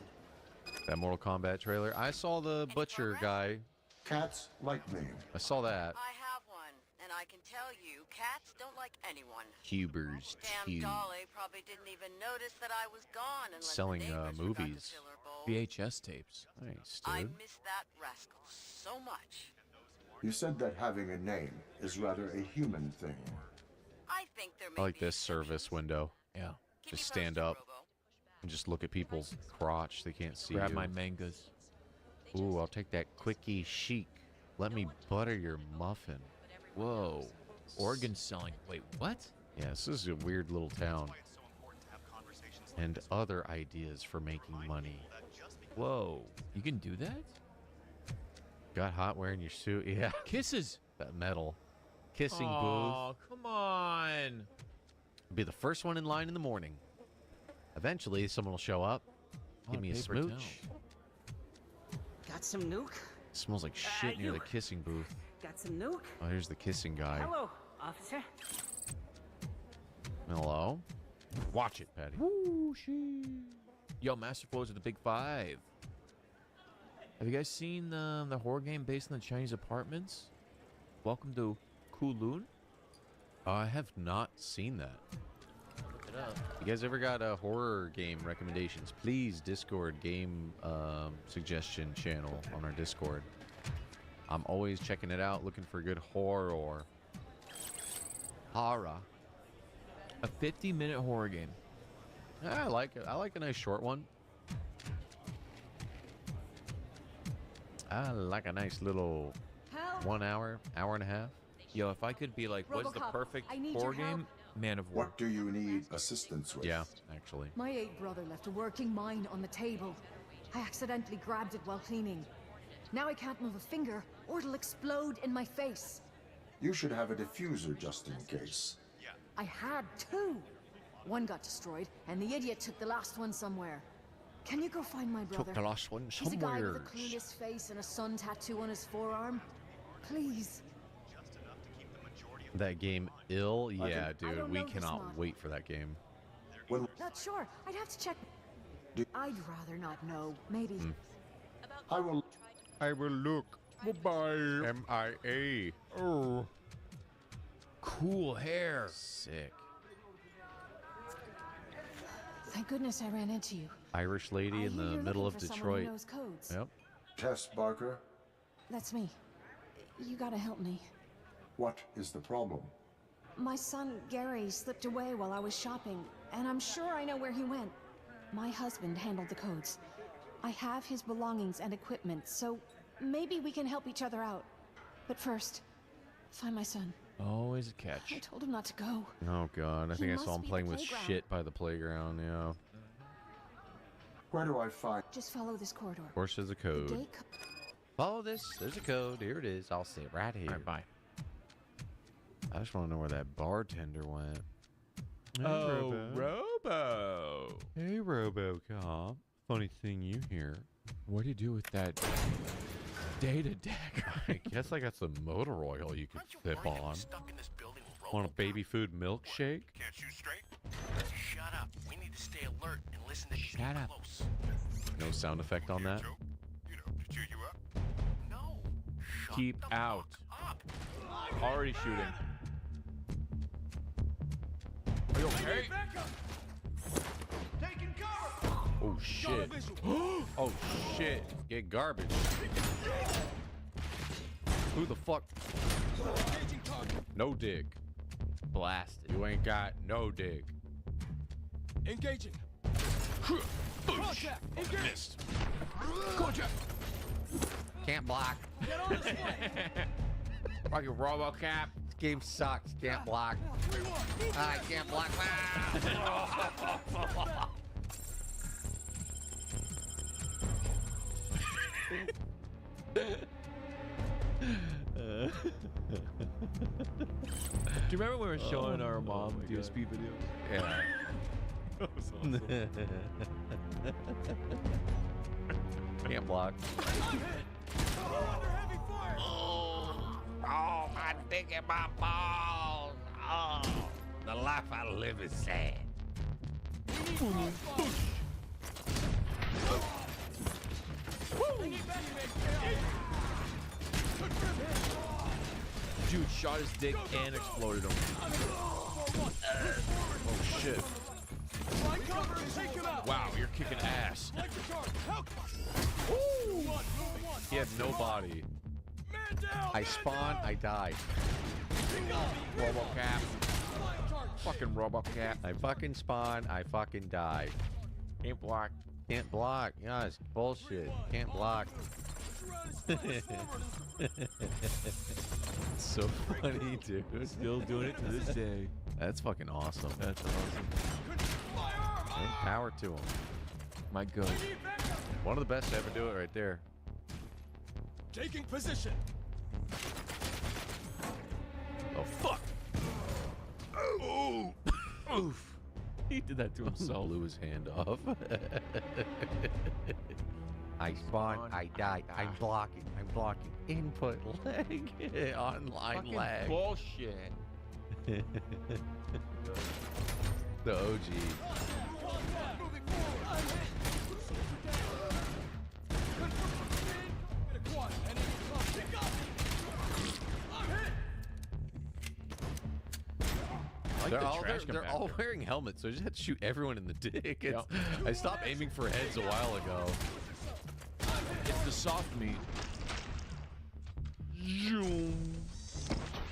That Mortal Kombat trailer. I saw the butcher guy. Cats like me. I saw that. I have one, and I can tell you, cats don't like anyone. Huber's Damn Tube. Dolly probably didn't even notice that I was gone unless Selling the neighbors forgot to movies. fill her bowl. VHS tapes. Nice, I dude. miss that rascal so much. You said that having a name is rather a human thing. I think there I may like be this service window. Yeah. Just stand up and just look at people's crotch. They can't see Grab you. my mangas. Ooh, I'll take that quickie chic. Let me butter your muffin. Whoa. Organ selling. Wait, what? Yeah, this is a weird little town. And other ideas for making money. Whoa. You can do that? Got hot wearing your suit? Yeah. Kisses. That metal. Kissing Oh, come on. booth. Be the first one in line in the morning. Eventually, someone will show up. Give me a paper smooch. towel. Got some nuke? Smells like shit near the kissing booth. Got some nuke? Oh, here's the kissing guy. Hello, officer. Hello? Watch it, Patty. Woo, Yo, Master Flows of the Big Five. Have you guys seen the horror game based on the Chinese apartments? Welcome to Kowloon? I have not seen that. Look it up. You guys ever got horror game recommendations? Please Discord game suggestion channel on our Discord. I'm always checking it out, looking for good horror. Horror. A 50-minute horror game. Yeah, I like it. I like a nice short one. I like a nice little 1 hour, hour and a half. Yo, if I could be like, what's the RoboCop, perfect I need horror your help. game? Man of War. What do you need assistance with? Yeah, actually. My 8th brother left a working mine on the table. I accidentally grabbed it while cleaning. Now I can't move a finger or it'll explode in my face. You should have a diffuser just in case. I had 2. One got destroyed, and the idiot took the last one somewhere. Can you go find my brother? Took the last one He's a guy with a somewhere. clueless face and a sun tattoo on his forearm. Please. That game, Ill? Yeah, I dude, don't we know this cannot mod. wait for that game. Not sure. I'd have to check. I'd rather not know. Maybe. I will look. Bye-bye. MIA. Oh. Cool hair. Sick. Thank goodness I ran into you. Irish lady in I hear the you're middle looking of for someone who Detroit. knows codes. Yep. Tess Barker, That's me. You gotta help me. what is the problem? My son, Gary, slipped away while I was shopping, and I'm sure I know where he went. My husband handled the codes. I have his belongings and equipment, so maybe we can help each other out. But first, find my son. Always a I catch. told him not to go. Oh, God. I He think I must saw him be at playing the with playground. shit by the playground, yeah. Where do I find? Just follow this corridor. Of course, there's a The code. gate Follow this. There's a code. Here it is. I'll sit right here. All right, bye. I just want to know where that bartender went. Hey, Oh, Robo. Hey, RoboCop. Funny thing you hear. What do you do with that data dagger? I guess I got some motor oil you could flip on. Want a baby food milkshake? Can't shoot straight? Shut up. We need to stay alert and listen to Shut up. close. No sound effect on that? You know, to cheer you up. No. Keep out. Already shooting. Are you okay? Taking cover. Oh, shit. Oh, shit. Get garbage. Who the fuck? No dig. Blasted. You ain't got no dig. Engaging. Contact. Engage. Missed. Contact. Can't block. Get on this way. Fucking RoboCap. This game sucks. Can't block. I can't block. Do you remember when we were showing our mom DSP videos? Yeah. That was awesome. Can't block. Oh, my dick and my balls. Oh, the life I live is sad. Dude shot his dick and exploded him. Oh shit. Wow, you're kicking ass. He had no body. I spawn, I die. RoboCap. Fucking RoboCap. I fucking spawn, I fucking die. Can't block. Can't block. Yeah, it's bullshit. Can't block. So funny, dude. Still doing it to this day. That's fucking awesome. That's awesome. And power to him. My God. One of the best to ever do it right there. Taking position. Oh, fuck. Oh. Oof. He did that to himself. Blew his hand off. I spawn, I die. I'm blocking. I'm blocking. Input lag. Online Fucking lag. bullshit. The OG. They're all wearing helmets, so I just had to shoot everyone in the dick. I stopped aiming for heads a while ago. It's the soft meat.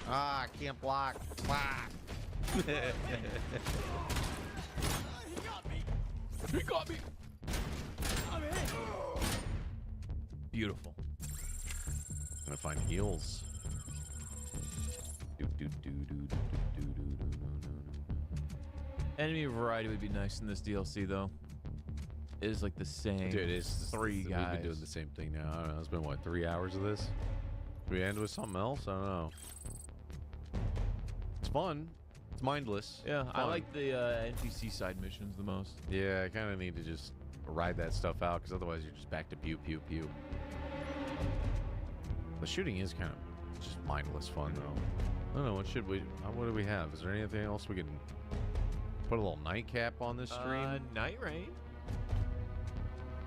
Ah, I can't block. Block. He got me. Beautiful. I'm gonna find heals. Enemy variety would be nice in this DLC, though. It is like the same. Dude, it's three guys. We've been doing the same thing now. I don't know. It's been what, 3 hours of this? Do we end with something else? I don't know. It's fun. It's mindless. Yeah, fun. I like the NPC side missions the most. Yeah, I kind of need to just ride that stuff out because otherwise you're just back to pew pew pew. The shooting is kind of just mindless fun though. I don't know. What should we? What do we have? Is there anything else we can put a little nightcap on this stream? Night Rain.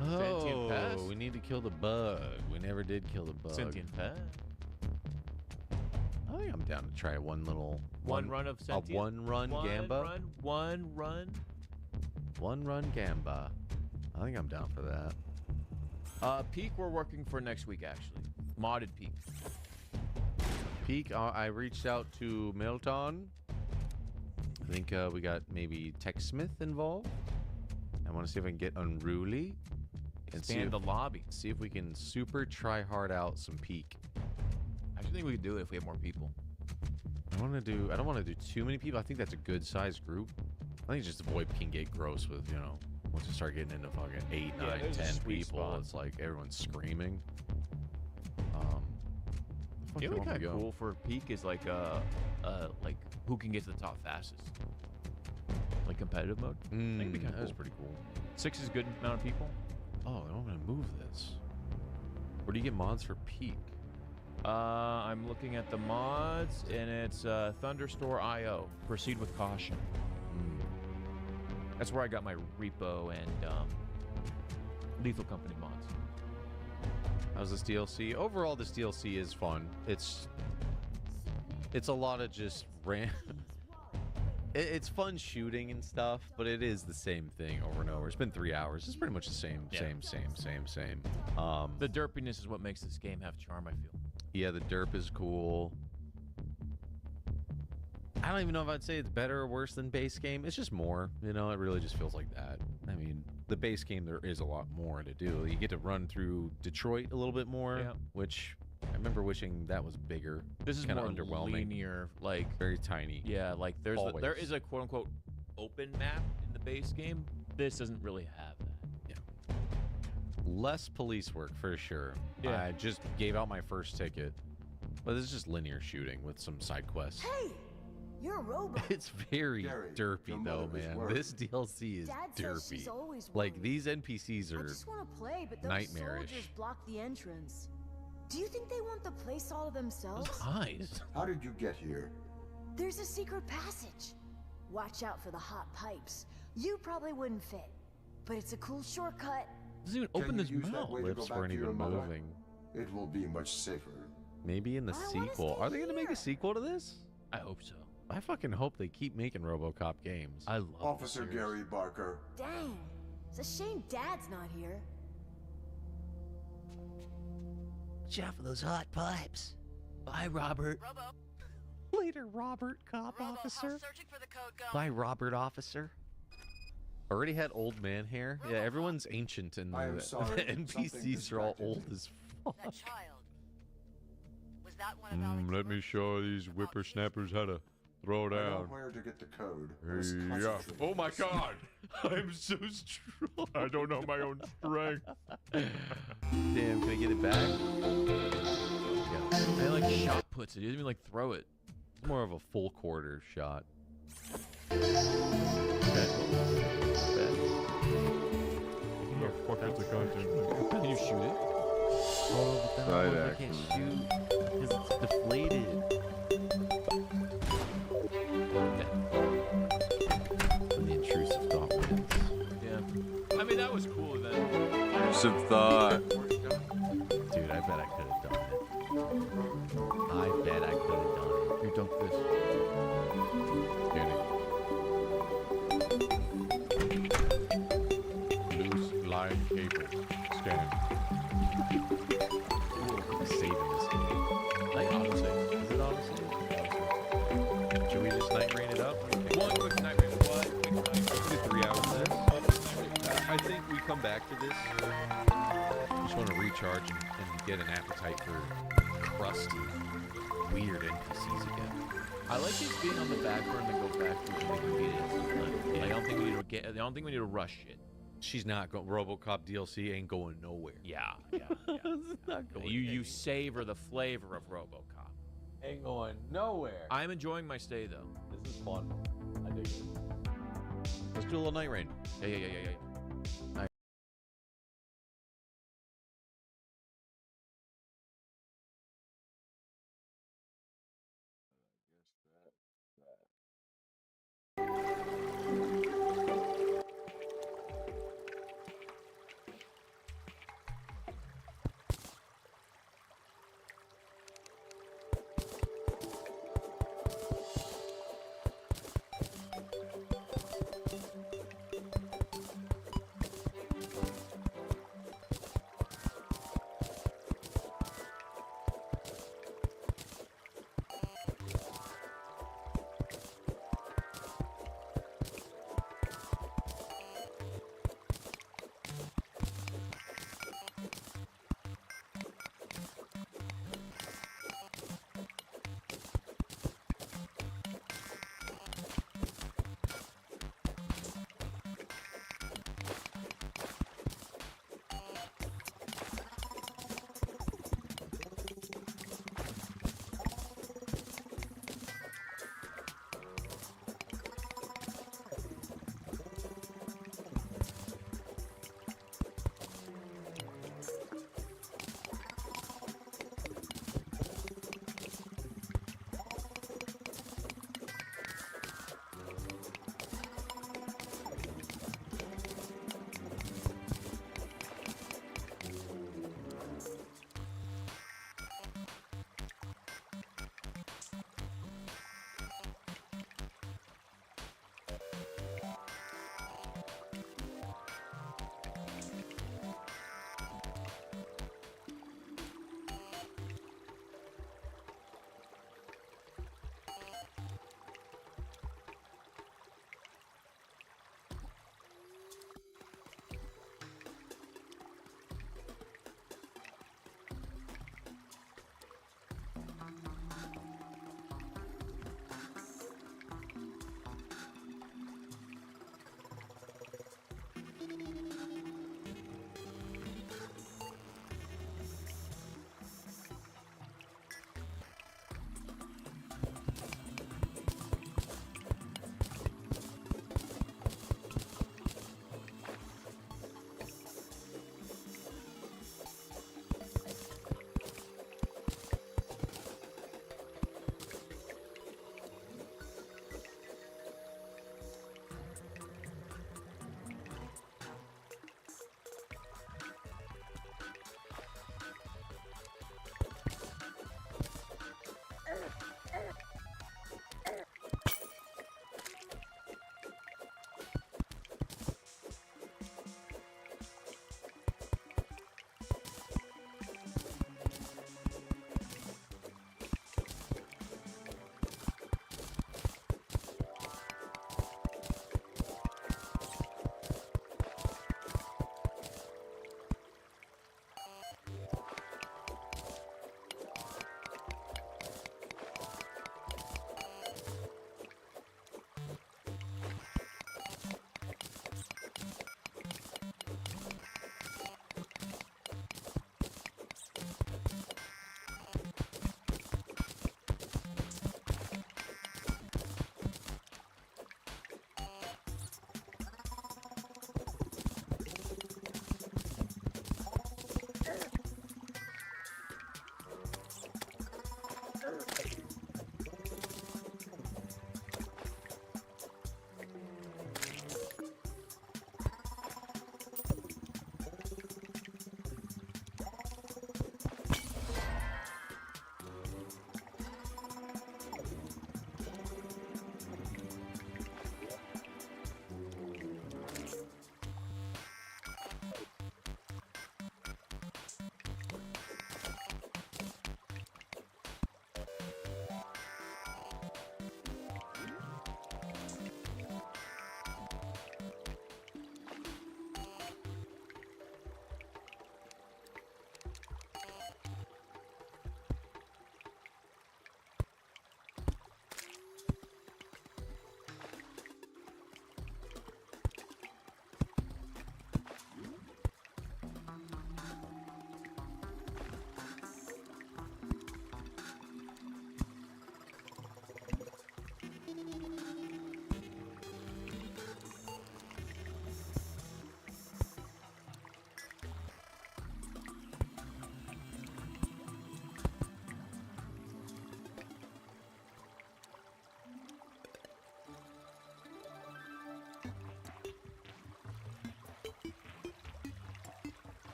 Oh, Pest. we need to kill the bug. We never did kill the bug. Sentient Pest. I think I'm down to try one run of Sentient. A one-run Gamba. One run. One-run Gamba. I think I'm down for that. Peak we're working for next week, actually. Modded Peak. Peak, I reached out to Milton. I think we got maybe Tech Smith involved. I want to see if I can get Unruly. And Expand the lobby. See if we can super try hard out some Peak. I actually think we could do it if we have more people. I don't want to do too many people. I think that's a good sized group. I think just the VoIP can get gross with, once you start getting into fucking 8, 9, 10 people, spot. it's like everyone's screaming. You know what kind of cool for Peak is like who can get to the top fastest. Like competitive mode. I think it'd be kind of That's pretty cool. 6 is a good amount of people. Oh, I'm gonna move this. Where do you get mods for Peak? I'm looking at the mods, and it's Thunderstore IO. Proceed with caution. That's where I got my repo and Lethal Company mods. How's this DLC? Overall, this DLC is fun. It's a lot of just it's fun shooting and stuff, but it is the same thing over and over. It's been 3 hours. It's pretty much the same. The derpiness is what makes this game have charm, I feel. Yeah, the derp is cool. I don't even know if I'd say it's better or worse than base game. It's just more, it really just feels like that. I mean, the base game, there is a lot more to do. You get to run through Detroit a little bit more, which, remember wishing that was bigger. This is kind of more underwhelming. linear, like Very tiny. yeah, like there Always. is a quote unquote open map in the base game. This doesn't really have that. Less police work for sure. Yeah. I just gave out my first ticket, but this is just linear shooting with some side quests. Hey, you're a robot. It's very Gary, derpy your though, mother is man. worried. This DLC is Dad says she's derpy. always Like worried. these NPCs I are just want to play, but those nightmarish. soldiers block the entrance. Do you think they want the place all to themselves? Eyes. How did you get here? There's a secret passage. Watch out for the hot pipes. You probably wouldn't fit, but it's a cool shortcut. Doesn't even Can open you this use that mouth. way to go Lips back weren't to your even mother? moving. It will be much safer. Maybe in the I wanna sequel. stay Are they gonna make here. a sequel to this? I hope so. I fucking hope they keep making RoboCop games. I love Officer this series. Gary Barker. Dang, it's a shame Dad's not here. Watch out for those hot pipes. Bye, Robert. Robo, Later, Robert, cop Robo, officer. how's searching for the code going? Bye, Robert officer. Already had old man hair. Yeah, everyone's ancient and I am the sorry, something NPCs are all distracted old you. as fuck. That child. Was that one of Alex? Let me show these whippersnappers how to throw I know down. where to get the code. I was Yeah. concentrating. Oh my god! I'm so strong. I don't know my own strength. Damn, can I get it back? I like shot puts it. He doesn't even like throw it. It's more of a full quarter shot. Can you shoot it? Oh, but then Side I can't shoot because it's deflated. The intrusive thought wins. Yeah. I mean, that was cool then. Some thought. Dude, I bet I could have done it. I bet I could have done it. Here, dunk this. Loose line cable. Scan. Saving this game. I autosave. Is it autosave? Should we just night rain it up? One quick night raid. What? Quick night raid. Do 3 hours of this. I think we come back to this. Just want to recharge and get an appetite for crusty, weird NPCs again. I like these being on the back burner and then go back to it and beat it at some time. Yeah. I don't think we need to get. I don't think we need to rush it. She's not going. RoboCop DLC ain't going nowhere. Yeah. It's not going. You savor the flavor of RoboCop. ain't going nowhere. I'm enjoying my stay though. This is fun. I dig it. Let's do a little night rain. Yeah.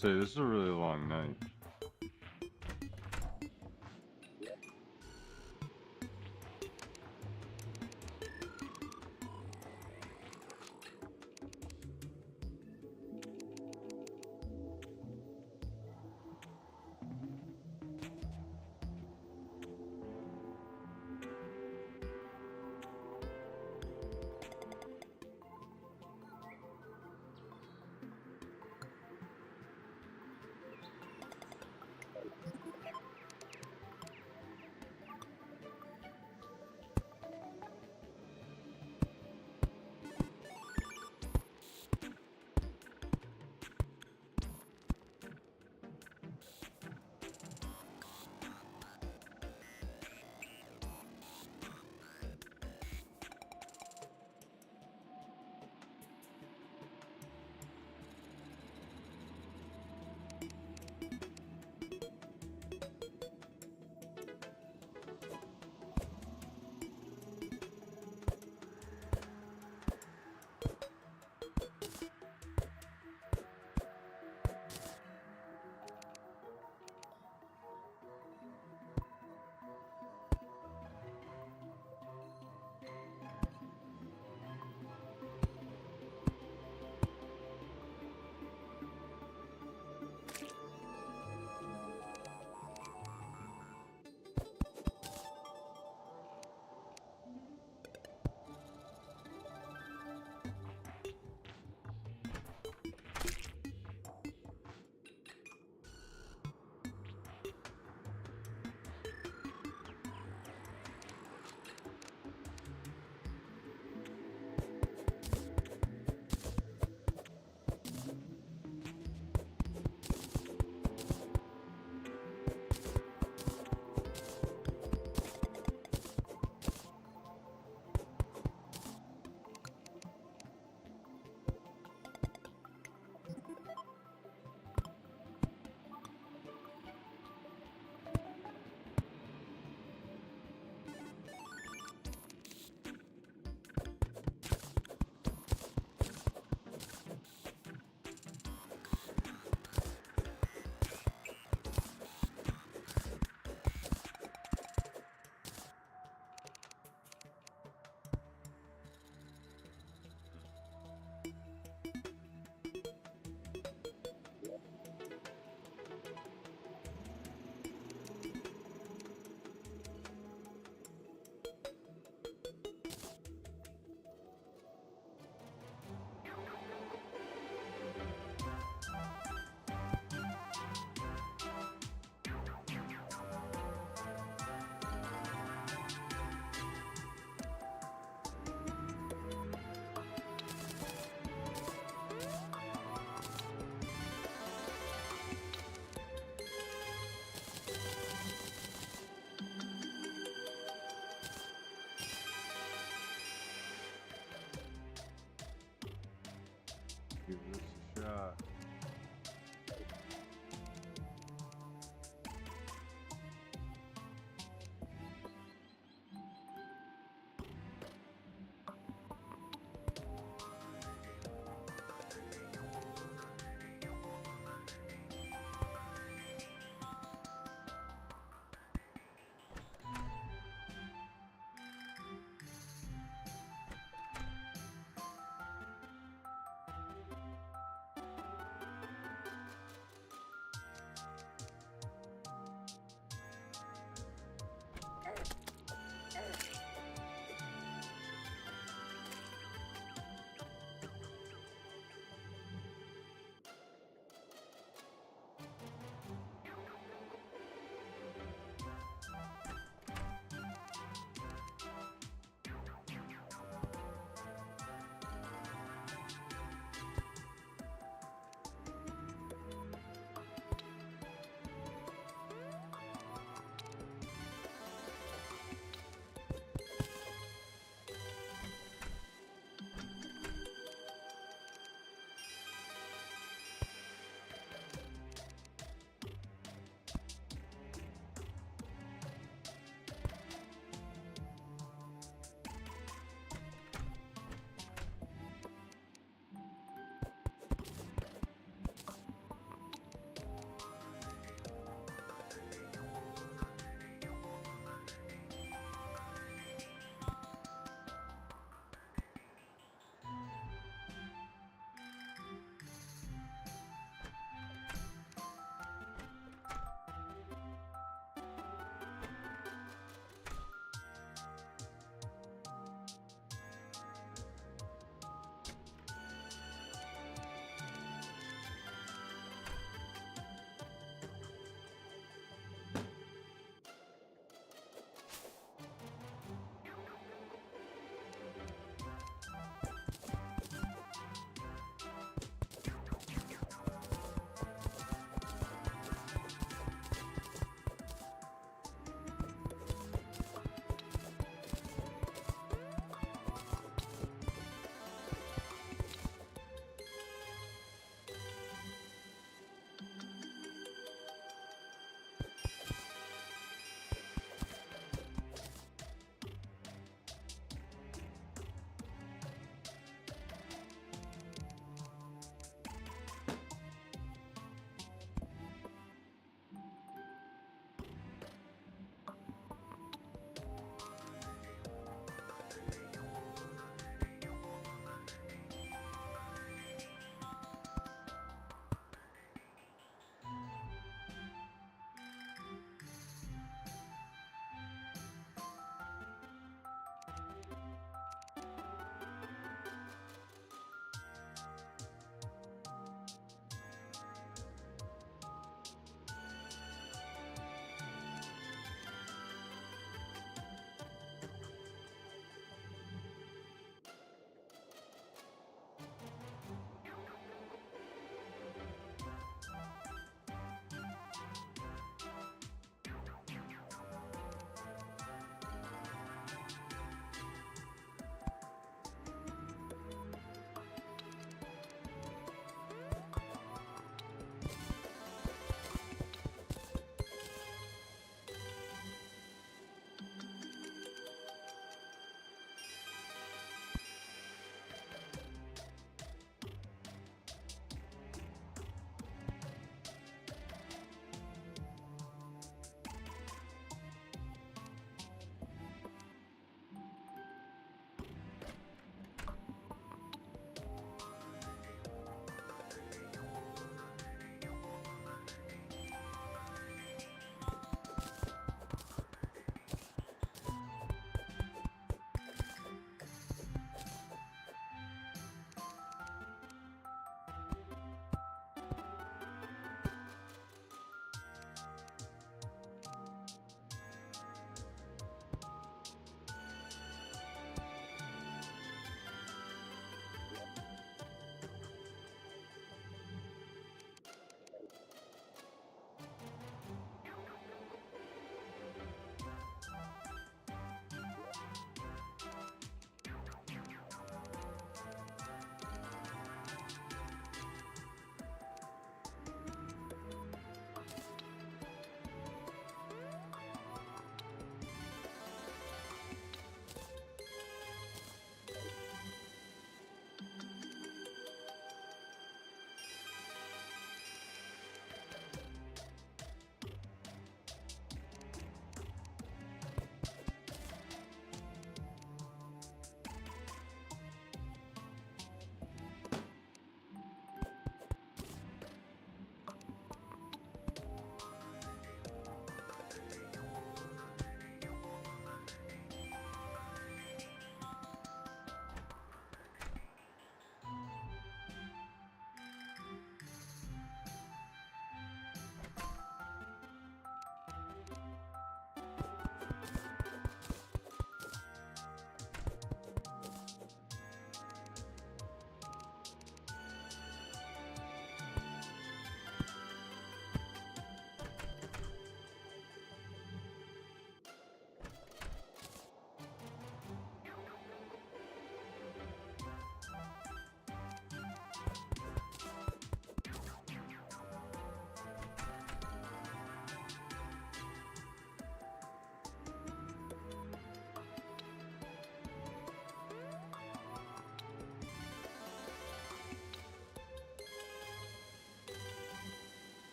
say, this is a really long night.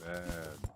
bad.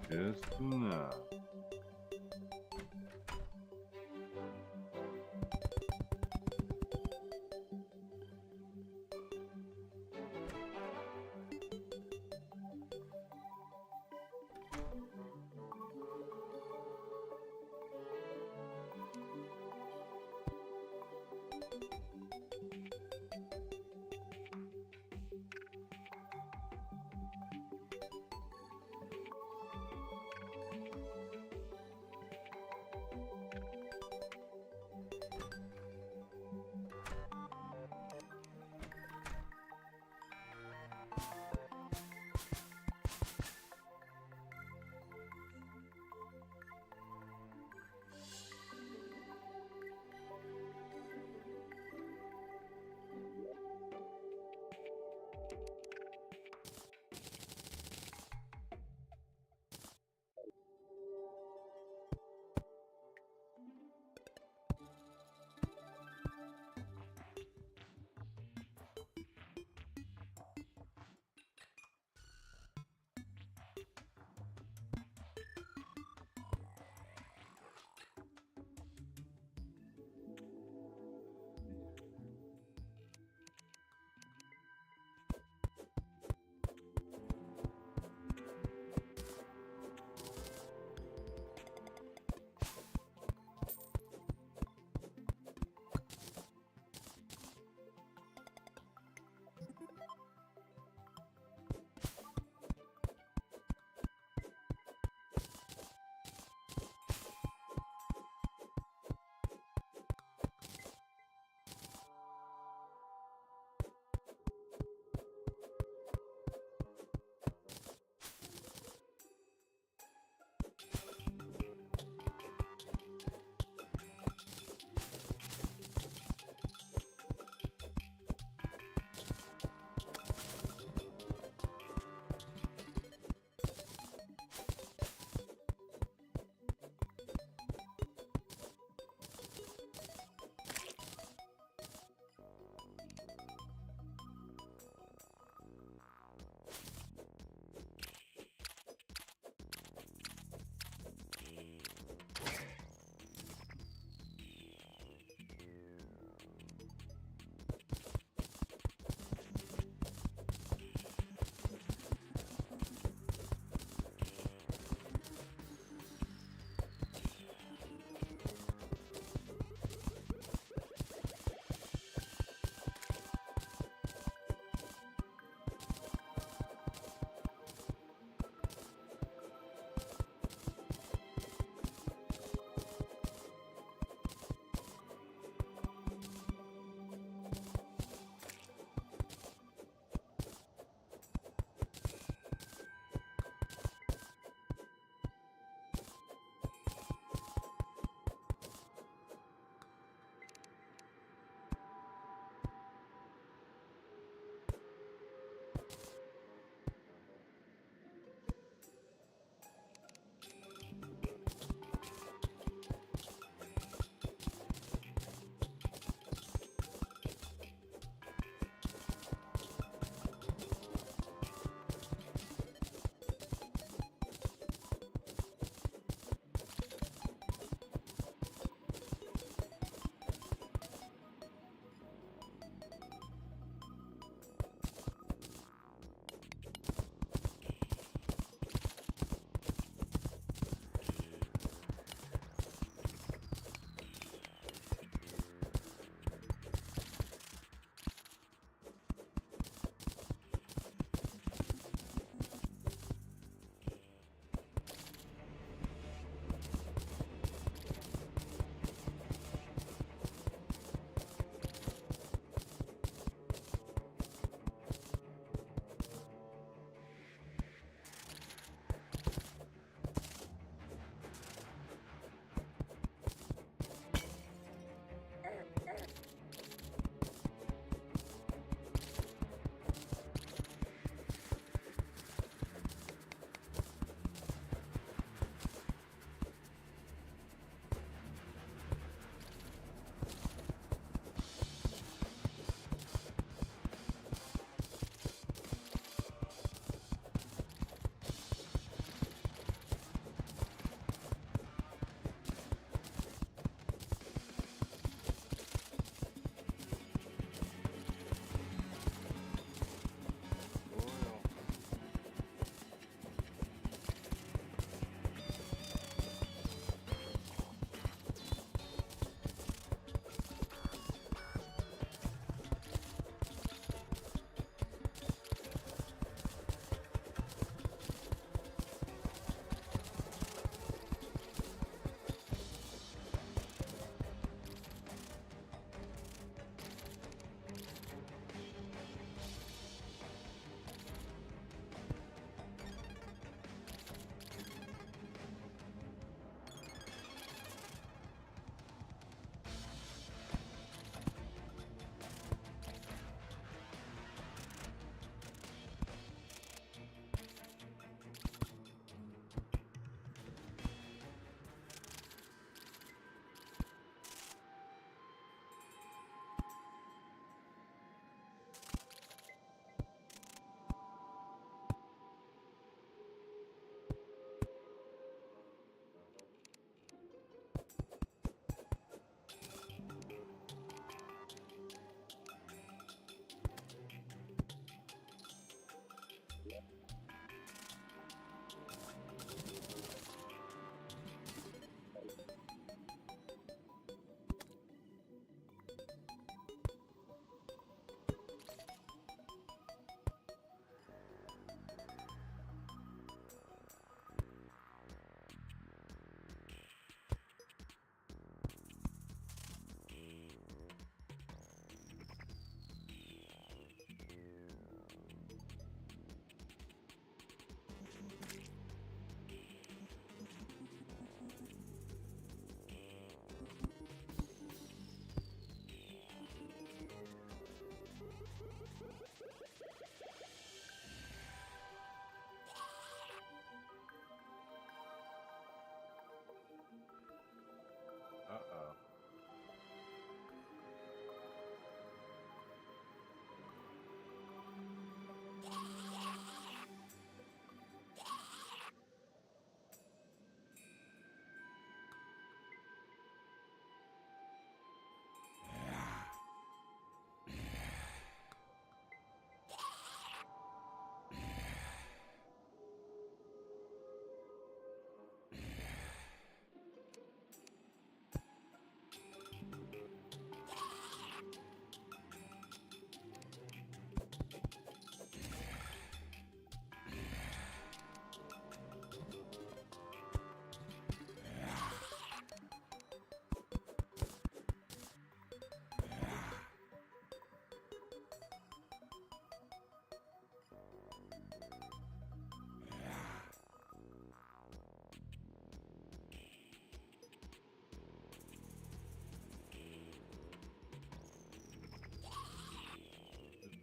Just enough.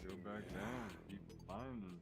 Go back down. Keep climbing.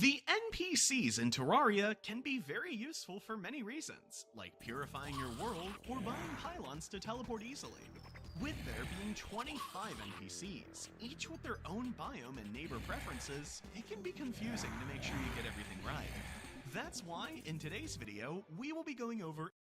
The NPCs in Terraria can be very useful for many reasons, like purifying your world or buying pylons to teleport easily. With there being 25 NPCs, each with their own biome and neighbor preferences, it can be confusing to make sure you get everything right. That's why, in today's video, we will be going over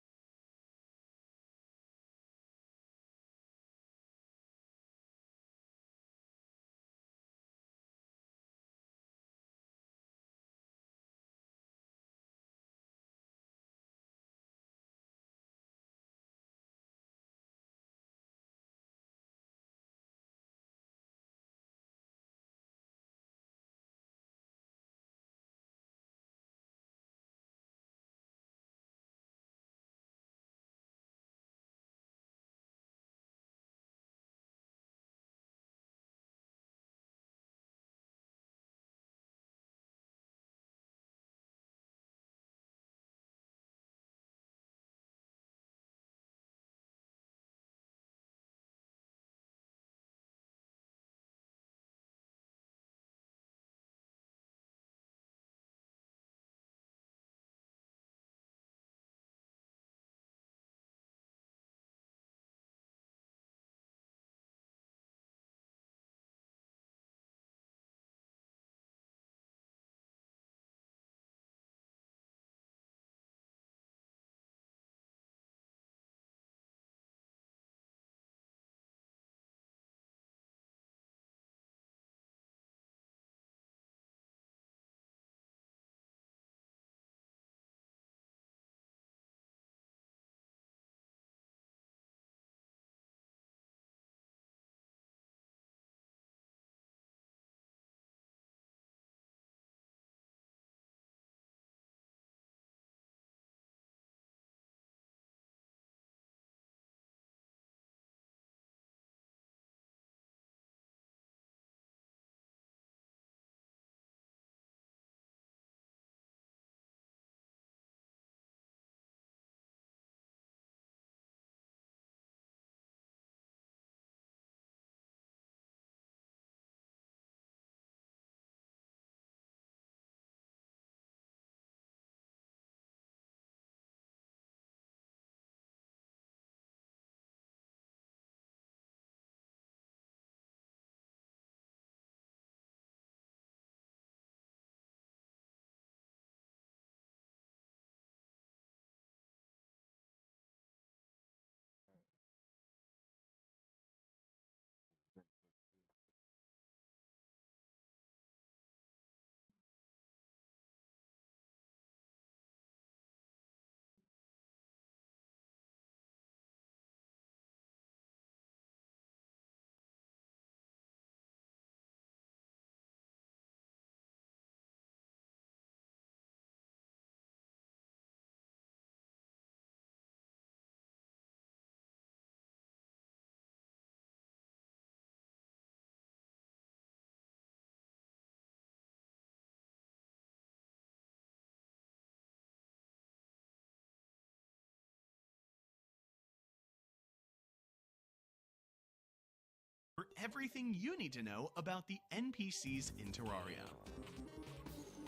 everything you need to know about the NPCs in Terraria.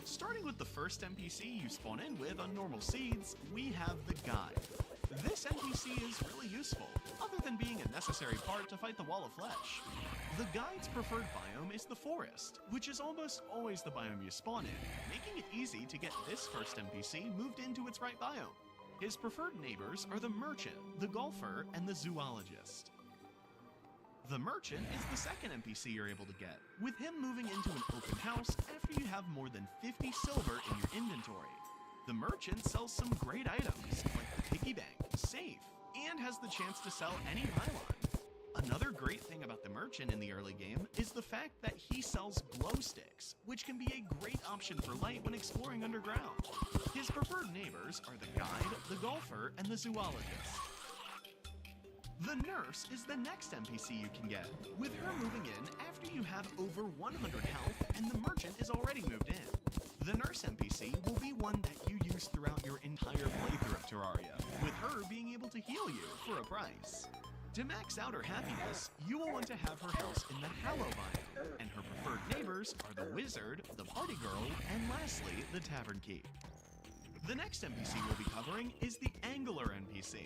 Starting with the first NPC you spawn in with on normal seeds, we have the Guide. This NPC is really useful, other than being a necessary part to fight the Wall of Flesh. The Guide's preferred biome is the Forest, which is almost always the biome you spawn in, making it easy to get this first NPC moved into its right biome. His preferred neighbors are the Merchant, the Golfer, and the Zoologist. The Merchant is the second NPC you're able to get, with him moving into an open house after you have more than 50 silver in your inventory. The Merchant sells some great items, like the piggy bank, safe, and has the chance to sell any pylon. Another great thing about the Merchant in the early game is the fact that he sells glow sticks, which can be a great option for light when exploring underground. His preferred neighbors are the Guide, the Golfer, and the Zoologist. The Nurse is the next NPC you can get, with her moving in after you have over 100 health and the Merchant is already moved in. The Nurse NPC will be one that you use throughout your entire playthrough of Terraria, with her being able to heal you for a price. To max out her happiness, you will want to have her house in the Hallow biome, and her preferred neighbors are the Wizard, the Party Girl, and lastly, the Tavern Keep. The next NPC we'll be covering is the Angler NPC.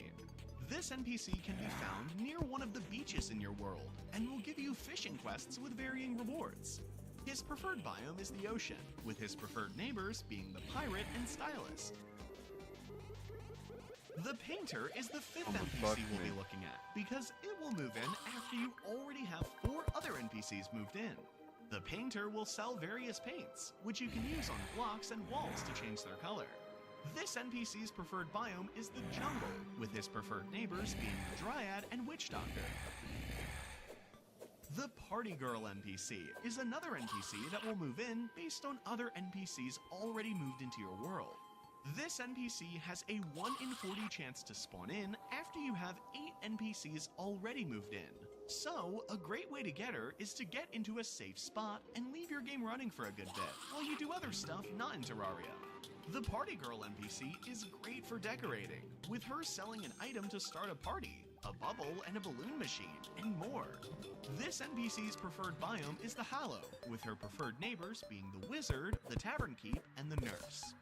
This NPC can be found near one of the beaches in your world, and will give you fishing quests with varying rewards. His preferred biome is the ocean, with his preferred neighbors being the Pirate and Stylist. The Painter is the fifth NPC we'll be looking at, because it will move in after you already have 4 other NPCs moved in. The Painter will sell various paints, which you can use on blocks and walls to change their color. This NPC's preferred biome is the Jungle, with his preferred neighbors being the Dryad and Witch Doctor. The Party Girl NPC is another NPC that will move in based on other NPCs already moved into your world. This NPC has a 1 in 40 chance to spawn in after you have 8 NPCs already moved in. So, a great way to get her is to get into a safe spot and leave your game running for a good bit, while you do other stuff not in Terraria. The Party Girl NPC is great for decorating, with her selling an item to start a party, a bubble and a balloon machine, and more. This NPC's preferred biome is the Hallow, with her preferred neighbors being the Wizard, the Tavern Keep, and the Nurse.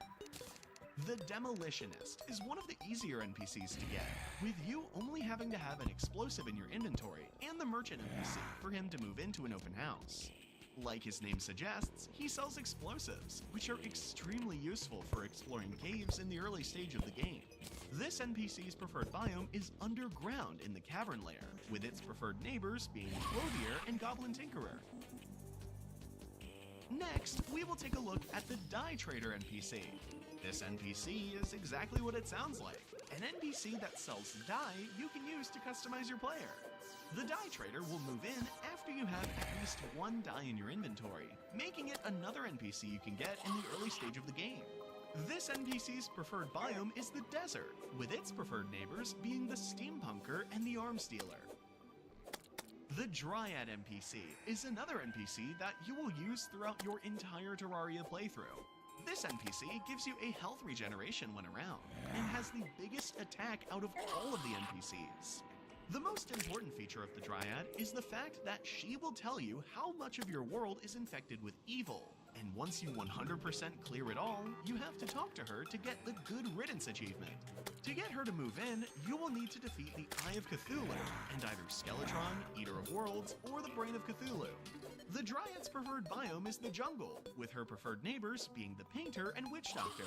The Demolitionist is one of the easier NPCs to get, with you only having to have an explosive in your inventory and the Merchant NPC for him to move into an open house. Like his name suggests, he sells explosives, which are extremely useful for exploring caves in the early stage of the game. This NPC's preferred biome is underground in the Cavern Lair, with its preferred neighbors being the Clothier and Goblin Tinkerer. Next, we will take a look at the Dye Trader NPC. This NPC is exactly what it sounds like, an NPC that sells dye you can use to customize your player. The Dye Trader will move in after you have at least 1 dye in your inventory, making it another NPC you can get in the early stage of the game. This NPC's preferred biome is the Desert, with its preferred neighbors being the Steampunker and the Arms Dealer. The Dryad NPC is another NPC that you will use throughout your entire Terraria playthrough. This NPC gives you a health regeneration when around, and has the biggest attack out of all of the NPCs. The most important feature of the Dryad is the fact that she will tell you how much of your world is infected with evil, and once you 100% clear it all, you have to talk to her to get the Good Riddance achievement. To get her to move in, you will need to defeat the Eye of Cthulhu, and either Skeletron, Eater of Worlds, or the Brain of Cthulhu. The Dryad's preferred biome is the Jungle, with her preferred neighbors being the Painter and Witch Doctor.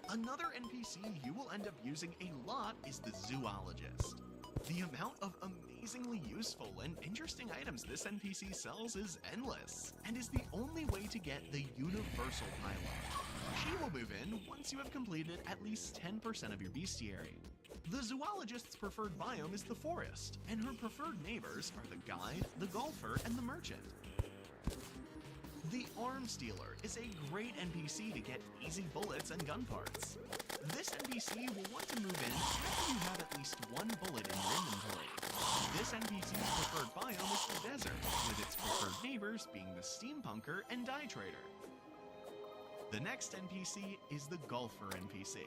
Another NPC you will end up using a lot is the Zoologist. The amount of amazingly useful and interesting items this NPC sells is endless, and is the only way to get the Universal Pylon. She will move in once you have completed at least 10% of your bestiary. The Zoologist's preferred biome is the Forest, and her preferred neighbors are the Guide, the Golfer, and the Merchant. The Arms Dealer is a great NPC to get easy bullets and gun parts. This NPC will want to move in after you have at least 1 bullet in your inventory. This NPC's preferred biome is the Desert, with its preferred neighbors being the Steampunker and Dye Trader. The next NPC is the Golfer NPC.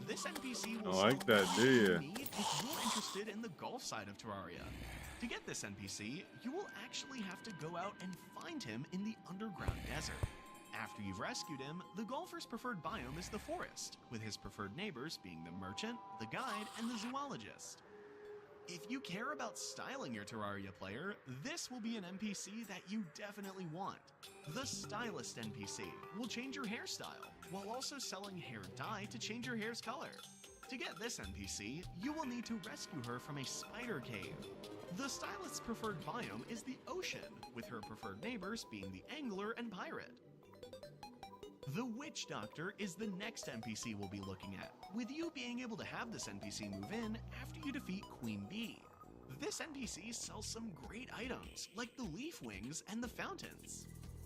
This NPC will I like sell that, do everything ya? you need if you're interested in the golf side of Terraria. To get this NPC, you will actually have to go out and find him in the underground desert. After you've rescued him, the golfer's preferred biome is the Forest, with his preferred neighbors being the Merchant, the Guide, and the Zoologist. If you care about styling your Terraria player, this will be an NPC that you definitely want. The Stylist NPC will change your hairstyle, while also selling hair dye to change your hair's color. To get this NPC, you will need to rescue her from a spider cave. The Stylist's preferred biome is the Ocean, with her preferred neighbors being the Angler and Pirate. The Witch Doctor is the next NPC we'll be looking at, with you being able to have this NPC move in after you defeat Queen Bee. This NPC sells some great items, like the leaf wings and the fountains.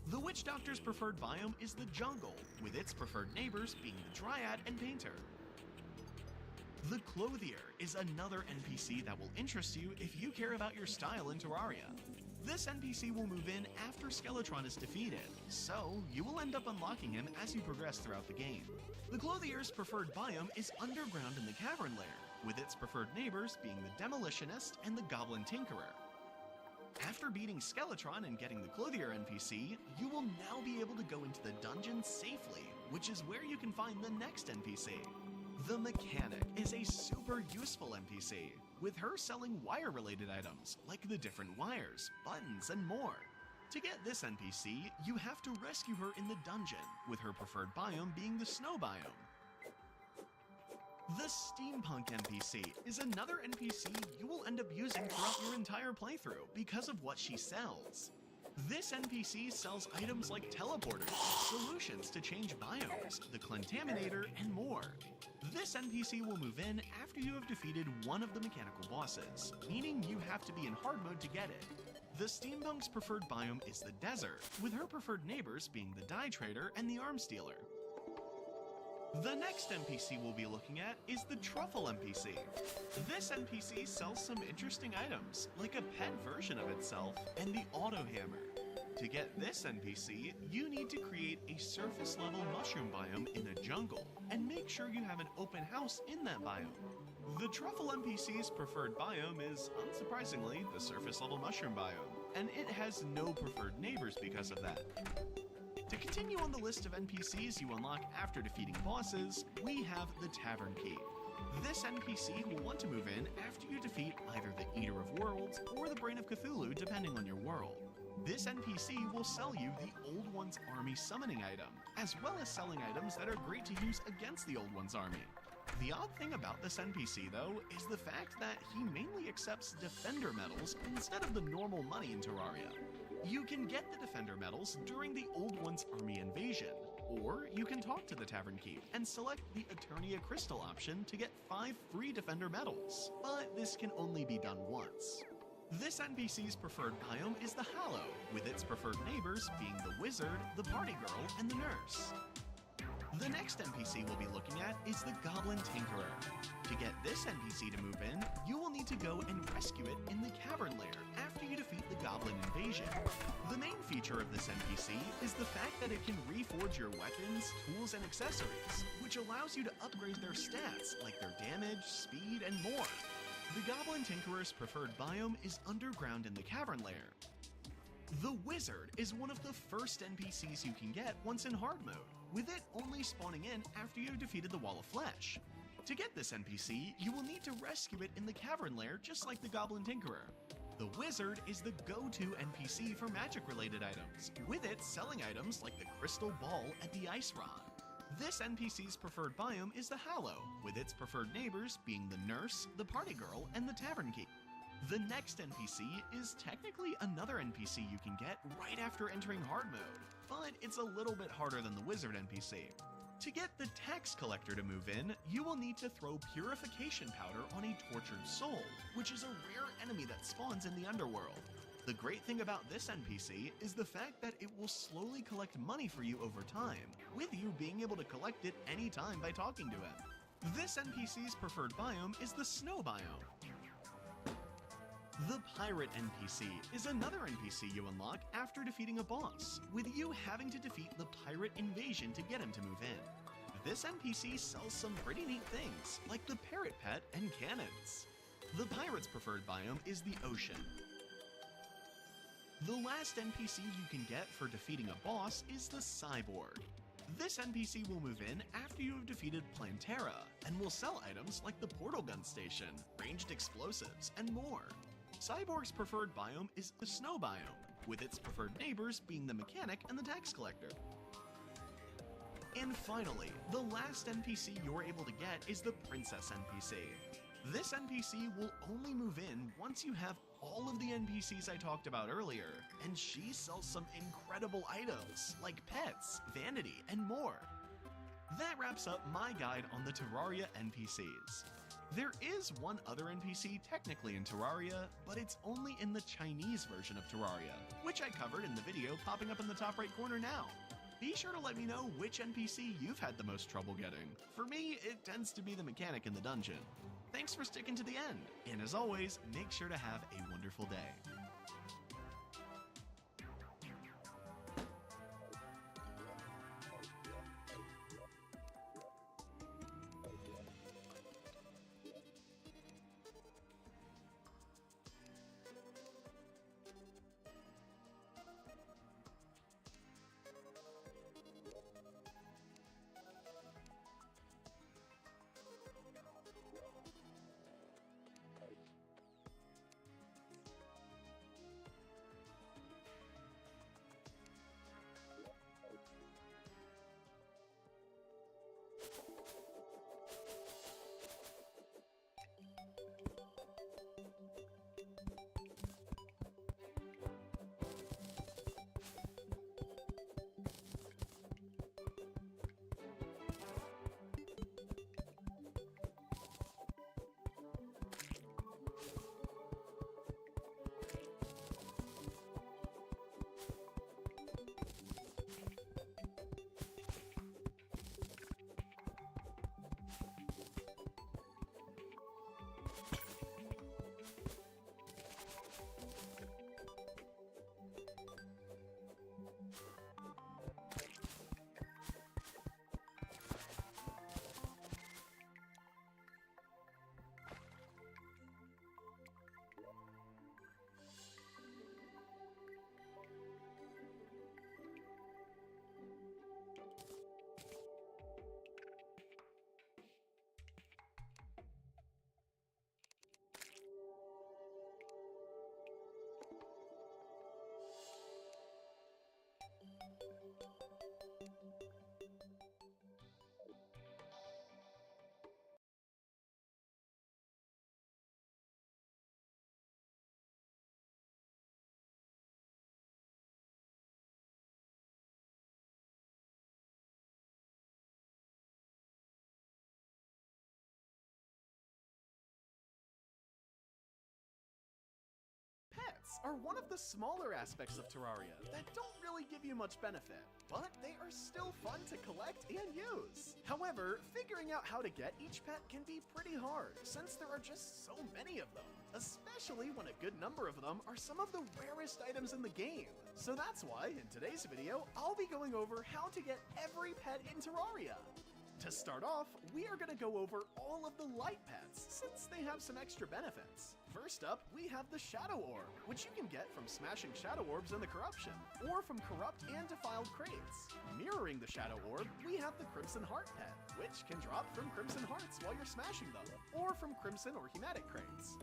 The Witch Doctor's preferred biome is the Jungle, with its preferred neighbors being the Dryad and Painter. The Clothier is another NPC that will interest you if you care about your style in Terraria. This NPC will move in after Skeletron is defeated, so you will end up unlocking him as you progress throughout the game. The Clothier's preferred biome is underground in the Cavern Lair, with its preferred neighbors being the Demolitionist and the Goblin Tinkerer. After beating Skeletron and getting the Clothier NPC, you will now be able to go into the dungeon safely, which is where you can find the next NPC. The Mechanic is a super useful NPC, with her selling wire-related items, like the different wires, buttons, and more. To get this NPC, you have to rescue her in the dungeon, with her preferred biome being the snow biome. The Steampunk NPC is another NPC you will end up using throughout your entire playthrough because of what she sells. This NPC sells items like teleporters, solutions to change biomes, the Clentaminator, and more. This NPC will move in after you have defeated one of the mechanical bosses, meaning you have to be in hard mode to get it. The Steampunk's preferred biome is the desert, with her preferred neighbors being the Dye Trader and the Arms Dealer. The next NPC we'll be looking at is the Truffle NPC. This NPC sells some interesting items, like a pet version of itself and the Auto Hammer. To get this NPC, you need to create a surface-level mushroom biome in a jungle, and make sure you have an open house in that biome. The Truffle NPC's preferred biome is, unsurprisingly, the surface-level mushroom biome, and it has no preferred neighbors because of that. To continue on the list of NPCs you unlock after defeating bosses, we have the Tavern Keep. This NPC will want to move in after you defeat either the Eater of Worlds or the Brain of Cthulhu, depending on your world. This NPC will sell you the Old One's Army summoning item, as well as selling items that are great to use against the Old One's Army. The odd thing about this NPC, though, is the fact that he mainly accepts Defender medals instead of the normal money in Terraria. You can get the Defender medals during the Old One's Army invasion, or you can talk to the Tavern Keep and select the Eternia Crystal option to get 5 free Defender medals, but this can only be done once. This NPC's preferred biome is the Hallow, with its preferred neighbors being the Wizard, the Party Girl, and the Nurse. The next NPC we'll be looking at is the Goblin Tinkerer. To get this NPC to move in, you will need to go and rescue it in the Cavern Lair after you defeat the Goblin Invasion. The main feature of this NPC is the fact that it can reforge your weapons, tools, and accessories, which allows you to upgrade their stats like their damage, speed, and more. The Goblin Tinkerer's preferred biome is underground in the Cavern Lair. The Wizard is one of the first NPCs you can get once in hard mode, with it only spawning in after you've defeated the Wall of Flesh. To get this NPC, you will need to rescue it in the Cavern Lair just like the Goblin Tinkerer. The Wizard is the go-to NPC for magic-related items, with it selling items like the Crystal Ball and the Ice Rod. This NPC's preferred biome is the Hallow, with its preferred neighbors being the Nurse, the Party Girl, and the Tavern Keep. The next NPC is technically another NPC you can get right after entering hard mode, but it's a little bit harder than the Wizard NPC. To get the Tax Collector to move in, you will need to throw Purification Powder on a Tortured Soul, which is a rare enemy that spawns in the underworld. The great thing about this NPC is the fact that it will slowly collect money for you over time, with you being able to collect it anytime by talking to him. This NPC's preferred biome is the Snow biome. The Pirate NPC is another NPC you unlock after defeating a boss, with you having to defeat the Pirate Invasion to get him to move in. This NPC sells some pretty neat things, like the Parrot Pet and cannons. The Pirate's preferred biome is the Ocean. The last NPC you can get for defeating a boss is the Cyborg. This NPC will move in after you have defeated Plantera, and will sell items like the Portal Gun Station, ranged explosives, and more. Cyborg's preferred biome is the Snow biome, with its preferred neighbors being the Mechanic and the Tax Collector. And finally, the last NPC you're able to get is the Princess NPC. This NPC will only move in once you have all of the NPCs I talked about earlier, and she sells some incredible items, like pets, vanity, and more. That wraps up my guide on the Terraria NPCs. There is one other NPC technically in Terraria, but it's only in the Chinese version of Terraria, which I covered in the video popping up in the top right corner now. Be sure to let me know which NPC you've had the most trouble getting. For me, it tends to be the Mechanic in the dungeon. Thanks for sticking to the end, and as always, make sure to have a wonderful day. pets are one of the smaller aspects of Terraria that don't really give you much benefit, but they are still fun to collect and use. However, figuring out how to get each pet can be pretty hard, since there are just so many of them, especially when a good number of them are some of the rarest items in the game. So that's why, in today's video, I'll be going over how to get every pet in Terraria. To start off, we are going to go over all of the light pets, since they have some extra benefits. First up, we have the Shadow Orb, which you can get from smashing Shadow Orbs in the Corruption, or from corrupt and defiled crates. Mirroring the Shadow Orb, we have the Crimson Heart pet, which can drop from Crimson Hearts while you're smashing them, or from Crimson or Hematic crates.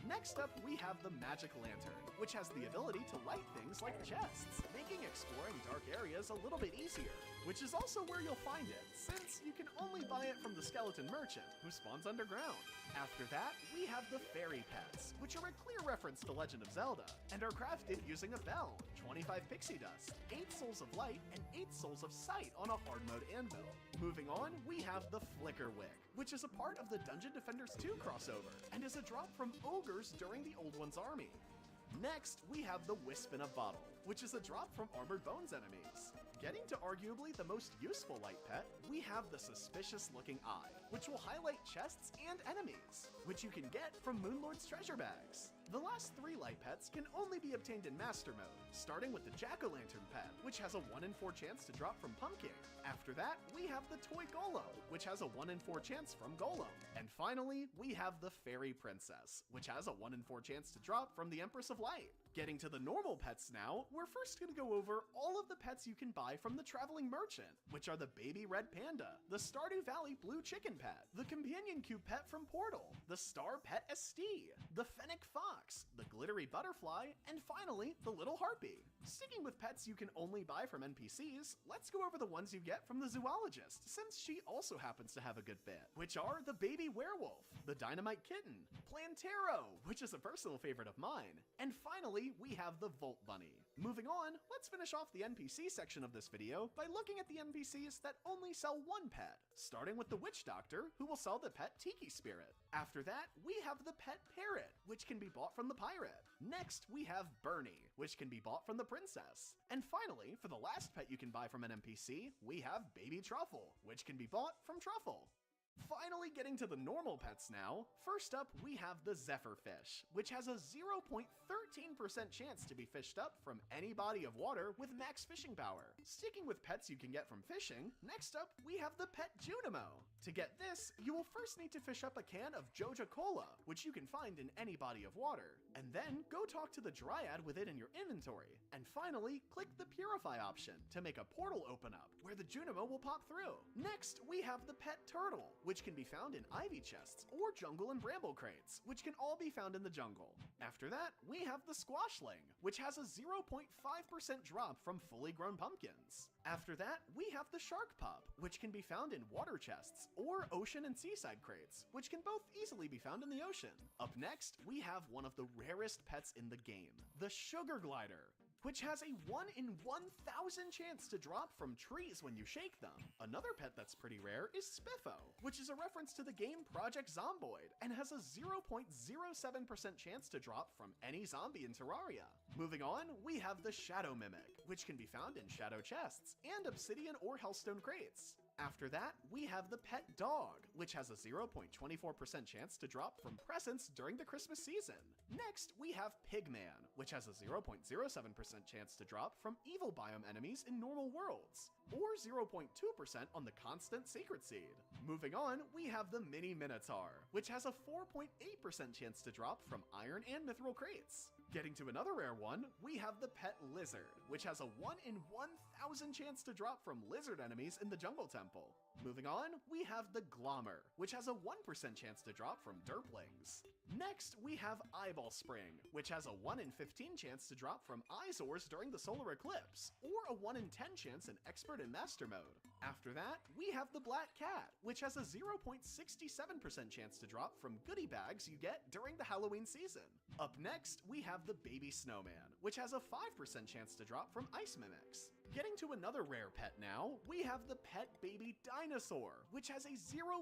Next up, we have the Magic Lantern, which has the ability to light things like chests, making exploring dark areas a little bit easier, which is also where you'll find it, since you can only buy it from the Skeleton Merchant, who spawns underground. After that, we have the Fairy Pets, which are a clear reference to Legend of Zelda, and are crafted using a bell, 25 pixie dust, 8 souls of light, and 8 souls of sight on a hard mode anvil. Moving on, we have the Flicker Wick, which is a part of the Dungeon Defenders 2 crossover, and is a drop from ogres during the Old One's army. Next, we have the Wisp in a Bottle, which is a drop from Armored Bones enemies. Getting to arguably the most useful light pet, we have the Suspicious Looking Eye, which will highlight chests and enemies, which you can get from Moonlord's treasure bags. The last 3 light pets can only be obtained in Master Mode, starting with the Jack-o'-lantern pet, which has a 1 in 4 chance to drop from Pumpkin. After that, we have the Toy Golem, which has a 1 in 4 chance from Golem. And finally, we have the Fairy Princess, which has a 1 in 4 chance to drop from the Empress of Light. Getting to the normal pets now, we're first going to go over all of the pets you can buy from the Traveling Merchant, which are the Baby Red Panda, the Stardew Valley Blue Chicken Pet, the Companion Cube Pet from Portal, the Star Pet Esti, the Fennec Fox, the Glittery Butterfly, and finally, the Little Harpy. Sticking with pets you can only buy from NPCs, let's go over the ones you get from the Zoologist, since she also happens to have a good bit, which are the Baby Werewolf, the Dynamite Kitten, Plantero, which is a personal favorite of mine, and finally, we have the Volt Bunny. Moving on, let's finish off the NPC section of this video by looking at the NPCs that only sell one pet, starting with the Witch Doctor, who will sell the pet Tiki Spirit. After that, we have the pet Parrot, which can be bought from the Pirate. Next, we have Bernie, which can be bought from the Princess. And finally, for the last pet you can buy from an NPC, we have Baby Truffle, which can be bought from Truffle. Finally getting to the normal pets now, first up we have the Zephyrfish, which has a 0.13% chance to be fished up from any body of water with max fishing power. Sticking with pets you can get from fishing, next up we have the pet Junimo. To get this, you will first need to fish up a can of Joja Cola, which you can find in any body of water, and then go talk to the Dryad with it in your inventory. And finally, click the Purify option to make a portal open up, where the Junimo will pop through. Next, we have the pet Turtle, which can be found in ivy chests or jungle and bramble crates, which can all be found in the jungle. After that, we have the Squashling, which has a 0.5% drop from fully grown pumpkins. After that, we have the Shark Pup, which can be found in water chests or ocean and seaside crates, which can both easily be found in the ocean. Up next, we have one of the rarest pets in the game, the Sugar Glider, which has a 1 in 1,000 chance to drop from trees when you shake them. Another pet that's pretty rare is Spiffo, which is a reference to the game Project Zomboid, and has a 0.07% chance to drop from any zombie in Terraria. Moving on, we have the Shadow Mimic, which can be found in shadow chests and obsidian or hellstone crates. After that, we have the pet Dog, which has a 0.24% chance to drop from presents during the Christmas season. Next, we have Pigman, which has a 0.07% chance to drop from evil biome enemies in normal worlds, or 0.2% on the constant Sacred Seed. Moving on, we have the Mini Minotaur, which has a 4.8% chance to drop from iron and mithril crates. Getting to another rare one, we have the pet Lizard, which has a 1 in 1,000 chance to drop from lizard enemies in the Jungle Temple. Moving on, we have the Glommer, which has a 1% chance to drop from Derplings. Next, we have Eyeball Spring, which has a 1 in 15 chance to drop from Eyesores during the solar eclipse, or a 1 in 10 chance in Expert and Master mode. After that, we have the Black Cat, which has a 0.67% chance to drop from goodie bags you get during the Halloween season. Up next, we have the Baby Snowman, which has a 5% chance to drop from Ice Mimics. Getting to another rare pet now, we have the pet baby dinosaur, which has a 0.01%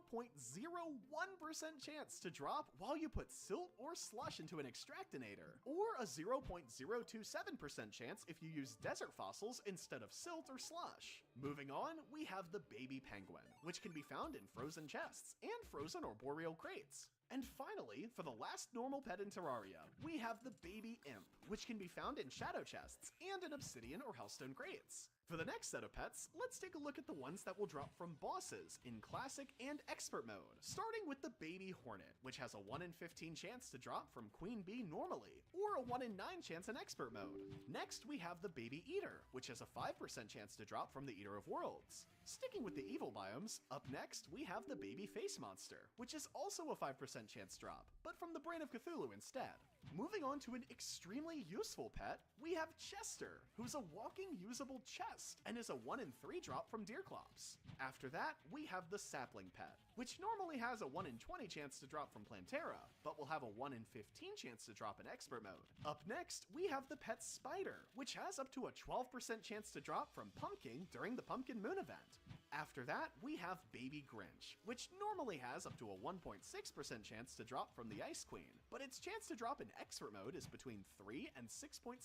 chance to drop while you put silt or slush into an extractinator, or a 0.027% chance if you use desert fossils instead of silt or slush. Moving on, we have the baby penguin, which can be found in frozen chests and frozen or boreal crates. And finally, for the last normal pet in Terraria, we have the baby imp, which can be found in shadow chests and in obsidian or hellstone crates. For the next set of pets, let's take a look at the ones that will drop from bosses in classic and expert mode, starting with the baby hornet, which has a 1 in 15 chance to drop from queen bee normally, or a 1 in 9 chance in expert mode. Next, we have the baby eater, which has a 5% chance to drop from the Eater of Worlds. Sticking with the evil biomes, up next we have the baby face monster, which is also a 5% chance drop, but from the Brain of Cthulhu instead. Moving on to an extremely useful pet, we have Chester, who's a walking usable chest and is a 1 in 3 drop from Deerclops. After that, we have the sapling pet, which normally has a 1 in 20 chance to drop from Plantera, but will have a 1 in 15 chance to drop in expert mode. Up next, we have the pet spider, which has up to a 12% chance to drop from Pumpkin during the Pumpkin Moon event. After that, we have Baby Grinch, which normally has up to a 1.6% chance to drop from the Ice Queen, but its chance to drop in expert mode is between 3 and 6.6%.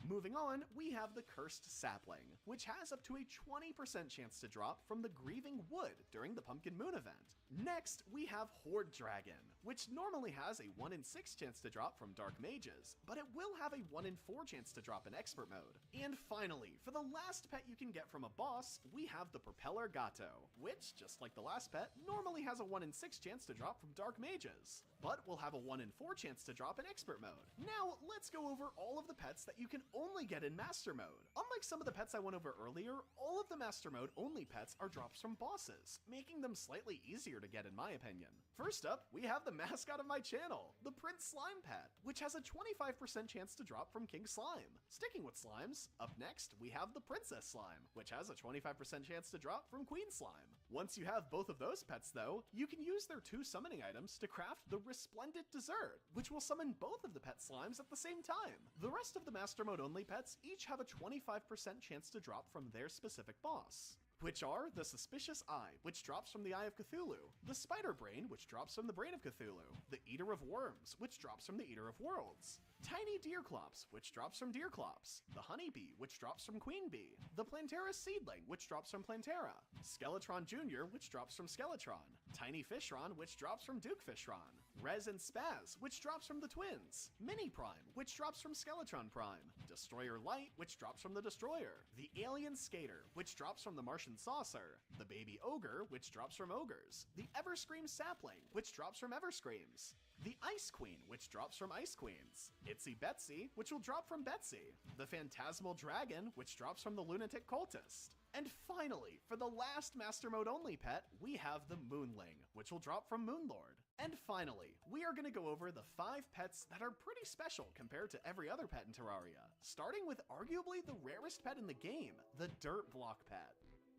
Moving on, we have the Cursed Sapling, which has up to a 20% chance to drop from the Grieving Wood during the Pumpkin Moon event. Next, we have Horde Dragon, which normally has a 1 in 6 chance to drop from Dark Mages, but it will have a 1 in 4 chance to drop in expert mode. And finally, for the last pet you can get from a boss, we have the Propeller Gato, which, just like the last pet, normally has a 1 in 6 chance to drop from Dark Mages, but will have a 1 in 4 chance to drop in expert mode. Now, let's go over all of the pets that you can only get in Master Mode. Unlike some of the pets I went over earlier, all of the Master Mode only pets are drops from bosses, making them slightly easier to get in my opinion. First up, we have the mascot of my channel, the Prince Slime pet, which has a 25% chance to drop from King Slime. Sticking with slimes, up next we have the Princess Slime, which has a 25% chance to drop from Queen Slime. Once you have both of those pets though, you can use their 2 summoning items to craft the Resplendent Dessert, which will summon both of the pet slimes at the same time. The rest of the Master Mode only pets each have a 25% chance to drop from their specific boss, which are the Suspicious Eye, which drops from the Eye of Cthulhu, the Spider Brain, which drops from the Brain of Cthulhu, the Eater of Worms, which drops from the Eater of Worlds, Tiny Deerclops, which drops from Deerclops, the Honeybee, which drops from Queen Bee, the Plantera Seedling, which drops from Plantera, Skeletron Jr., which drops from Skeletron, Tiny Fishron, which drops from Duke Fishron, Rez and Spaz, which drops from the Twins, Mini Prime, which drops from Skeletron Prime, Destroyer Light, which drops from the Destroyer, the Alien Skater, which drops from the Martian Saucer, the Baby Ogre, which drops from Ogres, the Everscream Sapling, which drops from Everscreams, the Ice Queen, which drops from Ice Queens, Itsy Betsy, which will drop from Betsy, the Phantasmal Dragon, which drops from the Lunatic Cultist. And finally, for the last Master Mode only pet, we have the Moonling, which will drop from Moonlord. And finally, we are going to go over the 5 pets that are pretty special compared to every other pet in Terraria, starting with arguably the rarest pet in the game, the Dirt Block pet.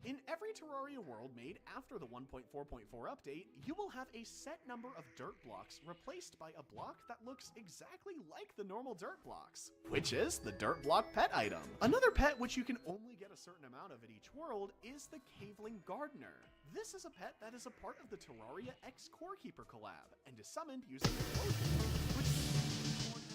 In every Terraria world made after the 1.4.4 update, you will have a set number of dirt blocks replaced by a block that looks exactly like the normal dirt blocks, which is the Dirt Block pet item. Another pet which you can only get a certain amount of at each world is the Caveling Gardener. This is a pet that is a part of the Terraria X Core Keeper collab, and is summoned using Explosion, which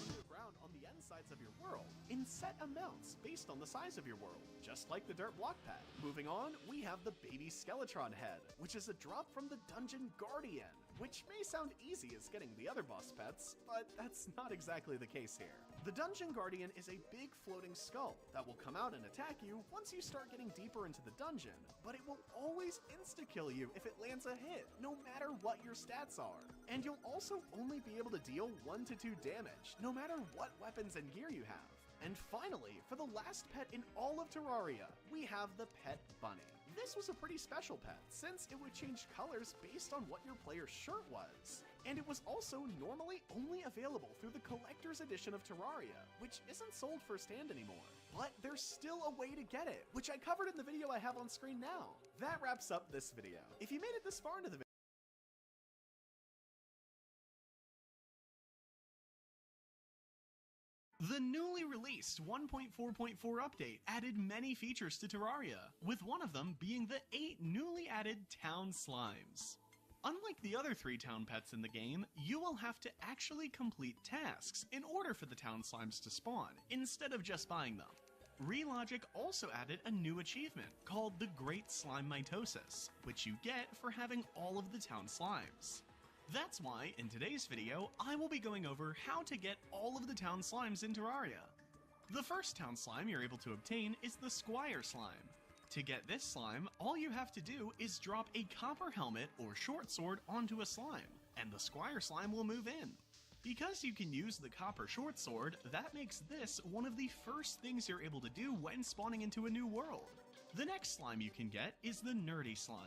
underground on the end sides of your world in set amounts based on the size of your world, just like the Dirt Block pet. Moving on, we have the Baby Skeletron Head, which is a drop from the Dungeon Guardian, which may sound easy as getting the other boss pets, but that's not exactly the case here. The Dungeon Guardian is a big floating skull that will come out and attack you once you start getting deeper into the dungeon, but it will always insta-kill you if it lands a hit, no matter what your stats are. And you'll also only be able to deal 1 to 2 damage, no matter what weapons and gear you have. And finally, for the last pet in all of Terraria, we have the Pet Bunny. This was a pretty special pet, since it would change colors based on what your player's shirt was. And it was also normally only available through the Collector's Edition of Terraria, which isn't sold firsthand anymore. But there's still a way to get it, which I covered in the video I have on screen now. That wraps up this video. If you made it this far into the video, The newly released 1.4.4 update added many features to Terraria, with one of them being the 8 newly added town slimes. Unlike the other 3 town pets in the game, you will have to actually complete tasks in order for the town slimes to spawn, instead of just buying them. Relogic also added a new achievement called the Great Slime Mitosis, which you get for having all of the town slimes. That's why, in today's video, I will be going over how to get all of the town slimes in Terraria. The first town slime you're able to obtain is the Squire Slime. To get this slime, all you have to do is drop a copper helmet or short sword onto a slime, and the Squire Slime will move in. Because you can use the copper short sword, that makes this one of the first things you're able to do when spawning into a new world. The next slime you can get is the Nerdy Slime.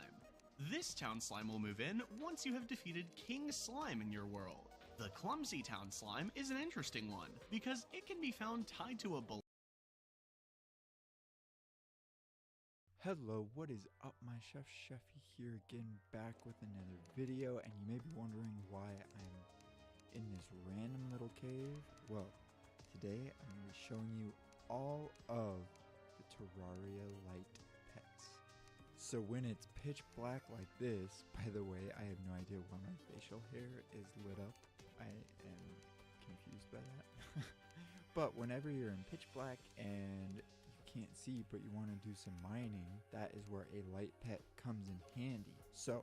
This town slime will move in once you have defeated King Slime in your world. The Clumsy Town Slime is an interesting one, because it can be found tied to a balloon. Hello, what is up, my chef? Chefy here again, back with another video, and you may be wondering why I'm in this random little cave. Well, today I'm going to be showing you all of the Terraria light pets. So when it's pitch black like this, by the way, I have no idea why my facial hair is lit up. I am confused by that. But whenever you're in pitch black and can't see but you want to do some mining, that is where a light pet comes in handy. So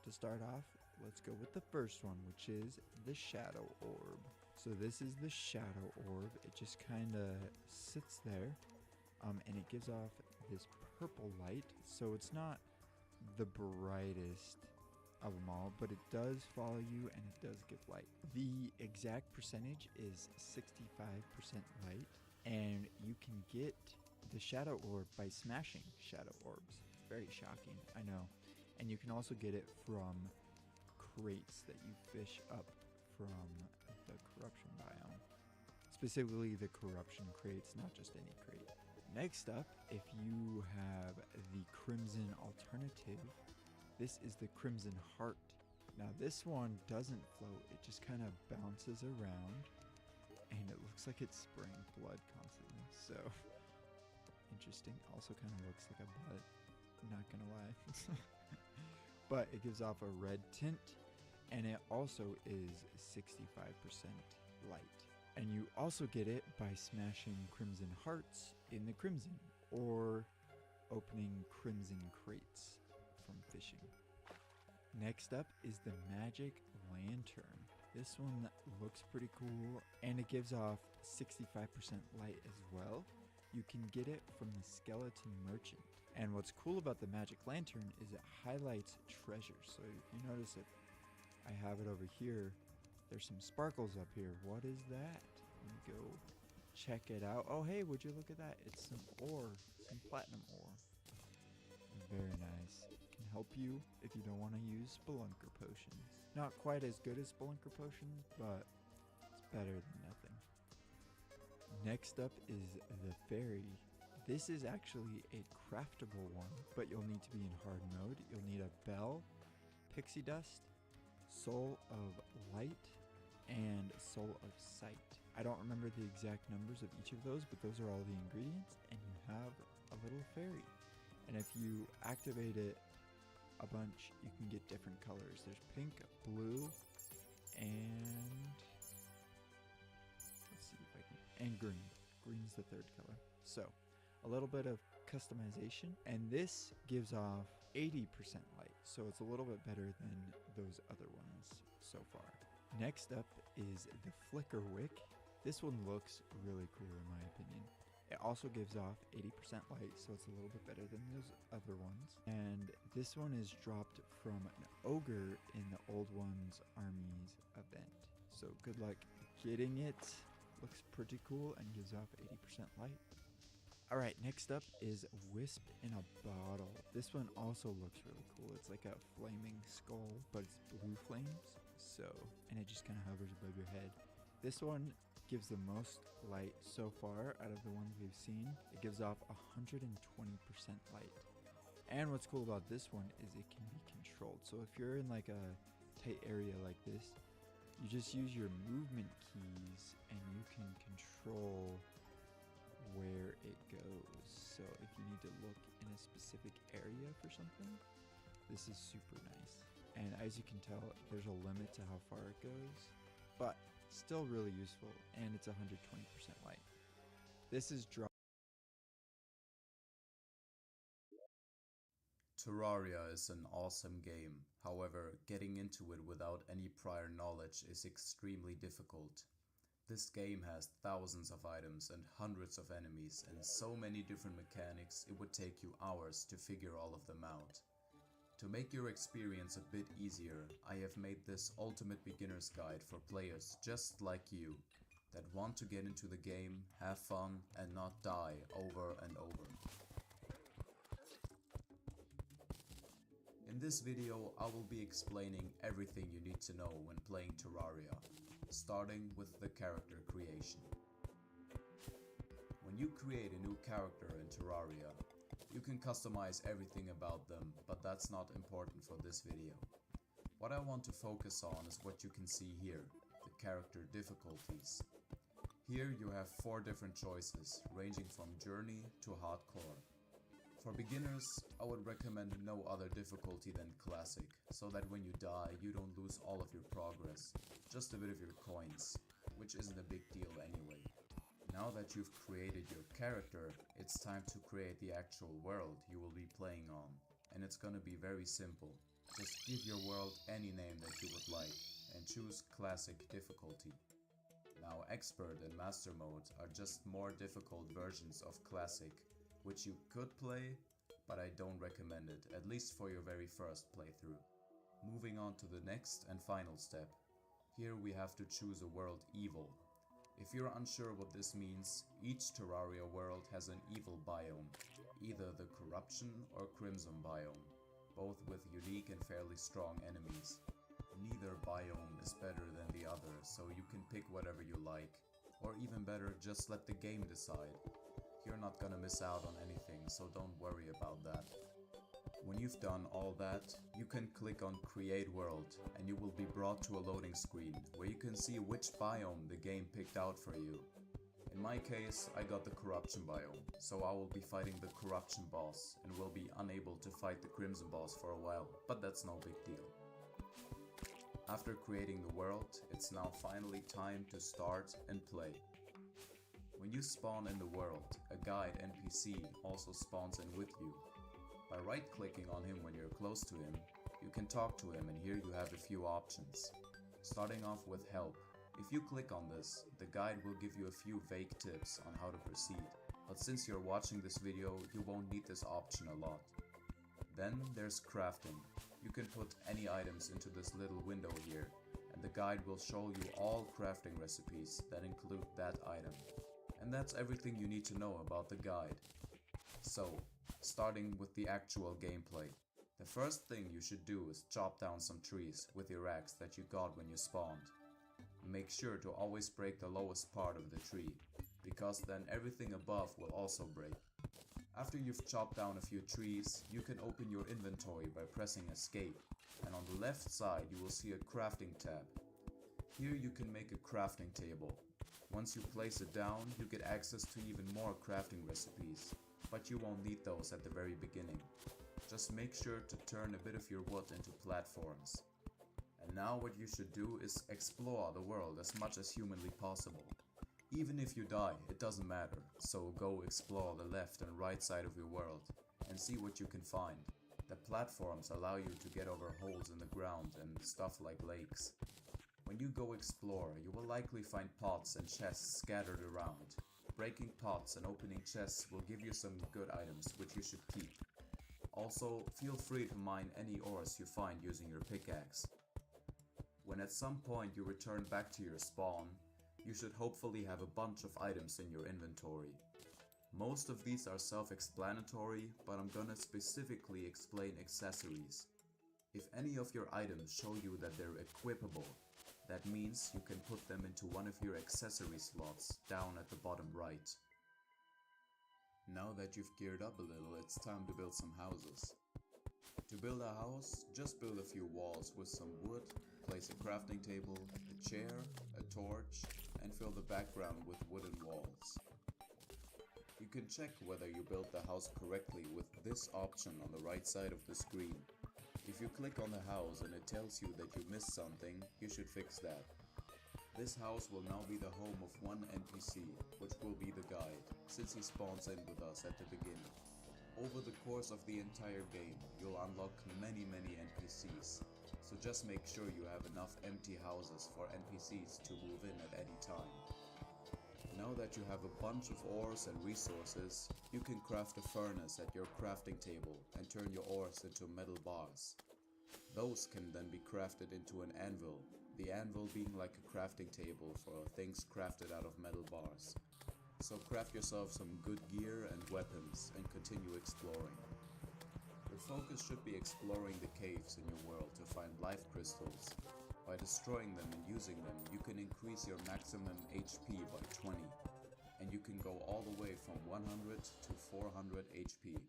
to start off, let's go with the first one, which is the Shadow Orb. So this is the Shadow Orb. It just kind of sits there and it gives off this purple light, so it's not the brightest of them all, but it does follow you and it does give light. The exact percentage is 65% light, and you can get the Shadow Orb by smashing Shadow Orbs. Very shocking, I know. And you can also get it from crates that you fish up from the corruption biome. Specifically the corruption crates, not just any crate. Next up, if you have the Crimson Alternative, this is the Crimson Heart. Now this one doesn't float, it just kind of bounces around, and it looks like it's spraying blood constantly, so interesting. Also kind of looks like a butt, not gonna lie. But it gives off a red tint, and it also is 65% light. And you also get it by smashing Crimson Hearts in the Crimson, or opening Crimson crates from fishing. Next up is the Magic Lantern. This one looks pretty cool, and it gives off 65% light as well. You can get it from the Skeleton Merchant. And what's cool about the Magic Lantern is it highlights treasure. So if you notice it, I have it over here. There's some sparkles up here. What is that? Let me go check it out. Oh, hey, would you look at that? It's some ore, some platinum ore. Very nice. Can help you if you don't want to use Spelunker potions. Not quite as good as Spelunker potions, but it's better than nothing. Next up is the Fairy. This is actually a craftable one, but you'll need to be in hard mode. You'll need a bell, pixie dust, Soul of Light, and Soul of Sight. I don't remember the exact numbers of each of those, but those are all the ingredients, and you have a little fairy. And if you activate it a bunch, you can get different colors. There's pink, blue, and let's see if I can, and green. Green's the third color. So a little bit of customization, and this gives off 80% light, so it's a little bit better than those other ones so far. Next up is the Flicker Wick. This one looks really cool in my opinion. It also gives off 80% light, so it's a little bit better than those other ones. And this one is dropped from an ogre in the Old Ones Armies event. So good luck getting it. Looks pretty cool and gives off 80% light. Alright, next up is Wisp in a Bottle. This one also looks really cool. It's like a flaming skull, but it's blue flames. So, and it just kind of hovers above your head. This one gives the most light so far out of the ones we've seen. It gives off 120% light. And what's cool about this one is it can be controlled. So if you're in like a tight area like this, you just use your movement keys and you can control where it goes. So if you need to look in a specific area for something, this is super nice. And as you can tell, there's a limit to how far it goes, but still really useful, and it's 120% light. This is Terraria is an awesome game. However, getting into it without any prior knowledge is extremely difficult. This game has thousands of items and hundreds of enemies and so many different mechanics it would take you hours to figure all of them out. To make your experience a bit easier, I have made this ultimate beginner's guide for players just like you, that want to get into the game, have fun, and not die over and over. In this video, I will be explaining everything you need to know when playing Terraria, starting with the character creation. When you create a new character in Terraria, you can customize everything about them, but that's not important for this video. What I want to focus on is what you can see here, the character difficulties. Here you have 4 different choices, ranging from journey to hardcore. For beginners, I would recommend no other difficulty than classic, so that when you die you don't lose all of your progress, just a bit of your coins, which isn't a big deal anyway. Now that you've created your character, it's time to create the actual world you will be playing on, and it's gonna be very simple. Just give your world any name that you would like, and choose classic difficulty. Now expert and master modes are just more difficult versions of classic, which you could play, but I don't recommend it, at least for your very first playthrough. Moving on to the next and final step. Here we have to choose a world evil. If you're unsure what this means, each Terraria world has an evil biome, either the Corruption or Crimson biome, both with unique and fairly strong enemies. Neither biome is better than the other, so you can pick whatever you like, or even better, just let the game decide. You're not gonna miss out on anything, so don't worry about that. When you've done all that, you can click on Create World, and you will be brought to a loading screen, where you can see which biome the game picked out for you. In my case, I got the Corruption biome, so I will be fighting the Corruption boss, and will be unable to fight the Crimson boss for a while, but that's no big deal. After creating the world, it's now finally time to start and play. When you spawn in the world, a guide NPC also spawns in with you. By right-clicking on him when you're close to him, you can talk to him, and here you have a few options. Starting off with help. If you click on this, the guide will give you a few vague tips on how to proceed, but since you're watching this video, you won't need this option a lot. Then there's crafting. You can put any items into this little window here, and the guide will show you all crafting recipes that include that item. And that's everything you need to know about the guide. So, starting with the actual gameplay. The first thing you should do is chop down some trees with your axe that you got when you spawned. Make sure to always break the lowest part of the tree, because then everything above will also break. After you've chopped down a few trees, you can open your inventory by pressing escape, and on the left side you will see a crafting tab. Here you can make a crafting table. Once you place it down, you get access to even more crafting recipes, but you won't need those at the very beginning. Just make sure to turn a bit of your wood into platforms. And now what you should do is explore the world as much as humanly possible. Even if you die, it doesn't matter, so go explore the left and right side of your world and see what you can find. The platforms allow you to get over holes in the ground and stuff like lakes. When you go explore, you will likely find pots and chests scattered around. Breaking pots and opening chests will give you some good items which you should keep. Also, feel free to mine any ores you find using your pickaxe. When at some point you return back to your spawn, you should hopefully have a bunch of items in your inventory. Most of these are self-explanatory, but I'm gonna specifically explain accessories. If any of your items show you that they're equipable, that means you can put them into one of your accessory slots down at the bottom right. Now that you've geared up a little, it's time to build some houses. To build a house, just build a few walls with some wood, place a crafting table, a chair, a torch, and fill the background with wooden walls. You can check whether you built the house correctly with this option on the right side of the screen. If you click on the house and it tells you that you missed something, you should fix that. This house will now be the home of one NPC, which will be the guide, since he spawns in with us at the beginning. Over the course of the entire game, you'll unlock many NPCs, so just make sure you have enough empty houses for NPCs to move in at any time. Now that you have a bunch of ores and resources, you can craft a furnace at your crafting table and turn your ores into metal bars. Those can then be crafted into an anvil, the anvil being like a crafting table for things crafted out of metal bars. So craft yourself some good gear and weapons and continue exploring. Your focus should be exploring the caves in your world to find life crystals. By destroying them and using them, you can increase your maximum HP by 20, and you can go all the way from 100 to 400 HP.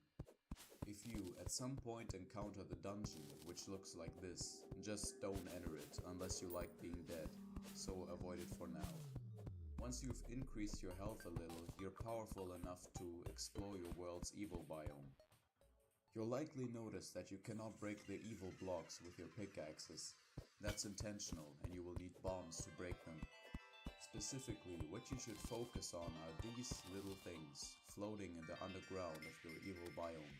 If you, at some point, encounter the dungeon, which looks like this, just don't enter it unless you like being dead, so avoid it for now. Once you've increased your health a little, you're powerful enough to explore your world's evil biome. You'll likely notice that you cannot break the evil blocks with your pickaxes. That's intentional, and you will need bombs to break them. Specifically, what you should focus on are these little things, floating in the underground of your evil biome.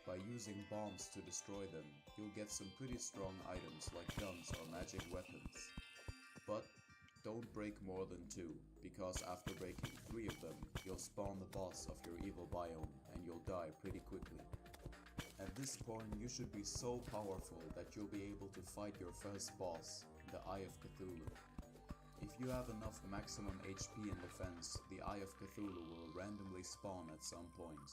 By using bombs to destroy them, you'll get some pretty strong items like guns or magic weapons. But don't break more than 2, because after breaking 3 of them, you'll spawn the boss of your evil biome and you'll die pretty quickly. At this point, you should be so powerful that you'll be able to fight your first boss, the Eye of Cthulhu. If you have enough maximum HP and defense, the Eye of Cthulhu will randomly spawn at some point.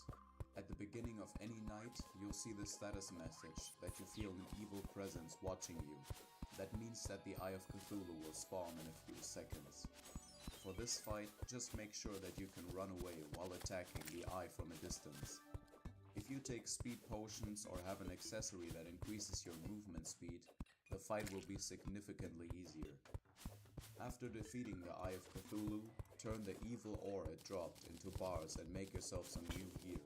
At the beginning of any night, you'll see the status message that you feel an evil presence watching you. That means that the Eye of Cthulhu will spawn in a few seconds. For this fight, just make sure that you can run away while attacking the eye from a distance. If you take speed potions or have an accessory that increases your movement speed, the fight will be significantly easier. After defeating the Eye of Cthulhu, turn the evil ore it dropped into bars and make yourself some new gear.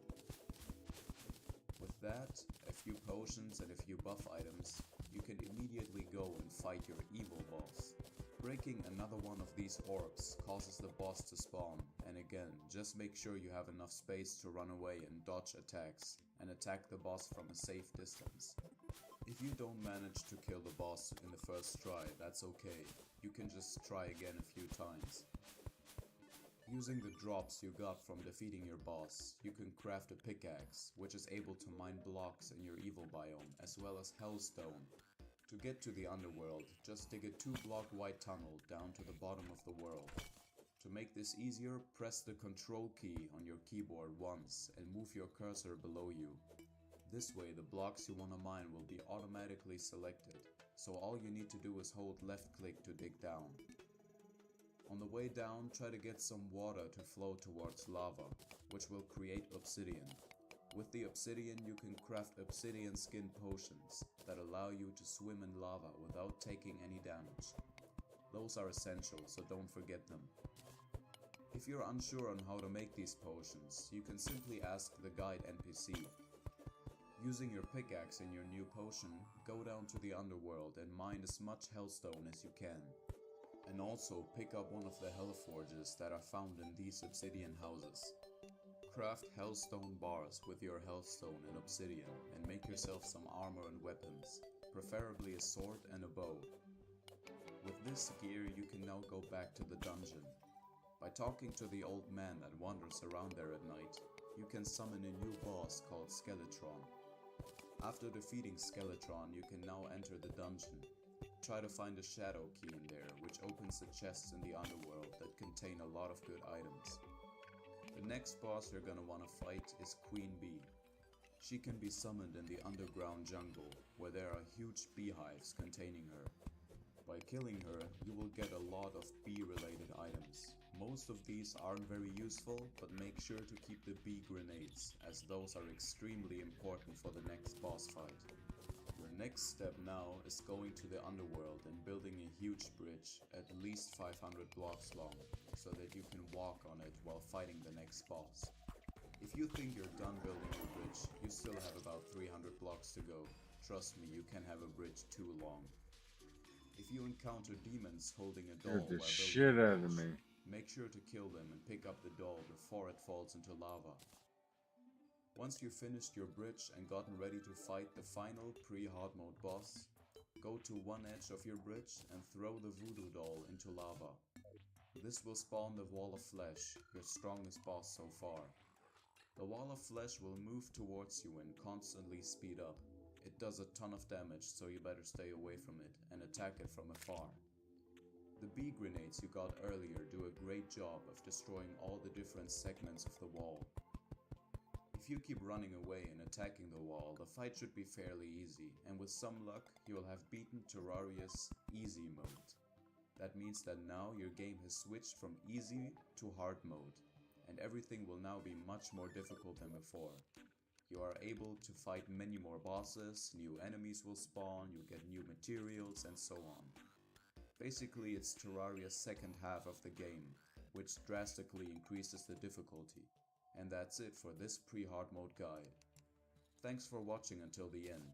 With that, a few potions and a few buff items, you can immediately go and fight your evil boss. Breaking another one of these orbs causes the boss to spawn, and again, just make sure you have enough space to run away and dodge attacks, and attack the boss from a safe distance. If you don't manage to kill the boss in the first try, that's okay. You can just try again a few times. Using the drops you got from defeating your boss, you can craft a pickaxe, which is able to mine blocks in your evil biome, as well as hellstone. To get to the underworld, just dig a 2-block wide tunnel down to the bottom of the world. To make this easier, press the Control key on your keyboard once and move your cursor below you. This way the blocks you want to mine will be automatically selected, so all you need to do is hold left click to dig down. On the way down, try to get some water to flow towards lava, which will create obsidian. With the obsidian, you can craft obsidian skin potions that allow you to swim in lava without taking any damage. Those are essential, so don't forget them. If you're unsure on how to make these potions, you can simply ask the guide NPC. Using your pickaxe in your new potion, go down to the underworld and mine as much hellstone as you can. And also pick up one of the hellforges that are found in these obsidian houses. Craft hellstone bars with your hellstone and obsidian and make yourself some armor and weapons, preferably a sword and a bow. With this gear you can now go back to the dungeon. By talking to the old man that wanders around there at night, you can summon a new boss called Skeletron. After defeating Skeletron, you can now enter the dungeon. Try to find a shadow key in there, which opens the chests in the underworld that contain a lot of good items. The next boss you're gonna wanna fight is Queen Bee. She can be summoned in the underground jungle, where there are huge beehives containing her. By killing her, you will get a lot of bee-related items. Most of these aren't very useful, but make sure to keep the bee grenades, as those are extremely important for the next boss fight. Your next step now is going to the underworld and building a huge bridge, at least 500 blocks long, so that you can walk on it while fighting the next boss. If you think you're done building your bridge, you still have about 300 blocks to go. Trust me, you can have a bridge too long. If you encounter demons holding a doll Scared the while shit building a out of bridge, me. make sure to kill them and pick up the doll before it falls into lava. Once you've finished your bridge and gotten ready to fight the final pre-hard mode boss, go to one edge of your bridge and throw the voodoo doll into lava. This will spawn the Wall of Flesh, your strongest boss so far. The Wall of Flesh will move towards you and constantly speed up. It does a ton of damage, so you better stay away from it and attack it from afar. The bee grenades you got earlier do a great job of destroying all the different segments of the wall. If you keep running away and attacking the wall, the fight should be fairly easy, and with some luck, you'll have beaten Terraria's easy mode. That means that now your game has switched from easy to hard mode, and everything will now be much more difficult than before. You are able to fight many more bosses, new enemies will spawn, you get new materials, and so on. Basically, it's Terraria's second half of the game, which drastically increases the difficulty. And that's it for this pre-hard mode guide. Thanks for watching until the end.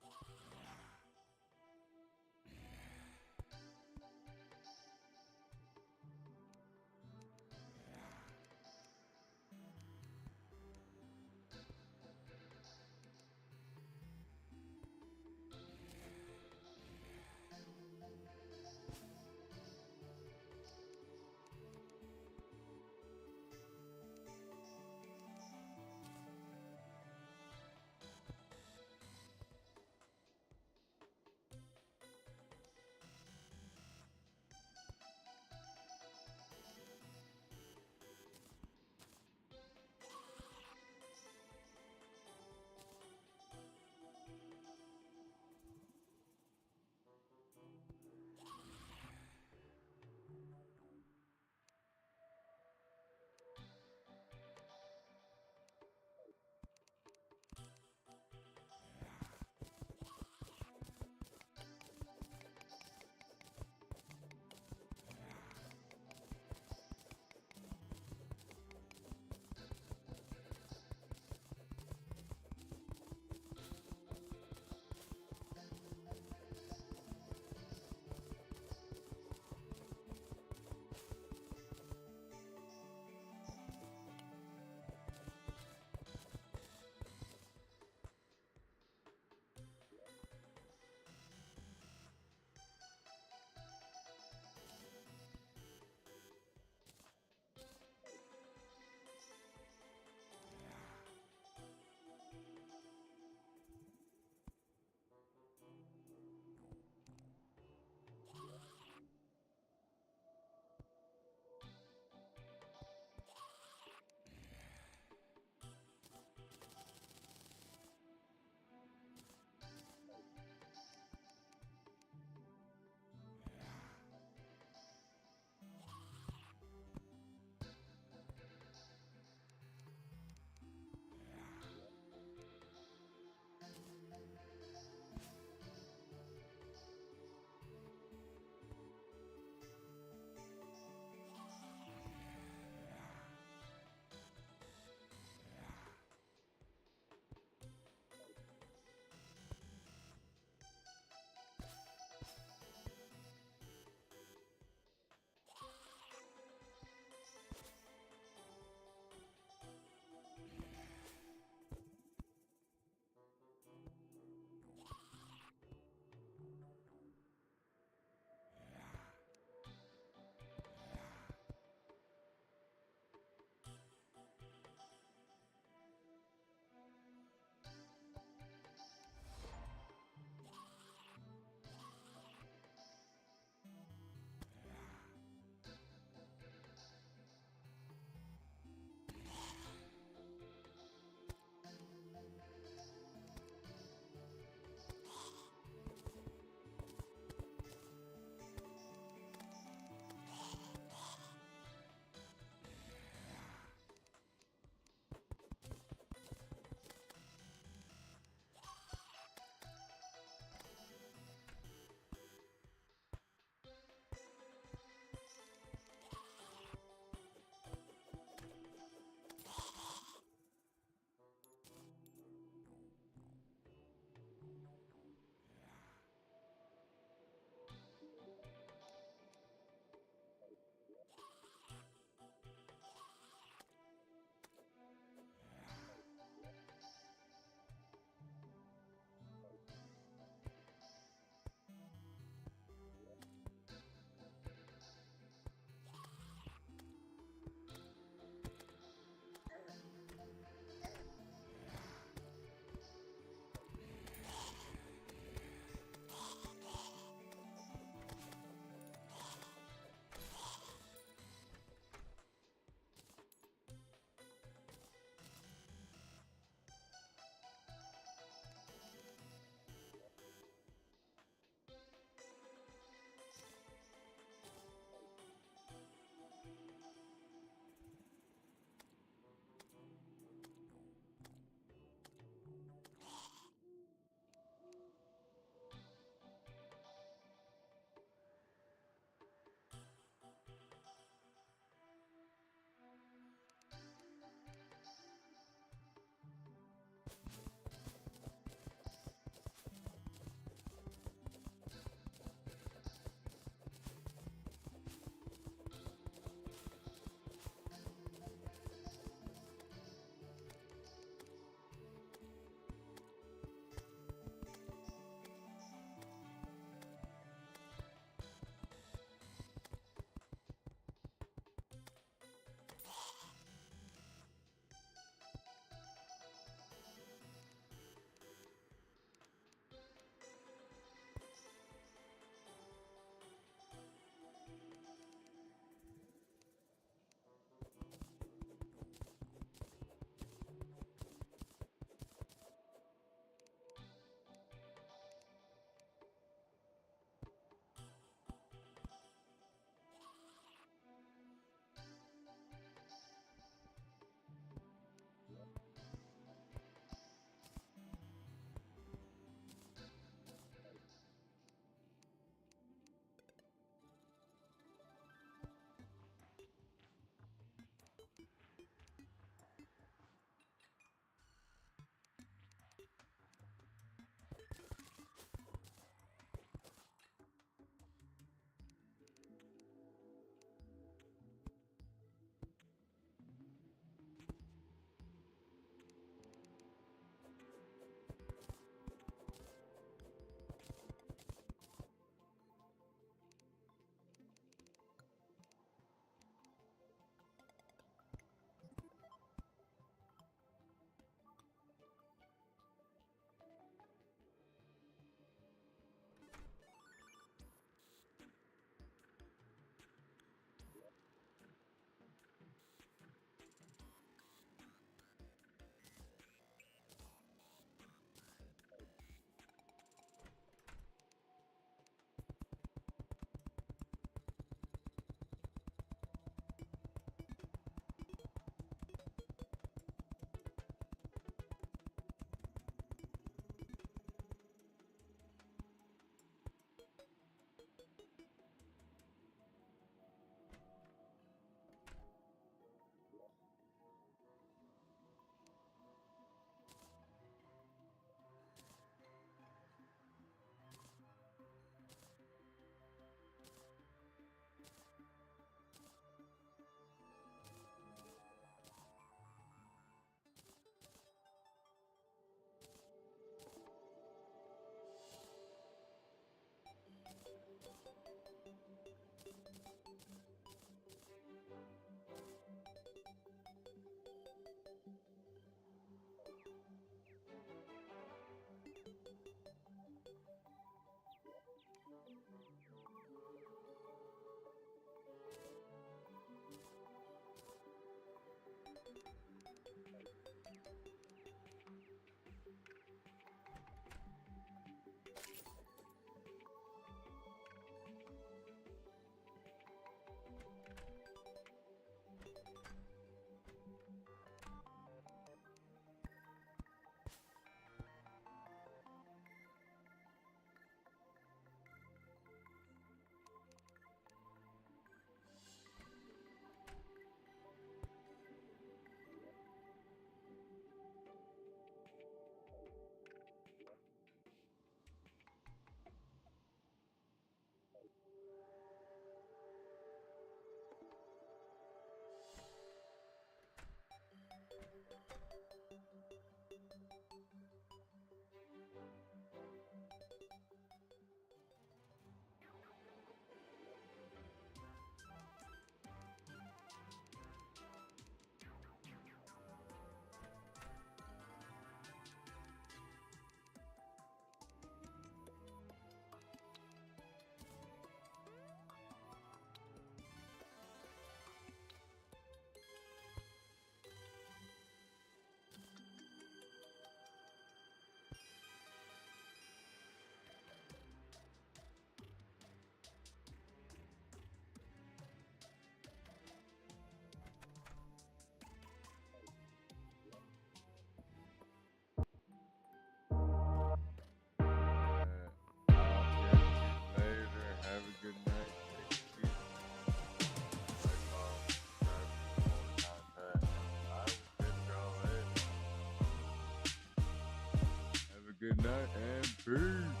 good night and peace.